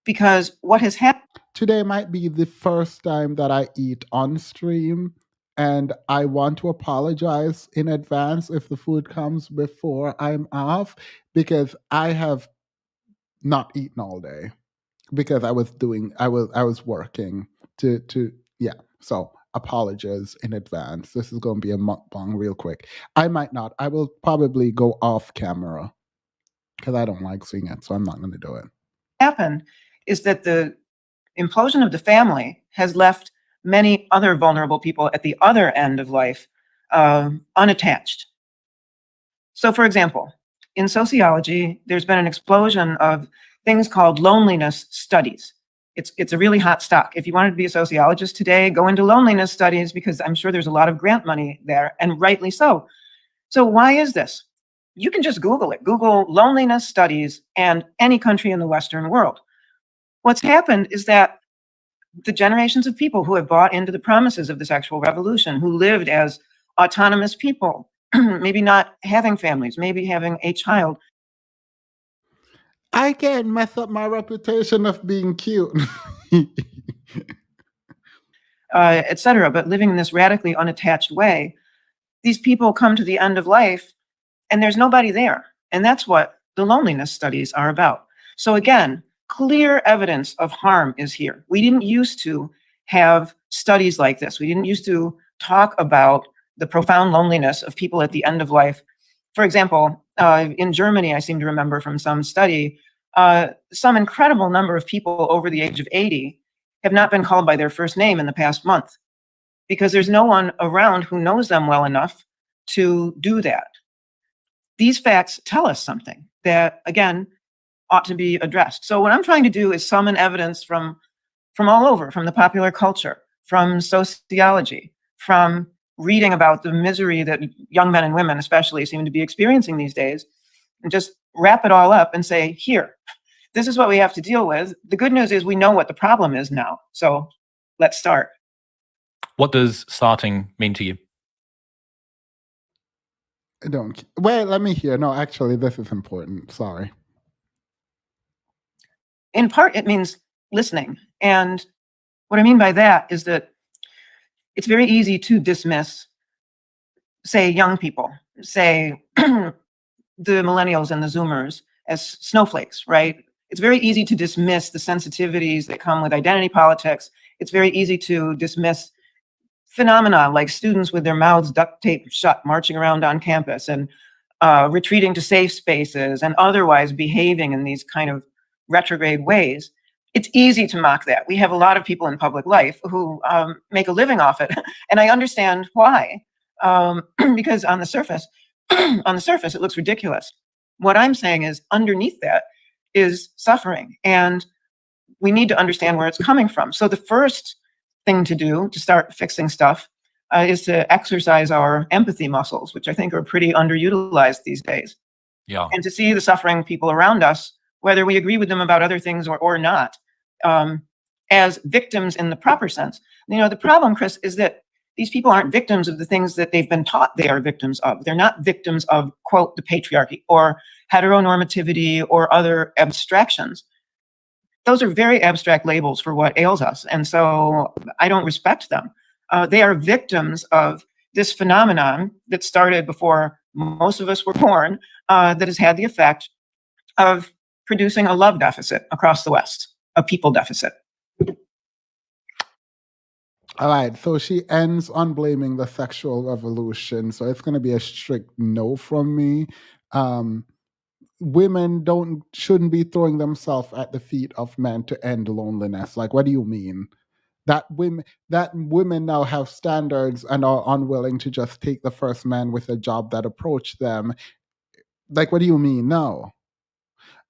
because what has happened today might be the first time that I eat on stream, and I want to apologize in advance if the food comes before I'm off, because I have not eaten all day because I was working to yeah. So apologies in advance. This is going to be a mukbang real quick. I might not. I will probably go off camera because I don't like seeing it, so I'm not going to do it. Happened is that the implosion of the family has left many other vulnerable people at the other end of life unattached. So, for example, in sociology, there's been an explosion of things called loneliness studies. It's a really hot stock. If you wanted to be a sociologist today, go into loneliness studies, because I'm sure there's a lot of grant money there, and rightly so. So why is this? You can just Google it. Google loneliness studies and any country in the Western world. What's happened is that the generations of people who have bought into the promises of the sexual revolution, who lived as autonomous people, maybe not having families, maybe having a child. I can't mess up my reputation of being cute. Etc., but living in this radically unattached way, these people come to the end of life and there's nobody there. And that's what the loneliness studies are about. So again, clear evidence of harm is here. We didn't used to have studies like this. We didn't used to talk about the profound loneliness of people at the end of life. For example, in Germany, I seem to remember from some study, some incredible number of people over the age of 80 have not been called by their first name in the past month, because there's no one around who knows them well enough to do that. These facts tell us something that, again, ought to be addressed. So what I'm trying to do is summon evidence from all over, from the popular culture, from sociology, from reading about the misery that young men and women especially seem to be experiencing these days, and just wrap it all up and say, here, this is what we have to deal with. The good news is we know what the problem is now. So let's start. What does starting mean to you? Don't wait, let me hear. No, actually, this is important. Sorry. In part, it means listening. And what I mean by that is that it's very easy to dismiss, say, young people, say, the millennials and the Zoomers as snowflakes, right? It's very easy to dismiss the sensitivities that come with identity politics. It's very easy to dismiss phenomena like students with their mouths duct taped shut, marching around on campus and retreating to safe spaces and otherwise behaving in these kind of retrograde ways. It's easy to mock that. We have a lot of people in public life who make a living off it. And I understand why, because on the surface, it looks ridiculous. What I'm saying is underneath that is suffering, and we need to understand where it's coming from. So the first thing to do to start fixing stuff is to exercise our empathy muscles, which I think are pretty underutilized these days. Yeah. And to see the suffering people around us, whether we agree with them about other things or not, as victims in the proper sense. You know, the problem, Chris, is that these people aren't victims of the things that they've been taught they are victims of. They're not victims of, quote, the patriarchy or heteronormativity or other abstractions. Those are very abstract labels for what ails us. And so I don't respect them. They are victims of this phenomenon that started before most of us were born, that has had the effect of producing a love deficit across the West, a people deficit. All right, so she ends on blaming the sexual revolution. So it's going to be a strict no from me. Women shouldn't be throwing themselves at the feet of men to end loneliness. Like, what do you mean? That women now have standards and are unwilling to just take the first man with a job that approached them. Like, what do you mean? No.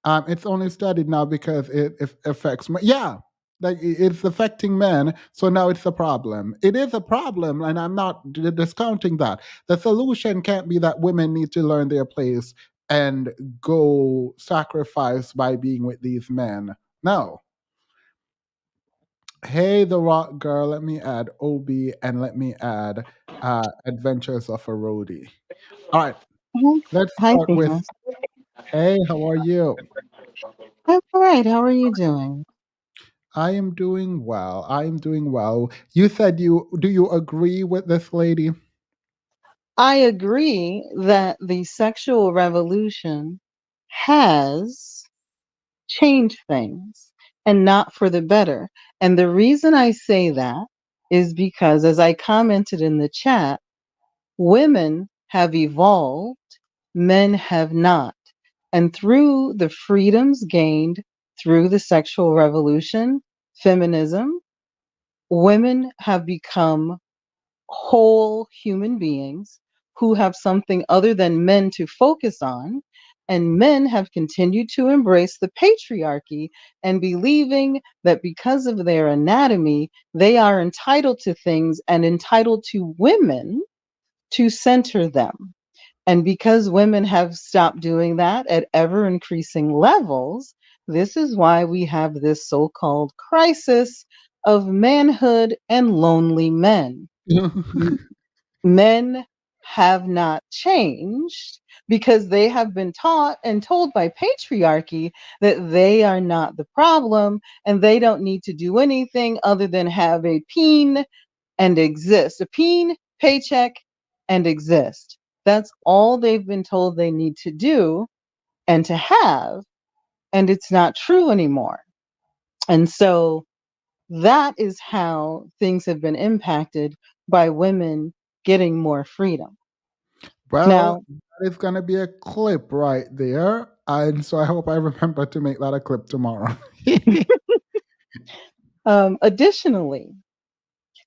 It's only studied now because it affects men. Yeah, like it's affecting men. So now it's a problem. It is a problem, and I'm not discounting that. The solution can't be that women need to learn their place and go sacrifice by being with these men. No. Hey, the Rock Girl. Let me add Obi and let me add Adventures of a Roadie. All right, let's Hi, start with. Venus. Hey, how are you? I'm all right. How are you doing? I am doing well. I am doing well. You said do you agree with this lady? I agree that the sexual revolution has changed things and not for the better. And the reason I say that is because, as I commented in the chat, women have evolved, men have not. And through the freedoms gained through the sexual revolution, feminism, women have become whole human beings who have something other than men to focus on. And men have continued to embrace the patriarchy and believing that because of their anatomy, they are entitled to things and entitled to women to center them. And because women have stopped doing that at ever increasing levels, this is why we have this so called crisis of manhood and lonely men. Men have not changed because they have been taught and told by patriarchy that they are not the problem and they don't need to do anything other than have a peen and exist. A peen, paycheck, and exist. That's all they've been told they need to do and to have, and it's not true anymore. And so that is how things have been impacted by women getting more freedom. Well, Now, that is going to be a clip right there. And so I hope I remember to make that a clip tomorrow. additionally,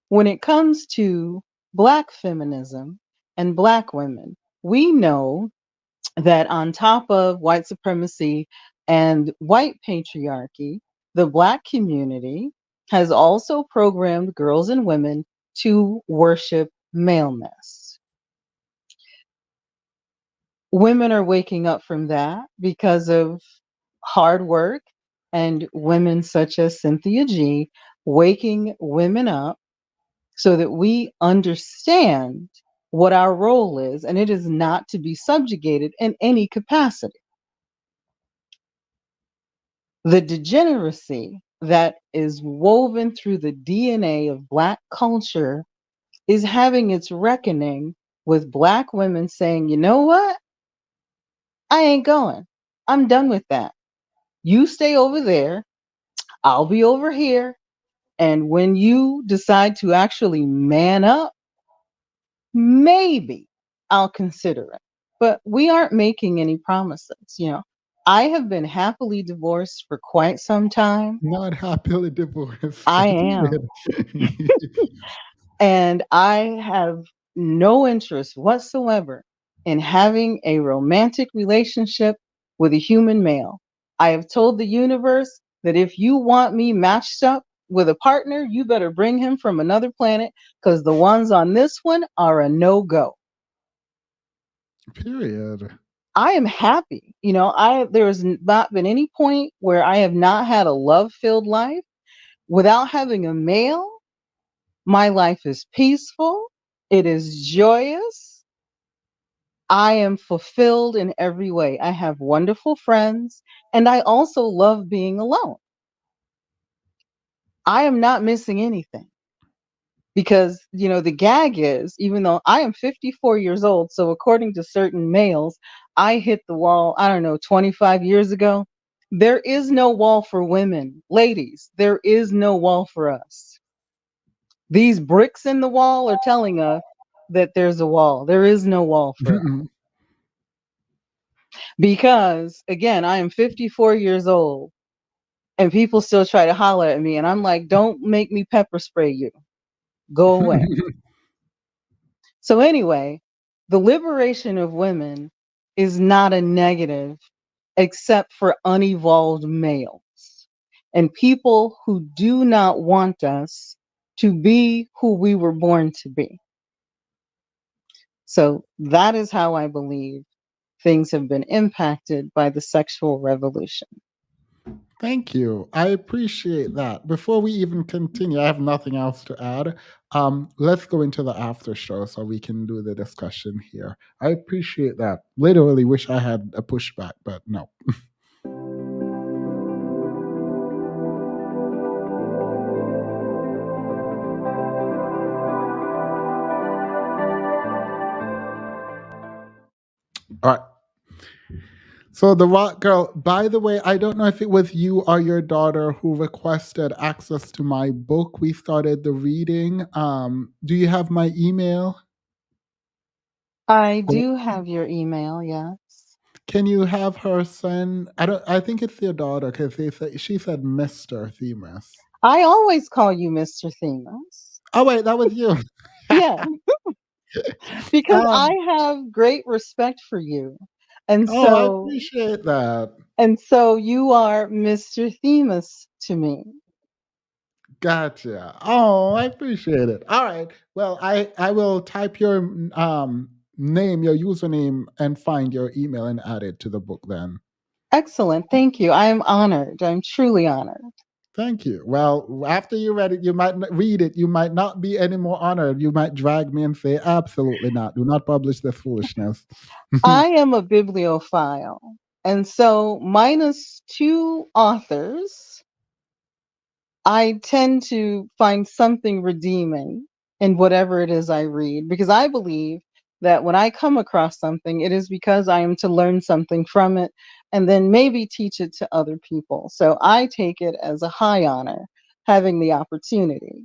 when it comes to Black feminism and Black women, we know that on top of white supremacy and white patriarchy, the Black community has also programmed girls and women to worship maleness. Women are waking up from that because of hard work and women such as Cynthia G waking women up so that we understand what our role is, and it is not to be subjugated in any capacity. The degeneracy that is woven through the DNA of Black culture is having its reckoning with Black women saying, you know what? I ain't going. I'm done with that. You stay over there. I'll be over here. And when you decide to actually man up, maybe I'll consider it. But we aren't making any promises. I have been happily divorced for quite some time. Not happily divorced. I am. And I have no interest whatsoever in having a romantic relationship with a human male. I have told the universe that if you want me matched up with a partner, you better bring him from another planet because the ones on this one are a no-go. Period. I am happy. There has not been any point where I have not had a love-filled life. Without having a male, my life is peaceful. It is joyous. I am fulfilled in every way. I have wonderful friends, and I also love being alone. I am not missing anything because, the gag is, even though I am 54 years old, so according to certain males, I hit the wall, I don't know, 25 years ago. There is no wall for women. Ladies, there is no wall for us. These bricks in the wall are telling us that there's a wall. There is no wall for us. Because, again, I am 54 years old and people still try to holler at me. And I'm like, don't make me pepper spray you. Go away. So, anyway, the liberation of women is not a negative except for unevolved males and people who do not want us to be who we were born to be. So that is how I believe things have been impacted by the sexual revolution. Thank you. I appreciate that. Before we even continue, I have nothing else to add. Let's go into the after show so we can do the discussion here. I appreciate that. Literally wish I had a pushback, but no. All right. So the rock girl, by the way, I don't know if it was you or your daughter who requested access to my book. We started the reading. Do you have my email? I do have your email, yes. Can you have her send? I think it's your daughter because she said Mr. Themis. I always call you Mr. Themis. Oh wait, that was you. Yeah. Because I have great respect for you. And I appreciate that. And so you are Mr. Themis to me. Gotcha. Oh, I appreciate it. All right. Well, I will type your name, your username, and find your email and add it to the book then. Excellent. Thank you. I am honored. I'm truly honored. Thank you. Well, after you read it, you might read it. You might not be any more honored. You might drag me and say, absolutely not. Do not publish this foolishness. I am a bibliophile. And so, minus two authors, I tend to find something redeeming in whatever it is I read, because I believe that when I come across something, it is because I am to learn something from it and then maybe teach it to other people. So I take it as a high honor having the opportunity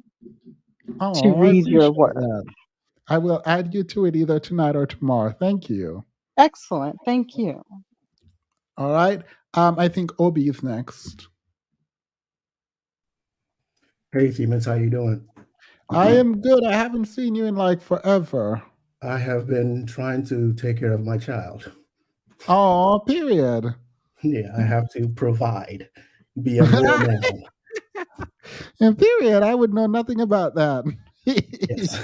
to I read your appreciate work. that. I will add you to it either tonight or tomorrow. Thank you. Excellent. Thank you. All right. I think Obi is next. Hey, Siemens, how you doing? I am good. I haven't seen you in like forever. I have been trying to take care of my child. Oh, period. Yeah, I have to provide, be a real man. And period. I would know nothing about that. Yes.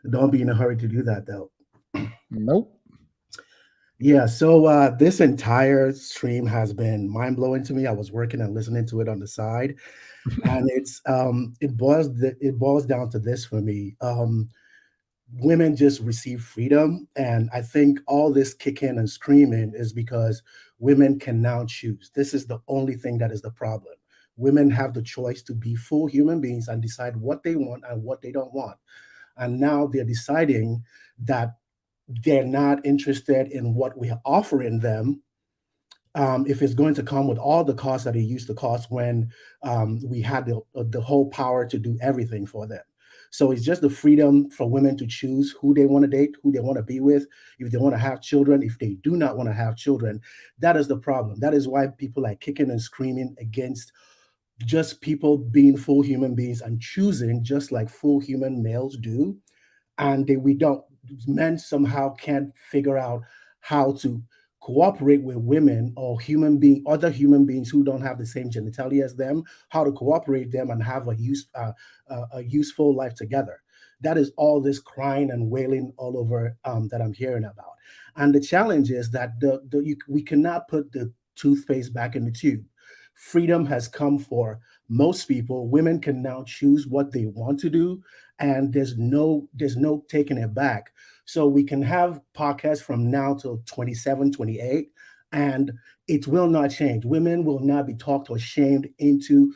Don't be in a hurry to do that, though. Nope. Yeah, so this entire stream has been mind-blowing to me. I was working and listening to it on the side, and it boils down to this for me. Women just receive freedom, and I think all this kicking and screaming is because women can now choose. This is the only thing that is the problem. Women have the choice to be full human beings and decide what they want and what they don't want. And now they're deciding that they're not interested in what we're offering them, if it's going to come with all the costs that it used to cost when we had the whole power to do everything for them. So it's just the freedom for women to choose who they want to date, who they want to be with, if they want to have children, if they do not want to have children. That is the problem. That is why people are kicking and screaming against just people being full human beings and choosing just like full human males do. And men somehow can't figure out how to cooperate with women or other human beings who don't have the same genitalia as them, how to cooperate them and have a useful life together. That is all this crying and wailing all over that I'm hearing about. And the challenge is that we cannot put the toothpaste back in the tube. Freedom has come for most people. Women can now choose what they want to do, and there's no taking it back. So we can have podcasts from now till 27, 28, and it will not change. Women will not be talked or shamed into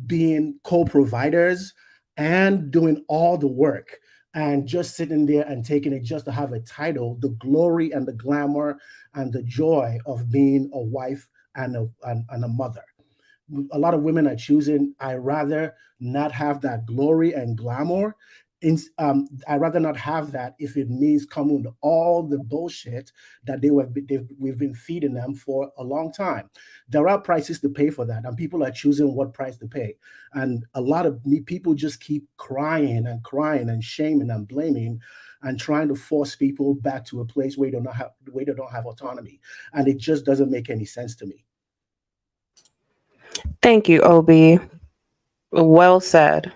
being co-providers and doing all the work and just sitting there and taking it just to have a title, the glory and the glamour and the joy of being a wife and a mother. A lot of women are choosing, I rather not have that glory and glamour. I'd rather not have that if it means coming with all the bullshit that we've been feeding them for a long time. There are prices to pay for that, and people are choosing what price to pay. And a lot of people just keep crying and shaming and blaming. and trying to force people back to a place where they don't have autonomy. And it just doesn't make any sense to me. Thank you, Obi. Well said.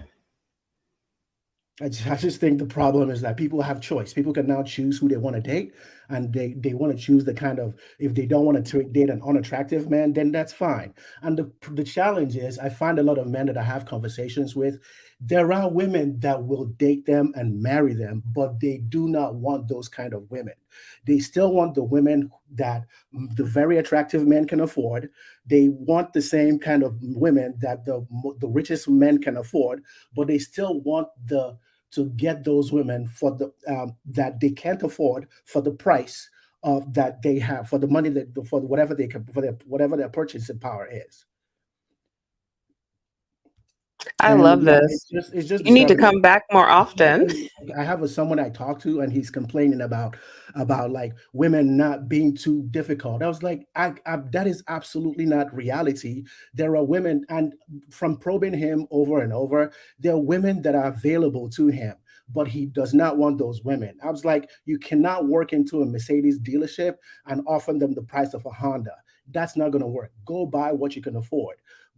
I just think the problem is that people have choice. People can now choose who they want to date, and they want to choose the kind of, if they don't want to date an unattractive man, then that's fine. And the challenge is, I find a lot of men that I have conversations with, there are women that will date them and marry them, but they do not want those kind of women. They still want the women that the very attractive men can afford. They want the same kind of women that the richest men can afford, but they still want to get those women for the that they can't afford for the price of that they have, for the money that for whatever they can, for whatever their purchasing power is. I And love yeah, this. it's just You need to disturbing. come back more often. I have someone I talk to, and he's complaining about like women not being too difficult. I was like, that is absolutely not reality. There are women, and from probing him over and over, there are women that are available to him, but he does not want those women. I was like, you cannot work into a Mercedes dealership and offer them the price of a Honda. That's not going to work. Go buy what you can afford.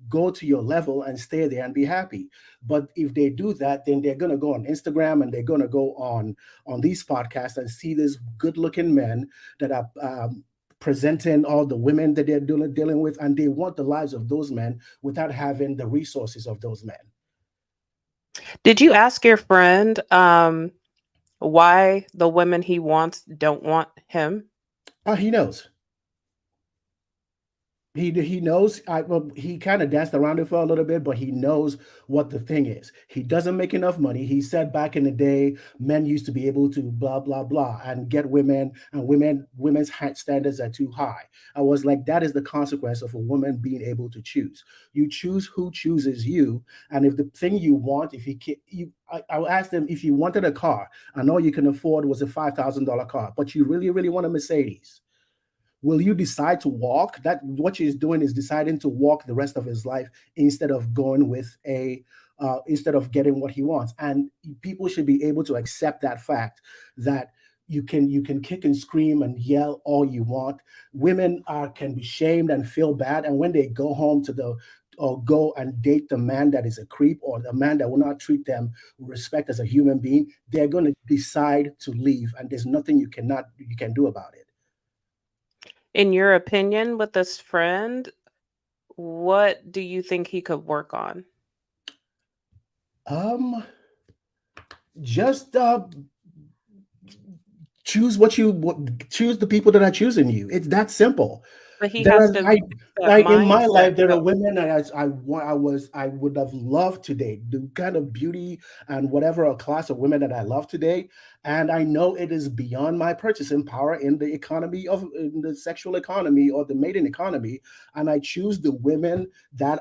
Go to your level and stay there and be happy. But if they do that, then they're going to go on Instagram and they're going to go on these podcasts and see these good-looking men that are presenting all the women that they're dealing with, and they want the lives of those men without having the resources of those men. Did you ask your friend why the women he wants don't want him? He knows. He knows. Well, he kind of danced around it for a little bit, but he knows what the thing is. He doesn't make enough money. He said back in the day, men used to be able to blah blah blah and get women, and women's standards are too high. I was like, that is the consequence of a woman being able to choose. You choose who chooses you, and if the thing you want, if I asked him, if you wanted a car and all you can afford was a $5,000 car, but you really really want a Mercedes, will you decide to walk? That what she's doing is deciding to walk the rest of his life instead of going with instead of getting what he wants. And people should be able to accept that fact that you can kick and scream and yell all you want. Women can be shamed and feel bad, and when they go home or go and date the man that is a creep or the man that will not treat them with respect as a human being, they're going to decide to leave, and there's nothing you can do about it. In your opinion, with this friend, what do you think he could work on? Just choose choose the people that are choosing you. It's that simple. But he has to in my life, there are mindset. women that I would have loved to date, the kind of beauty and whatever a class of women that I love today, and I know it is beyond my purchasing power in the sexual economy or the mating economy, and I choose the women that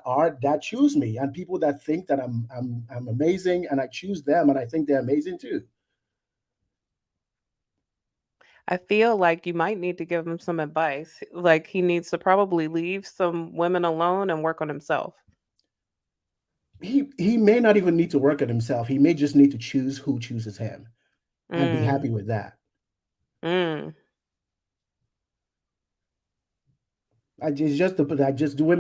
choose me, and people that think that I'm amazing, and I choose them, and I think they're amazing too. I feel like you might need to give him some advice. Like he needs to probably leave some women alone and work on himself. He may not even need to work on himself. He may just need to choose who chooses him and be happy with that. Women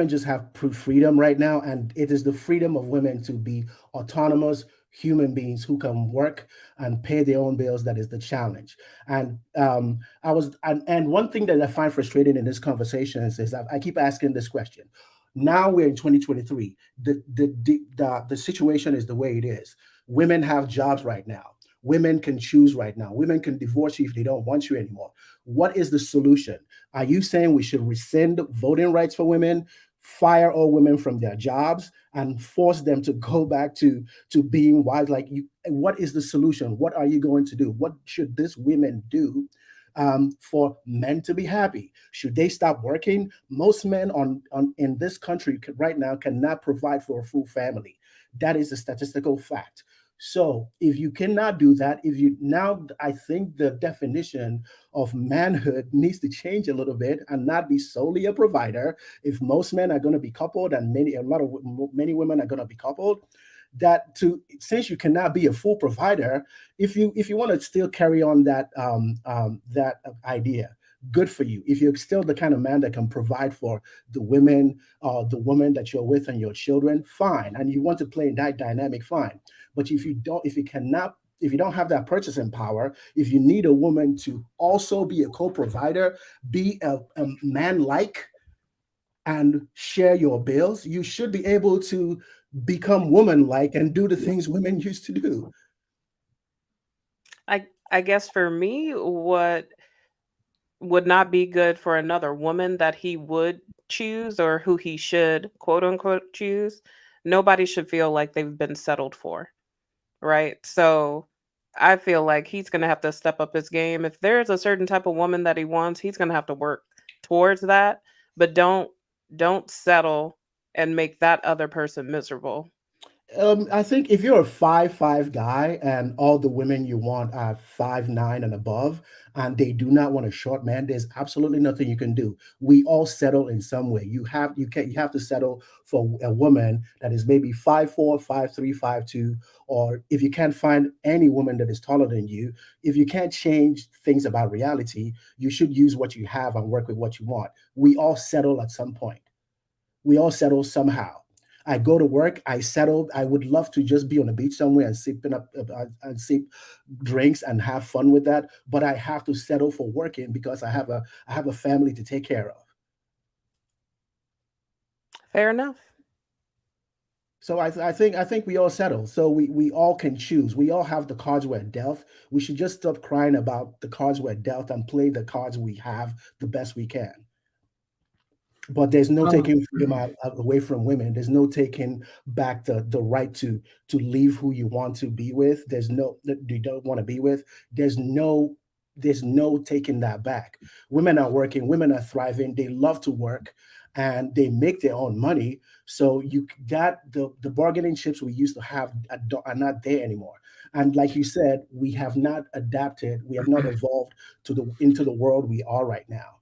just have freedom right now, and it is the freedom of women to be autonomous human beings who can work and pay their own bills that is the challenge. And one thing that I find frustrating in this conversation is I keep asking this question. Now we're in 2023. The situation is the way it is. Women have jobs right now. Women can choose right now. Women can divorce you if they don't want you anymore. What is the solution? Are you saying we should rescind voting rights for women, fire all women from their jobs, and force them to go back to being wives like you? What is the solution? What are you going to do? What should these women do for men to be happy? Should they stop working? Most men in this country right now cannot provide for a full family. That is a statistical fact. So if you cannot do that, I think the definition of manhood needs to change a little bit and not be solely a provider. If most men are going to be coupled and many women are going to be coupled, that to since you cannot be a full provider, if you want to still carry on that idea, good for you. If you're still the kind of man that can provide for the women, the woman that you're with and your children, fine. And you want to play in that dynamic, fine. But if you don't have that purchasing power, if you need a woman to also be a co-provider, be a man like, and share your bills, you should be able to become woman like and do the things women used to do. I guess for me, what would not be good for another woman that he would choose or who he should quote unquote choose, nobody should feel like they've been settled for, right? So I feel like he's going to have to step up his game. If there's a certain type of woman that he wants, he's going to have to work towards that, but don't settle and make that other person miserable. I think if you're a 5'5" guy and all the women you want are 5'9" and above, and they do not want a short man, there's absolutely nothing you can do. We all settle in some way. You have to settle for a woman that is maybe 5'4", 5'3", 5'2", or if you can't find any woman that is taller than you, if you can't change things about reality, you should use what you have and work with what you want. We all settle at some point. We all settle somehow. I go to work, I settle. I would love to just be on the beach somewhere and sip drinks and have fun with that. But I have to settle for working because I have a family to take care of. Fair enough. So I think we all settle. So we all can choose. We all have the cards we're dealt. We should just stop crying about the cards we're dealt and play the cards we have the best we can. But there's no taking freedom away from women. There's no taking back the right to leave who you want to be with. There's no that you don't want to be with. There's no taking that back. Women are working. Women are thriving. They love to work, and they make their own money. So you got the bargaining chips we used to have are not there anymore. And like you said, we have not adapted. We have not evolved into the world we are right now.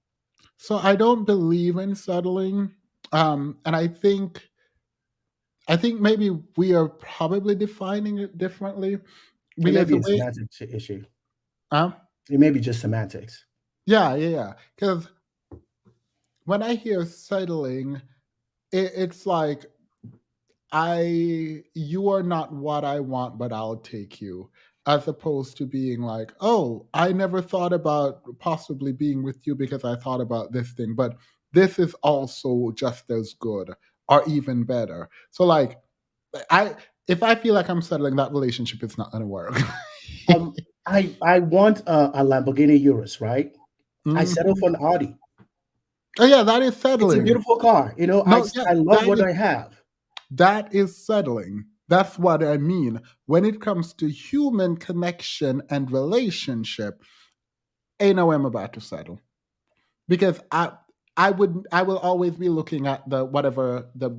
So I don't believe in settling, and I think maybe we are probably defining it differently. It may Because be the a way, semantics issue. It may be just semantics. yeah. Because when I hear settling, it's like you are not what I want, but I'll take you. As opposed to being like, oh, I never thought about possibly being with you because I thought about this thing, but this is also just as good or even better. So like if I feel like I'm settling, that relationship is not gonna work. I want a Lamborghini Urus, right? I settle for an Audi. Oh yeah, that is settling. It's a beautiful car. You know, No, I love what I have. That is settling. That's what I mean. When it comes to human connection and relationship, ain't no way I'm about to settle. Because I will always be looking at the whatever the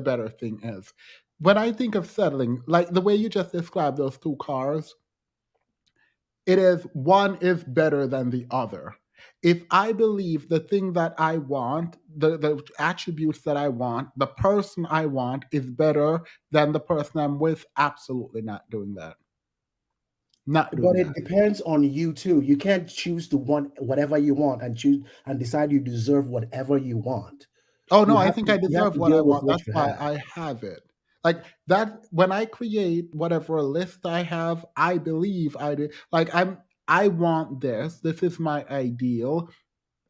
better thing is. When I think of settling, like the way you just described those two cars, it is one is better than the other. If I believe the thing that I want, the attributes that I want, the person I want is better than the person I'm with, absolutely not doing that. Not doing But it that. depends on you too. You can't choose to want whatever you want and choose and decide you deserve whatever you want. Oh no, You I have think to I you have deserve to what I deal with want. what That's you why have. I have it. Like that when I create whatever list I have, I believe I did. Like I want this. This is my ideal.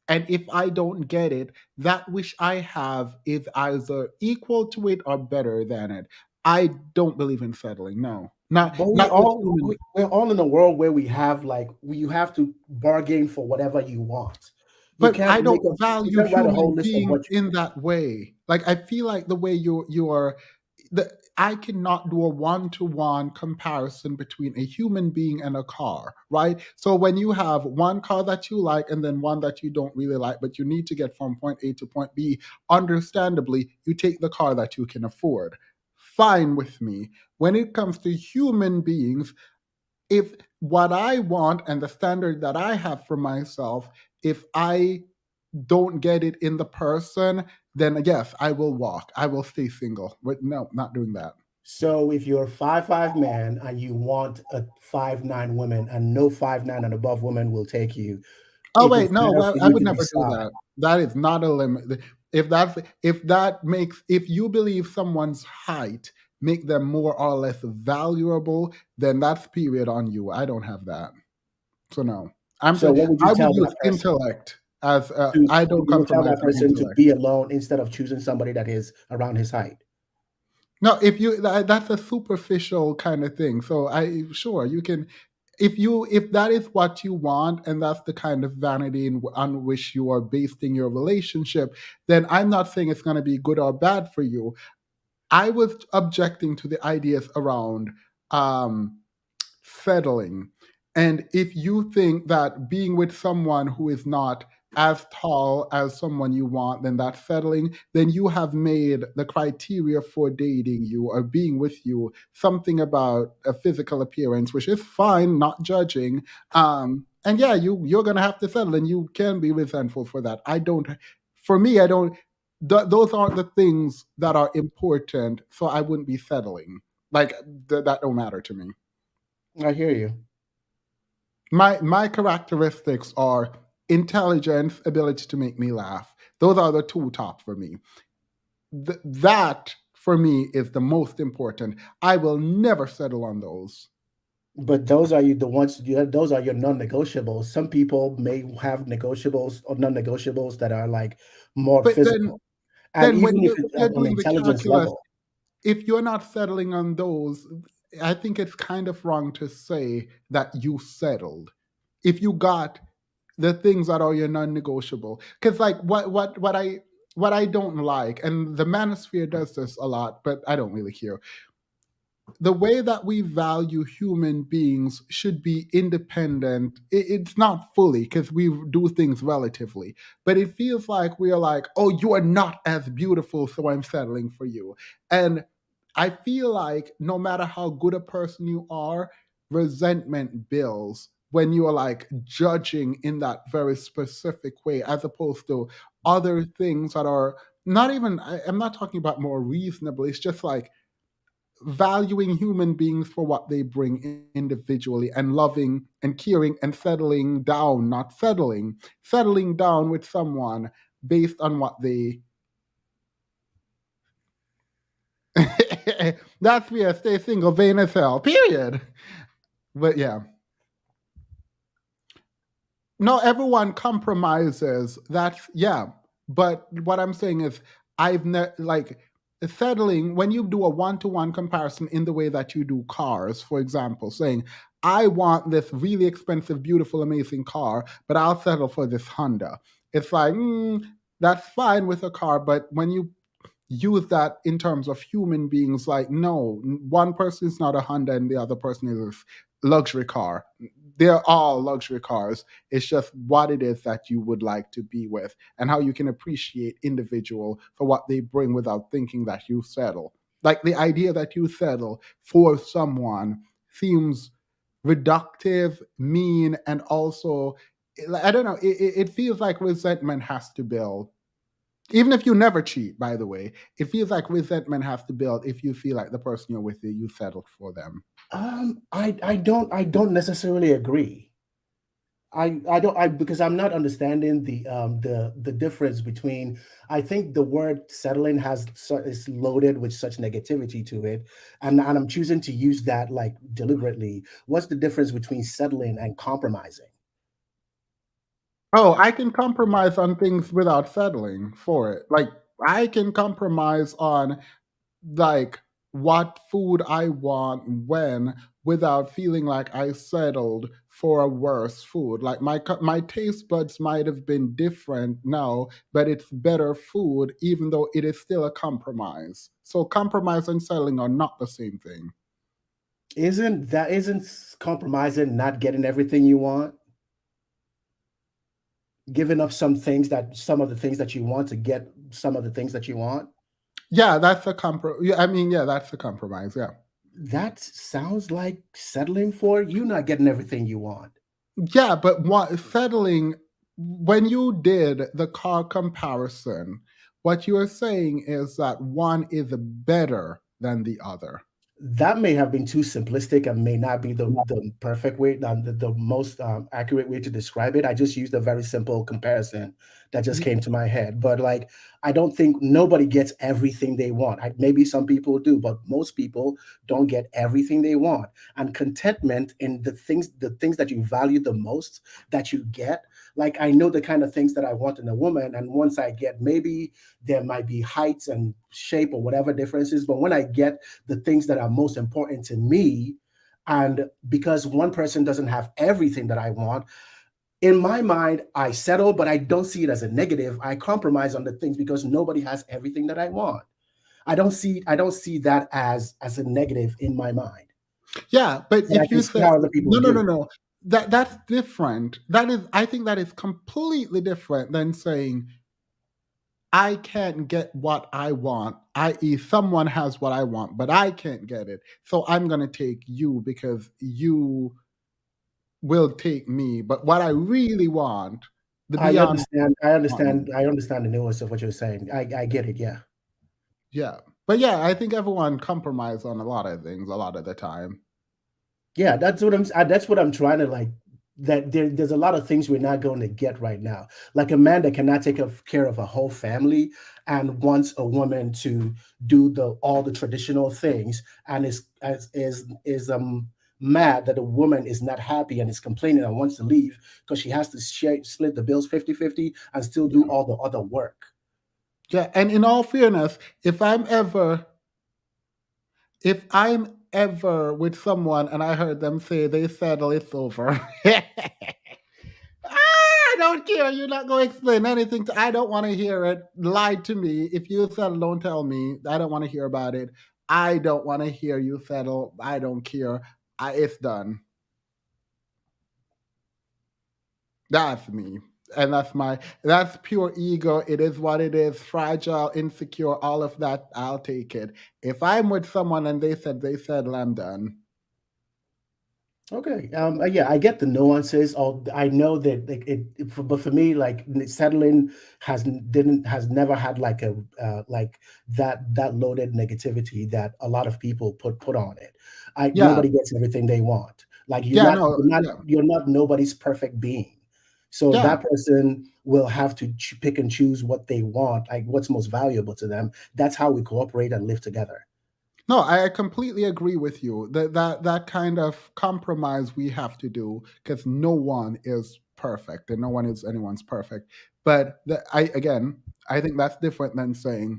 And if I don't get it, that which I have is either equal to it or better than it. I don't believe in settling. No, not But not with human. we're all in a world where we have you have to bargain for whatever you want. You But can't I don't you value can't write a whole human list of beings what you in that way. Like I feel like the way I cannot do a one-to-one comparison between a human being and a car, right? So when you have one car that you like and then one that you don't really like, but you need to get from point A to point B, understandably, you take the car that you can afford. Fine with me. When it comes to human beings, if what I want and the standard that I have for myself, if I don't get it in the person, then yes, I will walk. I will stay single. But no, not doing that. So if you're a 5'5" man and you want a 5'9" woman and no 5'9" and above woman will take you, Oh it is wait, no, better well, for I you would to never do decide. that. That is not a limit. If you believe someone's height make them more or less valuable, then that's period on you. I don't have that. So no. So what would you I would tell use that person intellect as to I don't you would tell compromise that on person to intellect. be alone instead of choosing somebody that is around his height? No, that's a superficial kind of thing. So I sure you can if that is what you want and that's the kind of vanity on which you are basing your relationship, then I'm not saying it's going to be good or bad for you. I was objecting to the ideas around um, settling. And if you think that being with someone who is not as tall as someone you want, then that's settling, then you have made the criteria for dating you or being with you something about a physical appearance, which is fine, not judging. And yeah, you're gonna have to settle, and you can be resentful for that. For me, I don't. Those aren't the things that are important, so I wouldn't be settling. Like that don't matter to me. I hear you. My characteristics are intelligence, ability to make me laugh. Those are the two top for me. That for me is the most important. I will never settle on those. But those are the ones. Those are your non-negotiables. Some people may have negotiables or non-negotiables that are like more But physical, and when even if it's you're on an doing the intelligence calculus, level. if you're not settling on those, I think it's kind of wrong to say that you settled. If you got the things that are your non-negotiable, because like what I don't like, and the manosphere does this a lot, but I don't really care. The way that we value human beings should be independent. It's not fully because we do things relatively, but it feels like we are like, oh, you are not as beautiful, so I'm settling for you. And I feel like no matter how good a person you are, resentment builds when you are like judging in that very specific way, as opposed to other things that are not even, I'm not talking about more reasonable. It's just like valuing human beings for what they bring individually and loving and caring and settling down, not settling down with someone based on what they. That's where stay single, vain as hell, period. But yeah. No, everyone compromises. That's yeah. But what I'm saying is, I've never like settling when you do a one-to-one comparison in the way that you do cars, for example, saying, I want this really expensive, beautiful, amazing car, but I'll settle for this Honda. It's like, that's fine with a car, but when you use that in terms of human beings, like, no, one person is not a Honda and the other person is a luxury car. They're all luxury cars. It's just what it is that you would like to be with and how you can appreciate individual for what they bring without thinking that you settle. Like the idea that you settle for someone seems reductive, mean, and also, I don't know, it feels like resentment has to build. Even if you never cheat, by the way, it feels like resentment has to build if you feel like the person you're with, you settled for them. I don't necessarily agree. I don't because I'm not understanding the difference between. I think the word settling is loaded with such negativity to it, and I'm choosing to use that like deliberately. What's the difference between settling and compromising? Oh, I can compromise on things without settling for it. Like I can compromise on like what food I want when without feeling like I settled for a worse food. Like my taste buds might have been different now, but it's better food even though it is still a compromise. So compromise and settling are not the same thing. Isn't compromising not getting everything you want? Giving up some of the things that you want to get some of the things that you want? Yeah, that's a yeah, I mean, yeah, that's a compromise. Yeah. That sounds like settling for you not getting everything you want. Yeah, but what settling when you did the car comparison, what you are saying is that one is better than the other. that may have been too simplistic and may not be the perfect way, the most accurate way to describe it. I just used a very simple comparison that just came to my head. But like, I don't think nobody gets everything they want. Maybe some people do, but most people don't get everything they want. And contentment in the things that you value the most that you get. Like, I know the kind of things that I want in a woman, and once I get, maybe there might be heights and shape or whatever differences, but when I get the things that are most important to me, and because one person doesn't have everything that I want, in my mind, I settle, but I don't see it as a negative. I compromise on the things because nobody has everything that I want. I don't see that as a negative in my mind. Yeah, but And I if can you see say how other people do. no, that's different. I think that is completely different than saying I can't get what I want, i.e., someone has what I want, but I can't get it. So I'm going to take you because you will take me. But what I really want, the I beyond. understand the nuance of what you're saying. I get it. Yeah. Yeah. But yeah, I think everyone compromise on a lot of things a lot of the time. Yeah, that's what I'm trying to like. That there's a lot of things we're not going to get right now. Like a man that cannot take care of a whole family and wants a woman to do all the traditional things, and is mad that a woman is not happy and is complaining and wants to leave because she has to split the bills 50-50 and still do all the other work. Yeah, and in all fairness, if I'm ever with someone and I heard them say they settle, it's over. I don't care. You're not going to explain anything I don't want to hear it. Lie to me. If you settle, don't tell me. I don't want to hear about it. I don't want to hear you settle. I don't care. It's done. That's me. And that's pure ego. It is what it is. Fragile, insecure, all of that. I'll take it. If I'm with someone and they settle, I'm done. Okay. Yeah, I get the nuances. I know that but for me, like settling has never had like a like that loaded negativity that a lot of people put on it. Yeah. Nobody gets everything they want. Like you're not nobody's perfect being. So that person will have to pick and choose what they want, like what's most valuable to them. That's how we cooperate and live together. No, I completely agree with you. That kind of compromise we have to do because no one is perfect and no one is anyone's perfect. But I think that's different than saying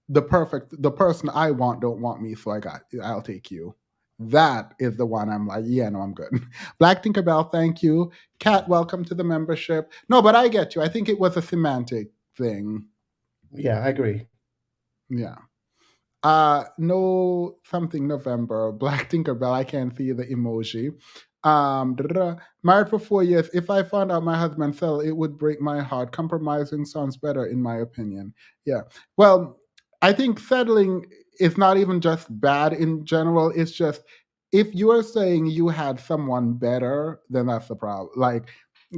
the person I want don't want me, so I'll take you. That is the one I'm like, yeah, no, I'm good. Black Tinkerbell, thank you. Kat, welcome to the membership. No, but I get you. I think it was a semantic thing. Yeah, I agree. Yeah. No something November. Black Tinkerbell. I can't see the emoji. Married for 4 years. If I found out my husband fell, it would break my heart. Compromising sounds better, in my opinion. Yeah. Well, I think settling is not even just bad in general. It's just if you are saying you had someone better, then that's the problem. Like,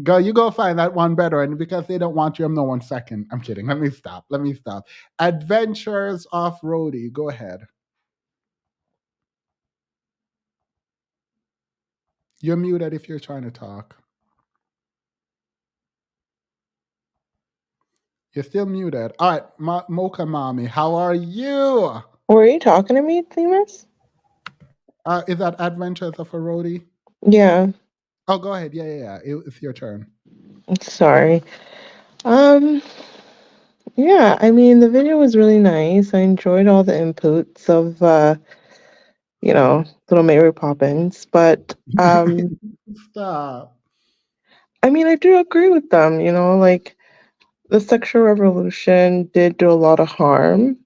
girl, you go find that one better, and because they don't want you, I'm no one second. I'm kidding. Let me stop. Adventures off roadie. Go ahead. You're muted if you're trying to talk. You're still muted. All right, Mocha Mommy, how are you? Were you talking to me, Themis? Is that Adventures of a Roadie? Yeah. Oh, go ahead. Yeah. It's your turn. Sorry. Yeah, I mean, the video was really nice. I enjoyed all the inputs of, Little Mary Poppins, but, Stop. I mean, I do agree with them, like, the sexual revolution did do a lot of harm.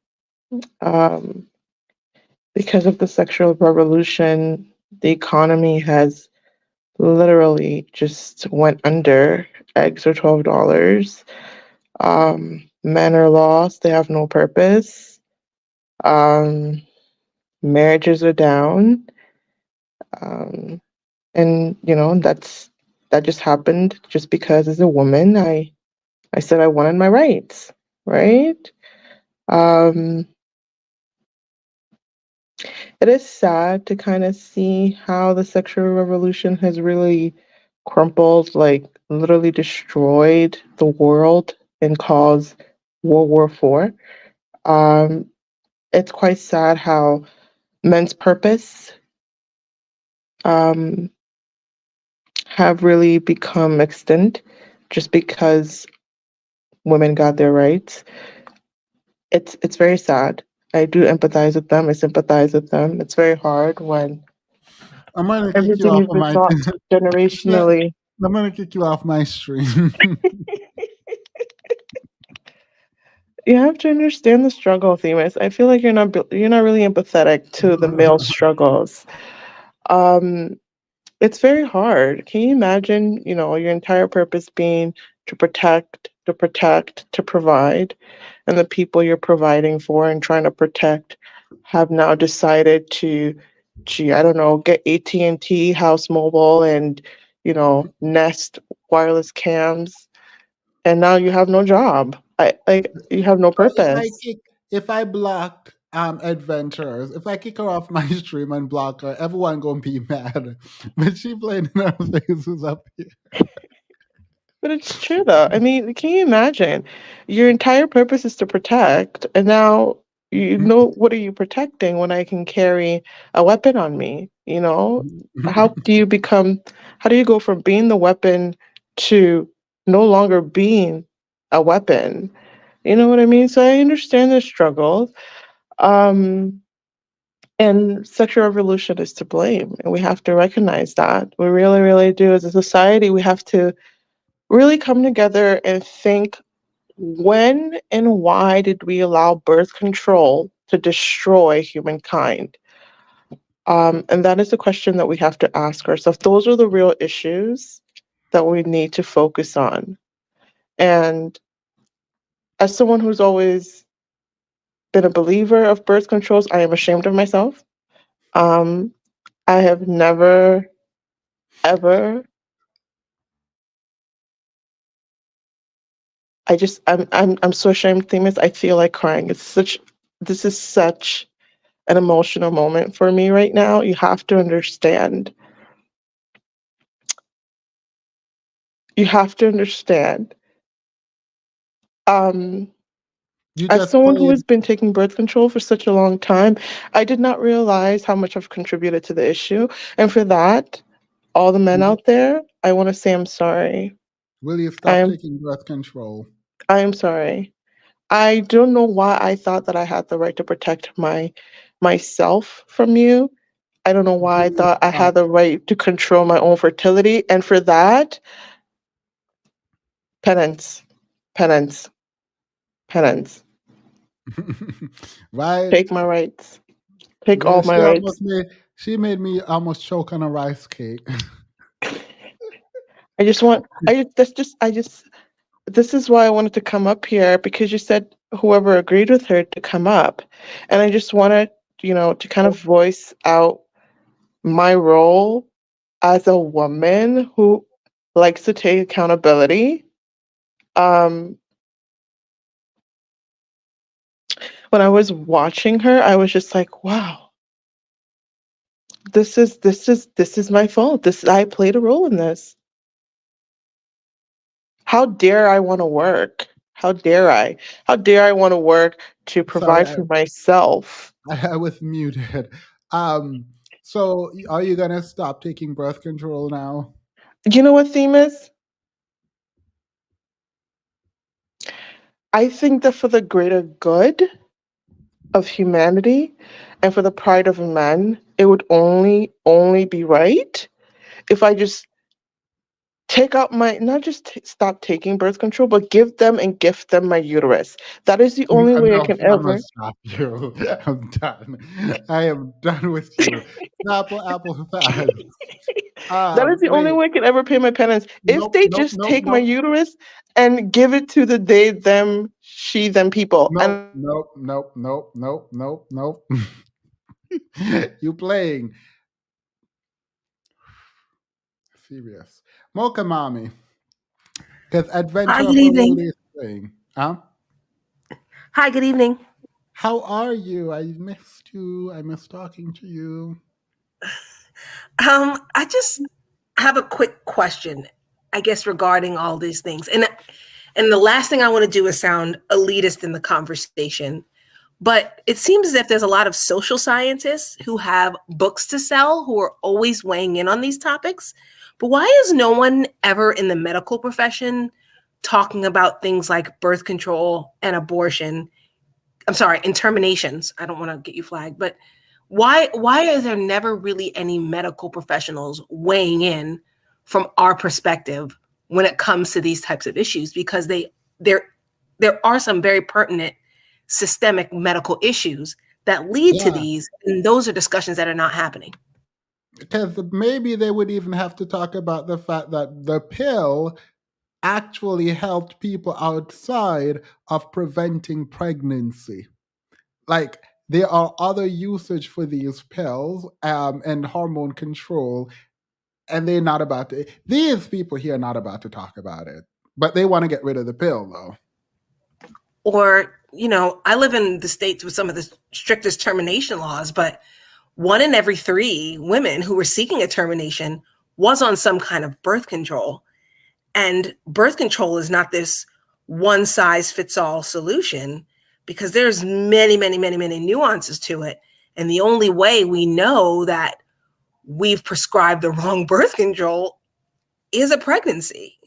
Because of the sexual revolution, the economy has literally just went under. Eggs are $12. Men are lost. They have no purpose. Marriages are down. And that just happened just because as a woman, I said I wanted my rights, right? it is sad to kind of see how the sexual revolution has really crumpled, like literally destroyed the world and caused World War IV. It's quite sad how men's purpose um, have really become extinct just because women got their rights. It's very sad. I do empathize with them. I sympathize with them. It's very hard when I'm gonna kick you everything off you've of been my. taught generationally. I'm gonna kick you off my stream. You have to understand the struggle, Themis. I feel like you're not really empathetic to the male struggles. Um, it's very hard. Can you imagine, your entire purpose being to protect, to provide, and the people you're providing for and trying to protect have now decided to, gee, I don't know, get AT&T House Mobile and, Nest wireless cams, and now you have no job. You have no So purpose. if I block adventurers, if I kick her off my stream and block her, everyone gonna be mad. But she playing in her face who's up here. But it's true though. I mean, can you imagine? Your entire purpose is to protect, and now what are you protecting when I can carry a weapon on me? How do you go from being the weapon to no longer being a weapon? You know what I mean? So I understand the struggles. And sexual revolution is to blame, and we have to recognize that. We really, really do. As a society, we have to really come together and think, when and why did we allow birth control to destroy humankind? And that is a question that we have to ask ourselves. Those are the real issues that we need to focus on. And as someone who's always been a believer of birth controls, I am ashamed of myself. I have never, ever. I'm so ashamed, Themis. I feel like crying. This is such an emotional moment for me right now. You have to understand. You have to understand. You As just someone who played. has been taking birth control for such a long time, I did not realize how much I've contributed to the issue. And for that, all the men out there, I want to say I'm sorry. Will you I stop am taking birth control? I am sorry. I don't know why I thought that I had the right to protect myself from you. I don't know why I thought I had the right to control my own fertility. And for that, penance, penance, penance. Right? Take my rights. Take Yeah, all my rights. she made me almost choke on a rice cake. This is why I wanted to come up here, because you said whoever agreed with her to come up. And I just wanted, to kind of voice out my role as a woman who likes to take accountability. When I was watching her, I was just like, wow, this is my fault. I played a role in this. How dare I want to work? How dare I? How dare I want to work to Sorry, provide for myself? I was muted. So are you gonna stop taking birth control now? You know what theme is? I think that for the greater good of humanity and for the pride of men, it would only be right if I just take out not just stop taking birth control, but give them and gift them my uterus. That is the only way I No, can I'm gonna ever. stop you. I'm done. I am done with you. Apple fast. That is the only Wait. way I can ever pay my penance. If Nope, they nope, just nope, take my nope. uterus and give it to the they, them, she, them people. Nope, And nope, nope, nope, nope, nope, nope. You playing. Serious. Mocha mommy. Because Hi, Adventure good of evening. Role is playing. Huh? Hi, good evening. How are you? I missed you. I miss talking to you. I just have a quick question, I guess, regarding all these things. And the last thing I want to do is sound elitist in the conversation, but it seems as if there's a lot of social scientists who have books to sell who are always weighing in on these topics. But why is no one ever in the medical profession talking about things like birth control and abortion? I'm sorry, and terminations. I don't want to get you flagged, but why is there never really any medical professionals weighing in from our perspective when it comes to these types of issues? Because there are some very pertinent systemic medical issues that lead to these, and those are discussions that are not happening. Because maybe they would even have to talk about the fact that the pill actually helped people outside of preventing pregnancy. Like, there are other usage for these pills and hormone control, and they're not about to. These people here are not about to talk about it, but they want to get rid of the pill, though. Or, I live in the States with some of the strictest termination laws, but 1 in every 3 women who were seeking a termination was on some kind of birth control. And birth control is not this one size fits all solution, because there's many, many, many, many nuances to it. And the only way we know that we've prescribed the wrong birth control is a pregnancy.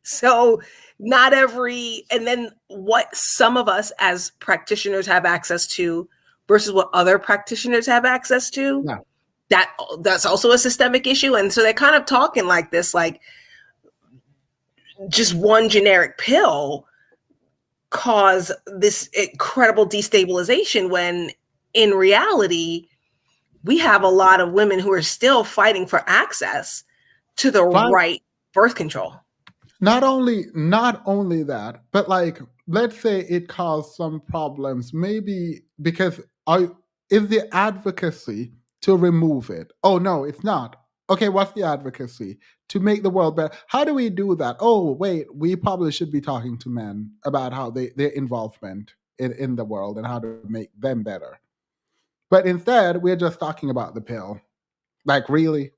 So not every, and then what some of us as practitioners have access to versus what other practitioners have access to, that's also a systemic issue. And so they're kind of talking like this, like just one generic pill cause this incredible destabilization, when in reality, we have a lot of women who are still fighting for access to the right birth control. Not only that, but like, let's say it caused some problems, maybe because is the advocacy to remove it? Oh no, it's not. Okay, what's the advocacy? To make the world better. How do we do that? Oh, wait, we probably should be talking to men about how their involvement in the world and how to make them better. But instead, we're just talking about the pill. Like, really?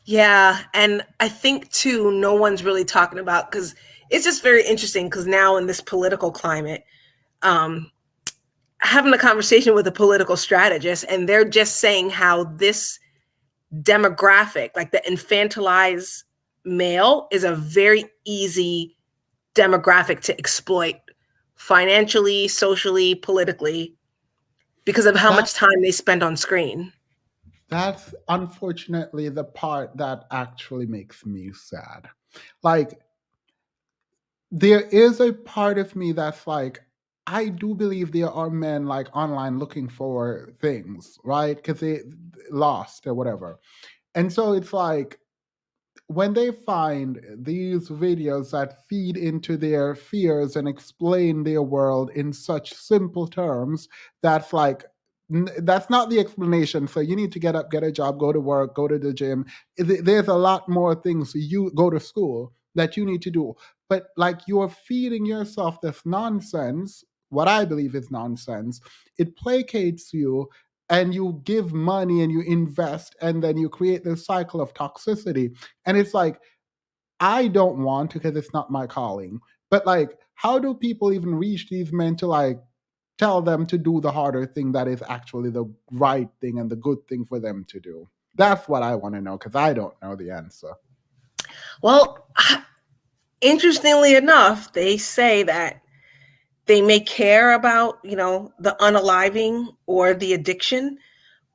Yeah, and I think too, no one's really talking about, because it's just very interesting, because now in this political climate, having a conversation with a political strategist, and they're just saying how this demographic, like the infantilized male, is a very easy demographic to exploit financially, socially, politically, because of how much time they spend on screen. That's unfortunately the part that actually makes me sad. Like, there is a part of me that's like, I do believe there are men like online looking for things, right? Because they lost or whatever. And so it's like, when they find these videos that feed into their fears and explain their world in such simple terms, that's like, that's not the explanation. So you need to get up, get a job, go to work, go to the gym. There's a lot more things. You go to school that you need to do. But like, you're feeding yourself this nonsense, what I believe is nonsense. It placates you, and you give money and you invest, and then you create this cycle of toxicity. And it's like, I don't want to, because it's not my calling. But like, how do people even reach these men to like tell them to do the harder thing that is actually the right thing and the good thing for them to do? That's what I want to know, because I don't know the answer. Well, interestingly enough, they say that they may care about, the unaliving or the addiction,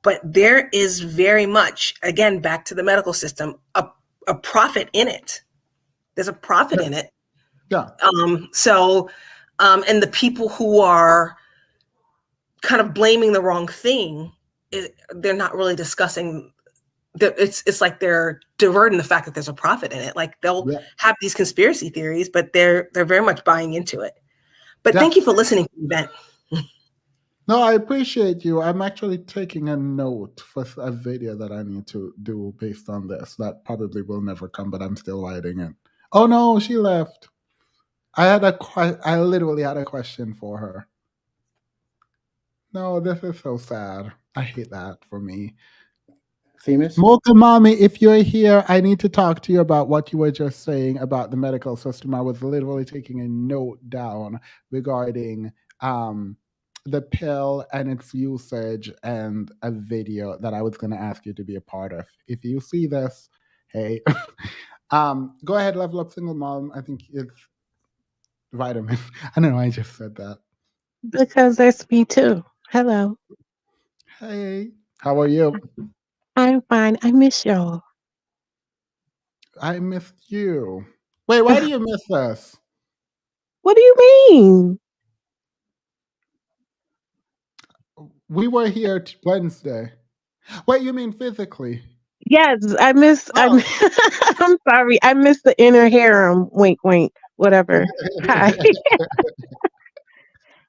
but there is very much, again, back to the medical system, a profit in it. There's a profit in it. Yeah. And the people who are kind of blaming the wrong thing, they're not really discussing. It's like they're diverting the fact that there's a profit in it. Like, they'll have these conspiracy theories, but they're very much buying into it. But thank you for listening to the event. No, I appreciate you. I'm actually taking a note for a video that I need to do based on this. That probably will never come, but I'm still writing it. Oh no, she left. I literally had a question for her. No, this is so sad. I hate that for me. Famous? Mocha Mommy, if you're here, I need to talk to you about what you were just saying about the medical system. I was literally taking a note down regarding the pill and its usage and a video that I was going to ask you to be a part of. If you see this, hey, go ahead, level up single mom. I think it's vitamin. I don't know. I just said that. Because that's me too. Hello. Hey, how are you? I'm fine. I miss y'all. I missed you. Wait, why do you miss us? What do you mean? We were here Wednesday. Wait, you mean physically? Yes, I miss. Oh. I'm sorry. I miss the inner harem. Wink, wink. Whatever. Hi.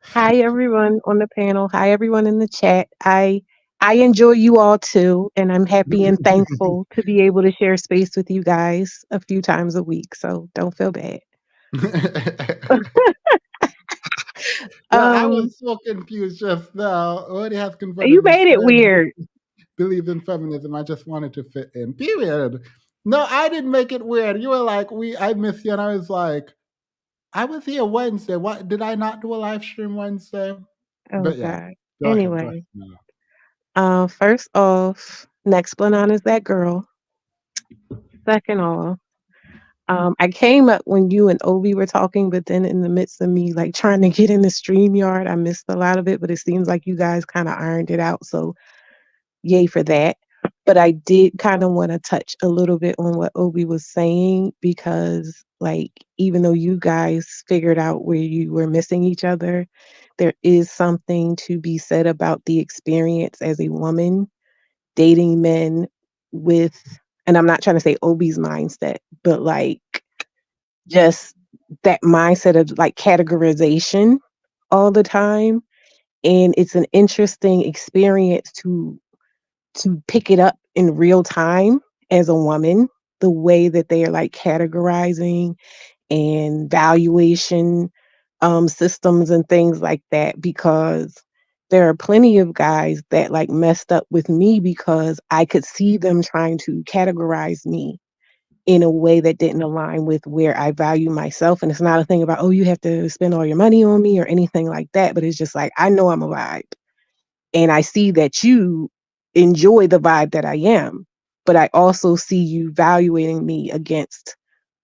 Hi, everyone on the panel. Hi, everyone in the chat. I enjoy you all too, and I'm happy and thankful to be able to share space with you guys a few times a week. So don't feel bad. Well, I was so confused just now. Already has You confronted me made it saying weird. believe in feminism. I just wanted to fit in. Period. No, I didn't make it weird. You were like, I miss you, and I was like, I was here Wednesday. What did I not do a live stream Wednesday? Oh But yeah, God. go ahead. Go Anyway, ahead. first off, next Blanon is that girl. Second off, I came up when you and Obi were talking, but then in the midst of me like trying to get in the StreamYard, I missed a lot of it, but it seems like you guys kind of ironed it out. So yay for that. But I did kind of want to touch a little bit on what Obi was saying because like even though you guys figured out where you were missing each other, there is something to be said about the experience as a woman dating men with, and I'm not trying to say Obi's mindset, but like just that mindset of like categorization all the time. And it's an interesting experience to pick it up in real time as a woman, the way that they are like categorizing and valuation systems and things like that, because there are plenty of guys that like messed up with me because I could see them trying to categorize me in a way that didn't align with where I value myself. And it's not a thing about, oh, you have to spend all your money on me or anything like that. But it's just like, I know I'm a vibe. And I see that you enjoy the vibe that I am. But I also see you valuing me against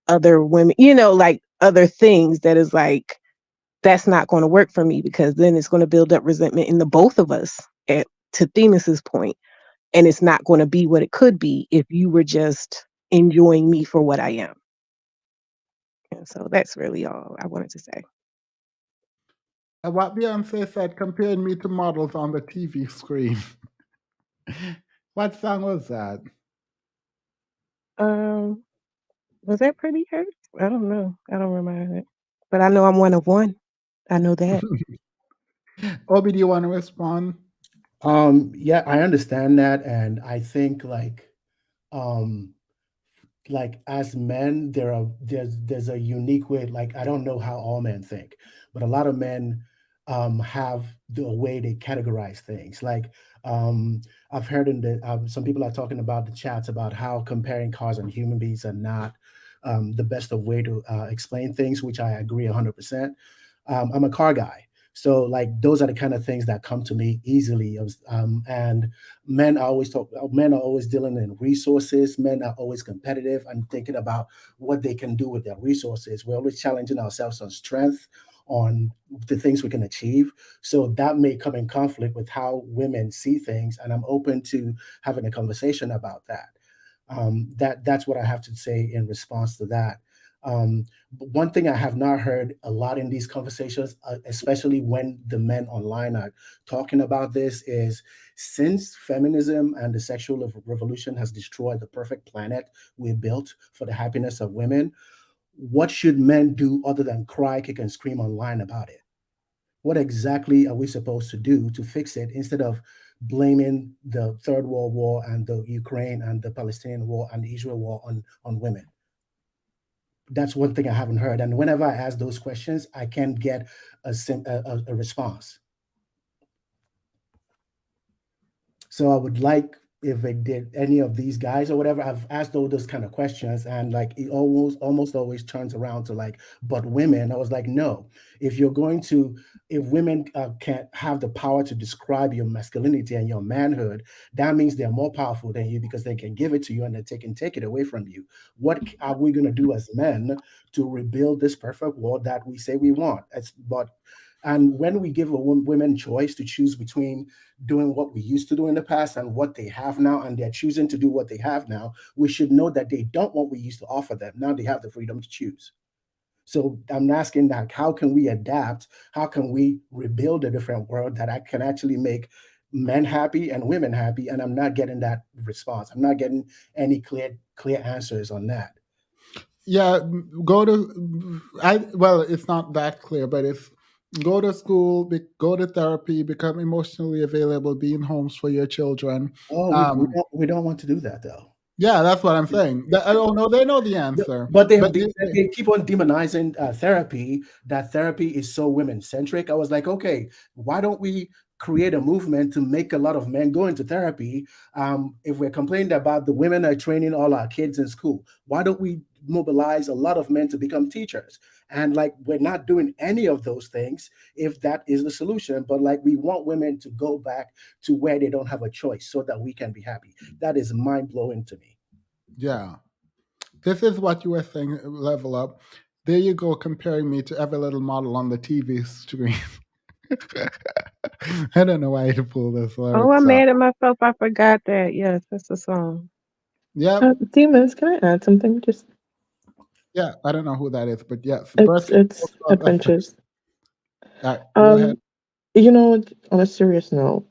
other women, like other things that is like, that's not going to work for me because then it's going to build up resentment in the both of us, to Themis's point. And it's not going to be what it could be if you were just enjoying me for what I am. And so that's really all I wanted to say. And what Beyonce said, comparing me to models on the TV screen. What song was that? Was that Pretty Hurts? I don't know. I don't remember it. But I know I'm one of one. I know that. Obi, do you want to respond? Yeah, I understand that, and I think um as men, there's a unique way. Like I don't know how all men think, but a lot of men have the way they categorize things. Like I've heard in the some people are talking about the chats about how comparing cars and human beings are not the best of way to explain things, which I agree 100%. I'm a car guy. So like those are the kind of things that come to me easily. And men are always dealing in resources. Men are always competitive and thinking about what they can do with their resources. We're always challenging ourselves on strength, on the things we can achieve. So that may come in conflict with how women see things. And I'm open to having a conversation about that. That's what I have to say in response to that. But one thing I have not heard a lot in these conversations, especially when the men online are talking about this, is since feminism and the sexual revolution has destroyed the perfect planet we built for the happiness of women, what should men do other than cry, kick, and scream online about it? What exactly are we supposed to do to fix it instead of blaming the Third World War and the Ukraine and the Palestinian war and the Israel war on women? That's one thing I haven't heard. And whenever I ask those questions, I can't get a response. So I would like if it did any of these guys or whatever. I've asked all those kind of questions, and like it almost always turns around to like, but women. I was like, no. If you're going to, if women can't have the power to describe your masculinity and your manhood, that means they're more powerful than you because they can give it to you and then take it away from you. What are we going to do as men to rebuild this perfect world that we say we want? And when we give women choice to choose between doing what we used to do in the past and what they have now, and they're choosing to do what they have now, we should know that they don't want what we used to offer them. Now they have the freedom to choose. So I'm asking that, how can we adapt? How can we rebuild a different world that I can actually make men happy and women happy? And I'm not getting that response. I'm not getting any clear answers on that. Yeah, well, it's not that clear, but it's go to school, go to therapy, become emotionally available, be in homes for your children. We don't want to do that though. Yeah, that's what I'm saying. I don't know. They know the answer, but they keep on demonizing therapy. That therapy is so women centric. I was like, okay, why don't we create a movement to make a lot of men go into therapy? If we're complaining about the women are training all our kids in school, why don't we mobilize a lot of men to become teachers? And like, we're not doing any of those things if that is the solution, but like, we want women to go back to where they don't have a choice so that we can be happy. That is mind-blowing to me. Yeah. This is what you were saying, level up. There you go, comparing me to every little model on the TV screen. I don't know why to pull this lyrics Oh, I'm up. mad at myself. I forgot that. Yes, that's a song. Yeah. Demons, can I add something? Just Yeah, I don't know who that is, but yes, it's adventures. Go ahead. You know, on a serious note,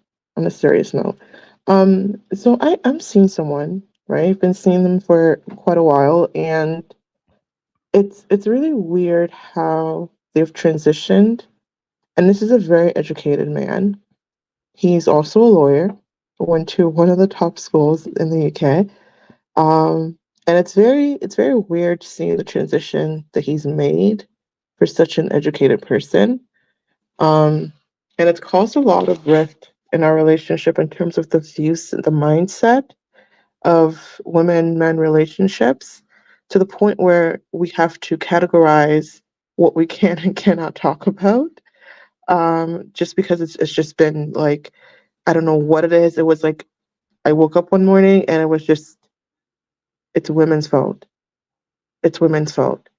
so I'm seeing someone, right? I've been seeing them for quite a while, and it's really weird how they've transitioned. And this is a very educated man. He's also a lawyer, went to one of the top schools in the UK. And it's very weird to see the transition that he's made for such an educated person. And it's caused a lot of rift in our relationship in terms of the views, the mindset of women-men relationships, to the point where we have to categorize what we can and cannot talk about. Just because it's just been like, I don't know what it is. It was like I woke up one morning and it was just, it's women's fault. It's women's fault.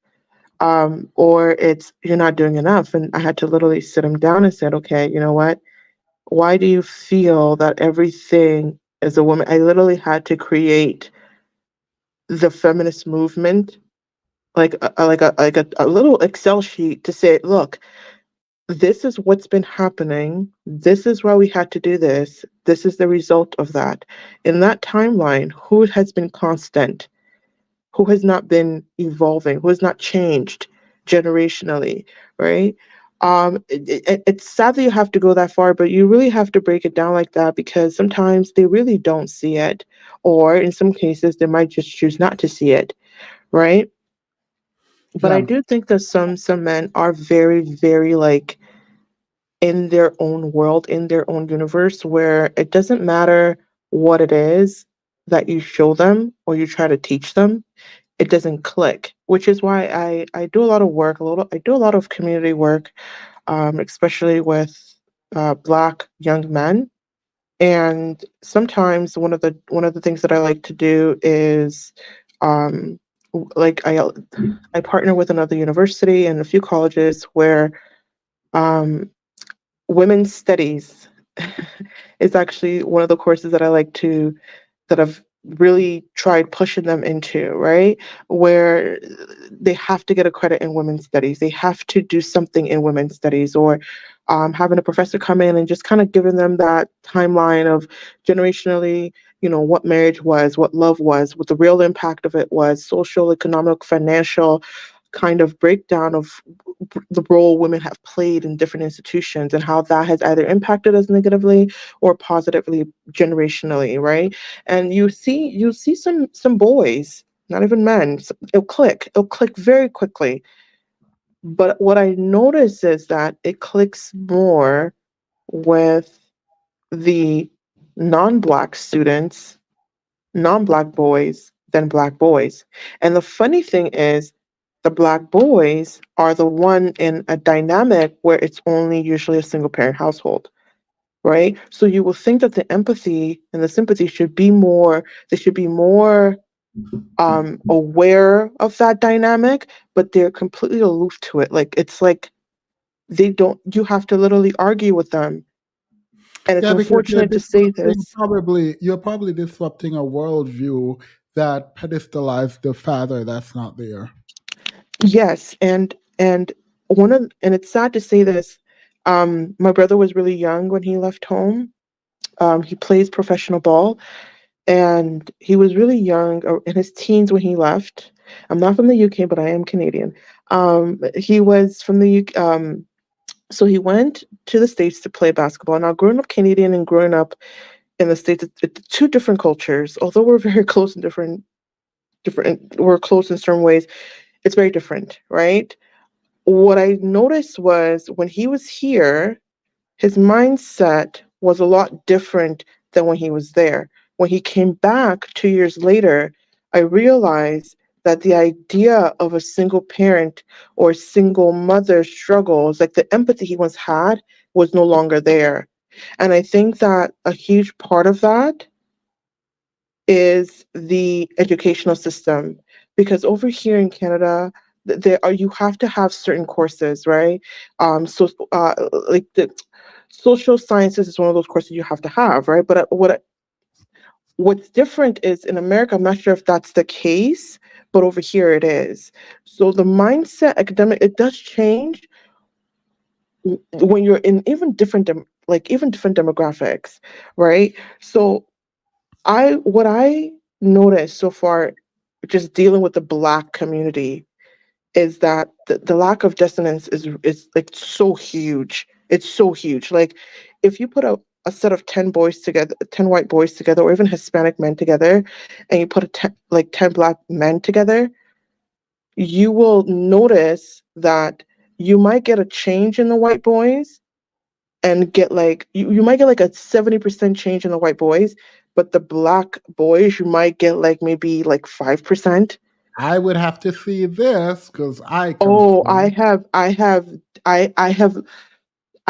Or it's, you're not doing enough. And I had to literally sit him down and said, okay, you know what? Why do you feel that everything as a woman? I literally had to create the feminist movement, like a little Excel sheet to say, look, this is what's been happening. This is why we had to do this. This is the result of that. In that timeline, who has been constant? Who has not been evolving? Who has not changed generationally, right? It's sad that you have to go that far, but you really have to break it down like that, because sometimes they really don't see it, or in some cases they might just choose not to see it, right? But I do think that some men are very, very like in their own world, in their own universe, where it doesn't matter what it is that you show them or you try to teach them, it doesn't click. Which is why I do a lot of work, I do a lot of community work, especially with Black young men. And sometimes one of the things that I like to do is, like I partner with another university and a few colleges where women's studies is actually one of the courses that that I've really tried pushing them into, right? Where they have to get a credit in women's studies. They have to do something in women's studies, or having a professor come in and just kind of giving them that timeline of generationally, what marriage was, what love was, what the real impact of it was, social, economic, financial kind of breakdown of the role women have played in different institutions, and how that has either impacted us negatively or positively generationally, right? And you see some boys, not even men, it'll click very quickly. But what I notice is that it clicks more with the non-Black students, non-Black boys than Black boys. And the funny thing is, the Black boys are the one in a dynamic where it's only usually a single parent household, right? So you will think that the empathy and the sympathy should be more, they should be more aware of that dynamic, but they're completely aloof to it. Like, it's like they don't, you have to literally argue with them. And it's Yeah, because unfortunate to say this. you're probably disrupting a worldview that pedestalized the father that's not there. Yes, and it's sad to say this. My brother was really young when he left home. He plays professional ball, and he was really young, or in his teens when he left. I'm not from the UK, but I am Canadian. He was from the UK. So he went to the States to play basketball. Now, growing up Canadian and growing up in the States, it's two different cultures. Although we're very close in we're close in certain ways. It's very different, right? What I noticed was when he was here, his mindset was a lot different than when he was there. When he came back 2 years later, I realized that the idea of a single parent or single mother struggles, like the empathy he once had, was no longer there. And I think that a huge part of that is the educational system, because over here in Canada, there are, you have to have certain courses, right? Like the social sciences is one of those courses you have to have, right? But what's different is in America, I'm not sure if that's the case, but over here it is. So the mindset, academic, it does change when you're in even different demographics, right? So what I noticed so far, just dealing with the Black community, is that the lack of dissonance is like so huge. It's so huge. Like, if you put a set of 10 boys together, 10 white boys together, or even Hispanic men together, and you put 10 Black men together, you will notice that you might get a change in the white boys, and get like you might get like a 70% change in the white boys, but the Black boys you might get like maybe like 5%. I would have to see this because I Oh, I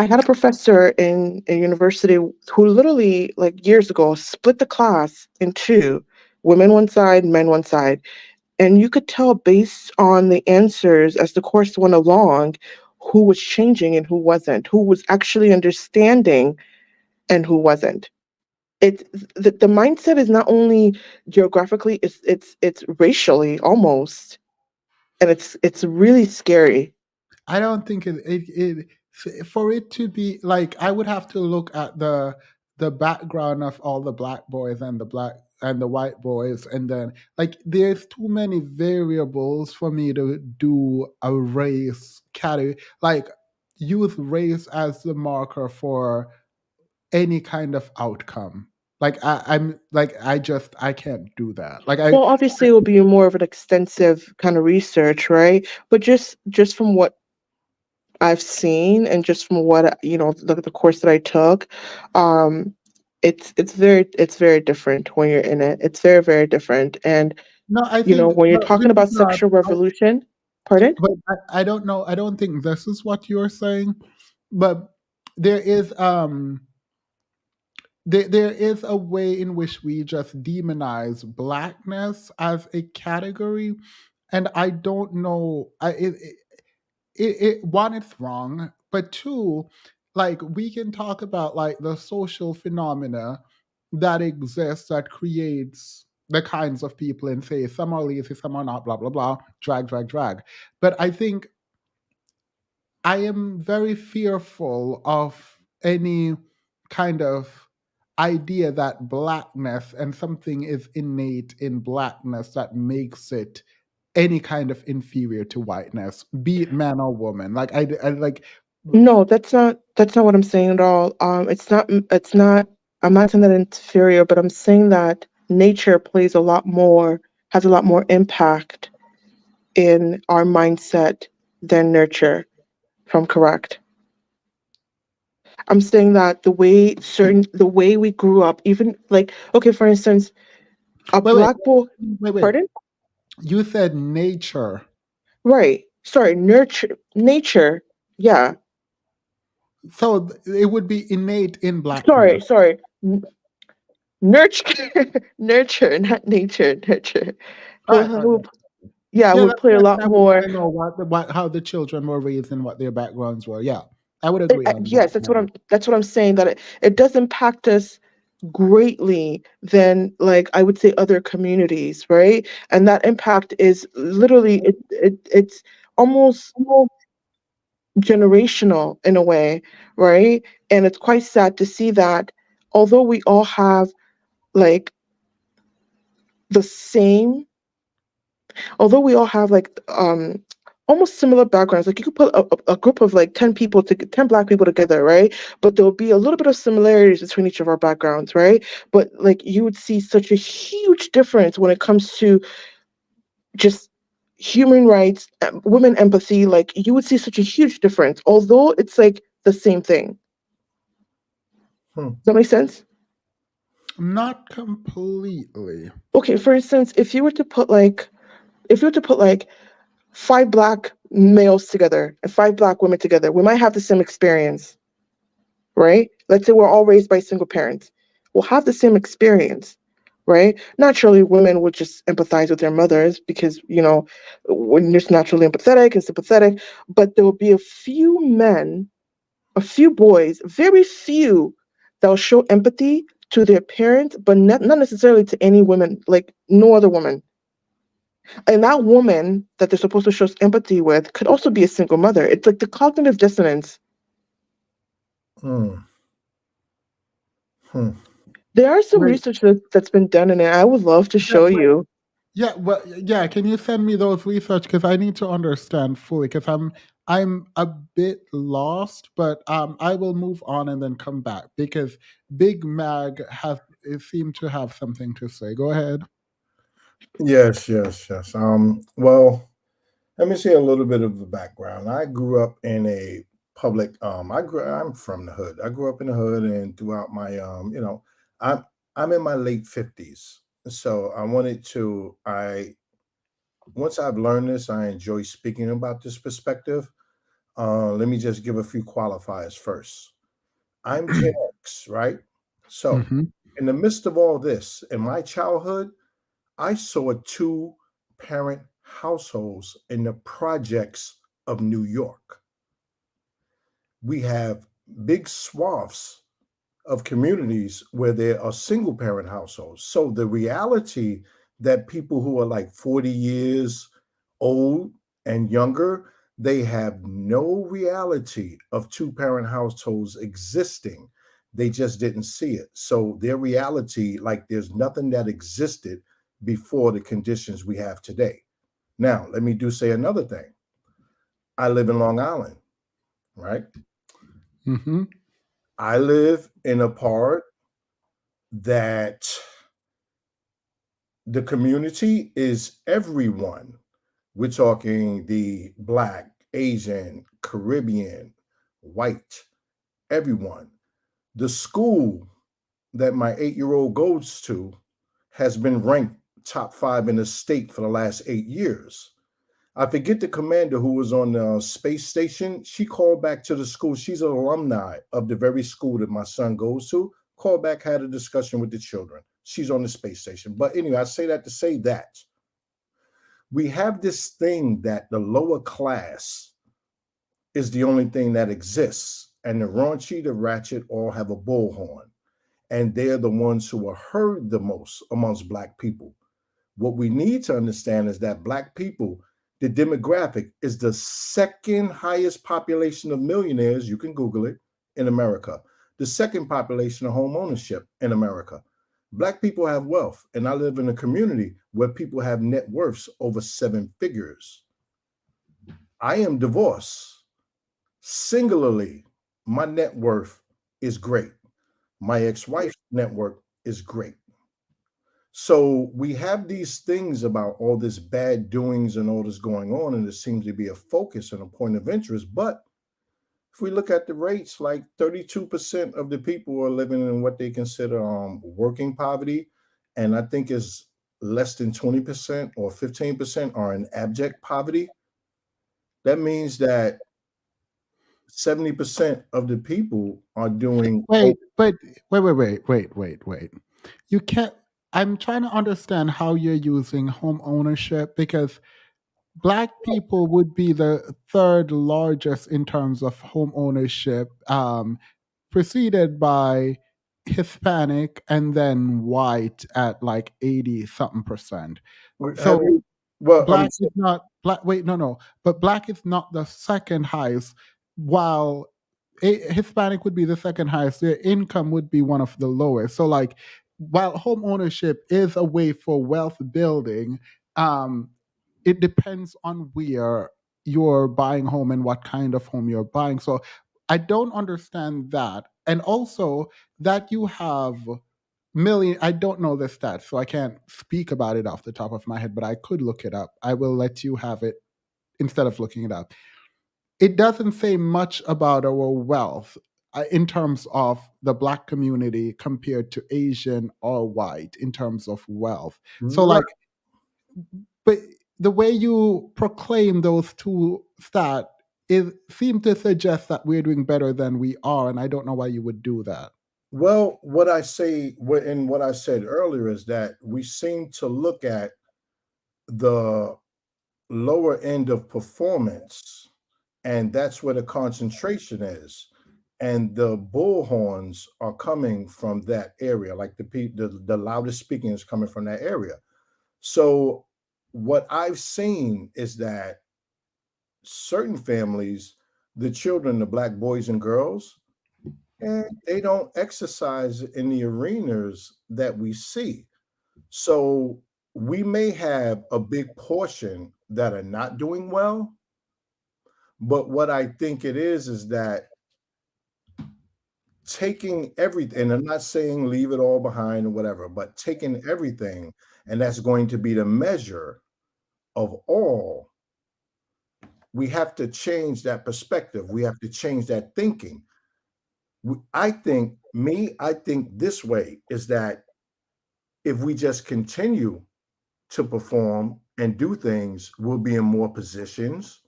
had a professor in a university who literally, like, years ago, split the class in two, women one side, men one side. And you could tell based on the answers as the course went along who was changing and who wasn't, who was actually understanding and who wasn't. It's the mindset is not only geographically, it's racially almost. And it's really scary. I don't think for it to be like, I would have to look at the background of all the Black boys and the white boys, and then like there's too many variables for me to do a race category, like use race as the marker for any kind of outcome. Like I can't do that. Well, obviously it will be more of an extensive kind of research, right? But just from what I've seen and just from what the course that I took, it's very different when you're in it. It's very, very different. And No, I think when you're no, talking this about is not. sexual revolution, pardon? But I don't know. I don't think this is what you're saying. But there is there is a way in which we just demonize Blackness as a category, and I don't know. One, it's wrong, but two, like we can talk about like the social phenomena that exists that creates the kinds of people, and say some are lazy, some are not, blah blah blah, drag. But I think I am very fearful of any kind of idea that Blackness and something is innate in Blackness that makes it any kind of inferior to whiteness, be it man or woman. Like I like. No, that's not what I'm saying at all. It's not. I'm not saying that it's inferior, but I'm saying that nature has a lot more impact in our mindset than nurture. If I'm correct. I'm saying that the way we grew up, even like, okay, for instance, a Wait, black boy. wait. Pardon? You said nature. Right. Sorry, nature. Yeah. So it would be innate in black men. Sorry. Nurture, nurture, not nature. Nurture. All right. Yeah, Yeah, would play a lot I would want more. to know how the children were raised and what their backgrounds were. Yeah, I would agree on Yes, that. that's what I'm saying. That it does impact us greatly than, like, I would say, other communities, right? And that impact is literally it's almost generational in a way, right? And it's quite sad to see that although we all have like the same, although we all have like almost similar backgrounds, like you could put a group of like 10 people to 10 black people together, right? But there'll be a little bit of similarities between each of our backgrounds, right? But like you would see such a huge difference when it comes to just human rights, women empathy. Like you would see such a huge difference, although it's like the same thing. Does that make sense? Not completely. Okay, for instance, if you were to put like 5 black males together and 5 black women together, we might have the same experience, right? Let's say we're all raised by single parents. We'll have the same experience, right? Naturally, women would just empathize with their mothers because, when you're just naturally empathetic and sympathetic, but there will be a few men, a few boys, very few, that will show empathy to their parents, but not necessarily to any women, like no other woman. And that woman that they're supposed to show empathy with could also be a single mother. It's like the cognitive dissonance. There are some research that's been done in it. I would love to show you. Yeah, well, yeah. Can you send me those research because I need to understand fully because I'm a bit lost, but I will move on and then come back because Big Mag seemed to have something to say. Go ahead. Yes. Well, let me say a little bit of the background. I grew up in a public. I'm from the hood. I grew up in the hood, and throughout my, I'm in my late 50s. So once I've learned this, I enjoy speaking about this perspective. Let me just give a few qualifiers first. I'm Gen X, right? So, in the midst of all this, in my childhood, I saw 2-parent households in the projects of New York. We have big swaths of communities where there are single parent households. So the reality that people who are like 40 years old and younger, they have no reality of 2-parent households existing. They just didn't see it. So their reality, like there's nothing that existed before the conditions we have today. Now, let me say another thing. I live in Long Island, right? I live in a part that the community is everyone. We're talking the Black, Asian, Caribbean, white, everyone. The school that my 8-year-old goes to has been ranked top 5 in the state for the last 8 years. I forget the commander who was on the space station. She called back to the school. She's an alumni of the very school that my son goes to. Called back, had a discussion with the children. She's on the space station. But anyway, I say that to say that we have this thing that the lower class is the only thing that exists. And the raunchy, the ratchet all have a bullhorn. And they're the ones who are heard the most amongst Black people. What we need to understand is that Black people, the demographic is the second highest population of millionaires, you can Google it, in America. The second population of home ownership in America. Black people have wealth, and I live in a community where people have net worths over 7 figures. I am divorced. Singularly, my net worth is great. My ex-wife's net worth is great. So we have these things about all this bad doings and all this going on, and it seems to be a focus and a point of interest. But if we look at the rates, like 32% of the people are living in what they consider working poverty, and I think is less than 20% or 15% are in abject poverty. That means that 70% of the people are doing Wait, but wait. You can't. I'm trying to understand how you're using home ownership because Black people would be the third largest in terms of home ownership, preceded by Hispanic and then white at like 80 something percent. So well, Black is not black. Wait, no. But Black is not the second highest, while Hispanic would be the second highest. Their income would be one of the lowest. So, like, while home ownership is a way for wealth building, it depends on where you're buying home and what kind of home you're buying. So, I don't understand that, and also that you have million. I don't know the stats, so I can't speak about it off the top of my head, but I could look it up. I will let you have it instead of looking it up. It doesn't say much about our wealth in terms of the Black community compared to Asian or white in terms of wealth. So, Right. like, but the way you proclaim those two stats seem to suggest that we're doing better than we are, and I don't know why you would do that. Well, what I said earlier is that we seem to look at the lower end of performance, and that's where the concentration is. And the bullhorns are coming from that area, like the loudest speaking is coming from that area. So what I've seen is that certain families, the children, the Black boys and girls, and they don't exercise in the arenas that we see. So we may have a big portion that are not doing well, but what I think it is that taking everything, and I'm not saying leave it all behind or whatever, but taking everything, and that's going to be the measure of all. We have to change that perspective. We have to change that thinking. I think this way is that if we just continue to perform and do things, we'll be in more positions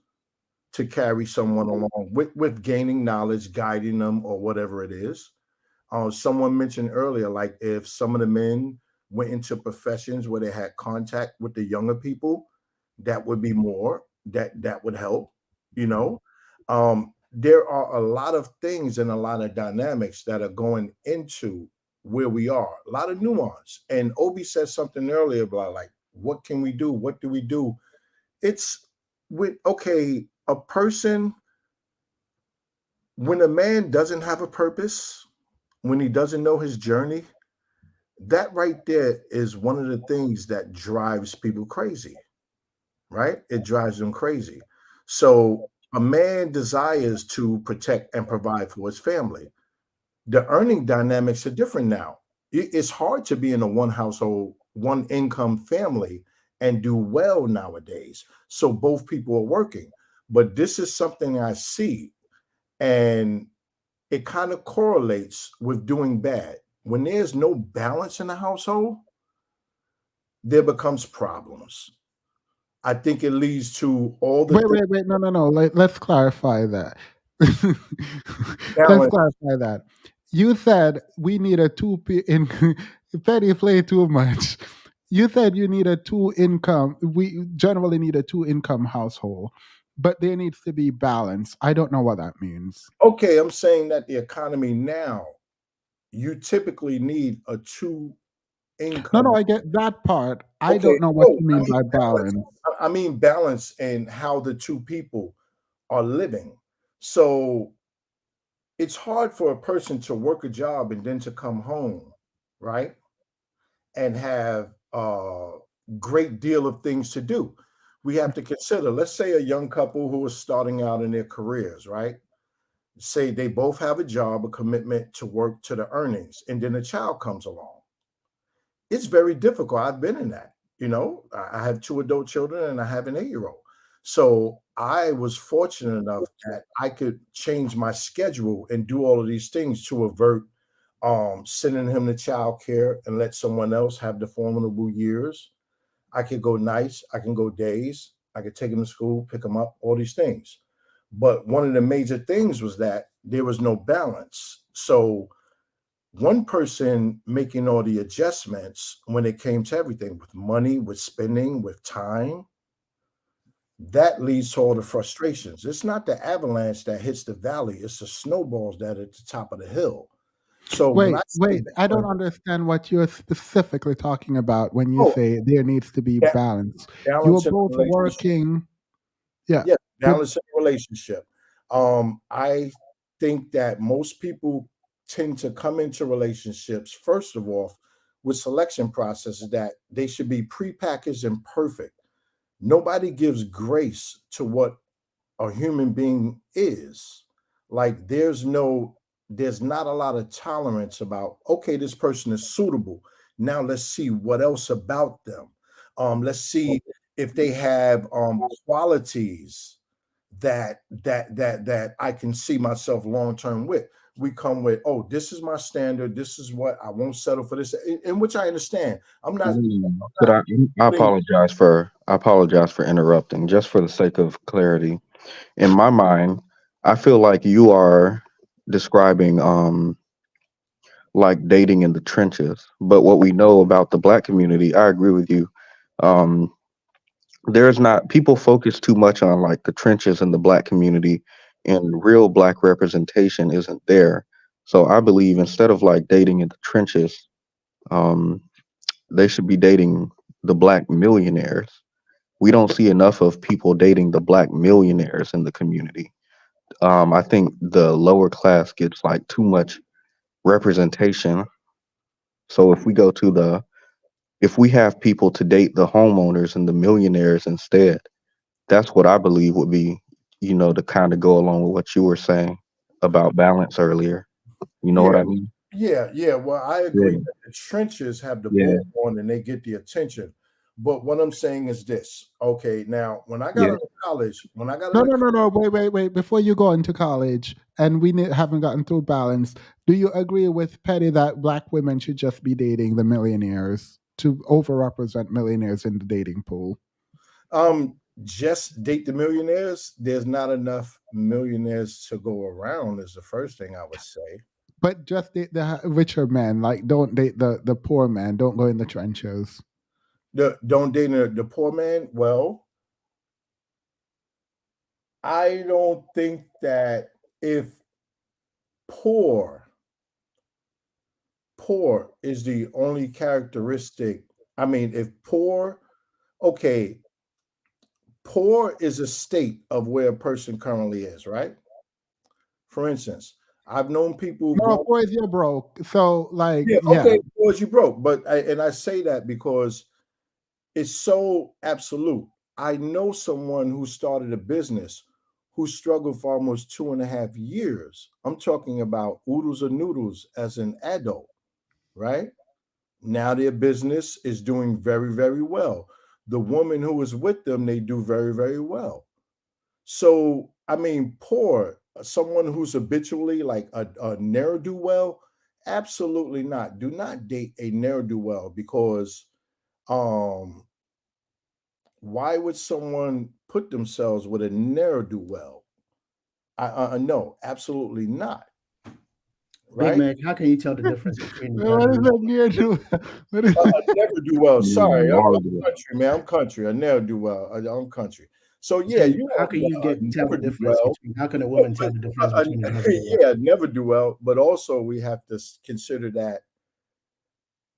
to carry someone along with gaining knowledge, guiding them, or whatever it is. Someone mentioned earlier, like if some of the men went into professions where they had contact with the younger people, that would be more, that would help, you know. There are a lot of things and a lot of dynamics that are going into where we are, a lot of nuance. And Obi said something earlier about like, what can we do? What do we do? It's a person, when a man doesn't have a purpose, when he doesn't know his journey, that right there is one of the things that drives people crazy, right? It drives them crazy. So a man desires to protect and provide for his family. The earning dynamics are different now. It's hard to be in a one household, one income family and do well nowadays. So both people are working. But this is something I see, and it kind of correlates with doing bad. When there's no balance in the household, there becomes problems. I think it leads to all the Wait. No. Let's clarify that. Let's balance. clarify that. You said we need a in Petty play too much. You said you need a two income. We generally need a two income household, but there needs to be balance. I don't know what that means. Okay, I'm saying that the economy now, you typically need a two income. No, I get that part. I Okay, don't know what no, you mean by balance. I mean balance in how the two people are living. So it's hard for a person to work a job and then to come home, right? And have a great deal of things to do. We have to consider, let's say a young couple who is starting out in their careers, right? Say they both have a job, a commitment to work to the earnings, and then a child comes along. It's very difficult. I've been in that. You know, I have two adult children and I have an 8-year-old. So I was fortunate enough that I could change my schedule and do all of these things to avert sending him to child care and let someone else have the formidable years. I could go nights, I can go days, I could take him to school, pick him up, all these things. But one of the major things was that there was no balance. So one person making all the adjustments when it came to everything with money, with spending, with time, that leads to all the frustrations. It's not the avalanche that hits the valley, it's the snowballs that are at the top of the hill. So when Wait, I don't understand what you're specifically talking about when you say there needs to be balance. You are balance in a both relationship. working. Yeah. Yeah, balance in a relationship. I think that most people tend to come into relationships, first of all, with selection processes that they should be prepackaged and perfect. Nobody gives grace to what a human being is. Like there's not a lot of tolerance about, okay, this person is suitable. Now let's see what else about them. Let's see if they have qualities that I can see myself long term with. We come with, oh, this is my standard. This is what I won't settle for this, in which I understand. I'm not. But I apologize for interrupting. Just for the sake of clarity, in my mind, I feel like you are describing like dating in the trenches. But what we know about the black community, I agree with you. Um, there's not people focus too much on like the trenches in the black community, and real black representation isn't there. So I believe instead of like dating in the trenches, um, they should be dating the black millionaires. We don't see enough of people dating the black millionaires in the community. I think the lower class gets like too much representation. So if we have people to date the homeowners and the millionaires instead, that's what I believe would be, to kind of go along with what you were saying about balance earlier. You know what I mean? Yeah. Well, I agree that the trenches have the Yeah. bull on and they get the attention. But what I'm saying is this. Okay, now when I got Yeah. into college, No. Wait. Before you go into college, and we haven't gotten through balance, do you agree with Petty that black women should just be dating the millionaires to overrepresent millionaires in the dating pool? Just date the millionaires. There's not enough millionaires to go around, is the first thing I would say. But just date the richer men. Like, don't date the poor man. Don't go in the trenches. Don't date the poor man. Well, I don't think that if poor is the only characteristic. I mean, if poor, okay, poor is a state of where a person currently is, right? For instance, I've known people who've No, gone. boys, you're broke. So, like, Yeah, yeah. okay, poor as you broke, but I say that because it's so absolute. I know someone who started a business who struggled for almost 2.5 years. I'm talking about oodles of noodles as an adult, right? Now their business is doing very, very well. The woman who was with them, they do very, very well. So, I mean, poor, someone who's habitually like a ne'er-do-well, absolutely not. Do not date a ne'er-do-well because why would someone put themselves with a ne'er-do-well? No, absolutely not. Big Right? Mac, how can you tell the difference between the What is never-do-well? a near-do? What is A never-do-well. Sorry, I'm Marvelous. country, man. I'm country. A ne'er-do-well. I'm country. So I'm yeah, saying, you how know, can you tell the difference never-do-well. between? How can a woman tell the difference between a never-do-well? Yeah, never-do-well. But also, we have to consider that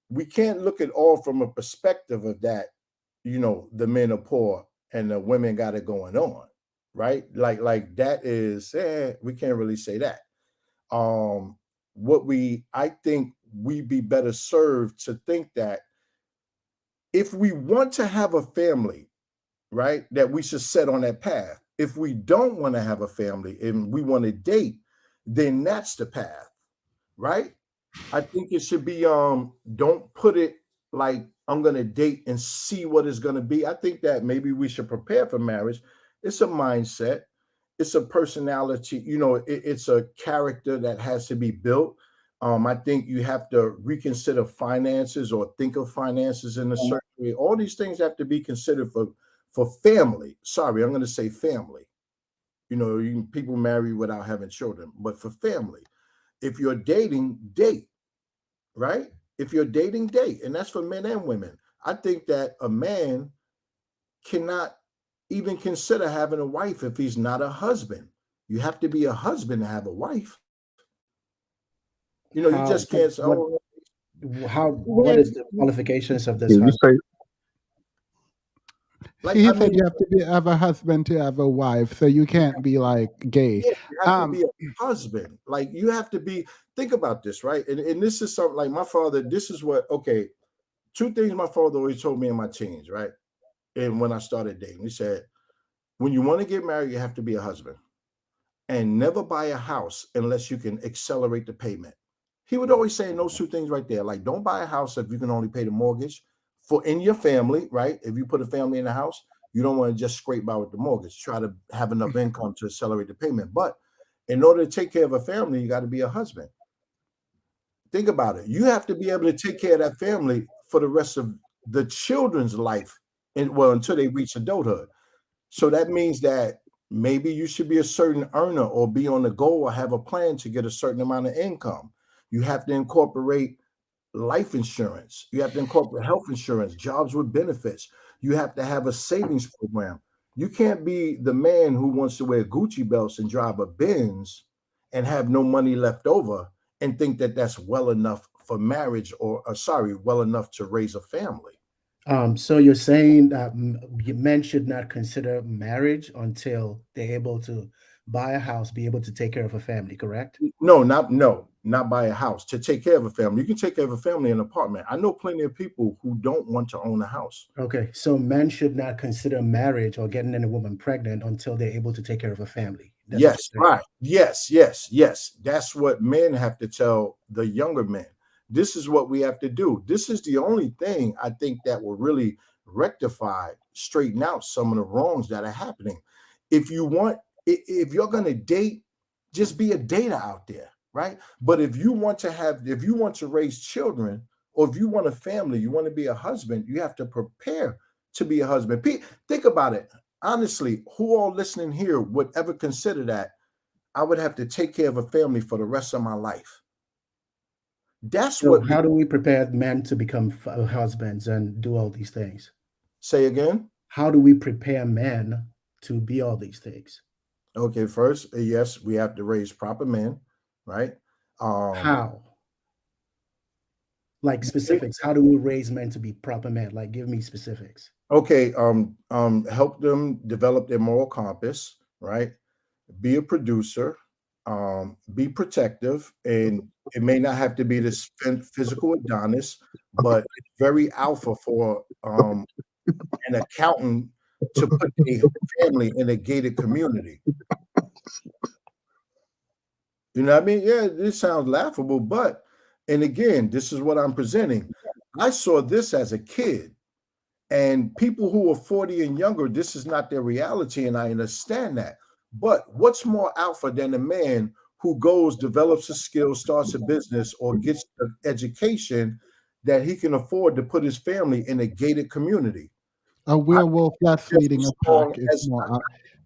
we can't look at all from a perspective of that. The men are poor and the women got it going on, right? Like that is, we can't really say that. I think we'd be better served to think that if we want to have a family, right, that we should set on that path. If we don't want to have a family and we want to date, then that's the path, right? I think it should be don't put it like I'm going to date and see what it's going to be. I think that maybe we should prepare for marriage It's a mindset. It's a personality. You know, it's a character that has to be built. I think you have to reconsider finances or think of finances in a certain way. All these things have to be considered for family. Sorry, I'm going to say family. You know, people marry without having children, but for family, if you're dating, date, right? If you're dating, date, and that's for men and women. I think that a man cannot even consider having a wife if he's not a husband. You have to be a husband to have a wife. You know, you just can't say, oh, what is the qualifications of this Can you husband? like, He I said mean, you have to have a husband to have a wife, so you can't be like gay. yeah, you have to be a husband. Like, you have to be, think about this, right? And this is something like my father, this is what, okay, two things my father always told me in my teens, right? And when I started dating, he said, when you want to get married, you have to be a husband. And never buy a house unless you can accelerate the payment. He would always say those two things right there. Like, don't buy a house if you can only pay the mortgage for in your family, right? If you put a family in a house, you don't want to just scrape by with the mortgage. Try to have enough income to accelerate the payment. But in order to take care of a family, you got to be a husband. Think about it. You have to be able to take care of that family for the rest of the children's life, and well, until they reach adulthood. So that means that maybe you should be a certain earner or be on the goal or have a plan to get a certain amount of income. You have to incorporate life insurance. You have to incorporate health insurance, jobs with benefits. You have to have a savings program. You can't be the man who wants to wear Gucci belts and drive a Benz and have no money left over and think that that's well enough for marriage or sorry, well enough to raise a family. So you're saying that men should not consider marriage until they're able to buy a house, be able to take care of a family, correct? No, not buy a house. To take care of a family. You can take care of a family in an apartment. I know plenty of people who don't want to own a house. Okay, so men should not consider marriage or getting any woman pregnant until they're able to take care of a family. That's what Yes, you're saying. right. Yes. That's what men have to tell the younger men. This is what we have to do. This is the only thing I think that will really rectify, straighten out some of the wrongs that are happening. If you're going to date, just be a dater out there, right? But if you want to raise children, or if you want a family, you want to be a husband, you have to prepare to be a husband. Think about it. Honestly, who all listening here would ever consider that I would have to take care of a family for the rest of my life? That's So what. how do we prepare men to become husbands and do all these things? Say again? How do we prepare men to be all these things? Okay, first, yes, we have to raise proper men, right? How? Like specifics. How do we raise men to be proper men? Like, give me specifics. Okay, help them develop their moral compass, right? Be a producer, be protective, and it may not have to be this physical Adonis, but it's very alpha for an accountant to put a family in a gated community. You know what I mean? Yeah, this sounds laughable, but and again, this is what I'm presenting. I saw this as a kid. And people who are 40 and younger, this is not their reality, and I understand that. But what's more alpha than a man who goes, develops a skill, starts a business, or gets an education that he can afford to put his family in a gated community? A werewolf that's leading a pack is more.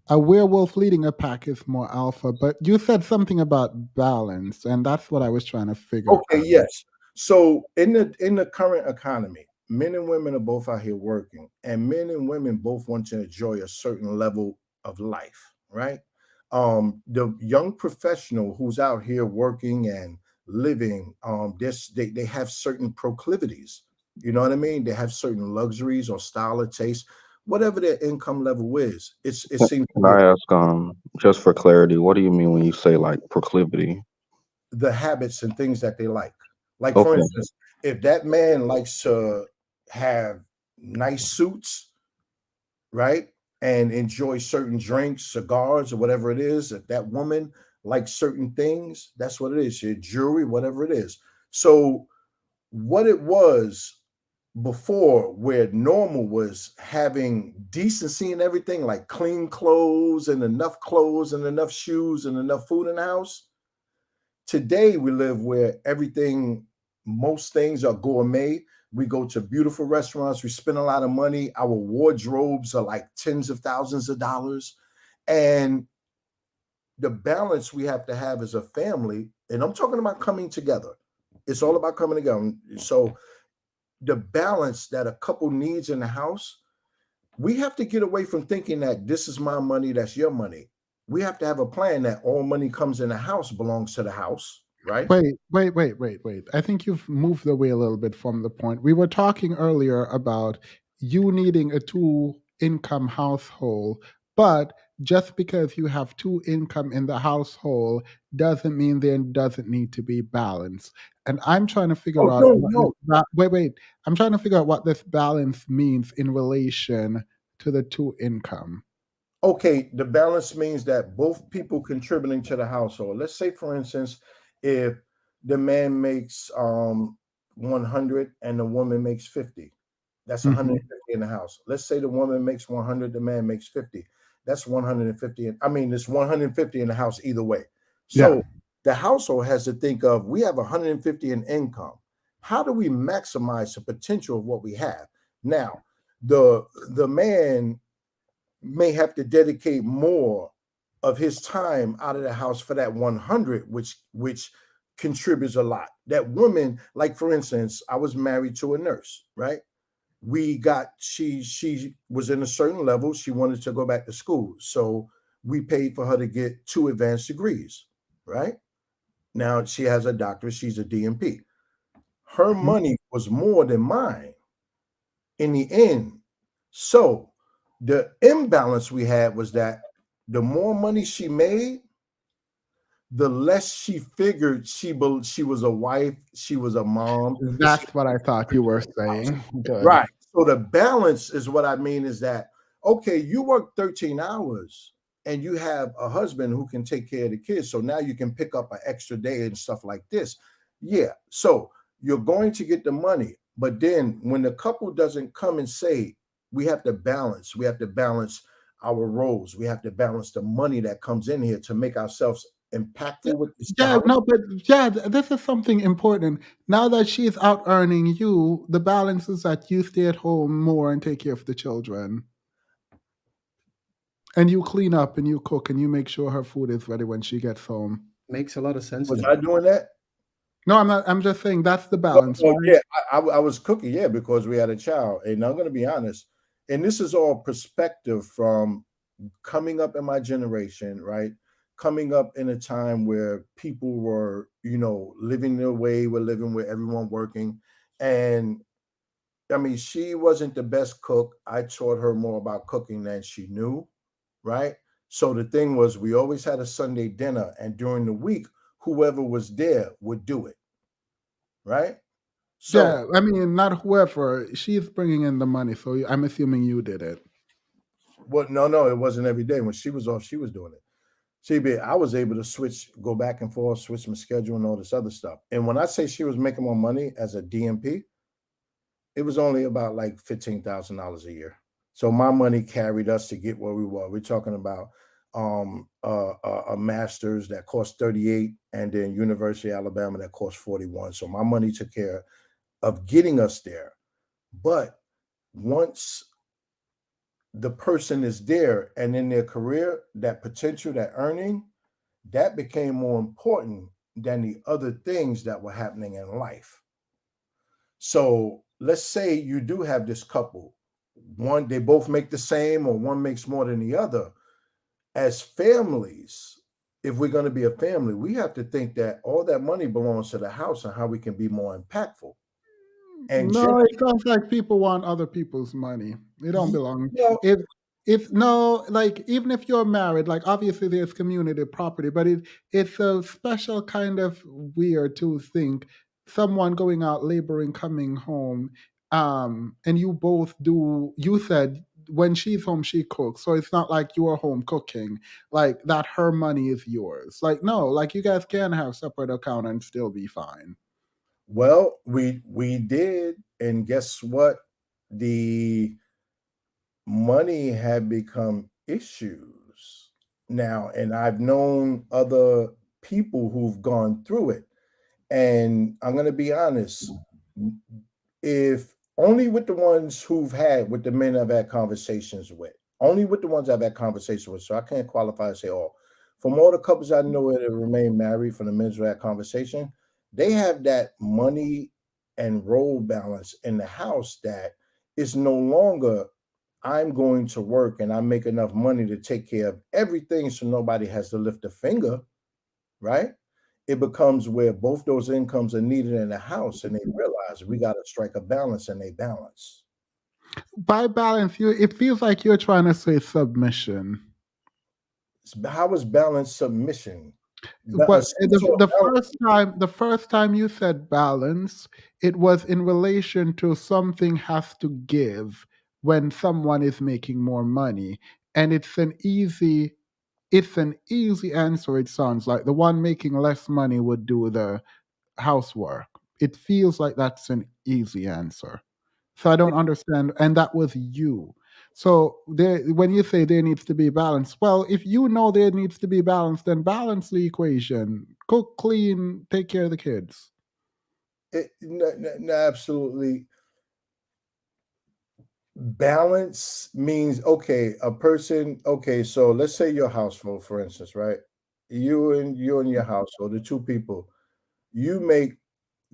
A werewolf leading a pack is more alpha. But you said something about balance, and that's what I was trying to figure Okay, out. yes. So in the current economy, men and women are both out here working, and men and women both want to enjoy a certain level of life, right? The young professional who's out here working and living, they have certain proclivities. You know what I mean? They have certain luxuries or style of taste, whatever their income level is. It seems Can I ask, just for clarity, what do you mean when you say like proclivity? the habits and things that they like. Like, for Okay. instance, if that man likes to have nice suits, right, and enjoy certain drinks, cigars, or whatever it is, if that woman likes certain things, that's what it is, your jewelry, whatever it is. So what it was before, where normal was having decency and everything, like clean clothes and enough shoes and enough food in the house. Today we live where most things are gourmet. We go to beautiful restaurants. We spend a lot of money. Our wardrobes are like tens of thousands of dollars. And the balance we have to have as a family, and I'm talking about coming together. It's all about coming together. So the balance that a couple needs in the house, we have to get away from thinking that this is my money, that's your money. We have to have a plan that all money comes in the house belongs to the house, right? Wait. I think you've moved away a little bit from the point. We were talking earlier about you needing a two-income household, but just because you have two income in the household doesn't mean there doesn't need to be balance. And I'm trying to figure out wait. I'm trying to figure out what this balance means in relation to the two income. Okay, the balance means that both people contributing to the household. Let's say, for instance, if the man makes 100 and the woman makes 50, that's 150 in the house. Let's say the woman makes 100, the man makes 50. That's 150. It's 150 in the house either way. So the household has to think of, we have 150 in income. How do we maximize the potential of what we have? Now, the man may have to dedicate more of his time out of the house for that 100, which contributes a lot. That woman, like for instance, I was married to a nurse, right? She was in a certain level. She wanted to go back to school. So we paid for her to get 2 advanced degrees, right? Now she has a doctorate. She's a DMP. Her money was more than mine in the end. So the imbalance we had was that the more money she made, the less she figured she was a wife, she was a mom. That's what I thought you were saying. Good. Right. So the balance is what I mean is that, okay, you work 13 hours and you have a husband who can take care of the kids. So now you can pick up an extra day and stuff like this. Yeah. So you're going to get the money. But then when the couple doesn't come and say, we have to balance our roles. We have to balance the money that comes in here to make ourselves impactful with this. This is something important. Now that she's out earning you, the balance is that you stay at home more and take care of the children. And you clean up and you cook and you make sure her food is ready when she gets home. Makes a lot of sense. Was I doing that? No, I'm not. I'm just saying that's the balance. Well, yeah, I was cooking, because we had a child. And I'm going to be honest, and this is all perspective from coming up in my generation, right? Coming up in a time where people were, living their way, we're living with everyone working. And she wasn't the best cook. I taught her more about cooking than she knew, right? So the thing was, we always had a Sunday dinner, and during the week, whoever was there would do it, right? So not whoever. She's bringing in the money, so I'm assuming you did it. Well, no, it wasn't every day. When she was off, she was doing it. See, I was able to go back and forth, switch my schedule and all this other stuff. And when I say she was making more money as a DMP, it was only about like $15,000 a year. So my money carried us to get where we were. We're talking about a master's that cost 38, and then University of Alabama that cost 41. So my money took care of getting us there. But once the person is there and in their career, that potential, that earning, that became more important than the other things that were happening in life. So let's say you do have this couple, one, they both make the same, or one makes more than the other. As families, if we're going to be a family, we have to think that all that money belongs to the house and how we can be more impactful. And no, it sounds like people want other people's money. It don't belong. Even if you're married, like obviously there's community property, but it's a special kind of weird to think someone going out laboring, coming home, and you both do. You said when she's home, she cooks, so it's not like you're home cooking. Like that, her money is yours. Like no, like you guys can have separate account and still be fine. Well, we did And guess what? The money had become issues now. And I've known other people who've gone through it. And I'm going to be honest, if only with the ones who've had, with the men I've had conversations with, only with the ones I've had conversations with. So I can't qualify and say all. From all the couples I know that have remained married, from the men who had conversation, they have that money and role balance in the house that is no longer, I'm going to work and I make enough money to take care of everything so nobody has to lift a finger, right? It becomes where both those incomes are needed in the house and they realize we got to strike a balance, and they balance. By balance, it feels like you're trying to say submission. How is balance submission? But the first time you said balance, it was in relation to something has to give when someone is making more money, and it's an easy answer. It sounds like the one making less money would do the housework. It feels like that's an easy answer. So I don't understand. And that was you. So when you say there needs to be balance, well, if you know there needs to be balance, then balance the equation. Cook, clean, take care of the kids. No, absolutely. Balance means, okay, a person, okay, so let's say your household, for instance, right? You and your household, the two people, you make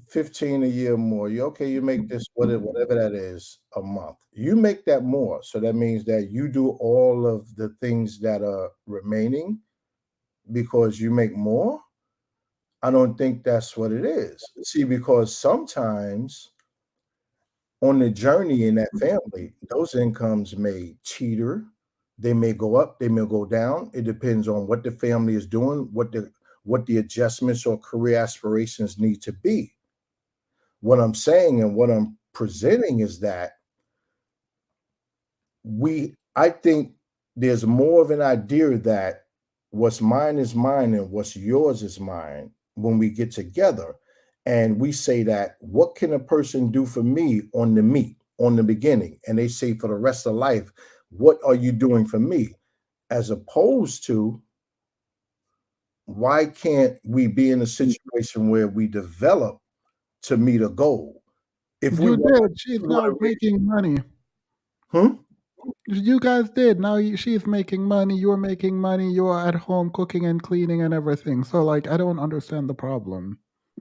15 a year more. You make this, whatever that is, a month. You make that more. So that means that you do all of the things that are remaining because you make more. I don't think that's what it is. See, because sometimes on the journey in that family, those incomes may teeter, they may go up, they may go down. It depends on what the family is doing, what the adjustments or career aspirations need to be. What I'm saying and what I'm presenting is that I think there's more of an idea that what's mine is mine and what's yours is mine when we get together. And we say that, what can a person do for me on the beginning? And they say for the rest of life, what are you doing for me? As opposed to, why can't we be in a situation where we develop to meet a goal? If you did, she's now making money. You guys did. Now she's making money. You're making money. You're at home cooking and cleaning and everything. So, like, I don't understand the problem.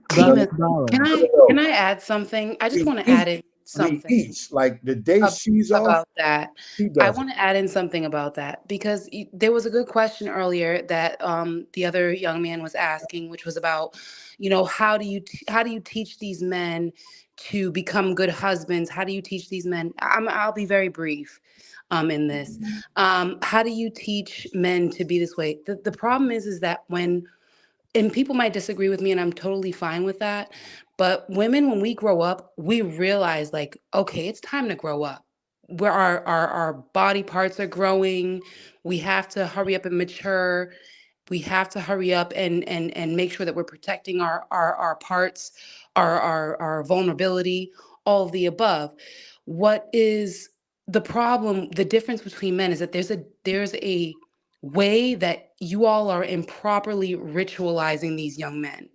That's balance. Can I add something? I just want to add in something. Like the day she's off about that. She I does want to add in something about that because there was a good question earlier that the other young man was asking, which was about, how do you teach these men to become good husbands? How do you teach these men? I'll be very brief in this. How do you teach men to be this way? The problem is that and people might disagree with me, and I'm totally fine with that. But women, when we grow up, we realize, like, okay, it's time to grow up. Where our body parts are growing, we have to hurry up and mature. We have to hurry up and make sure that we're protecting our parts, our vulnerability, all of the above. What is the problem? The difference between men is that there's a way that you all are improperly ritualizing these young men,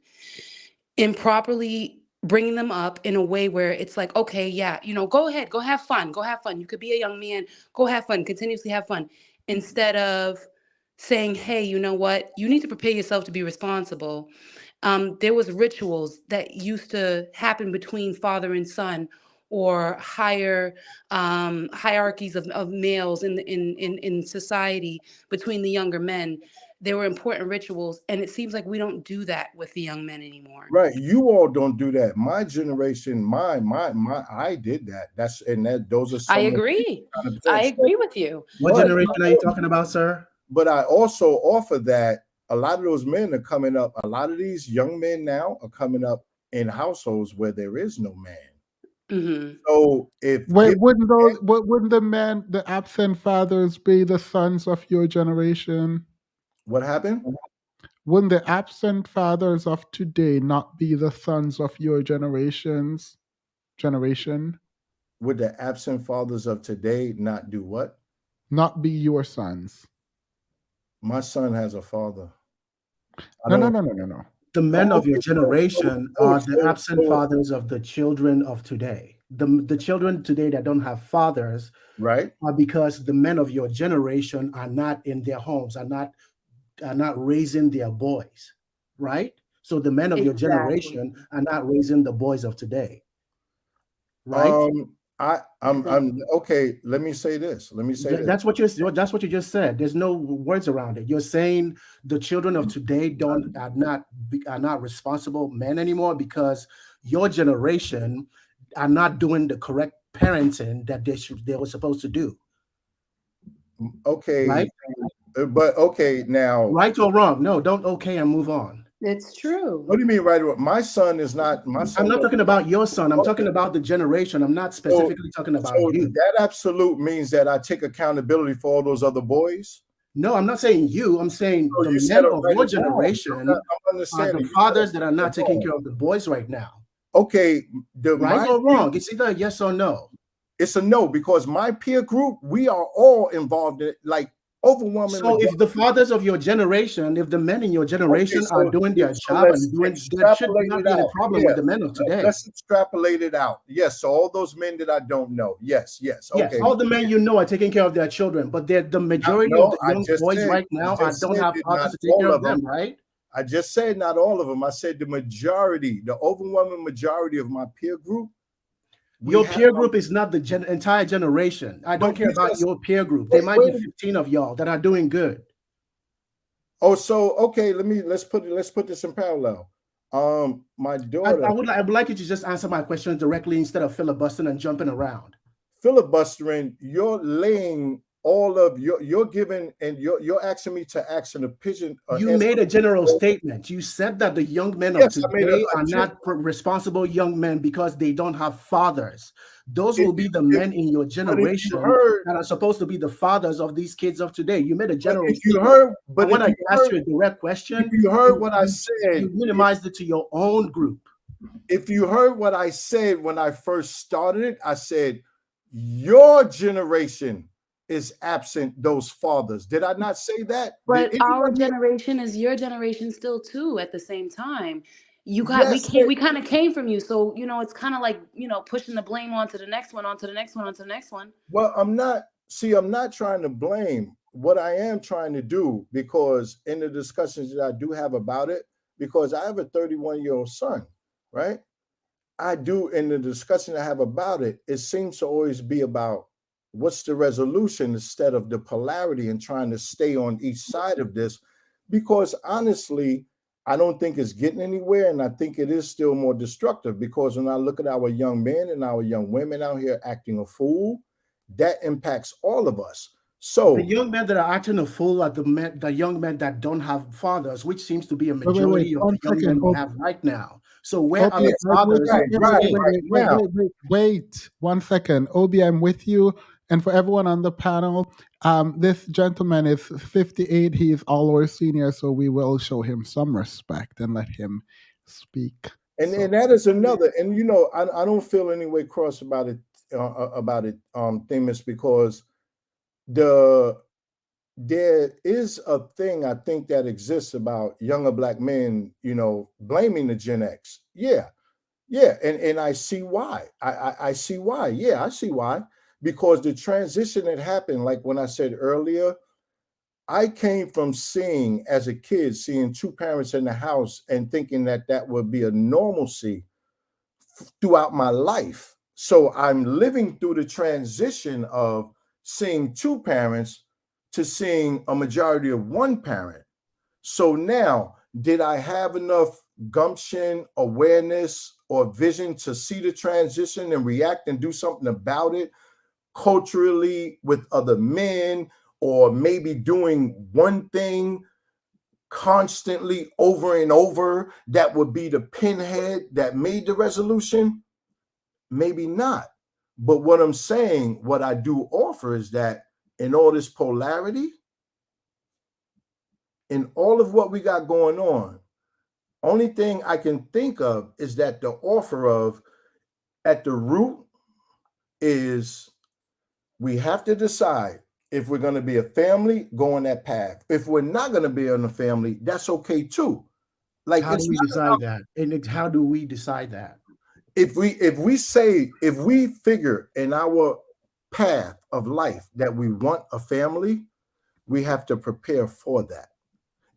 improperly bringing them up in a way where it's like, okay, yeah, go ahead, go have fun. You could be a young man, go have fun, continuously have fun, instead of saying, hey, you know what, you need to prepare yourself to be responsible. There was rituals that used to happen between father and son, or higher hierarchies of males in society between the younger men. There were important rituals, and it seems like we don't do that with the young men anymore. Right. You all don't do that. My generation, I did that. Those are some I of the agree. kind of I things. agree with you. What generation are you talking about, sir? But I also offer that a lot of those men are coming up. A lot of these young men now are coming up in households where there is no man. So wouldn't the absent fathers be the sons of your generation? What happened? Wouldn't the absent fathers of today not be the sons of your generations? generation? Would the absent fathers of today not do what? Not be your sons. My son has a father. No. The men of your generation are the absent so- fathers of the children of today. The children today that don't have fathers, right, are because the men of your generation are not in their homes, are not raising their boys, right? So the men of your Exactly. generation are not raising the boys of today, right? I'm okay. Let me say this. That's what you just said. There's no words around it. You're saying the children of today are not responsible men anymore because your generation are not doing the correct parenting that they were supposed to do. Okay, right? But okay, now Right or wrong? No, don't okay and move on. It's true. What do you mean right or wrong? My son is not my son. I'm not talking about your son. I'm talking about the generation. I'm not specifically talking about you. That absolute means that I take accountability for all those other boys. No, I'm not saying you. I'm saying the men of your generation are the fathers that are not taking care of the boys right now. Okay, right or wrong? It's either a yes or no. It's a no because my peer group, we are all involved in it, like overwhelming. So if the fathers of your generation, if the men in your generation are doing their job and doing, there should not be any problem with the men of today. Let's extrapolate it out. Yes, so all those men that I don't know. Yes. Okay. Yes, all the men you know are taking care of their children, but the majority of the young boys right now don't have fathers to take care of them, right? I just said not all of them. I said the majority, the overwhelming majority of my peer group. Your peer group is not the entire generation. I don't care about your peer group. There might be 15 of y'all that are doing good. Oh, so okay, let's put this in parallel. My daughter. I would like you to just answer my question directly instead of filibustering and jumping around. Filibustering, you're laying all of you're giving and you're asking me to ask an opinion. You made a general statement. You said that the young men of today are not responsible young men because they don't have fathers. Those will be the men in your generation that are supposed to be the fathers of these kids of today. You made a general statement. But when I asked you a direct question, you heard what I said. You minimized it to your own group. If you heard what I said when I first started it, I said your generation is absent those fathers. Did I not say that? But our generation is your generation still too at the same time. We kind of came from you. So, it's kind of like, pushing the blame onto the next one, onto the next one, onto the next one. Well, I'm not trying to blame. What I am trying to do, because in the discussions that I do have about it, because I have a 31-year-old son, right? I do, in the discussion I have about it, it seems to always be about what's the resolution instead of the polarity and trying to stay on each side of this, because honestly, I don't think it's getting anywhere. And I think it is still more destructive, because when I look at our young men and our young women out here acting a fool, that impacts all of us. So the young men that are acting a fool are the young men that don't have fathers, which seems to be a majority of the young men we have right now. So where are the fathers? Wait 1 second. Obi, I'm with you. And for everyone on the panel, this gentleman is 58. He is all our senior, so we will show him some respect and let him speak. And that is another. And I don't feel any way cross about it. Themis, because there is a thing I think that exists about younger Black men, blaming the Gen X. Yeah, and I see why. I see why. Yeah, I see why. Because the transition that happened, like when I said earlier, I came from seeing as a kid, seeing two parents in the house and thinking that would be a normalcy throughout my life. So I'm living through the transition of seeing two parents to seeing a majority of one parent. So now, did I have enough gumption, awareness, or vision to see the transition and react and do something about it culturally with other men, or maybe doing one thing constantly over and over that would be the pinhead that made the resolution? Maybe not. But what I'm saying, what I do offer is that in all this polarity, in all of what we got going on, only thing I can think of is that the offer of at the root is we have to decide if we're going to be a family, go on that path. If we're not going to be in a family, that's okay too. Like, how do we decide that? And how do we decide that? If we figure in our path of life that we want a family, we have to prepare for that.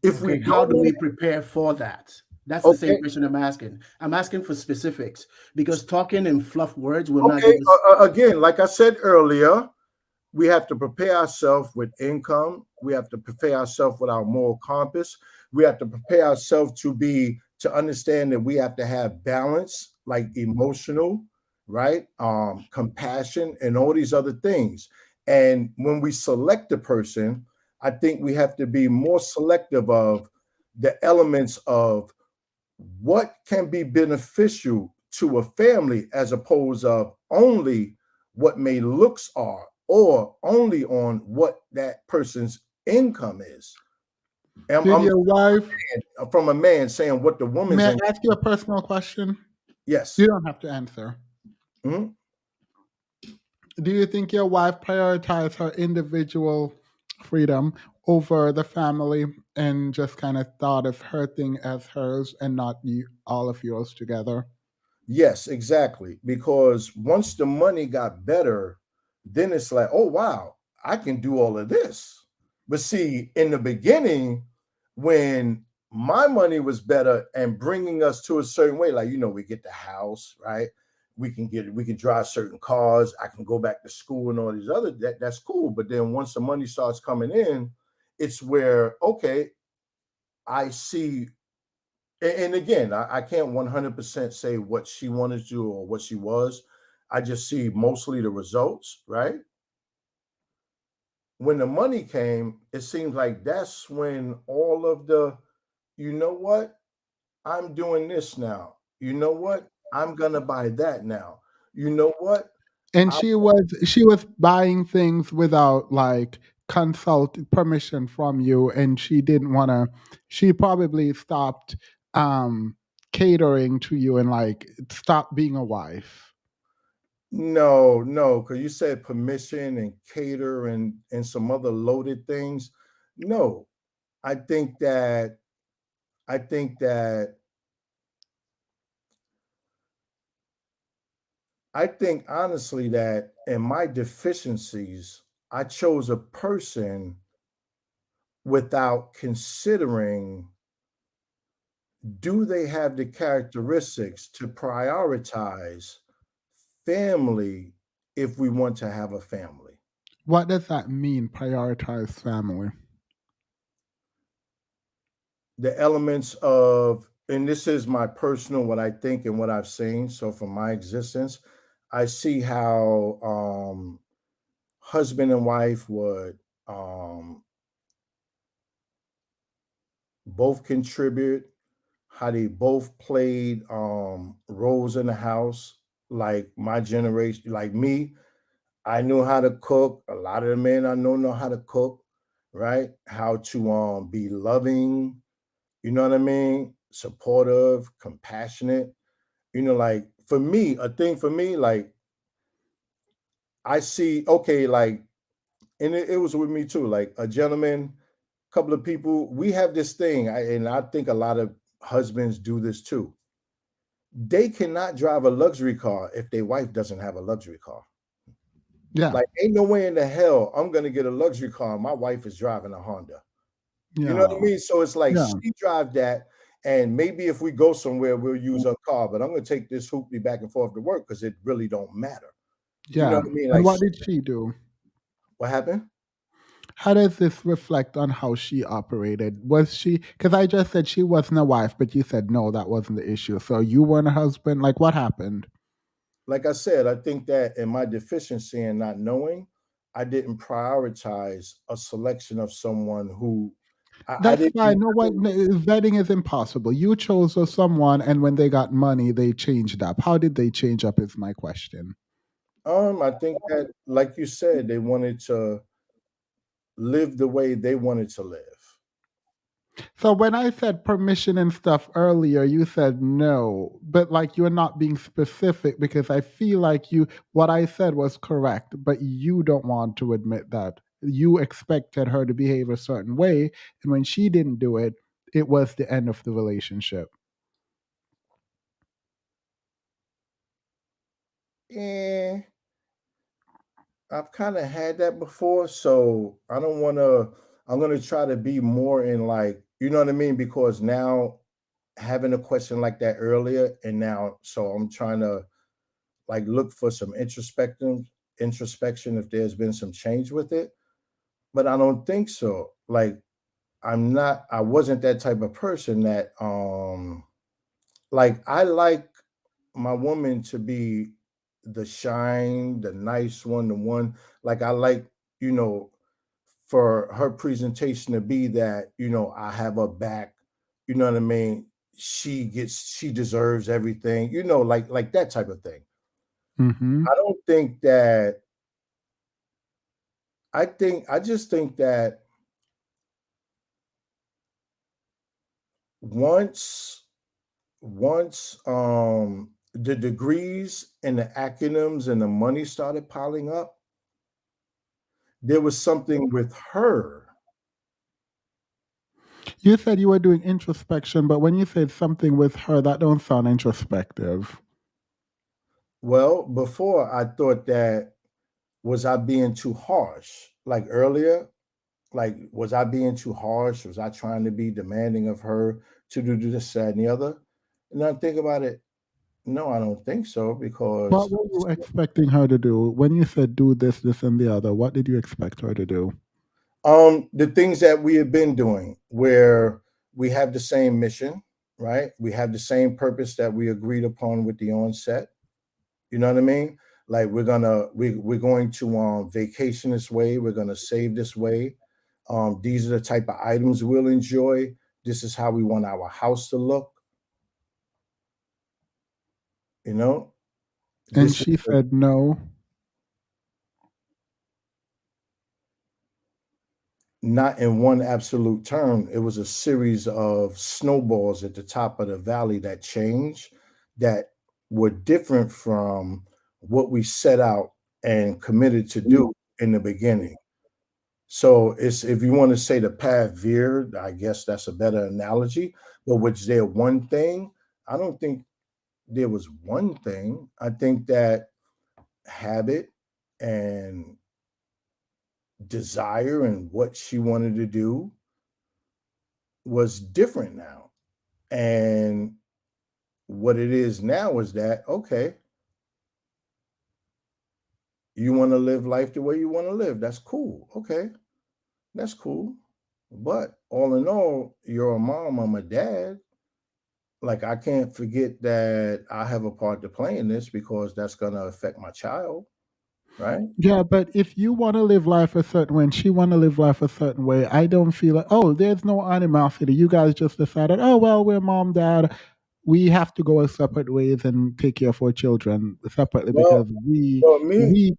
If okay, how do we prepare for that? That's the same question I'm asking. I'm asking for specifics because talking in fluff words will not give us. Again, like I said earlier, we have to prepare ourselves with income. We have to prepare ourselves with our moral compass. We have to prepare ourselves to understand that we have to have balance, like emotional, right? Compassion and all these other things. And when we select a person, I think we have to be more selective of the elements of what can be beneficial to a family as opposed of only what may looks are or only on what that person's income is. Did your wife from a man saying what the woman's May I income? ask you a personal question? Yes. You don't have to answer. Mm-hmm. Do you think your wife prioritized her individual freedom over the family and just kind of thought of her thing as hers and not all of yours together? Yes, exactly. Because once the money got better, then it's like, oh, wow, I can do all of this. But see, in the beginning, when my money was better and bringing us to a certain way, like, we get the house, right? We can drive certain cars. I can go back to school and all these other, that's cool. But then once the money starts coming in, it's where, okay, I see. And again, I can't 100% say what she wanted to do or what she was. I just see mostly the results, right? When the money came, it seems like that's when all of the, you know what? I'm doing this now. You know what? I'm going to buy that now. You know what? And she was buying things without like permission from you, and she didn't want to. She probably stopped catering to you and like stopped being a wife. No, because you said permission and cater and some other loaded things. No, I think that I think honestly that in my deficiencies, I chose a person without considering, do they have the characteristics to prioritize family if we want to have a family? What does that mean, prioritize family? The elements of, and this is my personal, what I think and what I've seen. So from my existence, I see how husband and wife would both contribute, how they both played roles in the house. Like my generation, like me, I knew how to cook. A lot of the men I know how to cook, right? How to be loving, you know what I mean? Supportive, compassionate. Like for me, a thing for me, like I see, okay, like, and it was with me too, like a gentleman, couple of people, we have this thing, and I think a lot of husbands do this too. They cannot drive a luxury car if their wife doesn't have a luxury car. Yeah. Like, ain't no way in the hell I'm gonna get a luxury car and my wife is driving a Honda. Yeah. You know what I mean? So it's like, Yeah. she drive that, and maybe if we go somewhere, we'll use her car, but I'm gonna take this hoopty back and forth to work because it really don't matter. Yeah. You know what I mean? And Like, what did she do? What happened? How does this reflect on how she operated? Was she, because I just said she wasn't a wife, but you said no, that wasn't the issue. So you weren't a husband? Like, what happened? Like I said, I think that in my deficiency and not knowing, I didn't prioritize a selection of someone who I That's didn't. fine. No, what vetting is impossible. You chose someone, and when they got money, they changed up. How did they change up? Is my question. I think that, like you said, they wanted to live the way they wanted to live. So when I said permission and stuff earlier, you said no, but like you're not being specific because I feel like what I said was correct, but you don't want to admit that. You expected her to behave a certain way, and when she didn't do it, it was the end of the relationship. Yeah, I've kind of had that before, so I don't want to. I'm gonna try to be more in like, you know what I mean? Because now having a question like that earlier, and now so I'm trying to like look for some introspection if there's been some change with it, but I don't think so. Like I wasn't that type of person that like I like my woman to be the shine, the nice one, the one like I like, you know, for her presentation to be that, you know, I have her back, you know what I mean? She deserves everything, you know, like that type of thing. Mm-hmm. I don't think that I just think that once the degrees and the acronyms and the money started piling up, there was something with her. You said you were doing introspection, but when you said something with her, that don't sound introspective. Well, before I thought that was I being too harsh? Like earlier, like was I being too harsh? Was I trying to be demanding of her to do this, that, and the other? And I think about it, no, I don't think so What because were you expecting her to do? When you said do this, this, and the other, what did you expect her to do? the things that we have been doing where we have the same mission, right? We have the same purpose that we agreed upon with the onset. You know what I mean? Like we're going to vacation this way, we're gonna save this way. These are the type of items we'll enjoy. This is how we want our house to look, you know? And This is she said no. not in one absolute term. It was a series of snowballs at the top of the valley that changed, that were different from what we set out and committed to do in the beginning. So it's if you want to say the path veered, I guess that's a better analogy. But was there one thing? I don't think there was one thing. I think that habit and desire and what she wanted to do was different now. And what it is now is that, okay, you want to live life the way you want to live. That's cool. Okay, that's cool. But all in all, you're a mom, I'm a dad. Like, I can't forget that I have a part to play in this because that's going to affect my child, right? Yeah, but if you want to live life a certain way and she want to live life a certain way, I don't feel like, oh, there's no animosity. You guys just decided, oh, well, we're mom, dad. We have to go our separate ways and take care of our children separately Well, because we, well, we,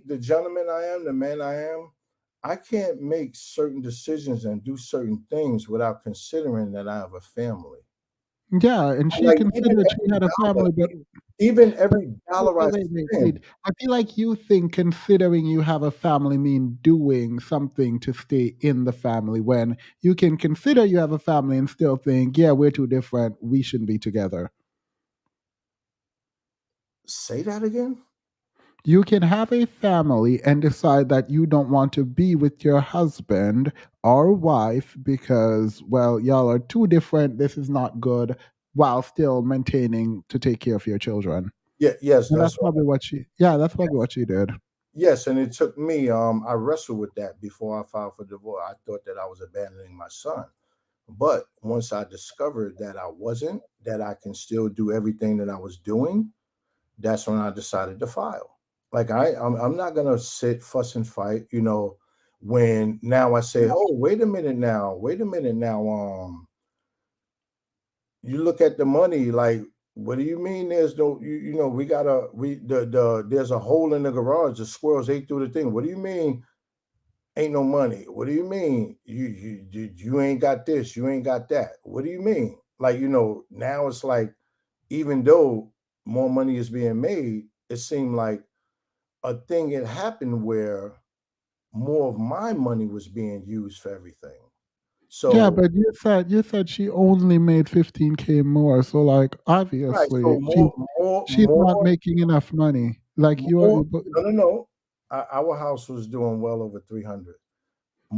the gentleman I am, the man I am, I can't make certain decisions and do certain things without considering that I have a family. yeah, and she Like considered she had a family, but even but every dollar I wait. spend, I feel like you think considering you have a family mean doing something to stay in the family when you can consider you have a family and still think, yeah, we're too different. We shouldn't be together. say that again. You can have a family and decide that you don't want to be with your husband or wife because, well, y'all are too different. This is not good, while still maintaining to take care of your children. Yeah, yes, And that's that's probably right. what that's probably what she did. Yes, and it took me. I wrestled with that before I filed for divorce. I thought that I was abandoning my son, but once I discovered that I wasn't, that I can still do everything that I was doing, that's when I decided to file. Like I'm not gonna sit fuss and fight. You know, when now I say, oh, wait a minute now, wait a minute now. You look at the money, like, what do you mean there's no you know, we gotta we the there's a hole in the garage, the squirrels ate through the thing. What do you mean ain't no money. What do you mean? You ain't got this, you ain't got that. What do you mean? Like, now it's like, even though more money is being made, it seemed like a thing had happened where more of my money was being used for everything. Yeah, So but you said she only made 15K more. So like right, obviously so she's not more, making enough money. Like you are more. No. Our house was doing well over 300.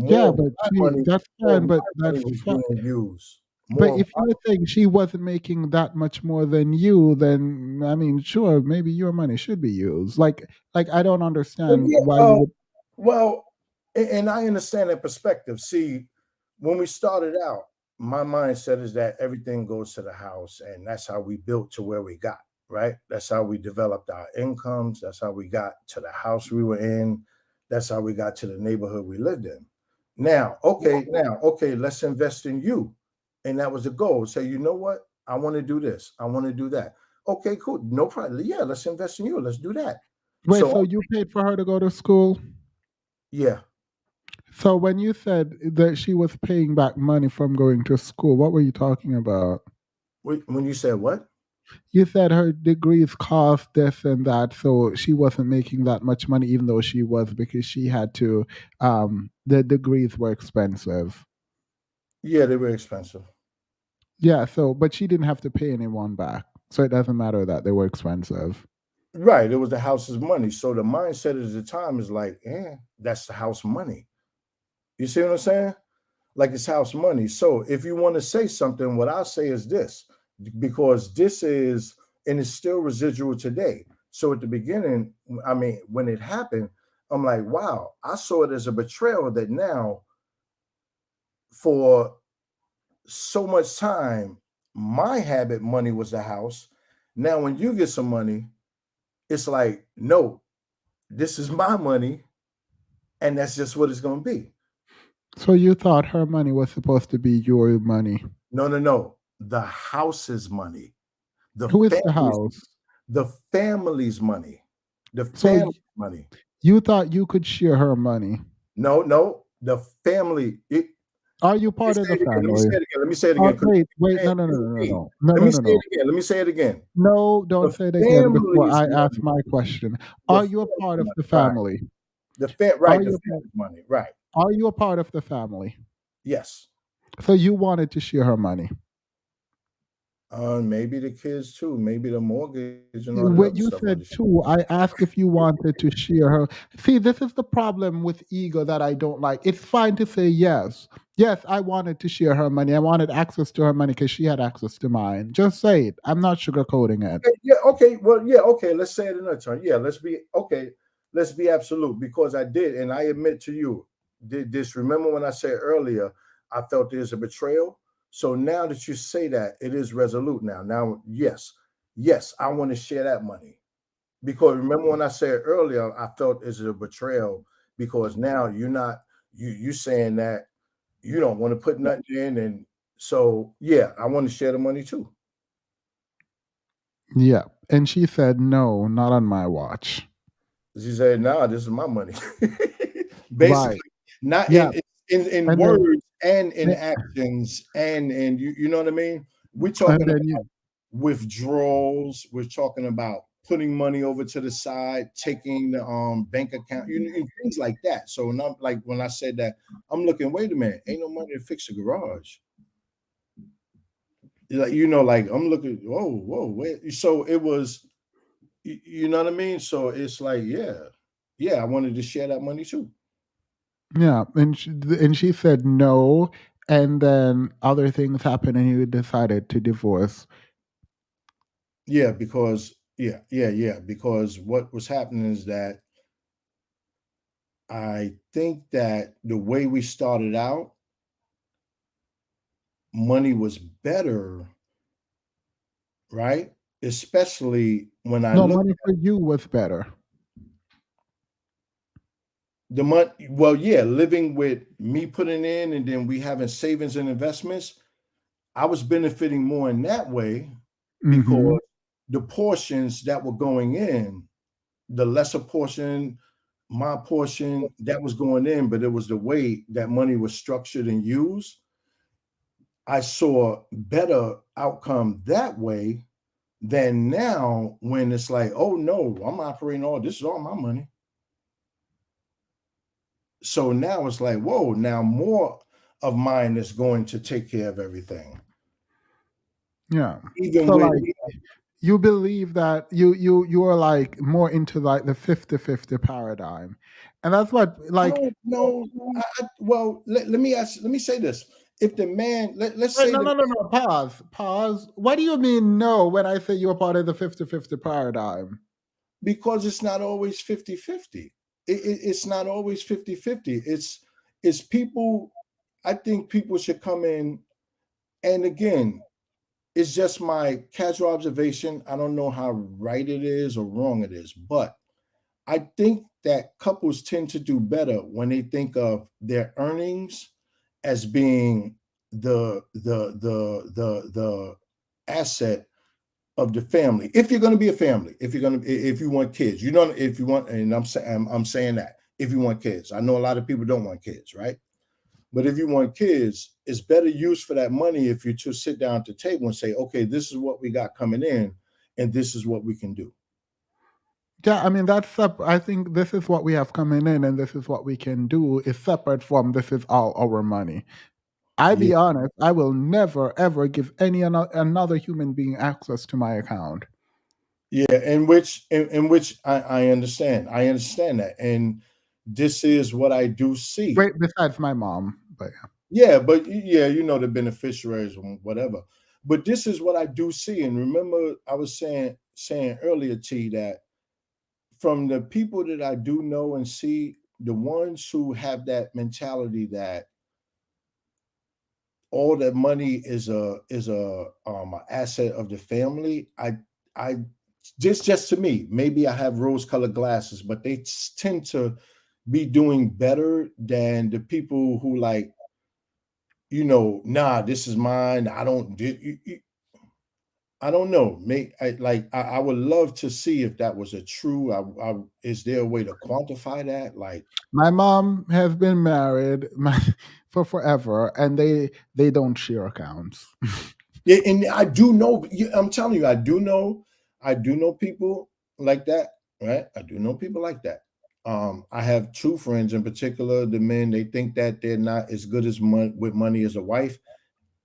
yeah, More of but my money, that's more of fine, my but money was being used. but More of if you're saying she wasn't making that much more than you, then I mean, sure, maybe your money should be used. Like I don't understand yeah, why you would. well, and I understand that perspective. See, when we started out, my mindset is that everything goes to the house, and that's how we built to where we got, right? That's how we developed our incomes. That's how we got to the house we were in. That's how we got to the neighborhood we lived in. Now, okay, let's invest in you. And that was the goal. Say, you know what? I want to do this. I want to do that. Okay, cool. No problem. Yeah, let's invest in you. Let's do that. Wait, So so you paid for her to go to school? yeah. So when you said that she was paying back money from going to school, what were you talking about? When you said what? You said her degrees cost this and that, so she wasn't making that much money, even though she was, because she had to. The degrees were expensive. Yeah, they were expensive. Yeah, so but she didn't have to pay anyone back, so it doesn't matter that they were expensive. Right. It was the house's money. So the mindset at the time is like, that's the house money. You see what I'm saying? Like it's house money. So if you want to say something, what I say is this, because this is, and it's still residual today. So at the beginning, I mean, when it happened, I'm like, wow, I saw it as a betrayal that now for so much time, my habit money was the house. Now, when you get some money, it's like, no, this is my money, and that's just what it's going to be. So you thought her money was supposed to be your money? No. The house's money. Who is the house? The family's money. The So family money. you thought you could share her money? No. The family. Are you part of the family? Let me say it again. Wait, no. Let me say it again. Let me say it again. No, don't say it again before I ask my question. Are you a part of the family? The family's money, right. Are you a part of the family? Yes. So you wanted to share her money? Maybe the kids too. Maybe the mortgage and all that What other you stuff. said too, I asked if you wanted to share her. See, this is the problem with ego that I don't like. It's fine to say yes. Yes, I wanted to share her money. I wanted access to her money because she had access to mine. Just say it. I'm not sugarcoating it. Yeah, okay. Well, yeah, okay. Let's say it another time. Yeah, let's be absolute, because I did, and I admit to you, did this. Remember when I said earlier, I felt there's a betrayal. So now that you say that, it is resolute now. Now, yes, I want to share that money, because remember when I said earlier, I felt it's a betrayal, because now you saying that you don't want to put nothing in, and so yeah, I want to share the money too. Yeah. And she said, no, not on my watch. She said, "Nah, this is my money." Basically, Right. not Yeah. in And words and in then, actions, and you know what I mean. We're talking about withdrawals. We're talking about putting money over to the side, taking the bank account, things like that. So not like when I said that, I'm looking. Wait a minute, ain't no money to fix a garage. Like like I'm looking. Whoa, wait. So it was. You know what I mean? So it's like, yeah, I wanted to share that money too. yeah. And she said no. And then other things happened and you decided to divorce. Yeah, because because what was happening is that I think that the way we started out, money was better, right? Especially when I No, look money for you was better. the money. Well, yeah, living with me putting in and then we having savings and investments, I was benefiting more in that way, Mm-hmm. because the portions that were going in, the lesser portion my portion that was going in, but it was the way that money was structured and used. I saw better outcome that way than now when it's like, oh no, I'm operating all this is all my money. So now it's like, whoa, now more of mine is going to take care of everything. Yeah. Even So with like you believe that you are like more into like the 50-50 paradigm. And that's what like no. Well, let me say this. If the man, let's Wait, say no, pause. What do you mean no when I say you're part of the 50-50 paradigm? Because it's not always 50-50. It's not always 50-50. It's people. I think people should come in, and again, it's just my casual observation. I don't know how right it is or wrong it is, but I think that couples tend to do better when they think of their earnings as being the asset of the family. If you're going to be a family, if you want kids, if you want, and I'm saying that if you want kids, I know a lot of people don't want kids, right? But if you want kids, it's better use for that money if you just sit down at the table and say, okay, this is what we got coming in, and this is what we can do. Yeah, I mean that's I think this is what we have coming in, and this is what we can do. Is separate from this is all our money. Be honest, I will never ever give another human being access to my account. Yeah, in which I understand. I understand that, and this is what I do see. Wait, besides my mom, but yeah, but yeah, the beneficiaries or whatever. But this is what I do see, and remember, I was saying earlier, T, that from the people that I do know and see, the ones who have that mentality that all that money is a asset of the family. I just to me, maybe I have rose-colored glasses, but they tend to be doing better than the people who like, nah, this is mine. I don't know. I would love to see if that was a true. Is there a way to quantify that? Like, my mom has been married for forever, and they don't share accounts. Yeah, and I do know. I'm telling you, I do know people like that. Right? I do know people like that. I have two friends in particular. The men, they think that they're not as good as with money as a wife.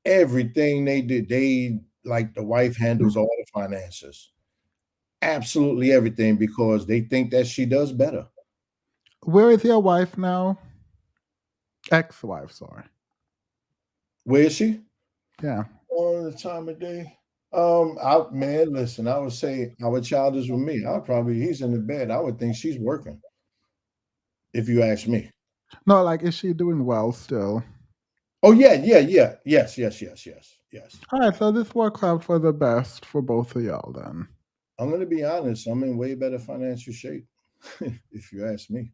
Everything they did, they like the wife handles all the finances. Absolutely everything because they think that she does better. Where is your wife now? Ex-wife, sorry. Where is she? Yeah. All the time of day. Man, listen, I would say our child is with me. He's in the bed. I would think she's working. If you ask me. No, like, is she doing well still? Oh yeah. Yes. All right, so this works out for the best for both of y'all then. I'm gonna be honest. I'm in way better financial shape, if you ask me.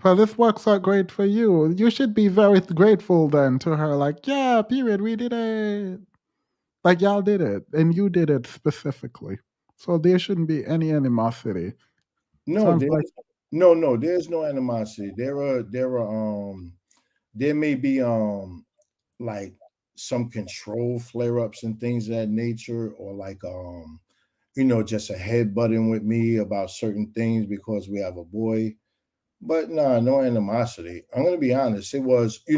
Well, this works out great for you. You should be very grateful then to her. Like, yeah, period, we did it. Like y'all did it, and you did it specifically. So there shouldn't be any animosity. No, no, there's no animosity. There may be like some control flare-ups and things of that nature, or like just a headbutting with me about certain things because we have a boy. But no animosity. I'm gonna be honest. It was, I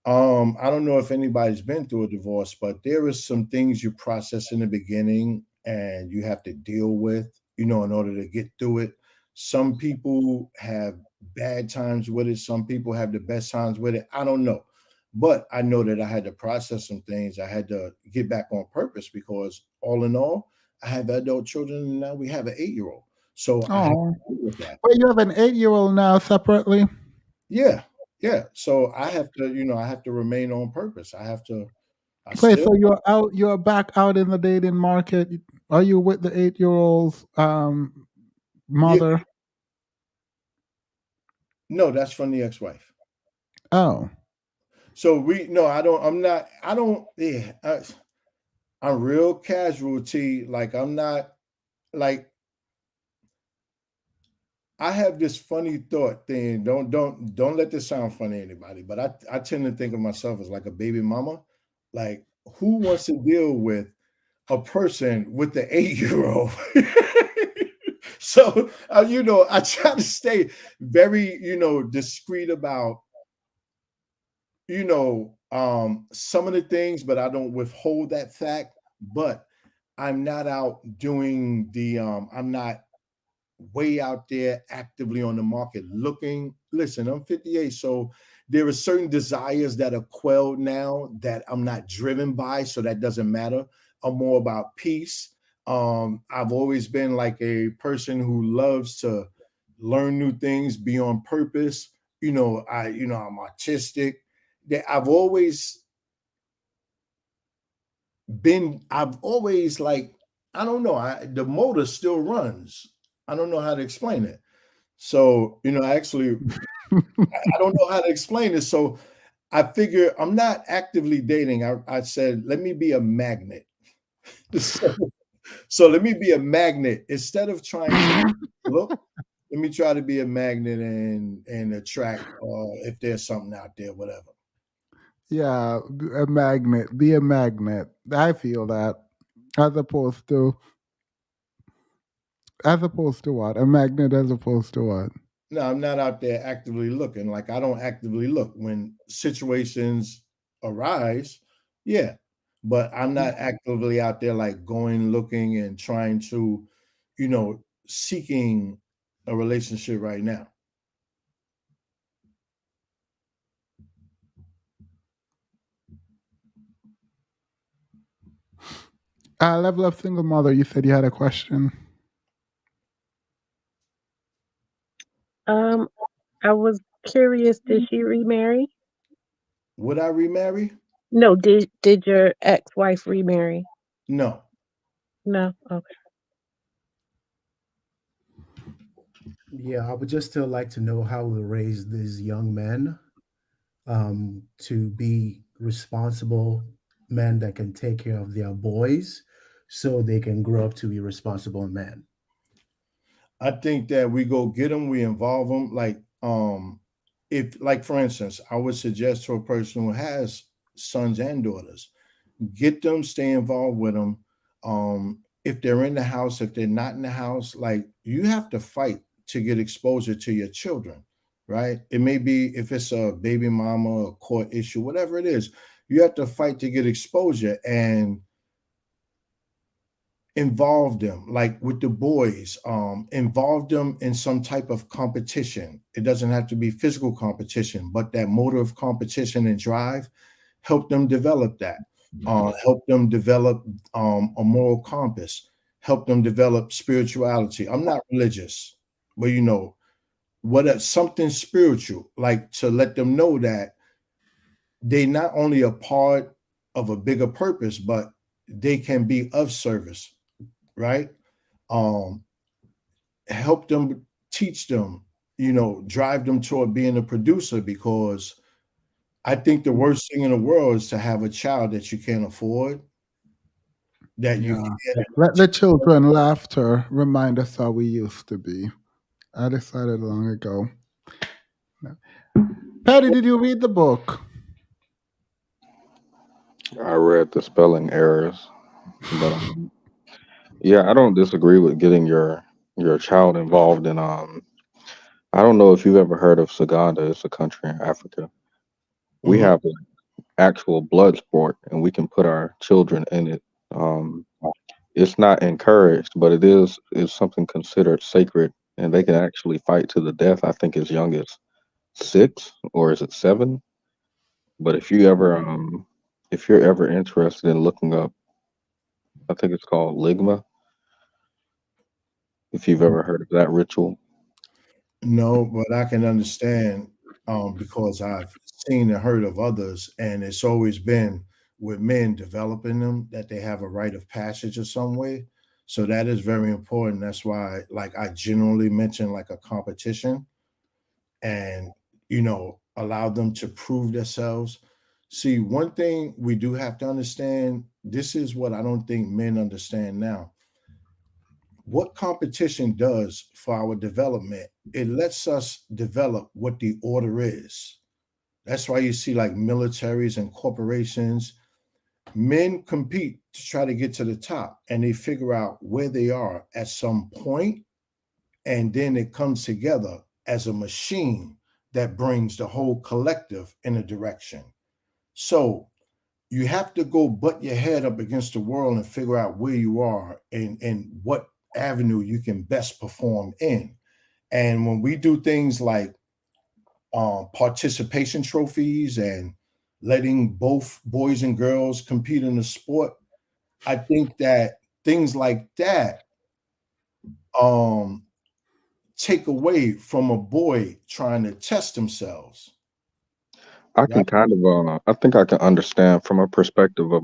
don't know if anybody's been through a divorce, but there is some things you process in the beginning and you have to deal with, in order to get through it. Some people have bad times with it. Some people have the best times with it. I don't know. But I know that I had to process some things. I had to get back on purpose because all in all, I have adult children and now we have an 8-year-old. So I have to deal with that. Wait, you have an 8-year-old now separately? Yeah. So I have to, I have to remain on purpose. Wait, so you're back out in the dating market. Are you with the 8-year-old's mother? Yeah. No, that's from the ex-wife. Oh. So I'm real casual, T. Like I'm not like I have this funny thought thing. Don't let this sound funny to anybody, but I tend to think of myself as like a baby mama. Like, who wants to deal with a person with the 8-year-old? So I try to stay very discreet about some of the things, but I don't withhold that fact. But I'm not out doing I'm not way out there actively on the market looking. Listen, I'm 58, so there are certain desires that are quelled now that I'm not driven by, so that doesn't matter. I'm more about peace. I've always been like a person who loves to learn new things, be on purpose. I'm artistic. I've always like, I don't know, the motor still runs. I don't know how to explain it. So, actually, I don't know how to explain it. So I figure I'm not actively dating. I said, let me be a magnet. So let me be a magnet instead of trying to look. Let me try to be a magnet and attract if there's something out there, whatever. Yeah, a magnet. Be a magnet. I feel that. As opposed to what? A magnet as opposed to what? No, I'm not out there actively looking. Like, I don't actively look when situations arise. Yeah. But I'm not actively out there like going looking and trying to, seeking a relationship right now. Level of single mother, you said you had a question. I was curious, did she remarry? Would I remarry? No, did your ex-wife remarry? No. No? Okay. Yeah, I would just still like to know how we raise these young men to be responsible men that can take care of their boys so they can grow up to be responsible men. I think that we go get them, we involve them. If, like, for instance, I would suggest to a person who has sons and daughters, get them, stay involved with them. If they're in the house, if they're not in the house, like, you have to fight to get exposure to your children, right? It may be, if it's a baby mama, a court issue, whatever it is, you have to fight to get exposure and involve them, like with the boys, involve them in some type of competition. It doesn't have to be physical competition, but that motor of competition and drive, help them develop that. Help them develop a moral compass, help them develop spirituality. I'm not religious, but something spiritual, like, to let them know that they not only a part of a bigger purpose, but they can be of service, right? Help them, teach them, drive them toward being a producer, because I think the worst thing in the world is to have a child that you can't afford, that you can't. Let the children laughter remind us how we used to be. I decided long ago. Patty, did you read the book? I read the spelling errors, but yeah, I don't disagree with getting your child involved in. I don't know if you've ever heard of Saganda. It's a country in Africa. We Mhm. have like actual blood sport, and we can put our children in it. Um, it's not encouraged, but it's something considered sacred, and they can actually fight to the death. I think as young as 6, or is it 7? But if you're ever interested in looking up, I think it's called ligma. If you've ever heard of that ritual. No, but I can understand, because I've seen and heard of others, and it's always been with men developing them that they have a rite of passage or some way. So that is very important. That's why, like, I generally mention like a competition, and allow them to prove themselves. See, one thing we do have to understand, this is what I don't think men understand now. what competition does for our development, it lets us develop what the order is. That's why you see like militaries and corporations, men compete to try to get to the top, and they figure out where they are at some point, and then it comes together as a machine that brings the whole collective in a direction. So you have to go butt your head up against the world and figure out where you are and what avenue you can best perform in. And when we do things like participation trophies and letting both boys and girls compete in the sport, I think that things like that take away from a boy trying to test themselves. I can kind of I think I can understand from a perspective of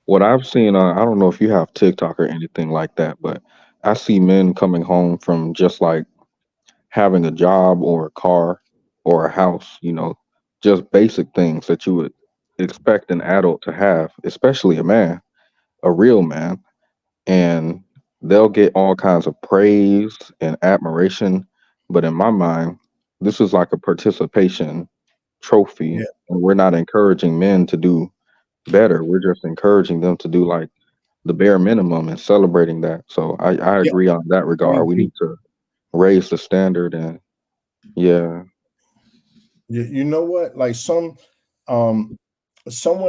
what I've seen. I don't know if you have TikTok or anything like that, but I see men coming home from just like having a job or a car or a house, you know, just basic things that you would expect an adult to have, especially a man, a real man. And they'll get all kinds of praise and admiration. But in my mind, this is like a participation trophy, Yeah. and we're not encouraging men to do better. We're just encouraging them to do like the bare minimum and celebrating that. So I Yeah. agree on that regard. We need to raise the standard and yeah. You know what? Like someone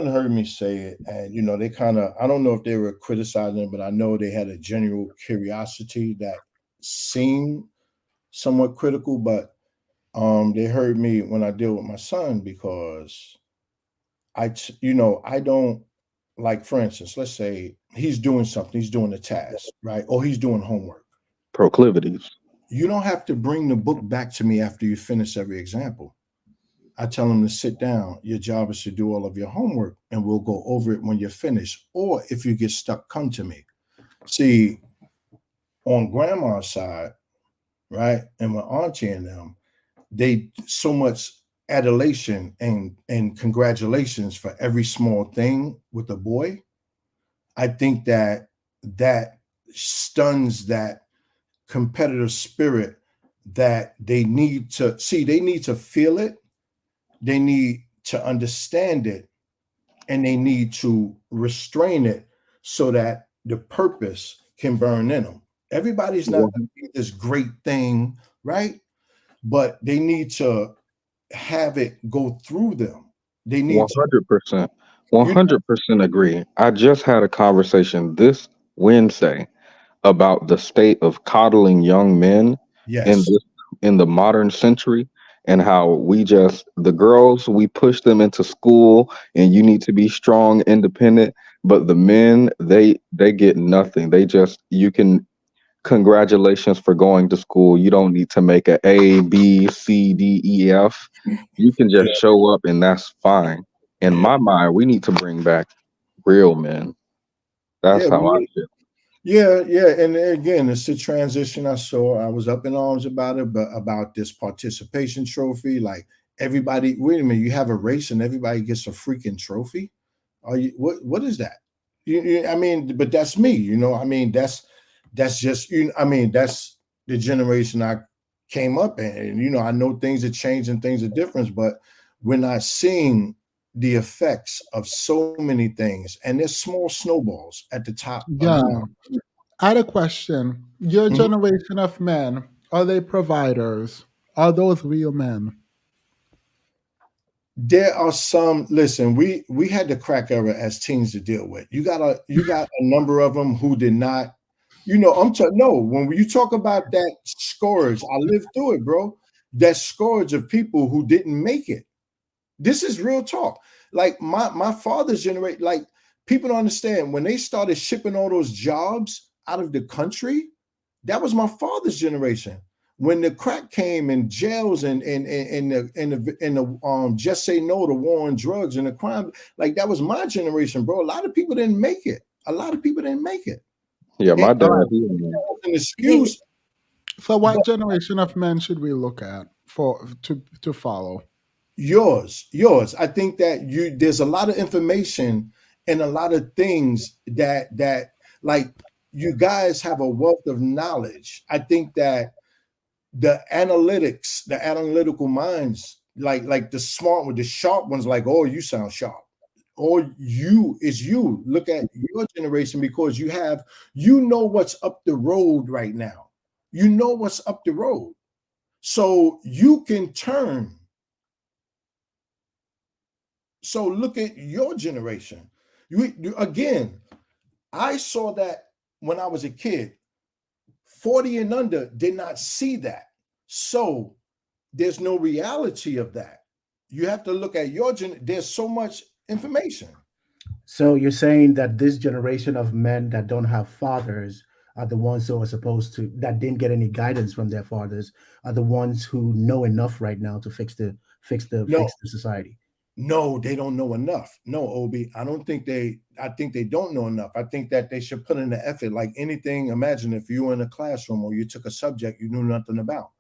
heard me say it, and you know, they kind of, I don't know if they were criticizing it, but I know they had a general curiosity that seemed somewhat critical, but they heard me when I deal with my son because you know, I don't, like, for instance, let's say he's doing something, he's doing a task, right? Or he's doing homework. Proclivities. You don't have to bring the book back to me after you finish every example. I tell him to sit down. Your job is to do all of your homework, and we'll go over it when you're finished. Or if you get stuck, come to me. See, on grandma's side, right, and with auntie and them, they so much adulation and congratulations for every small thing with a boy. I think that that stuns that competitive spirit that they need to see. They need to feel it. They need to understand it, and they need to restrain it so that the purpose can burn in them. Everybody's not going to be this great thing, right? But they need to have it go through them. They need to, 100%. you know, 100% agree. I just had a conversation this Wednesday about the state of coddling young men in yes, this in the modern century, and how we just the girls, we push them into school and you need to be strong, independent, but the men, they get nothing. They just, you can, congratulations for going to school. You don't need to make A, B, C, D, E, F. You can just yeah, show up and that's fine. In yeah, my mind, we need to bring back real men. That's yeah. how I feel. Yeah. And again, it's a transition I saw. I was up in arms about it, but about this participation trophy. Like, everybody, wait a minute, you have a race and everybody gets a freaking trophy? Are you, what is that? I mean, but that's me, you know. I mean, that's just, you know, I mean, that's the generation I came up in. And you know, I know things are changing, things are different, but we're not seeing the effects of so many things, and there's small snowballs at the top of, Yeah. you know. I had a question. Your Mhm. generation of men, are they providers? Are those real men? There are some, listen, we had the crack era as teens to deal with. You got a number of them who did not, you know, no, when you talk about that scourge, I lived through it, bro. That scourge of people who didn't make it. This is real talk. Like my father's generation, like, people don't understand, when they started shipping all those jobs out of the country, that was my father's generation. When the crack came in jails and just say no to war on drugs and the crime, like, that was my generation, bro. A lot of people didn't make it. A lot of people didn't make it. Yeah, my And dad, All right. he, an excuse. So what generation of men should we look at to follow? Yours. I think that there's a lot of information and a lot of things that like, you guys have a wealth of knowledge. I think that the analytics, the analytical minds, like the smart one, the sharp ones, like, oh, you sound sharp. Or you look at your generation, because you know what's up the road right now. You know what's up the road. So you can turn. So look at your generation. Again, I saw that when I was a kid. 40 and under did not see that. So there's no reality of that. You have to look at there's so much information. So you're saying that this generation of men that don't have fathers are the ones who are supposed to, that didn't get any guidance from their fathers, are the ones who know enough right now to fix the society. No, they don't know enough. No, Obi, I think they don't know enough. I think that they should put in the effort. Like anything, imagine if you were in a classroom or you took a subject you knew nothing about.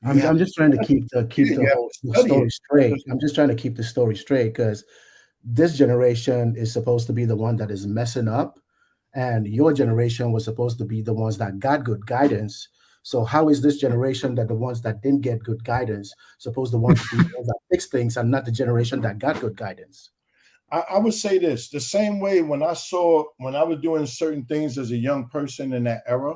I'm just trying to keep the whole story straight. I'm just trying to keep the story straight, because this generation is supposed to be the one that is messing up, and your generation was supposed to be the ones that got good guidance. So how is this generation, that the ones that didn't get good guidance, supposed to want to be the ones that fix things, and not the generation that got good guidance? I would say this the same way when I was doing certain things as a young person in that era,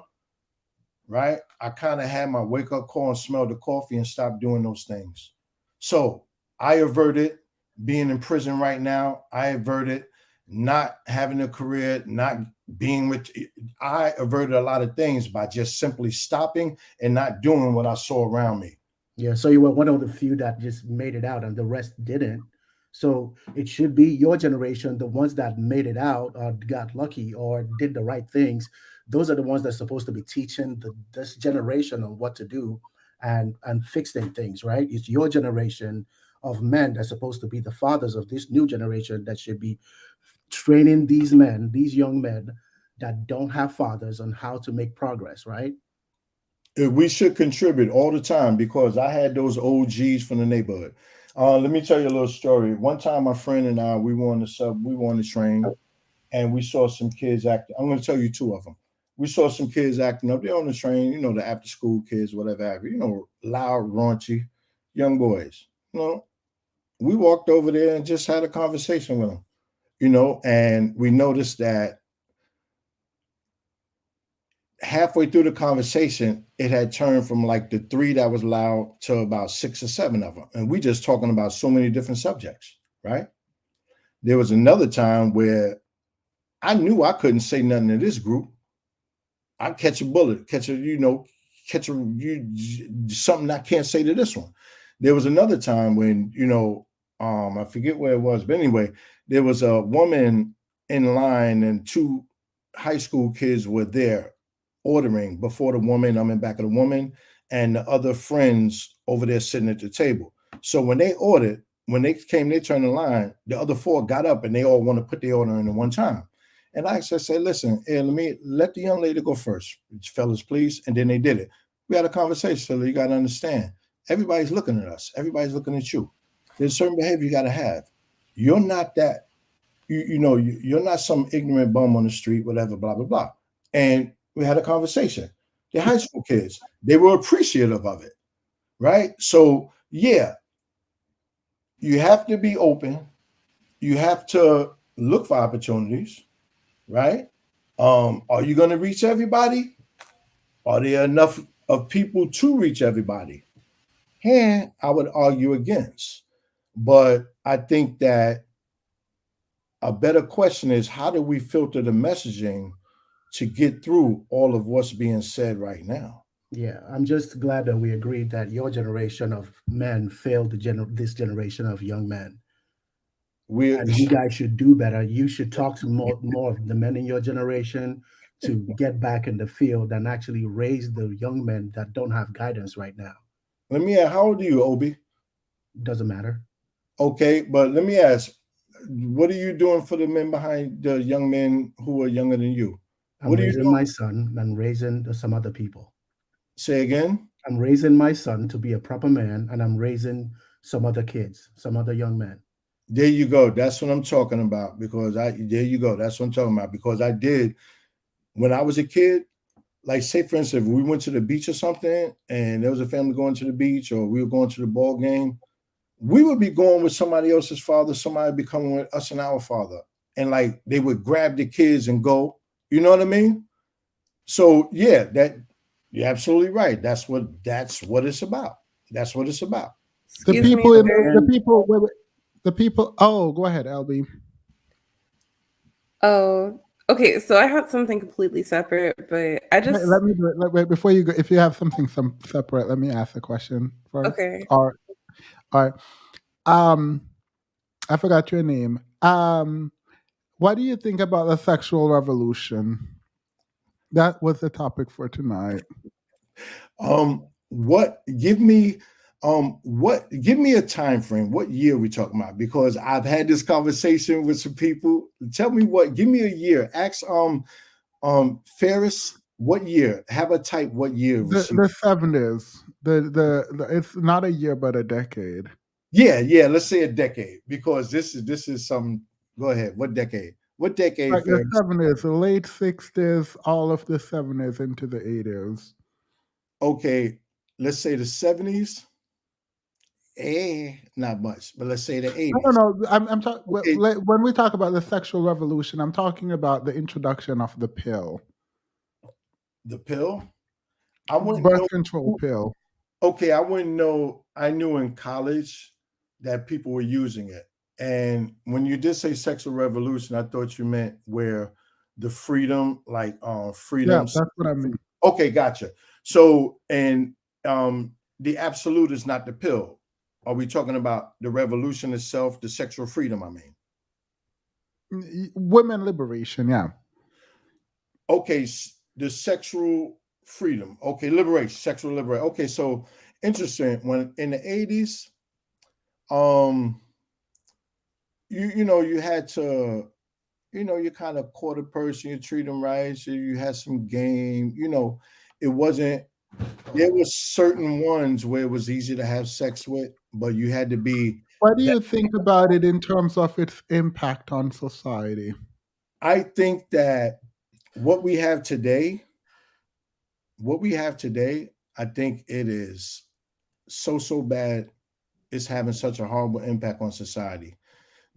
right? I kind of had my wake up call and smelled the coffee and stopped doing those things. So I averted being in prison right now. I averted not having a career, not being with. I averted a lot of things by just simply stopping and not doing what I saw around me. Yeah, so you were one of the few that just made it out and the rest didn't. So it should be your generation, the ones that made it out or got lucky or did the right things. Those are the ones that's supposed to be teaching this generation on what to do and fixing things, right? It's your generation of men that's supposed to be the fathers of this new generation that should be training these men, these young men that don't have fathers, on how to make progress, right? We should contribute all the time, because I had those OGs from the neighborhood. Let me tell you a little story. One time, my friend and I, we were on the train, and we saw some kids acting. I'm going to tell you two of them. We saw some kids acting up there on the train, the after school kids, whatever, loud, raunchy, young boys. We walked over there and just had a conversation with them, and we noticed that halfway through the conversation, it had turned from like the three that was loud to about 6 or 7 of them. And we just talking about so many different subjects, right? There was another time where I knew I couldn't say nothing to this group. I'd catch a bullet, something I can't say to this one. There was another time when, I forget where it was, but anyway, there was a woman in line and 2 high school kids were there ordering before the woman. I'm in back of the woman and the other friends over there sitting at the table. So when they ordered, when they came, they turned the line, the other 4 got up and they all want to put their order in at one time. And I said, listen, let the young lady go first, fellas, please. And then they did it. We had a conversation. So you got to understand, everybody's looking at us. Everybody's looking at you. There's certain behavior you got to have. You're not that, you're not some ignorant bum on the street, whatever, blah, blah, blah. And we had a conversation. The high school kids, they were appreciative of it, right? So, yeah, you have to be open. You have to look for opportunities, right? Are you going to reach everybody? Are there enough of people to reach everybody? And I would argue against. But I think that a better question is, how do we filter the messaging to get through all of what's being said right now? Yeah, I'm just glad that we agreed that your generation of men failed this generation of young men. And you guys should do better. You should talk to more of the men in your generation to get back in the field and actually raise the young men that don't have guidance right now. Let me ask, how old are you, Obi? Doesn't matter. Okay, but let me ask, what are you doing for the men behind the young men who are younger than you? I'm raising my son and raising some other people. Say again? I'm raising my son to be a proper man, and I'm raising some other kids, some other young men. There you go. That's what I'm talking about. There you go. That's what I'm talking about. Because I did when I was a kid, like say for instance, if we went to the beach or something and there was a family going to the beach or we were going to the ball game, we would be going with somebody else's father, somebody would be coming with us and our father. And like they would grab the kids and go, you know what I mean? So yeah, that you're absolutely right. That's what it's about. That's what it's about. The Excuse me, people in sir. the people. Oh, go ahead, LB. Oh, okay. So I had something completely separate, but I just Let me do it. Wait, before you go, if you have something separate, let me ask a question first. okay. All right. I forgot your name. What do you think about the sexual revolution? That was the topic for tonight. Give me a time frame. What year are we talking about? Because I've had this conversation with some people. Tell me give me a year. Ask Ferris, what year? Have a type what year was she? The 70s. The it's not a year but a decade. Yeah, let's say a decade, because this is some. Go ahead. What decade? What decade, Like the Ferris? 70s, the late 60s, all of the 70s into the 80s. Okay, let's say the 70s. Not much, but let's say the 80s. No. I'm talking Okay. when we talk about the sexual revolution. I'm talking about the introduction of the pill. The pill? I wouldn't Birth know. control pill. Okay, I wouldn't know. I knew in college that people were using it. And when you did say sexual revolution, I thought you meant where the freedom, like Yeah, freedoms. that's what I mean. Okay, gotcha. So, and the absolute is not the pill. Are we talking about the revolution itself, the sexual freedom? I mean, Women liberation, yeah. Okay, the sexual freedom. Okay, liberation, sexual liberation. Okay, so interesting. When in the 80s, you had to, you kind of caught a person, you treat them right, so you had some game. It wasn't. There were certain ones where it was easy to have sex with, but you had to be. What do you think about it in terms of its impact on society? I think that what we have today, I think it is so bad. It's having such a horrible impact on society,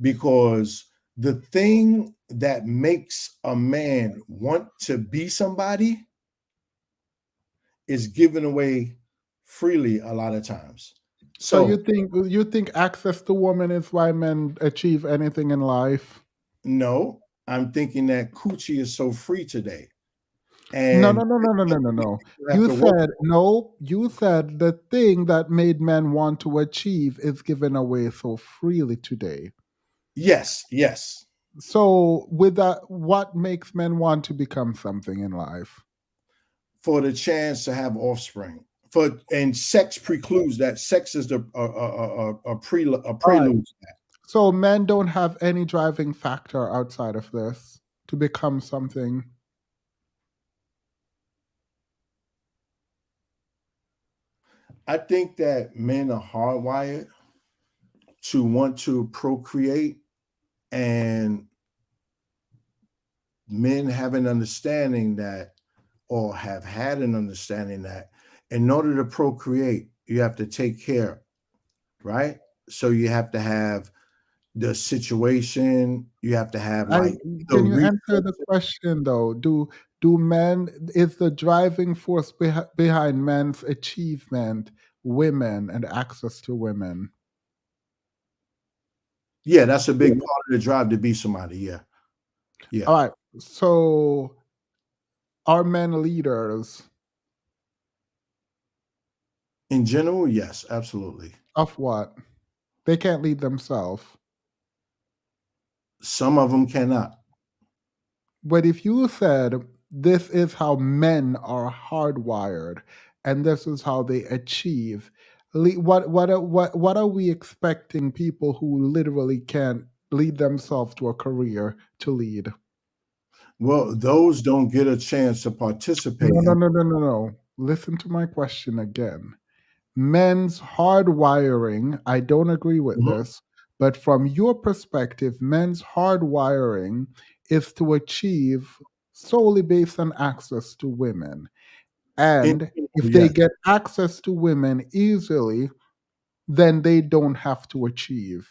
because the thing that makes a man want to be somebody is given away freely a lot of times. So you think access to women is why men achieve anything in life? No, I'm thinking that coochie is so free today. No. And You said the thing that made men want to achieve is given away so freely today. Yes. So with that, what makes men want to become something in life? For the chance to have offspring. And sex precludes that. Sex is a prelude to that. So men don't have any driving factor outside of this to become something. I think that men are hardwired to want to procreate, and men have an understanding that, or have had an understanding that, in order to procreate, you have to take care, right? So you have to have the situation, you have to have like. Can you answer the question though? Do men, is the driving force behind men's achievement women and access to women? Yeah, that's a big part of the drive to be somebody. Yeah. All right. So are men leaders? In general, yes, absolutely. Of what? They can't lead themselves. Some of them cannot. But if you said this is how men are hardwired and this is how they achieve, what are we expecting people who literally can't lead themselves to a career to lead? Well, those don't get a chance to participate. No. Listen to my question again. Men's hardwiring, I don't agree with this, but from your perspective, men's hardwiring is to achieve solely based on access to women. And if they Yes. get access to women easily, then they don't have to achieve.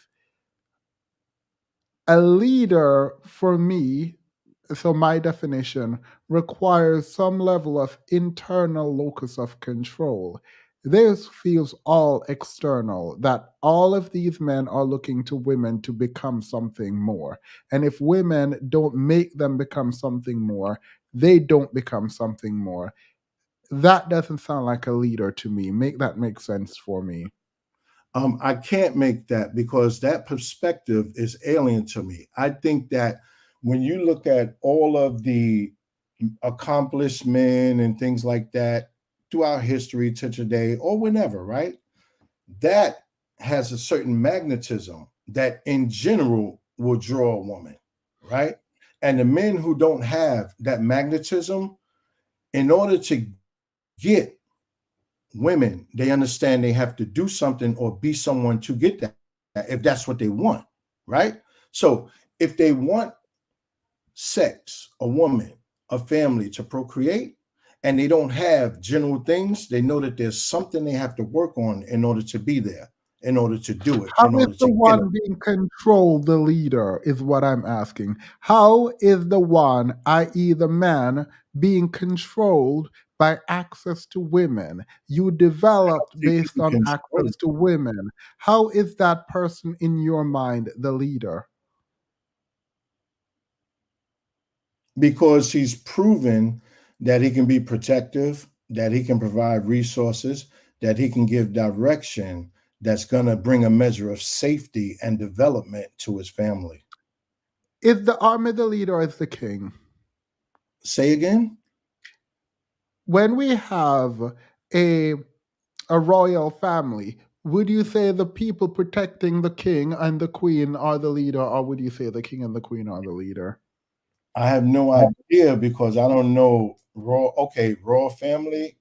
A leader, for me, so my definition, requires some level of internal locus of control. This feels all external, that all of these men are looking to women to become something more. And if women don't make them become something more, they don't become something more. That doesn't sound like a leader to me. Make that make sense for me. I can't make that because that perspective is alien to me. I think that when you look at all of the accomplished men and things like that throughout history to today or whenever, right? That has a certain magnetism that in general will draw a woman, right? And the men who don't have that magnetism, in order to get women, they understand they have to do something or be someone to get that, if that's what they want, right? So if they want sex, a woman, a family to procreate, and they don't have general things, they know that there's something they have to work on in order to be there, in order to do it, How in is order the to get it. one being controlled the leader, is what I'm asking. How is the one, i.e., the man, being controlled by access to women? You developed based on access to women. How is that person in your mind the leader? Because he's proven that he can be protective, that he can provide resources, that he can give direction that's going to bring a measure of safety and development to his family. Is the army the leader or is the king? Say again? When we have a royal family, would you say the people protecting the king and the queen are the leader, or would you say the king and the queen are the leader? I have no idea because I don't know royal family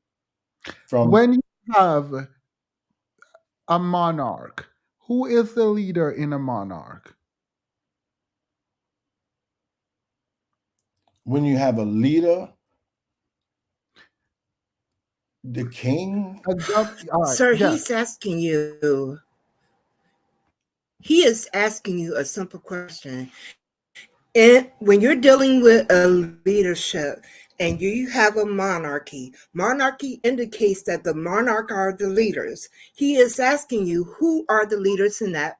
from. When you have a monarch, who is the leader in a monarch? When you have a leader, the king. Sir, he's asking you. He is asking you a simple question. And when you're dealing with a leadership and you have a monarchy indicates that the monarch are the leaders. He is asking you, who are the leaders in that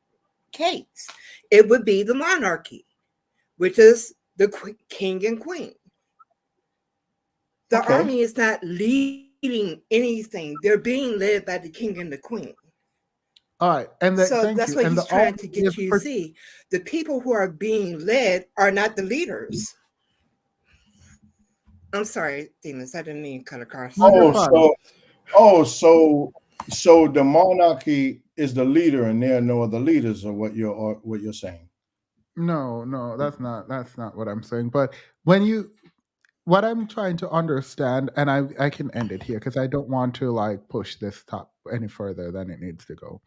case? It would be the monarchy, which is the king and queen. The army is not leading anything. They're being led by the king and the queen. All right, and so that's what he's trying to get you to see. The people who are being led are not the leaders. I'm sorry, Demons. I didn't mean to cut across. So the monarchy is the leader, and there are no other leaders, or what you're saying? No, that's not what I'm saying. But what I'm trying to understand, and I can end it here because I don't want to like push this top any further than it needs to go.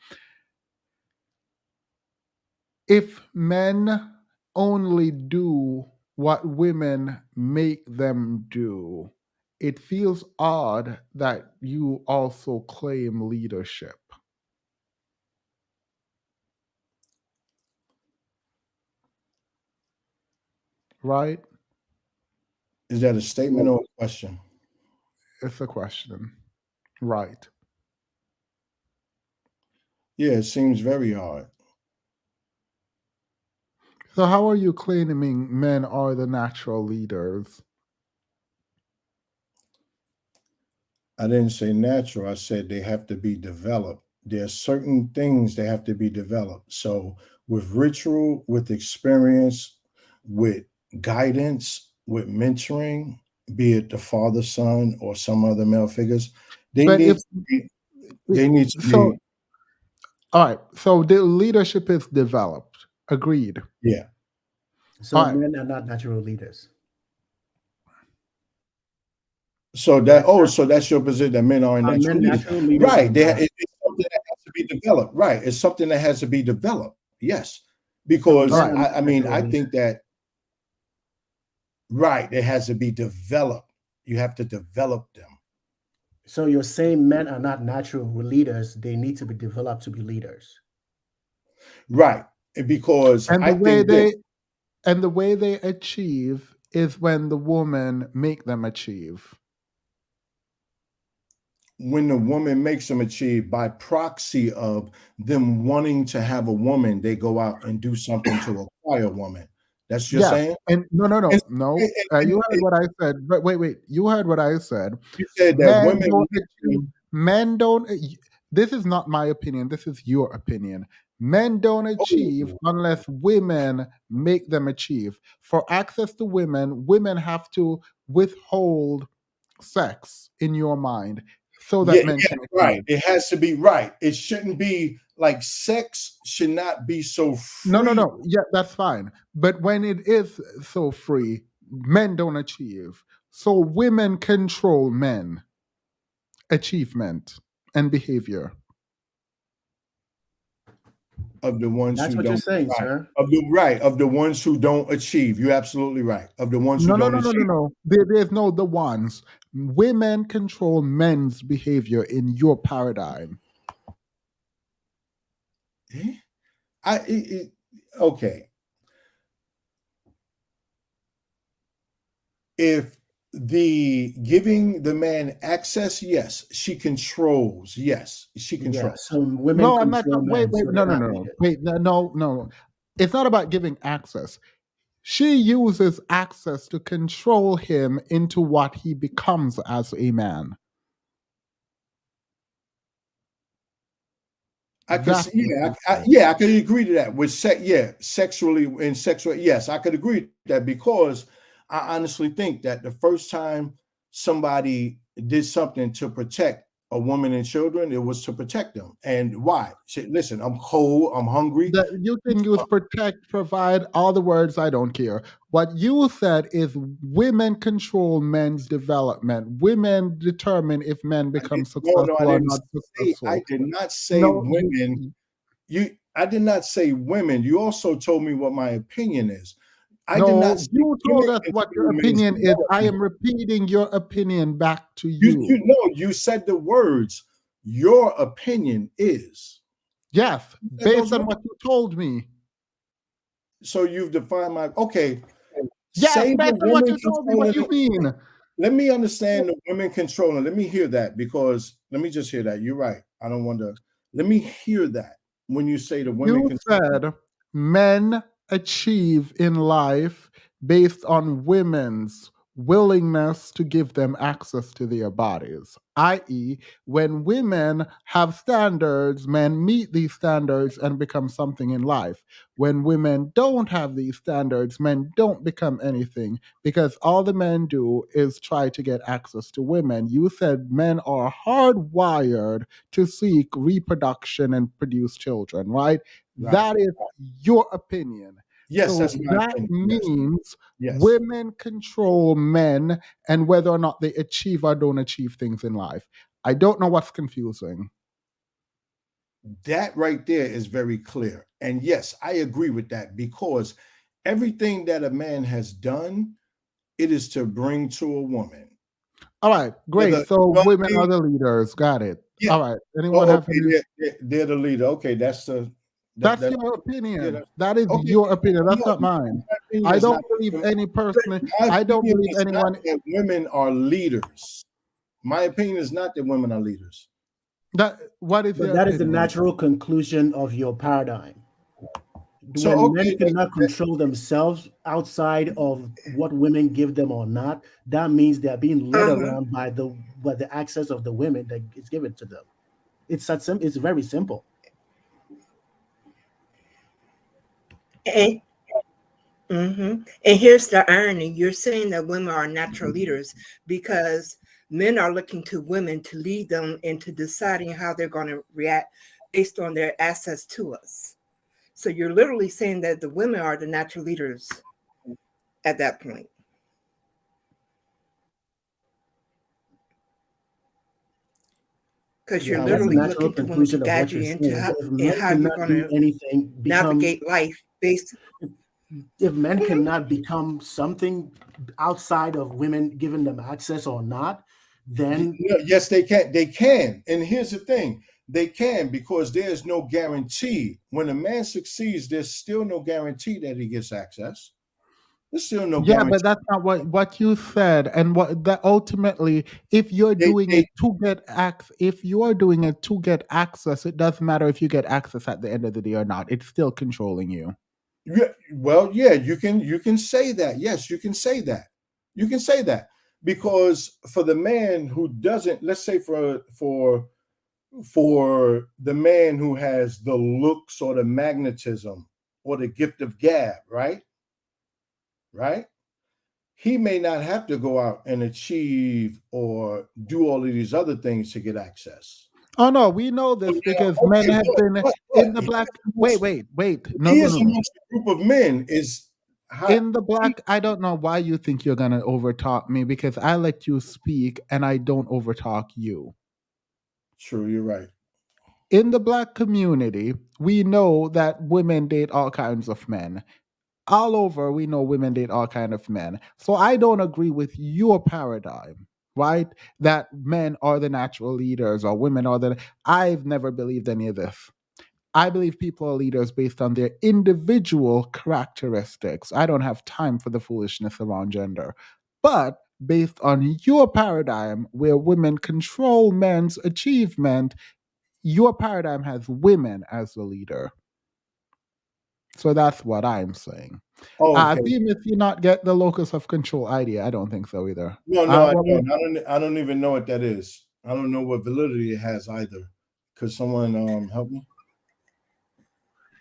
If men only do what women make them do, it feels odd that you also claim leadership. Right? Is that a statement or a question? It's a question. Right. Yeah, it seems very hard. So how are you claiming men are the natural leaders? I didn't say natural. I said they have to be developed. There are certain things that have to be developed. So with ritual, with experience, with guidance, with mentoring, be it the father, son, or some other male figures, they need to be. All right. So the leadership is developed. Agreed. Yeah. So men are not natural leaders. So that's your position, that men are natural leaders. Right. It's something that has to be developed. Right. It's something that has to be developed. Yes. Because I think that Right. It has to be developed. You have to develop them. So you're saying men are not natural leaders; they need to be developed to be leaders. Right. And because And I think this, the way they achieve is when the woman make them achieve. when the woman makes them achieve by proxy of them wanting to have a woman, they go out and do something to acquire a woman. That's what you're Yes, saying? and no. And- You heard what I said, but wait. You heard what I said. you said that Men women don't achieve. Men don't. This is not my opinion. This is your opinion. Men don't achieve unless women make them achieve. For access to women, women have to withhold sex in your mind so that men can right. achieve. It has to be right. It shouldn't be like sex should not be so free. No. Yeah, that's fine. But when it is so free, men don't achieve. So women control men, achievement, and behavior. Of the ones That's who what you're don't saying, right. sir. Of the ones who don't achieve. You're absolutely right. Of the ones who No. don't achieve. There's no the ones. Women control men's behavior in your paradigm. Okay. If the giving the man access, yes, she controls. Yes, she Yeah. controls. So women No, I'm not. control Wait. men. So No. they're not leaders. Wait. No. It's not about giving access. She uses access to control him into what he becomes as a man. I could That's see, I could agree to that with sexually and sexual. Yes, I could agree to that because I honestly think that the first time somebody did something to protect a woman and children, it was to protect them. And why? Say, listen, I'm cold, I'm hungry. that you can use protect, provide, all the words, I don't care. What you said is women control men's development. Women determine if men become successful I or didn't not say. successful. I did not say No, women. I did not say women. You also told me what my opinion is. I did not No, say you told women us what control your men's opinion is. I development. am repeating your opinion back to You you. know, you said the words. Your opinion is. Yes, You said based those on words. what you told me. So you've defined my okay. Yes, Say the based on what women you told me. What controlling. you mean? Let me understand the women controlling. Let me hear that because let me just hear that. You're right. I don't want to. Let me hear that when you say the women You controlling. said men achieve in life based on women's willingness to give them access to their bodies, i.e., when women have standards, men meet these standards and become something in life. When women don't have these standards, men don't become anything because all the men do is try to get access to women. You said men are hardwired to seek reproduction and produce children, right? Right. That is your opinion. Yes, So that's my that opinion. Yes. means Yes. women control men and whether or not they achieve or don't achieve things in life. I don't know what's confusing. That right there is very clear. And yes, I agree with that because everything that a man has done, it is to bring to a woman. All right, great. Whether, So you know what I women mean? are the leaders. Got it. Yeah. All right. Anyone have Okay, any? they're the leader. Okay, that's the That's that your yeah, opinion. That is okay. your opinion. That's No, not mine. my opinion I is don't not believe any person. my I don't opinion believe is not anyone. that women are leaders. My opinion is not that women are leaders. That what is But your that is the opinion? natural conclusion of your paradigm. So When men okay, cannot control themselves outside of what women give them or not, that means they're being led around by the access of the women that is given to them. It's that simple. It's very simple. And, and here's the irony. You're saying that women are natural leaders because men are looking to women to lead them into deciding how they're going to react based on their access to us. So you're literally saying that the women are the natural leaders at that point. Because you're Yeah, that's the literally natural looking to women to conclusion of guide what you you're into saying. how, If in men how you're cannot going do to anything, become navigate life based. if men cannot become something outside of women giving them access or not, then Yes, they can. They can. And here's the thing. They can, because there's no guarantee. When a man succeeds, there's still no guarantee that he gets access. There's still no Yeah, guarantee. but that's not what you said, and what that ultimately, if you're doing it to get if you are doing it to get access, it doesn't matter if you get access at the end of the day or not. It's still controlling you. Yeah, well, yeah, you can say that. Yes, you can say that. You can say that, because for the man who doesn't, let's say for the man who has the looks or the magnetism or the gift of gab, right? Right? He may not have to go out and achieve or do all of these other things to get access. Oh no, we know this because men have been in the black. Wait. No. He is amongst a group of men. Is In the black, I don't know why you think you're gonna overtalk me, because I let you speak and I don't overtalk you. True, you're right. In the black community, we know that women date all kinds of men. All over, we know women date all kinds of men. So I don't agree with your paradigm, right? That men are the natural leaders or women are the. I've never believed any of this. I believe people are leaders based on their individual characteristics. I don't have time for the foolishness around gender. But based on your paradigm, where women control men's achievement, your paradigm has women as the leader. So that's what I'm saying. Okay. Even if you not get the locus of control idea, I don't think so either. No, I don't. I don't even know what that is. I don't know what validity it has either. Could someone help me?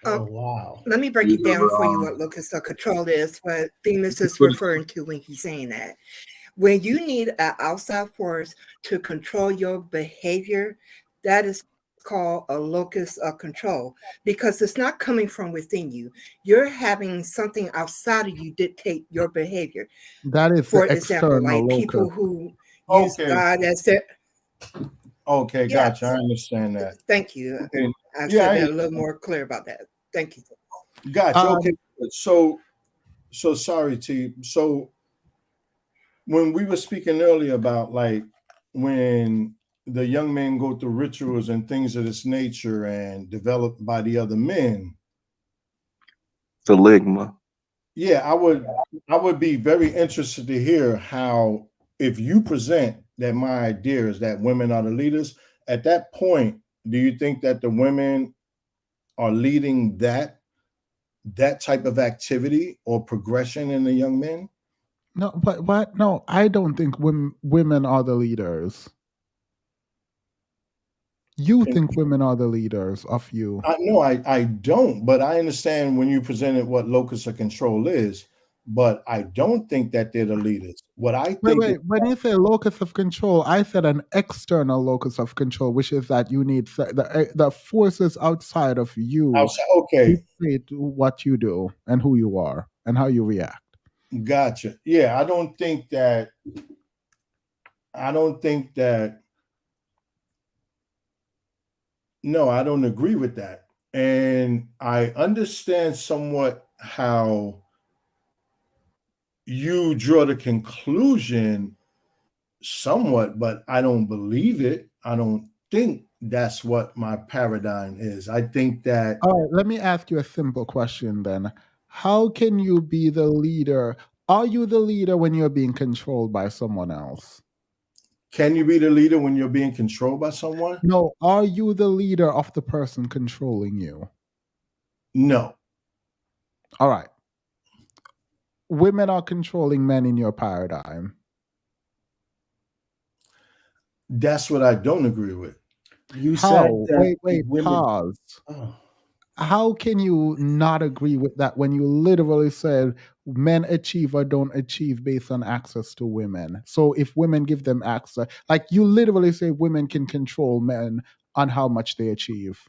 Oh wow. Let me break it down for you what locus of control is, what Themis is referring to when he's saying that. When you need an outside force to control your behavior, that is called a locus of control, because it's not coming from within you. You're having something outside of you dictate your behavior. That is For the example, like external people locus. who use God as their. Okay, Yes. gotcha. I understand that. Thank you. Okay. I Yeah, should I be a little more clear about that. Thank you. Gotcha. Okay. So sorry, T. So when we were speaking earlier about like when the young men go through rituals and things of this nature and developed by the other men. The ligma. Yeah, I would be very interested to hear how, if you present that my idea is that women are the leaders, at that point, do you think that the women are leading that type of activity or progression in the young men? No, but what? No, I don't think women are the leaders. You think women are the leaders of you. No, I don't, but I understand when you presented what locus of control is, but I don't think that they're the leaders. What I think Wait. When you say locus of control, I said an external locus of control, which is that you need the forces outside of you okay, dictate what you do and who you are and how you react. Gotcha. Yeah, I don't think that. No, I don't agree with that. And I understand somewhat how you draw the conclusion somewhat, but I don't believe it. I don't think that's what my paradigm is. I think that. All right, let me ask you a simple question then. How can you be the leader? Are you the leader when you're being controlled by someone else? Can you be the leader when you're being controlled by someone? No. Are you the leader of the person controlling you? No. All right. Women are controlling men in your paradigm. That's what I don't agree with. You How? said that Wait, women. pause. Oh. How can you not agree with that when you literally said men achieve or don't achieve based on access to women? So if women give them access, like you literally say women can control men on how much they achieve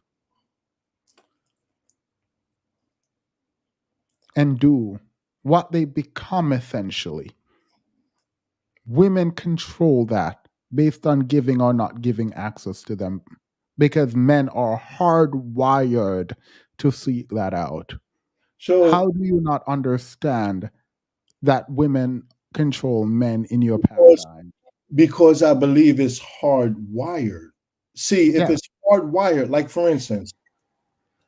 and do what they become essentially. Women control that based on giving or not giving access to them, because men are hardwired to seek that out. So How do you not understand that women control men in your because, paradigm? because I believe it's hardwired. See, if Yeah. it's hardwired, like for instance,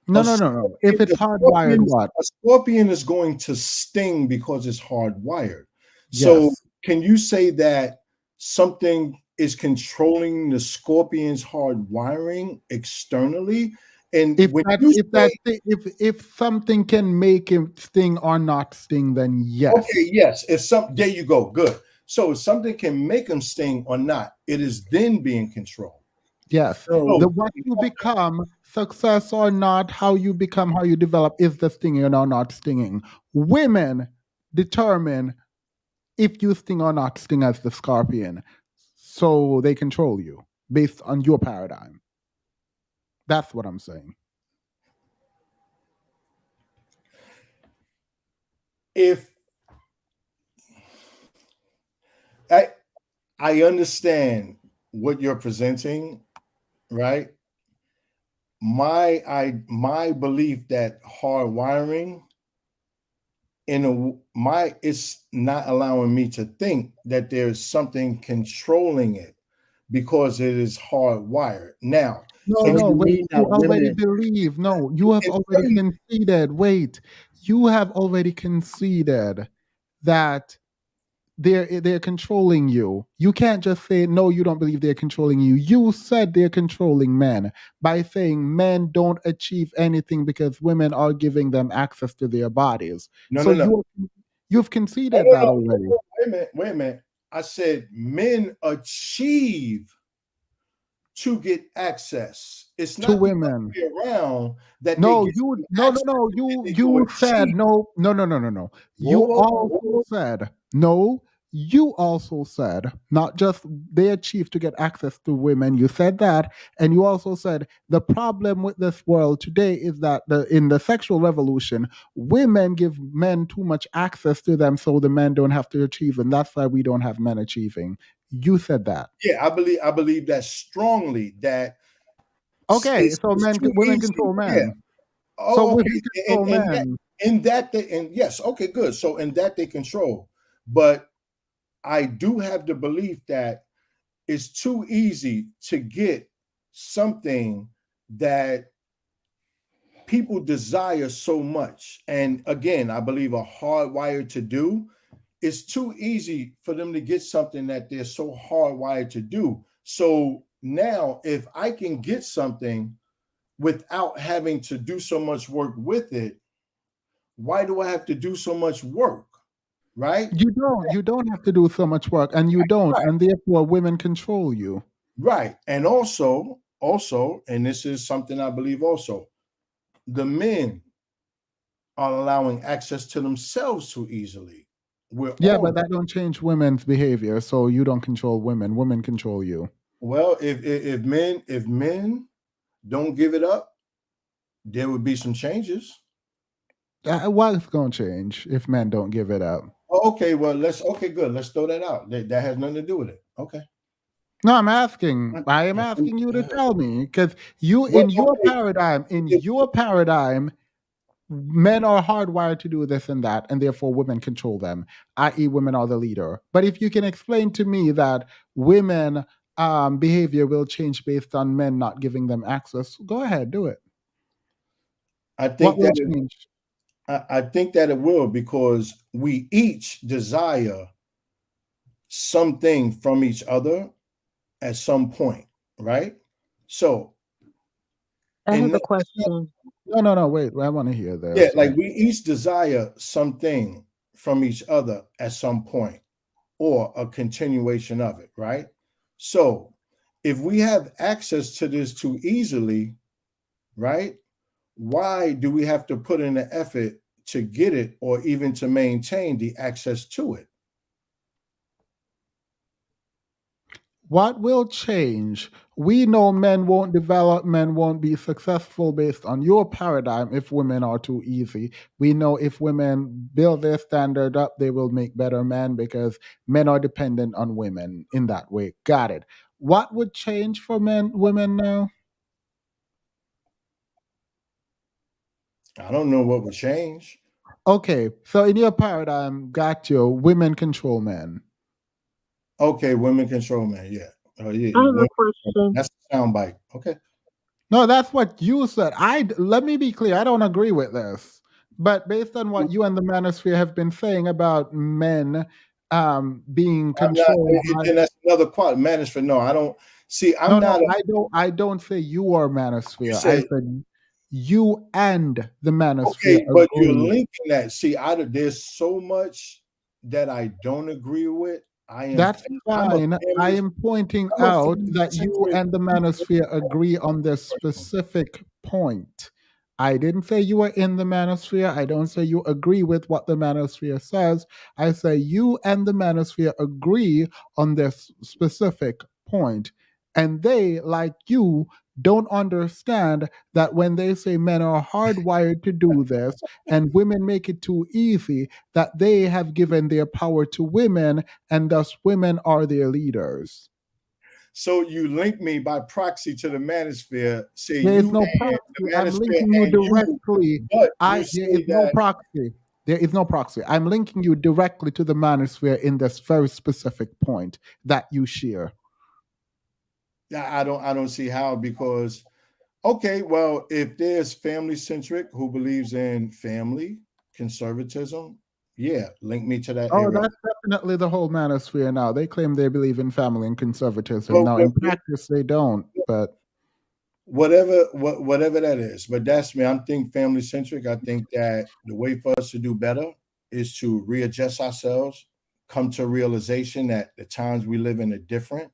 No, a no, no, no. If it's hardwired, scorpion, what? a scorpion is going to sting because it's hardwired. So Yes. can you say that something is controlling the scorpion's hardwiring externally? And If when that you if say, that thi- if something can make him sting or not sting, then okay, yes. yes, if some, there you go, good. So if something can make them sting or not, it is then being controlled. Yes. So The what you become, success or not, how you become, how you develop is the stinging or not stinging. Women determine if you sting or not sting as the scorpion. So they control you based on your paradigm. That's what I'm saying. if I I understand what you're presenting, right? My belief that hardwiring in my it's not allowing me to think that there's something controlling it because it is hardwired. Now, No, So can no, you wait. mean You that already women? believe. No, you have already you conceded. Wait. You have already conceded that they're controlling you. You can't just say no, you don't believe they're controlling you. You said they're controlling men by saying men don't achieve anything because women are giving them access to their bodies. no, So no, no. you've No, conceded no, that no. already Wait a minute. I said men achieve to get access. It's to not the other women. way around that they No, get you no no access no. and then You they go you said achieve. no no no no no no. Whoa, You whoa, whoa, also whoa. said no. You also said not just they achieve to get access to women. You said that, and you also said the problem with this world today is that in the sexual revolution, women give men too much access to them, so the men don't have to achieve, and that's why we don't have men achieving. You said that. Yeah, I believe that strongly that Okay, so it's too women easy. control Yeah. men. So Oh, women okay. control In that they, and yes, okay, good. So in that they control. But I do have the belief that it's too easy to get something that people desire so much. And again, I believe are hardwired to do. It's too easy for them to get something that they're so hardwired to do. So now, if I can get something without having to do so much work with it, why do I have to do so much work? Right? You don't have to do so much work, and you don't, Right. and therefore women control you. Right. And also, and this is something I believe also, the men are allowing access to themselves too easily. We're Yeah, all but that don't change women's behavior, so you don't control women. Women control you. well, if men don't give it up, there would be some changes. What's going to change if men don't give it up? Oh, okay, well, okay, good. Let's throw that out. That has nothing to do with it. Okay. No, I'm asking. I am asking you to tell me because Well, okay. in your paradigm, men are hardwired to do this and that, and therefore women control them, i.e., women are the leader. But if you can explain to me that women behavior will change based on men not giving them access, go ahead, do it. I What think will that change? I think that it will because we each desire something from each other at some point, right? So, I and have a question. No, wait. I want to hear yeah, this. like we each desire something from each other at some point or a continuation of it, right? So, if we have access to this too easily, right? Why do we have to put in the effort to get it or even to maintain the access to it? What will change? We know men won't develop, men won't be successful based on your paradigm if women are too easy. We know if women build their standard up, they will make better men because men are dependent on women in that way. Got it. What would change for women now? I don't know what would change. Okay, so in your paradigm, got you. Women control men. Okay, women control men. Yeah. Yeah. I have a Women, question. that's a soundbite. Okay. No, that's what you said. Let me be clear. I don't agree with this, but based on what you and the manosphere have been saying about men being I'm not. controlled by. Then that's another quality. Manosphere. No, I don't see. I'm No, not. I don't. I don't say you are You manosphere. I said said you and the manosphere okay, but you're agree. linking that. See, there's so much that I don't agree with. That's I'm a fine. I family. am pointing I'm a out family that you centric. and the manosphere agree on this specific point. I didn't say you were in the manosphere. I don't say you agree with what the manosphere says. I say you and the manosphere agree on this specific point. And they, like you, don't understand that when they say men are hardwired to do this and women make it too easy, that they have given their power to women and thus women are their leaders. So you link me by proxy to the manosphere. Say There is you no and proxy. the I'm manosphere linking you and you, directly. but you There is say no that. proxy. There is no proxy. I'm linking you directly to the manosphere in this very specific point that you share. I don't see how, because okay, well, if there's family centric who believes in family conservatism, yeah, link me to that Oh, area. that's definitely the whole manosphere now. They claim they believe in family and conservatism. But Now, in practice, they don't. But whatever that is, but that's me. I'm think family centric. I think that the way for us to do better is to readjust ourselves, come to a realization that the times we live in are different,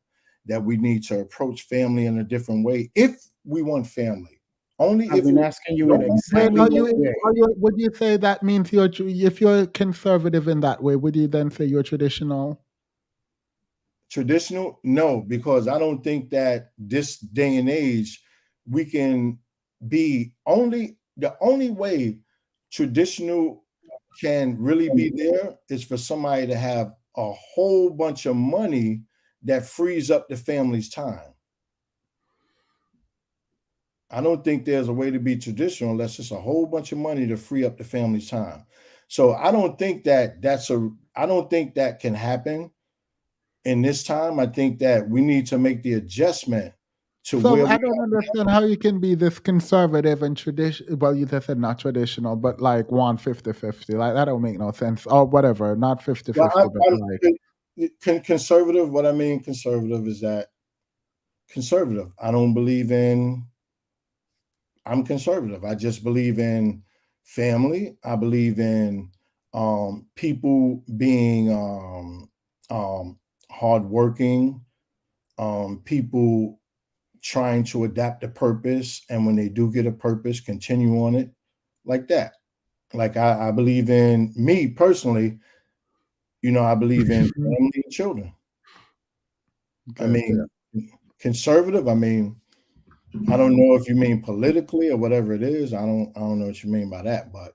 that we need to approach family in a different way if we want family. Only I've if been we asking you in don't want wait, exactly family. what way. would you say that means if you're conservative in that way, would you then say you're traditional? Traditional? No, because I don't think that this day and age we can be the only way traditional can really be there is for somebody to have a whole bunch of money that frees up the family's time. I don't think there's a way to be traditional unless it's a whole bunch of money to free up the family's time. So I don't think that I don't think that can happen in this time. I think that we need to make the adjustment to So where I we don't understand how you can be this conservative and traditional. Well, you just said not traditional, but like 150-50. Like that don't make no sense. Or whatever, not 50-50, well, but like conservative. What I mean conservative is that conservative. I don't believe in. I'm conservative. I just believe in family. I believe in people being hardworking, people trying to adapt a purpose, and when they do get a purpose, continue on it like that. Like I believe in me personally, I believe in family and children. I mean, conservative, I mean, I don't know if you mean politically or whatever it is. I don't know what you mean by that, but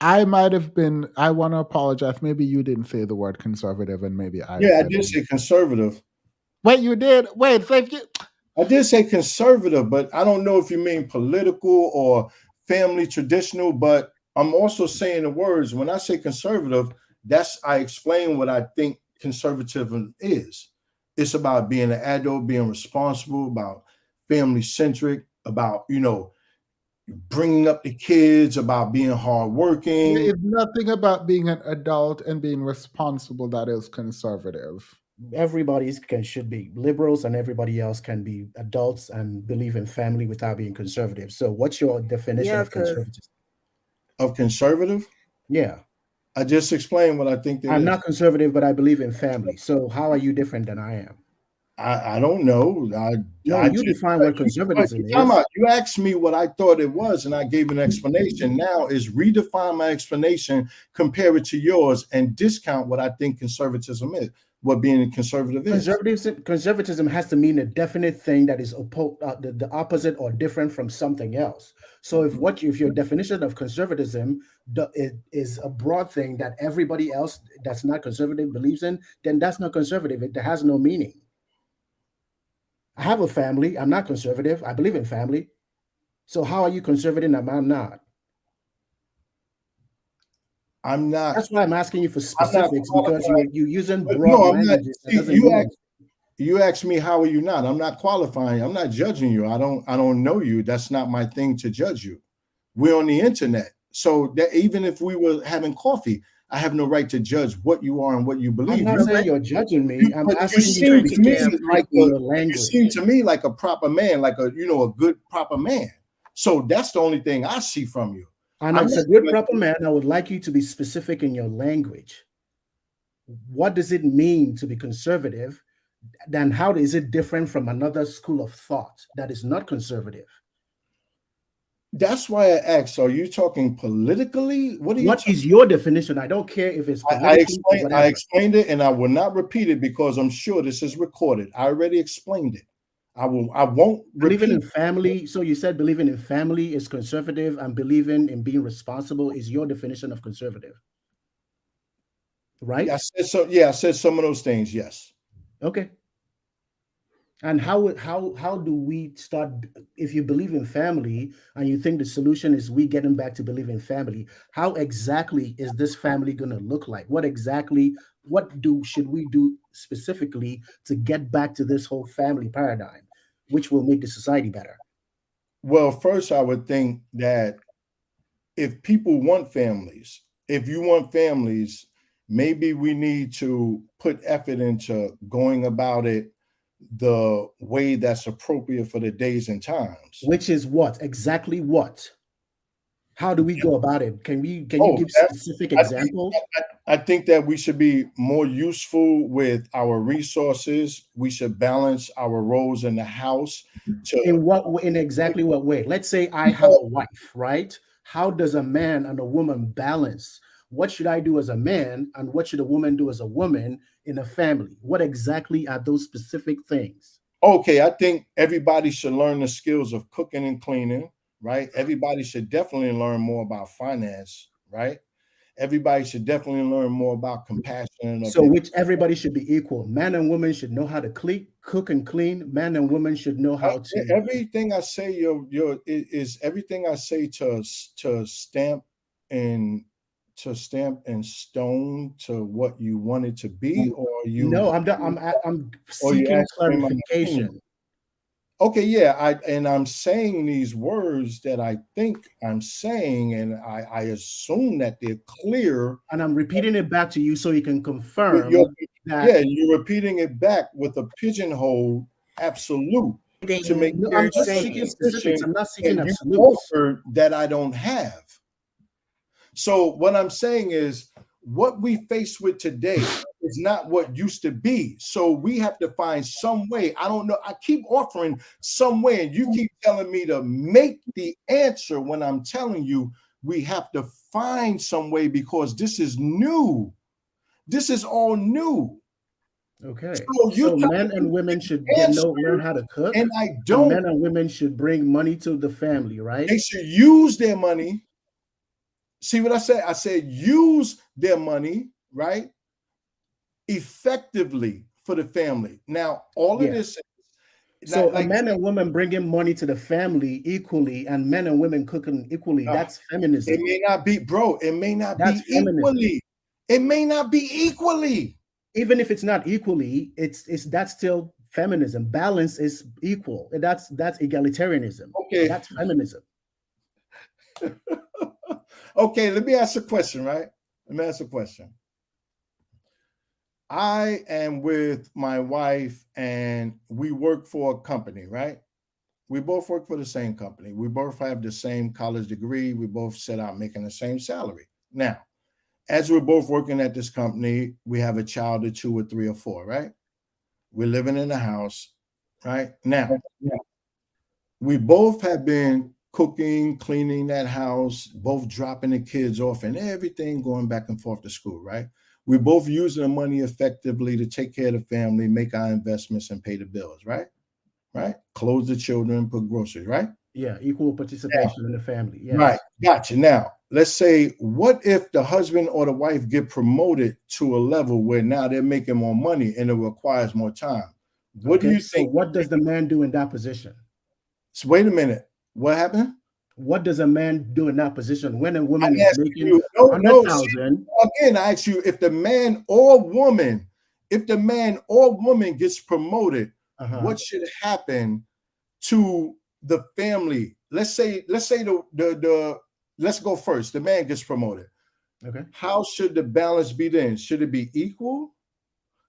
I might have been. I want to apologize. Maybe you didn't say the word conservative, and maybe I yeah, I said did it. say conservative. Wait, you did. Wait, so if you. I did say conservative, but I don't know if you mean political or family traditional. But I'm also saying the words when I say conservative, I explain what I think conservatism is. It's about being an adult, being responsible, about family centric, about bringing up the kids, about being There hardworking. is nothing about being an adult and being responsible that is conservative. Should be liberals, and everybody else can be adults and believe in family without being conservative. So, what's your definition Yeah, of because conservatism? Of conservative? Yeah, I just explained what I think that I'm is. not conservative, but I believe in family. So, how are you different than I am? I don't know. No, I you just define what but conservatism is. you asked me what I thought it was, and I gave an explanation. Now is redefine my explanation, compare it to yours, and discount what I think conservatism is, what being conservative is. Conservatism has to mean a definite thing that is the opposite or different from something else. So if your definition of conservatism is a broad thing that everybody else that's not conservative believes in, then that's not conservative. It has no meaning. I have a family. I'm not conservative. I believe in family. So how are you conservative and I'm not? I'm not. That's why I'm asking you for I'm not specifics, because you're using But broad no, I'm not. languages that See, doesn't mean you asked me how are you not. I'm not qualifying. I'm not judging you. I don't know you. That's not my thing to judge you. We're on the internet, so that even if we were having coffee, I have no right to judge what you are and what you believe. I'm not saying you're judging me. I'm But you asking you seem to to be me specific like in your language. you seem to me like a proper man, like a a good proper man. So that's the only thing I see from you. And as a good proper man, I would like you to be specific in your language. What does it mean to be conservative? Then how is it different from another school of thought that is not conservative? That's why I asked, are you talking politically? What is your definition? I don't care if it's politically or I whatever. explained it, and I will not repeat it because I'm sure this is recorded. I already explained it. I won't Believing in repeat. family. So you said believing in family is conservative, and believing in being responsible is your definition of conservative, right? I said so. Yeah, I said some of those things. Yes. Okay. And how do we start, if you believe in family and you think the solution is we getting back to believe in family, how exactly is this family going to look like? What should we do specifically to get back to this whole family paradigm, which will make the society better? Well, first I would think that if people want families, if you want families, maybe we need to put effort into going about it the way that's appropriate for the days and times. Which is what? Exactly what? How do we go about it? Can you give specific examples? I think that we should be more useful with our resources. We should balance our roles in the house. In exactly what way? Let's say I have a wife, right? How does a man and a woman balance? What should I do as a man and what should a woman do as a woman in a family? What exactly are those specific things? Okay, I think everybody should learn the skills of cooking and cleaning, right? Everybody should definitely learn more about finance, right? Everybody should definitely learn more about compassion. So which everybody should be equal. Man and woman should know how to cook and clean. Man and woman should know how to. Everything I say is everything I say to stamp in stone to what you want it to be, or you? No, I'm seeking clarification. Okay, yeah, I'm saying these words that I think I'm saying, and I assume that they're clear. And I'm repeating it back to you so you can confirm that. Yeah, you're repeating it back with a pigeonhole absolute to make I'm just seeking specifics. I'm not seeking absolutes. Offer that I don't have. So what I'm saying is what we face with today is not what used to be. So we have to find some way. I don't know. I keep offering some way, and you keep telling me to make the answer when I'm telling you we have to find some way because this is new. This is all new. Okay. So men and women should learn how to cook. And I don't. Men and women should bring money to the family, right? They should use their money. See what I said? I said use their money, right? Effectively for the family. Now, all of this. So men and women bringing money to the family equally and men and women cooking equally, that's feminism. It may not be, bro. It may not be equally. It may not be equally. Even if it's not equally, that's still feminism. Balance is equal. That's egalitarianism. Okay. That's feminism. Okay, let me ask a question, right? Let me ask a question. I am with my wife and we work for a company, right? We both work for the same company. We both have the same college degree. We both set out making the same salary. Now, as we're both working at this company, we have a child or 2 or 3 or 4, right? We're living in a house, right? Now, we both have been cooking, cleaning that house, both dropping the kids off and everything, going back and forth to school, right? We're both using the money effectively to take care of the family, make our investments and pay the bills, right? Right? Clothe the children, put groceries, right? Yeah, equal participation in the family. Yes. Right, gotcha. Now, let's say, what if the husband or the wife get promoted to a level where now they're making more money and it requires more time? What do you think? What does the man do in that position? So wait a minute. What happened? What does a man do in that position when a I'm woman is asking making you. No, no. See, 100,000? again, I ask you if the man or woman gets promoted, what should happen to the family? Let's say the let's go first. The man gets promoted. Okay. How should the balance be then? Should it be equal?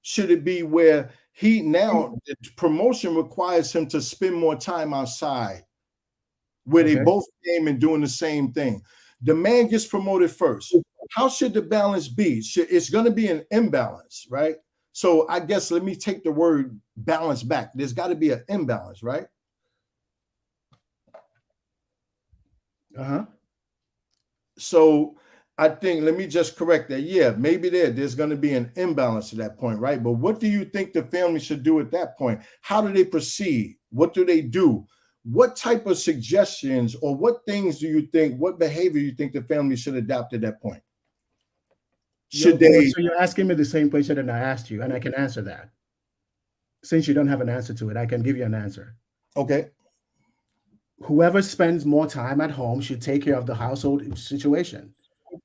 Should it be where he now the promotion requires him to spend more time outside, where they Okay. both came and doing the same thing? The man gets promoted first. How should the balance be? It's going to be an imbalance, right? So I guess let me take the word balance back. There's got to be an imbalance, right? So I think, let me just correct that. Yeah, maybe there's going to be an imbalance at that point, right? But what do you think the family should do at that point? How do they proceed? What do they do? What type of suggestions or what things do you think, what behavior you think the family should adopt at that point? Should they? So you're asking me the same question that I asked you, and I can answer that. Since you don't have an answer to it, I can give you an answer. Okay. Whoever spends more time at home should take care of the household situation.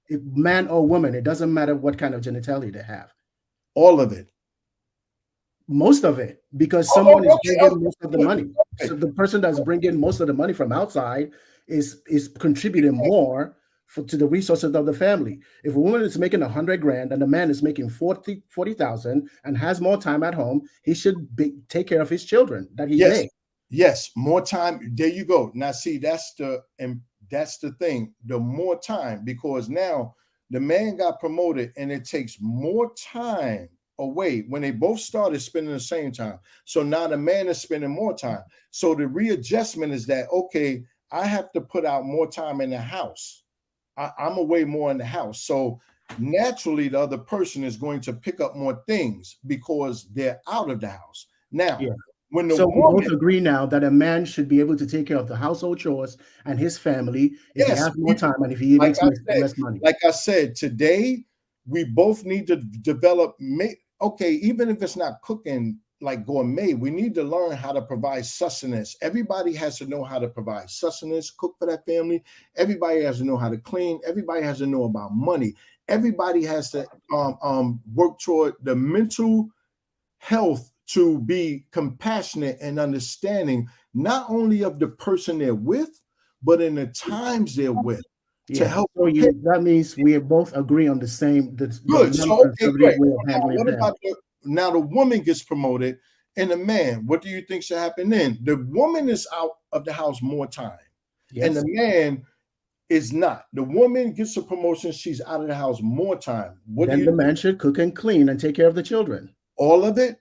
If man or woman, it doesn't matter what kind of genitalia they have. All of it. Most of it, because someone is bringing most of the money. So the person that's bringing most of the money from outside is contributing more to the resources of the family. If a woman is making 100 grand and a man is making 40,000 and has more time at home, he should take care of his children that he Yes. made. Yes, more time. There you go. Now, see, that's the thing. The more time, because now the man got promoted, and it takes more time away when they both started spending the same time. So now the man is spending more time. So the readjustment is that, okay, I have to put out more time in the house. I'm away more in the house. So naturally, the other person is going to pick up more things because they're out of the house. Now, when the So we woman, both agree now that a man should be able to take care of the household chores and his family if he yes, has more time and if he makes less money. like I said, today we both need to develop. Okay, even if it's not cooking like gourmet, we need to learn how to provide sustenance. Everybody has to know how to provide sustenance, cook for that family. Everybody has to know how to clean. Everybody has to know about money. Everybody has to work toward the mental health to be compassionate and understanding, not only of the person they're with, but in the times they're with, to help. So that means we both agree on the same the Good. So okay, non-conservative great. way of handling What about family. now the woman gets promoted and the man? What do you think should happen then? The woman is out of the house more time, and the man is not. The woman gets a promotion; she's out of the house more time. What do Then you? the man should cook and clean and take care of the children. All of it?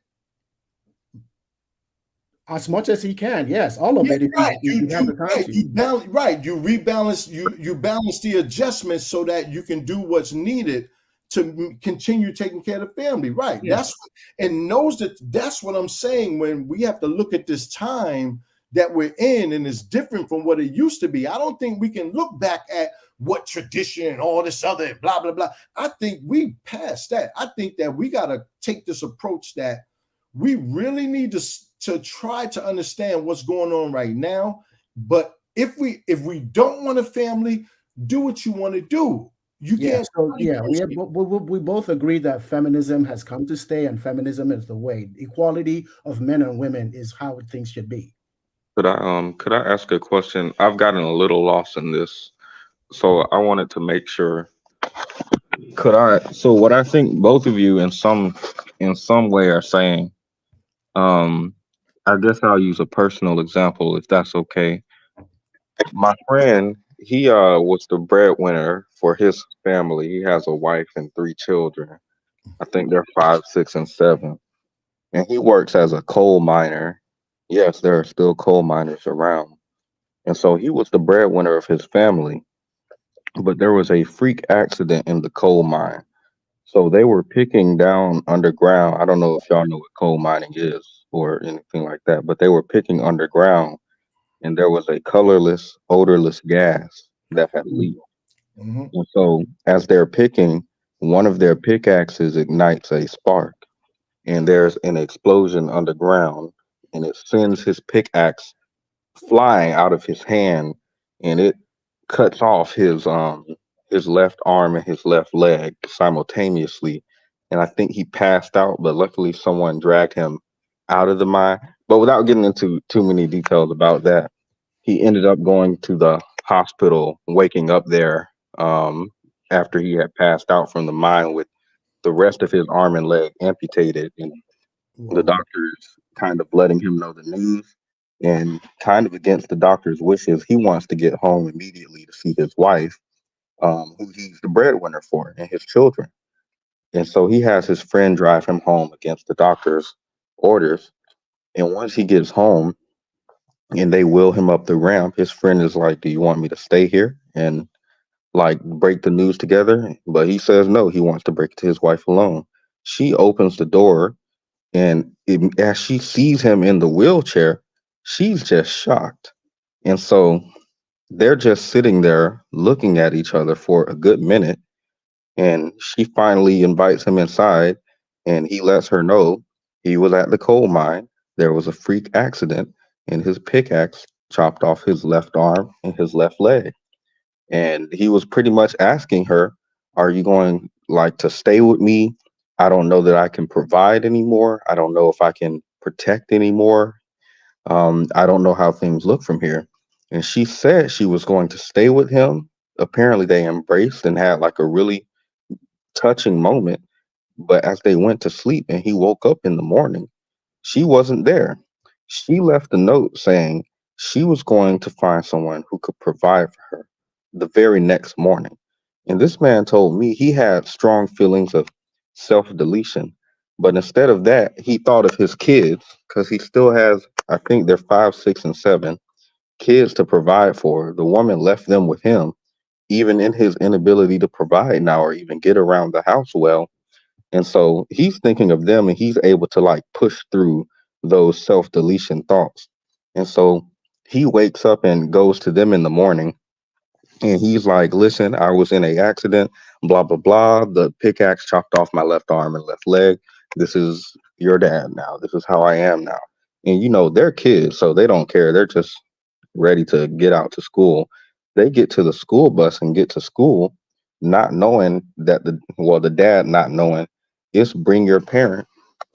As much as he can, yes, all of it. Right. You have the time to. You rebalance. You balance the adjustments so that you can do what's needed to continue taking care of the family. Right. Yes. That's what I'm saying when we have to look at this time that we're in, and it's different from what it used to be. I don't think we can look back at what tradition and all this other blah blah blah. I think we passed that. I think that we got to take this approach that we really need to try to understand what's going on right now. But if we don't want a family, do what you want to do. You can't. So we both agree that feminism has come to stay, and feminism is the way. Equality of men and women is how things should be. Could I ask a question? I've gotten a little lost in this, so I wanted to make sure. So what I think both of you in some way are saying, I guess I'll use a personal example if that's okay. My friend, he was the breadwinner for his family. He has a wife and 3 children. I think they're 5, 6, and 7. And he works as a coal miner. Yes, there are still coal miners around. And so he was the breadwinner of his family. But there was a freak accident in the coal mine. So they were picking down underground. I don't know if y'all know what coal mining is or anything like that, but they were picking underground, and there was a colorless, odorless gas that had leaked. Mm-hmm. And so as they're picking, one of their pickaxes ignites a spark, and there's an explosion underground, and it sends his pickaxe flying out of his hand, and it cuts off his left arm and his left leg simultaneously, and I think he passed out, but luckily someone dragged him out of the mine. But without getting into too many details about that, he ended up going to the hospital, waking up there after he had passed out from the mine with the rest of his arm and leg amputated, and the Whoa. doctors kind of letting him know the news. And kind of against the doctor's wishes, he wants to get home immediately to see his wife, who he's the breadwinner for, and his children. And so he has his friend drive him home against the doctor's orders. And once he gets home and they wheel him up the ramp, his friend is like, "Do you want me to stay here and like break the news together?" But he says no, he wants to break it to his wife alone. She opens the door, and as she sees him in the wheelchair, she's just shocked. And so they're just sitting there looking at each other for a good minute. And she finally invites him inside, and he lets her know he was at the coal mine. There was a freak accident, and his pickaxe chopped off his left arm and his left leg. And he was pretty much asking her, "Are you going like to stay with me? I don't know that I can provide anymore. I don't know if I can protect anymore. I don't know how things look from here." And she said she was going to stay with him. Apparently, they embraced and had like a really touching moment. But as they went to sleep and he woke up in the morning, she wasn't there. She left a note saying she was going to find someone who could provide for her the very next morning. And this man told me he had strong feelings of self deletion. But instead of that, he thought of his kids because he still has, I think they're 5, 6, and 7 kids to provide for. The woman left them with him, even in his inability to provide now or even get around the house well. And so he's thinking of them and he's able to like push through those self deletion thoughts. And so he wakes up and goes to them in the morning and he's like, "Listen, I was in a accident, blah, blah, blah. The pickaxe chopped off my left arm and left leg. This is your dad now. This is how I am now." And they're kids, so they don't care. They're just ready to get out to school. They get to the school bus and get to school, not knowing that the dad not knowing it's bring your parent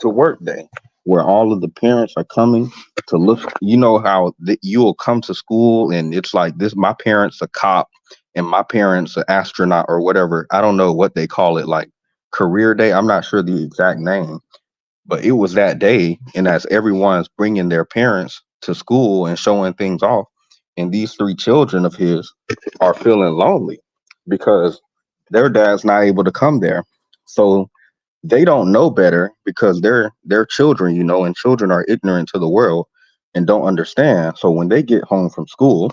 to work day, where all of the parents are coming to look. You know how you will come to school and it's like this. My parents a cop and my parents an astronaut or whatever. I don't know what they call it, like career day. I'm not sure the exact name, but it was that day. And as everyone's bringing their parents to school and showing things off, and these 3 children of his are feeling lonely because their dad's not able to come there. So they don't know better because they're children, and children are ignorant to the world and don't understand. So when they get home from school,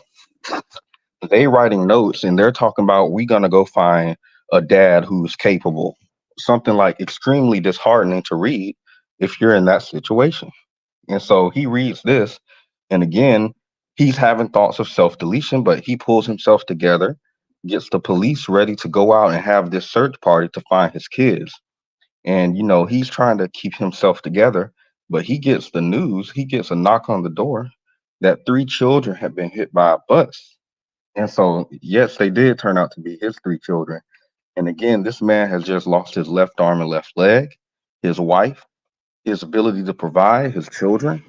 they writing notes and they're talking about, "We gonna go find a dad who's capable." Something like extremely disheartening to read if you're in that situation. And so he reads this, and again, he's having thoughts of self deletion, but he pulls himself together, gets the police ready to go out and have this search party to find his kids. And he's trying to keep himself together, but he gets the news, he gets a knock on the door that 3 children have been hit by a bus. And so, yes, they did turn out to be his 3 children. And again, this man has just lost his left arm and left leg, his wife, his ability to provide, his children,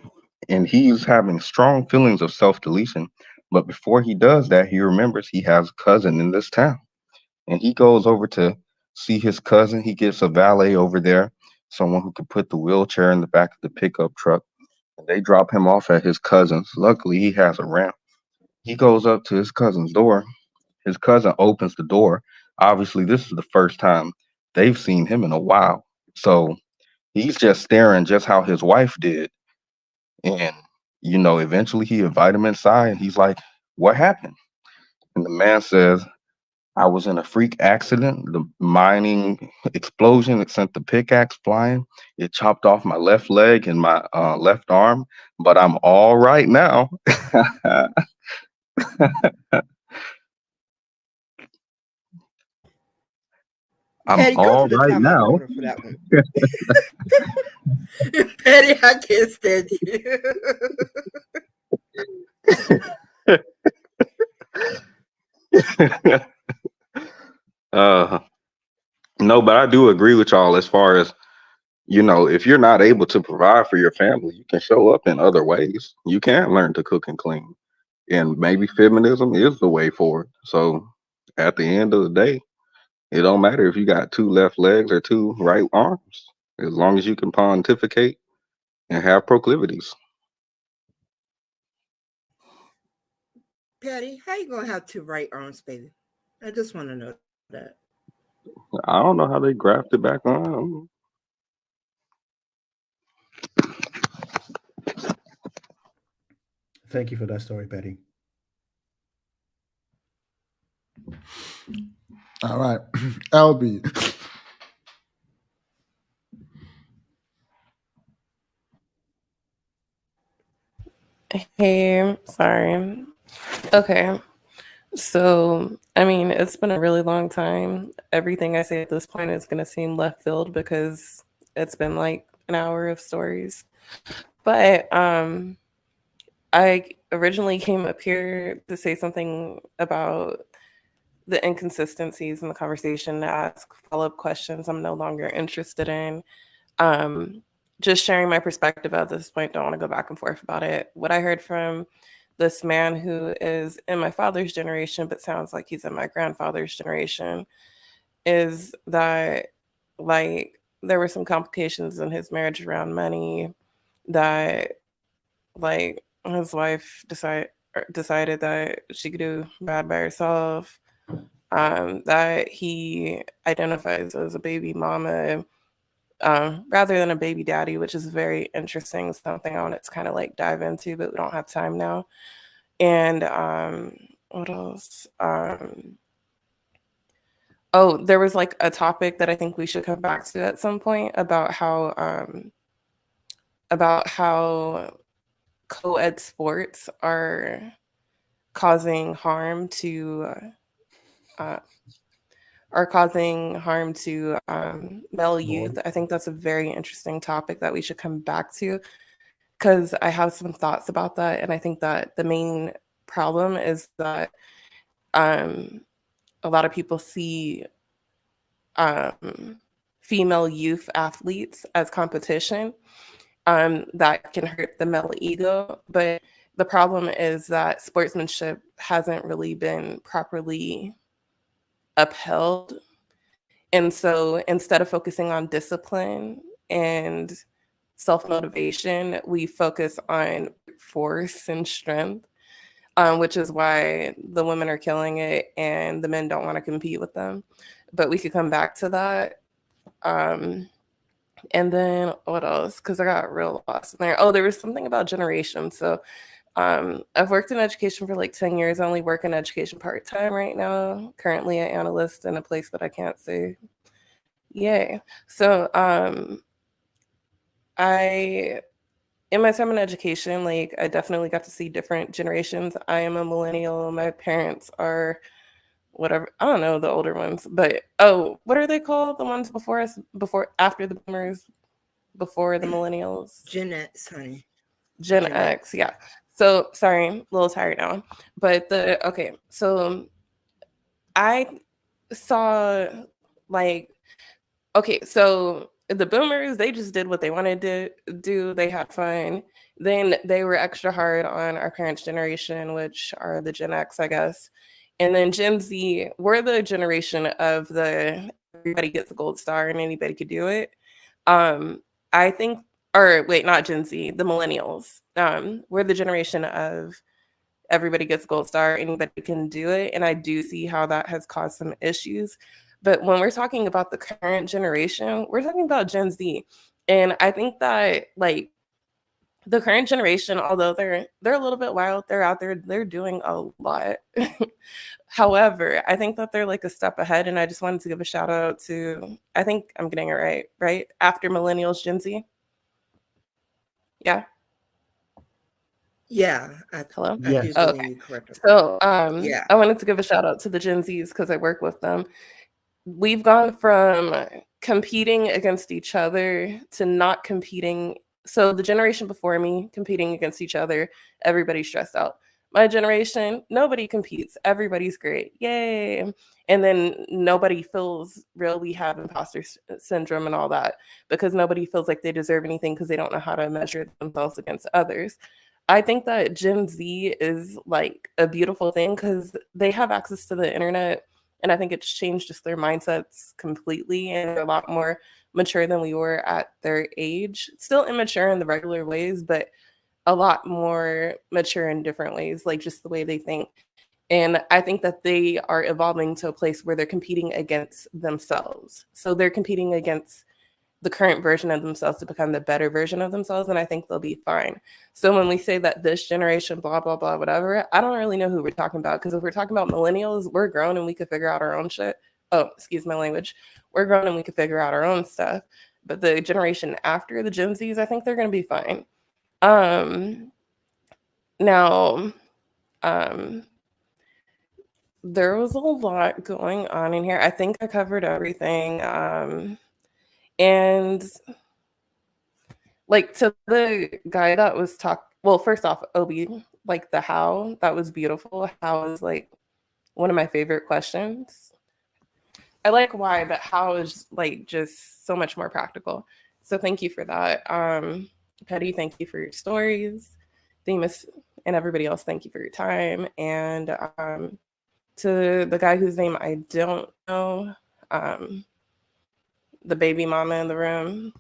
and he's having strong feelings of self deletion. But before he does that, he remembers he has a cousin in this town. And he goes over to see his cousin. He gets a valet over there, someone who could put the wheelchair in the back of the pickup truck. And they drop him off at his cousin's. Luckily, he has a ramp. He goes up to his cousin's door. His cousin opens the door. Obviously, this is the first time they've seen him in a while. So he's just staring just how his wife did. And, eventually he invited him inside and he's like, "What happened?" And the man says, "I was in a freak accident. The mining explosion, it sent the pickaxe flying. It chopped off my left leg and my left arm, but I'm all right now." I'm Patty, go to all the right timeout now. corner for that one. Patty, I can't stand you. No, but I do agree with y'all as far as, if you're not able to provide for your family, you can show up in other ways. You can learn to cook and clean. And maybe feminism is the way forward. So at the end of the day, it don't matter if you got two left legs or two right arms, as long as you can pontificate and have proclivities. Patty, how you gonna have two right arms, baby? I just want to know that. I don't know how they grafted back on. Thank you for that story, Patty. All right, LB. Hey, sorry. Okay. So, I mean, it's been a really long time. Everything I say at this point is going to seem left field because it's been like an hour of stories. But I originally came up here to say something about the inconsistencies in the conversation, to ask follow-up questions I'm no longer interested in. Just sharing my perspective at this point, don't want to go back and forth about it. What I heard from this man who is in my father's generation, but sounds like he's in my grandfather's generation, is that like there were some complications in his marriage around money, that like his wife decided that she could do bad by herself, that he identifies as a baby mama rather than a baby daddy, which is very interesting, something I wanted to kind of like dive into, but we don't have time now. And what else? Oh, there was like a topic that I think we should come back to at some point about how co-ed sports are causing harm to male youth. I think that's a very interesting topic that we should come back to, because I have some thoughts about that. And I think that the main problem is that a lot of people see female youth athletes as competition, that can hurt the male ego. But the problem is that sportsmanship hasn't really been properly upheld. And so instead of focusing on discipline and self-motivation, we focus on force and strength, which is why the women are killing it and the men don't want to compete with them. But we could come back to that. And then what else? Because I got real lost in there. Oh, there was something about generation. So I've worked in education for like 10 years. I only work in education part-time right now. Currently an analyst in a place that I can't say. Yay. So in my time in education, like I definitely got to see different generations. I am a millennial. My parents are whatever, I don't know the older ones, but what are they called? The ones before us, after the boomers, before the millennials? Gen X, honey. Gen X, yeah. So sorry, a little tired now. But so I saw so the boomers, they just did what they wanted to do. They had fun. Then they were extra hard on our parents' generation, which are the Gen X, I guess. And then Gen Z, we're the generation of the everybody gets a gold star and anybody could do it. I think, or wait, not Gen Z, the millennials. We're the generation of everybody gets a gold star, anybody can do it. And I do see how that has caused some issues. But when we're talking about the current generation, we're talking about Gen Z. And I think that like the current generation, although they're a little bit wild, they're out there, they're doing a lot. However, I think that they're like a step ahead. And I just wanted to give a shout out to, I think I'm getting it right? After millennials, Gen Z. Yeah. Yeah. Hello? I do believe you correctly. So yeah. I wanted to give a shout out to the Gen Zs because I work with them. We've gone from competing against each other to not competing. So the generation before me competing against each other, everybody's stressed out. My generation, nobody competes. Everybody's great. Yay. And then nobody feels real. We have imposter syndrome and all that because nobody feels like they deserve anything because they don't know how to measure themselves against others. I think that Gen Z is like a beautiful thing because they have access to the internet. And I think it's changed just their mindsets completely. And they're a lot more mature than we were at their age. Still immature in the regular ways, but a lot more mature in different ways, like just the way they think. And I think that they are evolving to a place where they're competing against themselves. So they're competing against the current version of themselves to become the better version of themselves. And I think they'll be fine. So when we say that this generation, blah, blah, blah, whatever, I don't really know who we're talking about. Because if we're talking about millennials, we're grown and we could figure out our own shit. Oh, excuse my language. We're grown and we could figure out our own stuff. But the generation after the Gen Zs, I think they're going to be fine. Now, there was a lot going on in here. I think I covered everything. And like to the guy that was well, first off, Obi, like the how, that was beautiful. How is like one of my favorite questions. I like why, but how is like just so much more practical. So thank you for that. Petty, thank you for your stories. Themis and everybody else, thank you for your time. And to the guy whose name I don't know, the baby mama in the room,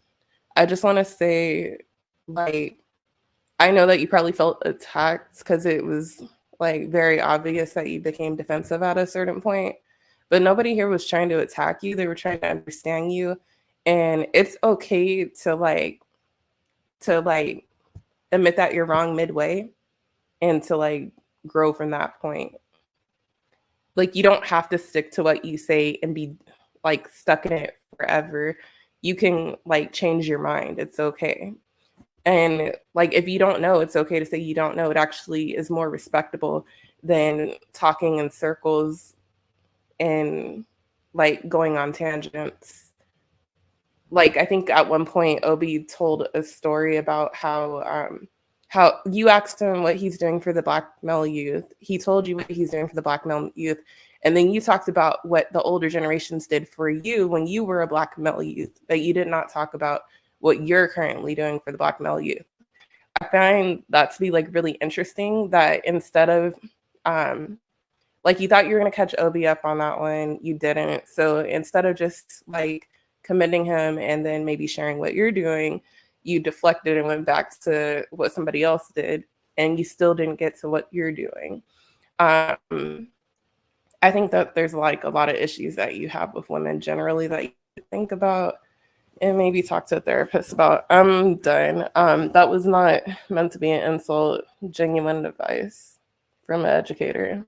I just want to say, like, I know that you probably felt attacked because it was like very obvious that you became defensive at a certain point, but nobody here was trying to attack you. They were trying to understand you. And it's okay to admit that you're wrong midway and to like grow from that point. Like, you don't have to stick to what you say and be like stuck in it forever. You can like change your mind. It's okay. And like, if you don't know, it's okay to say you don't know. It actually is more respectable than talking in circles and like going on tangents. Like, I think at one point Obi told a story about how you asked him what he's doing for the Black male youth. He told you what he's doing for the Black male youth. And then you talked about what the older generations did for you when you were a Black male youth, but you did not talk about what you're currently doing for the Black male youth. I find that to be like really interesting, that instead of like, you thought you were going to catch Obi up on that one, you didn't. So instead of just like commending him and then maybe sharing what you're doing, you deflected and went back to what somebody else did, and you still didn't get to what you're doing. I think that there's like a lot of issues that you have with women generally that you think about and maybe talk to a therapist about. I'm done. That was not meant to be an insult. Genuine advice from an educator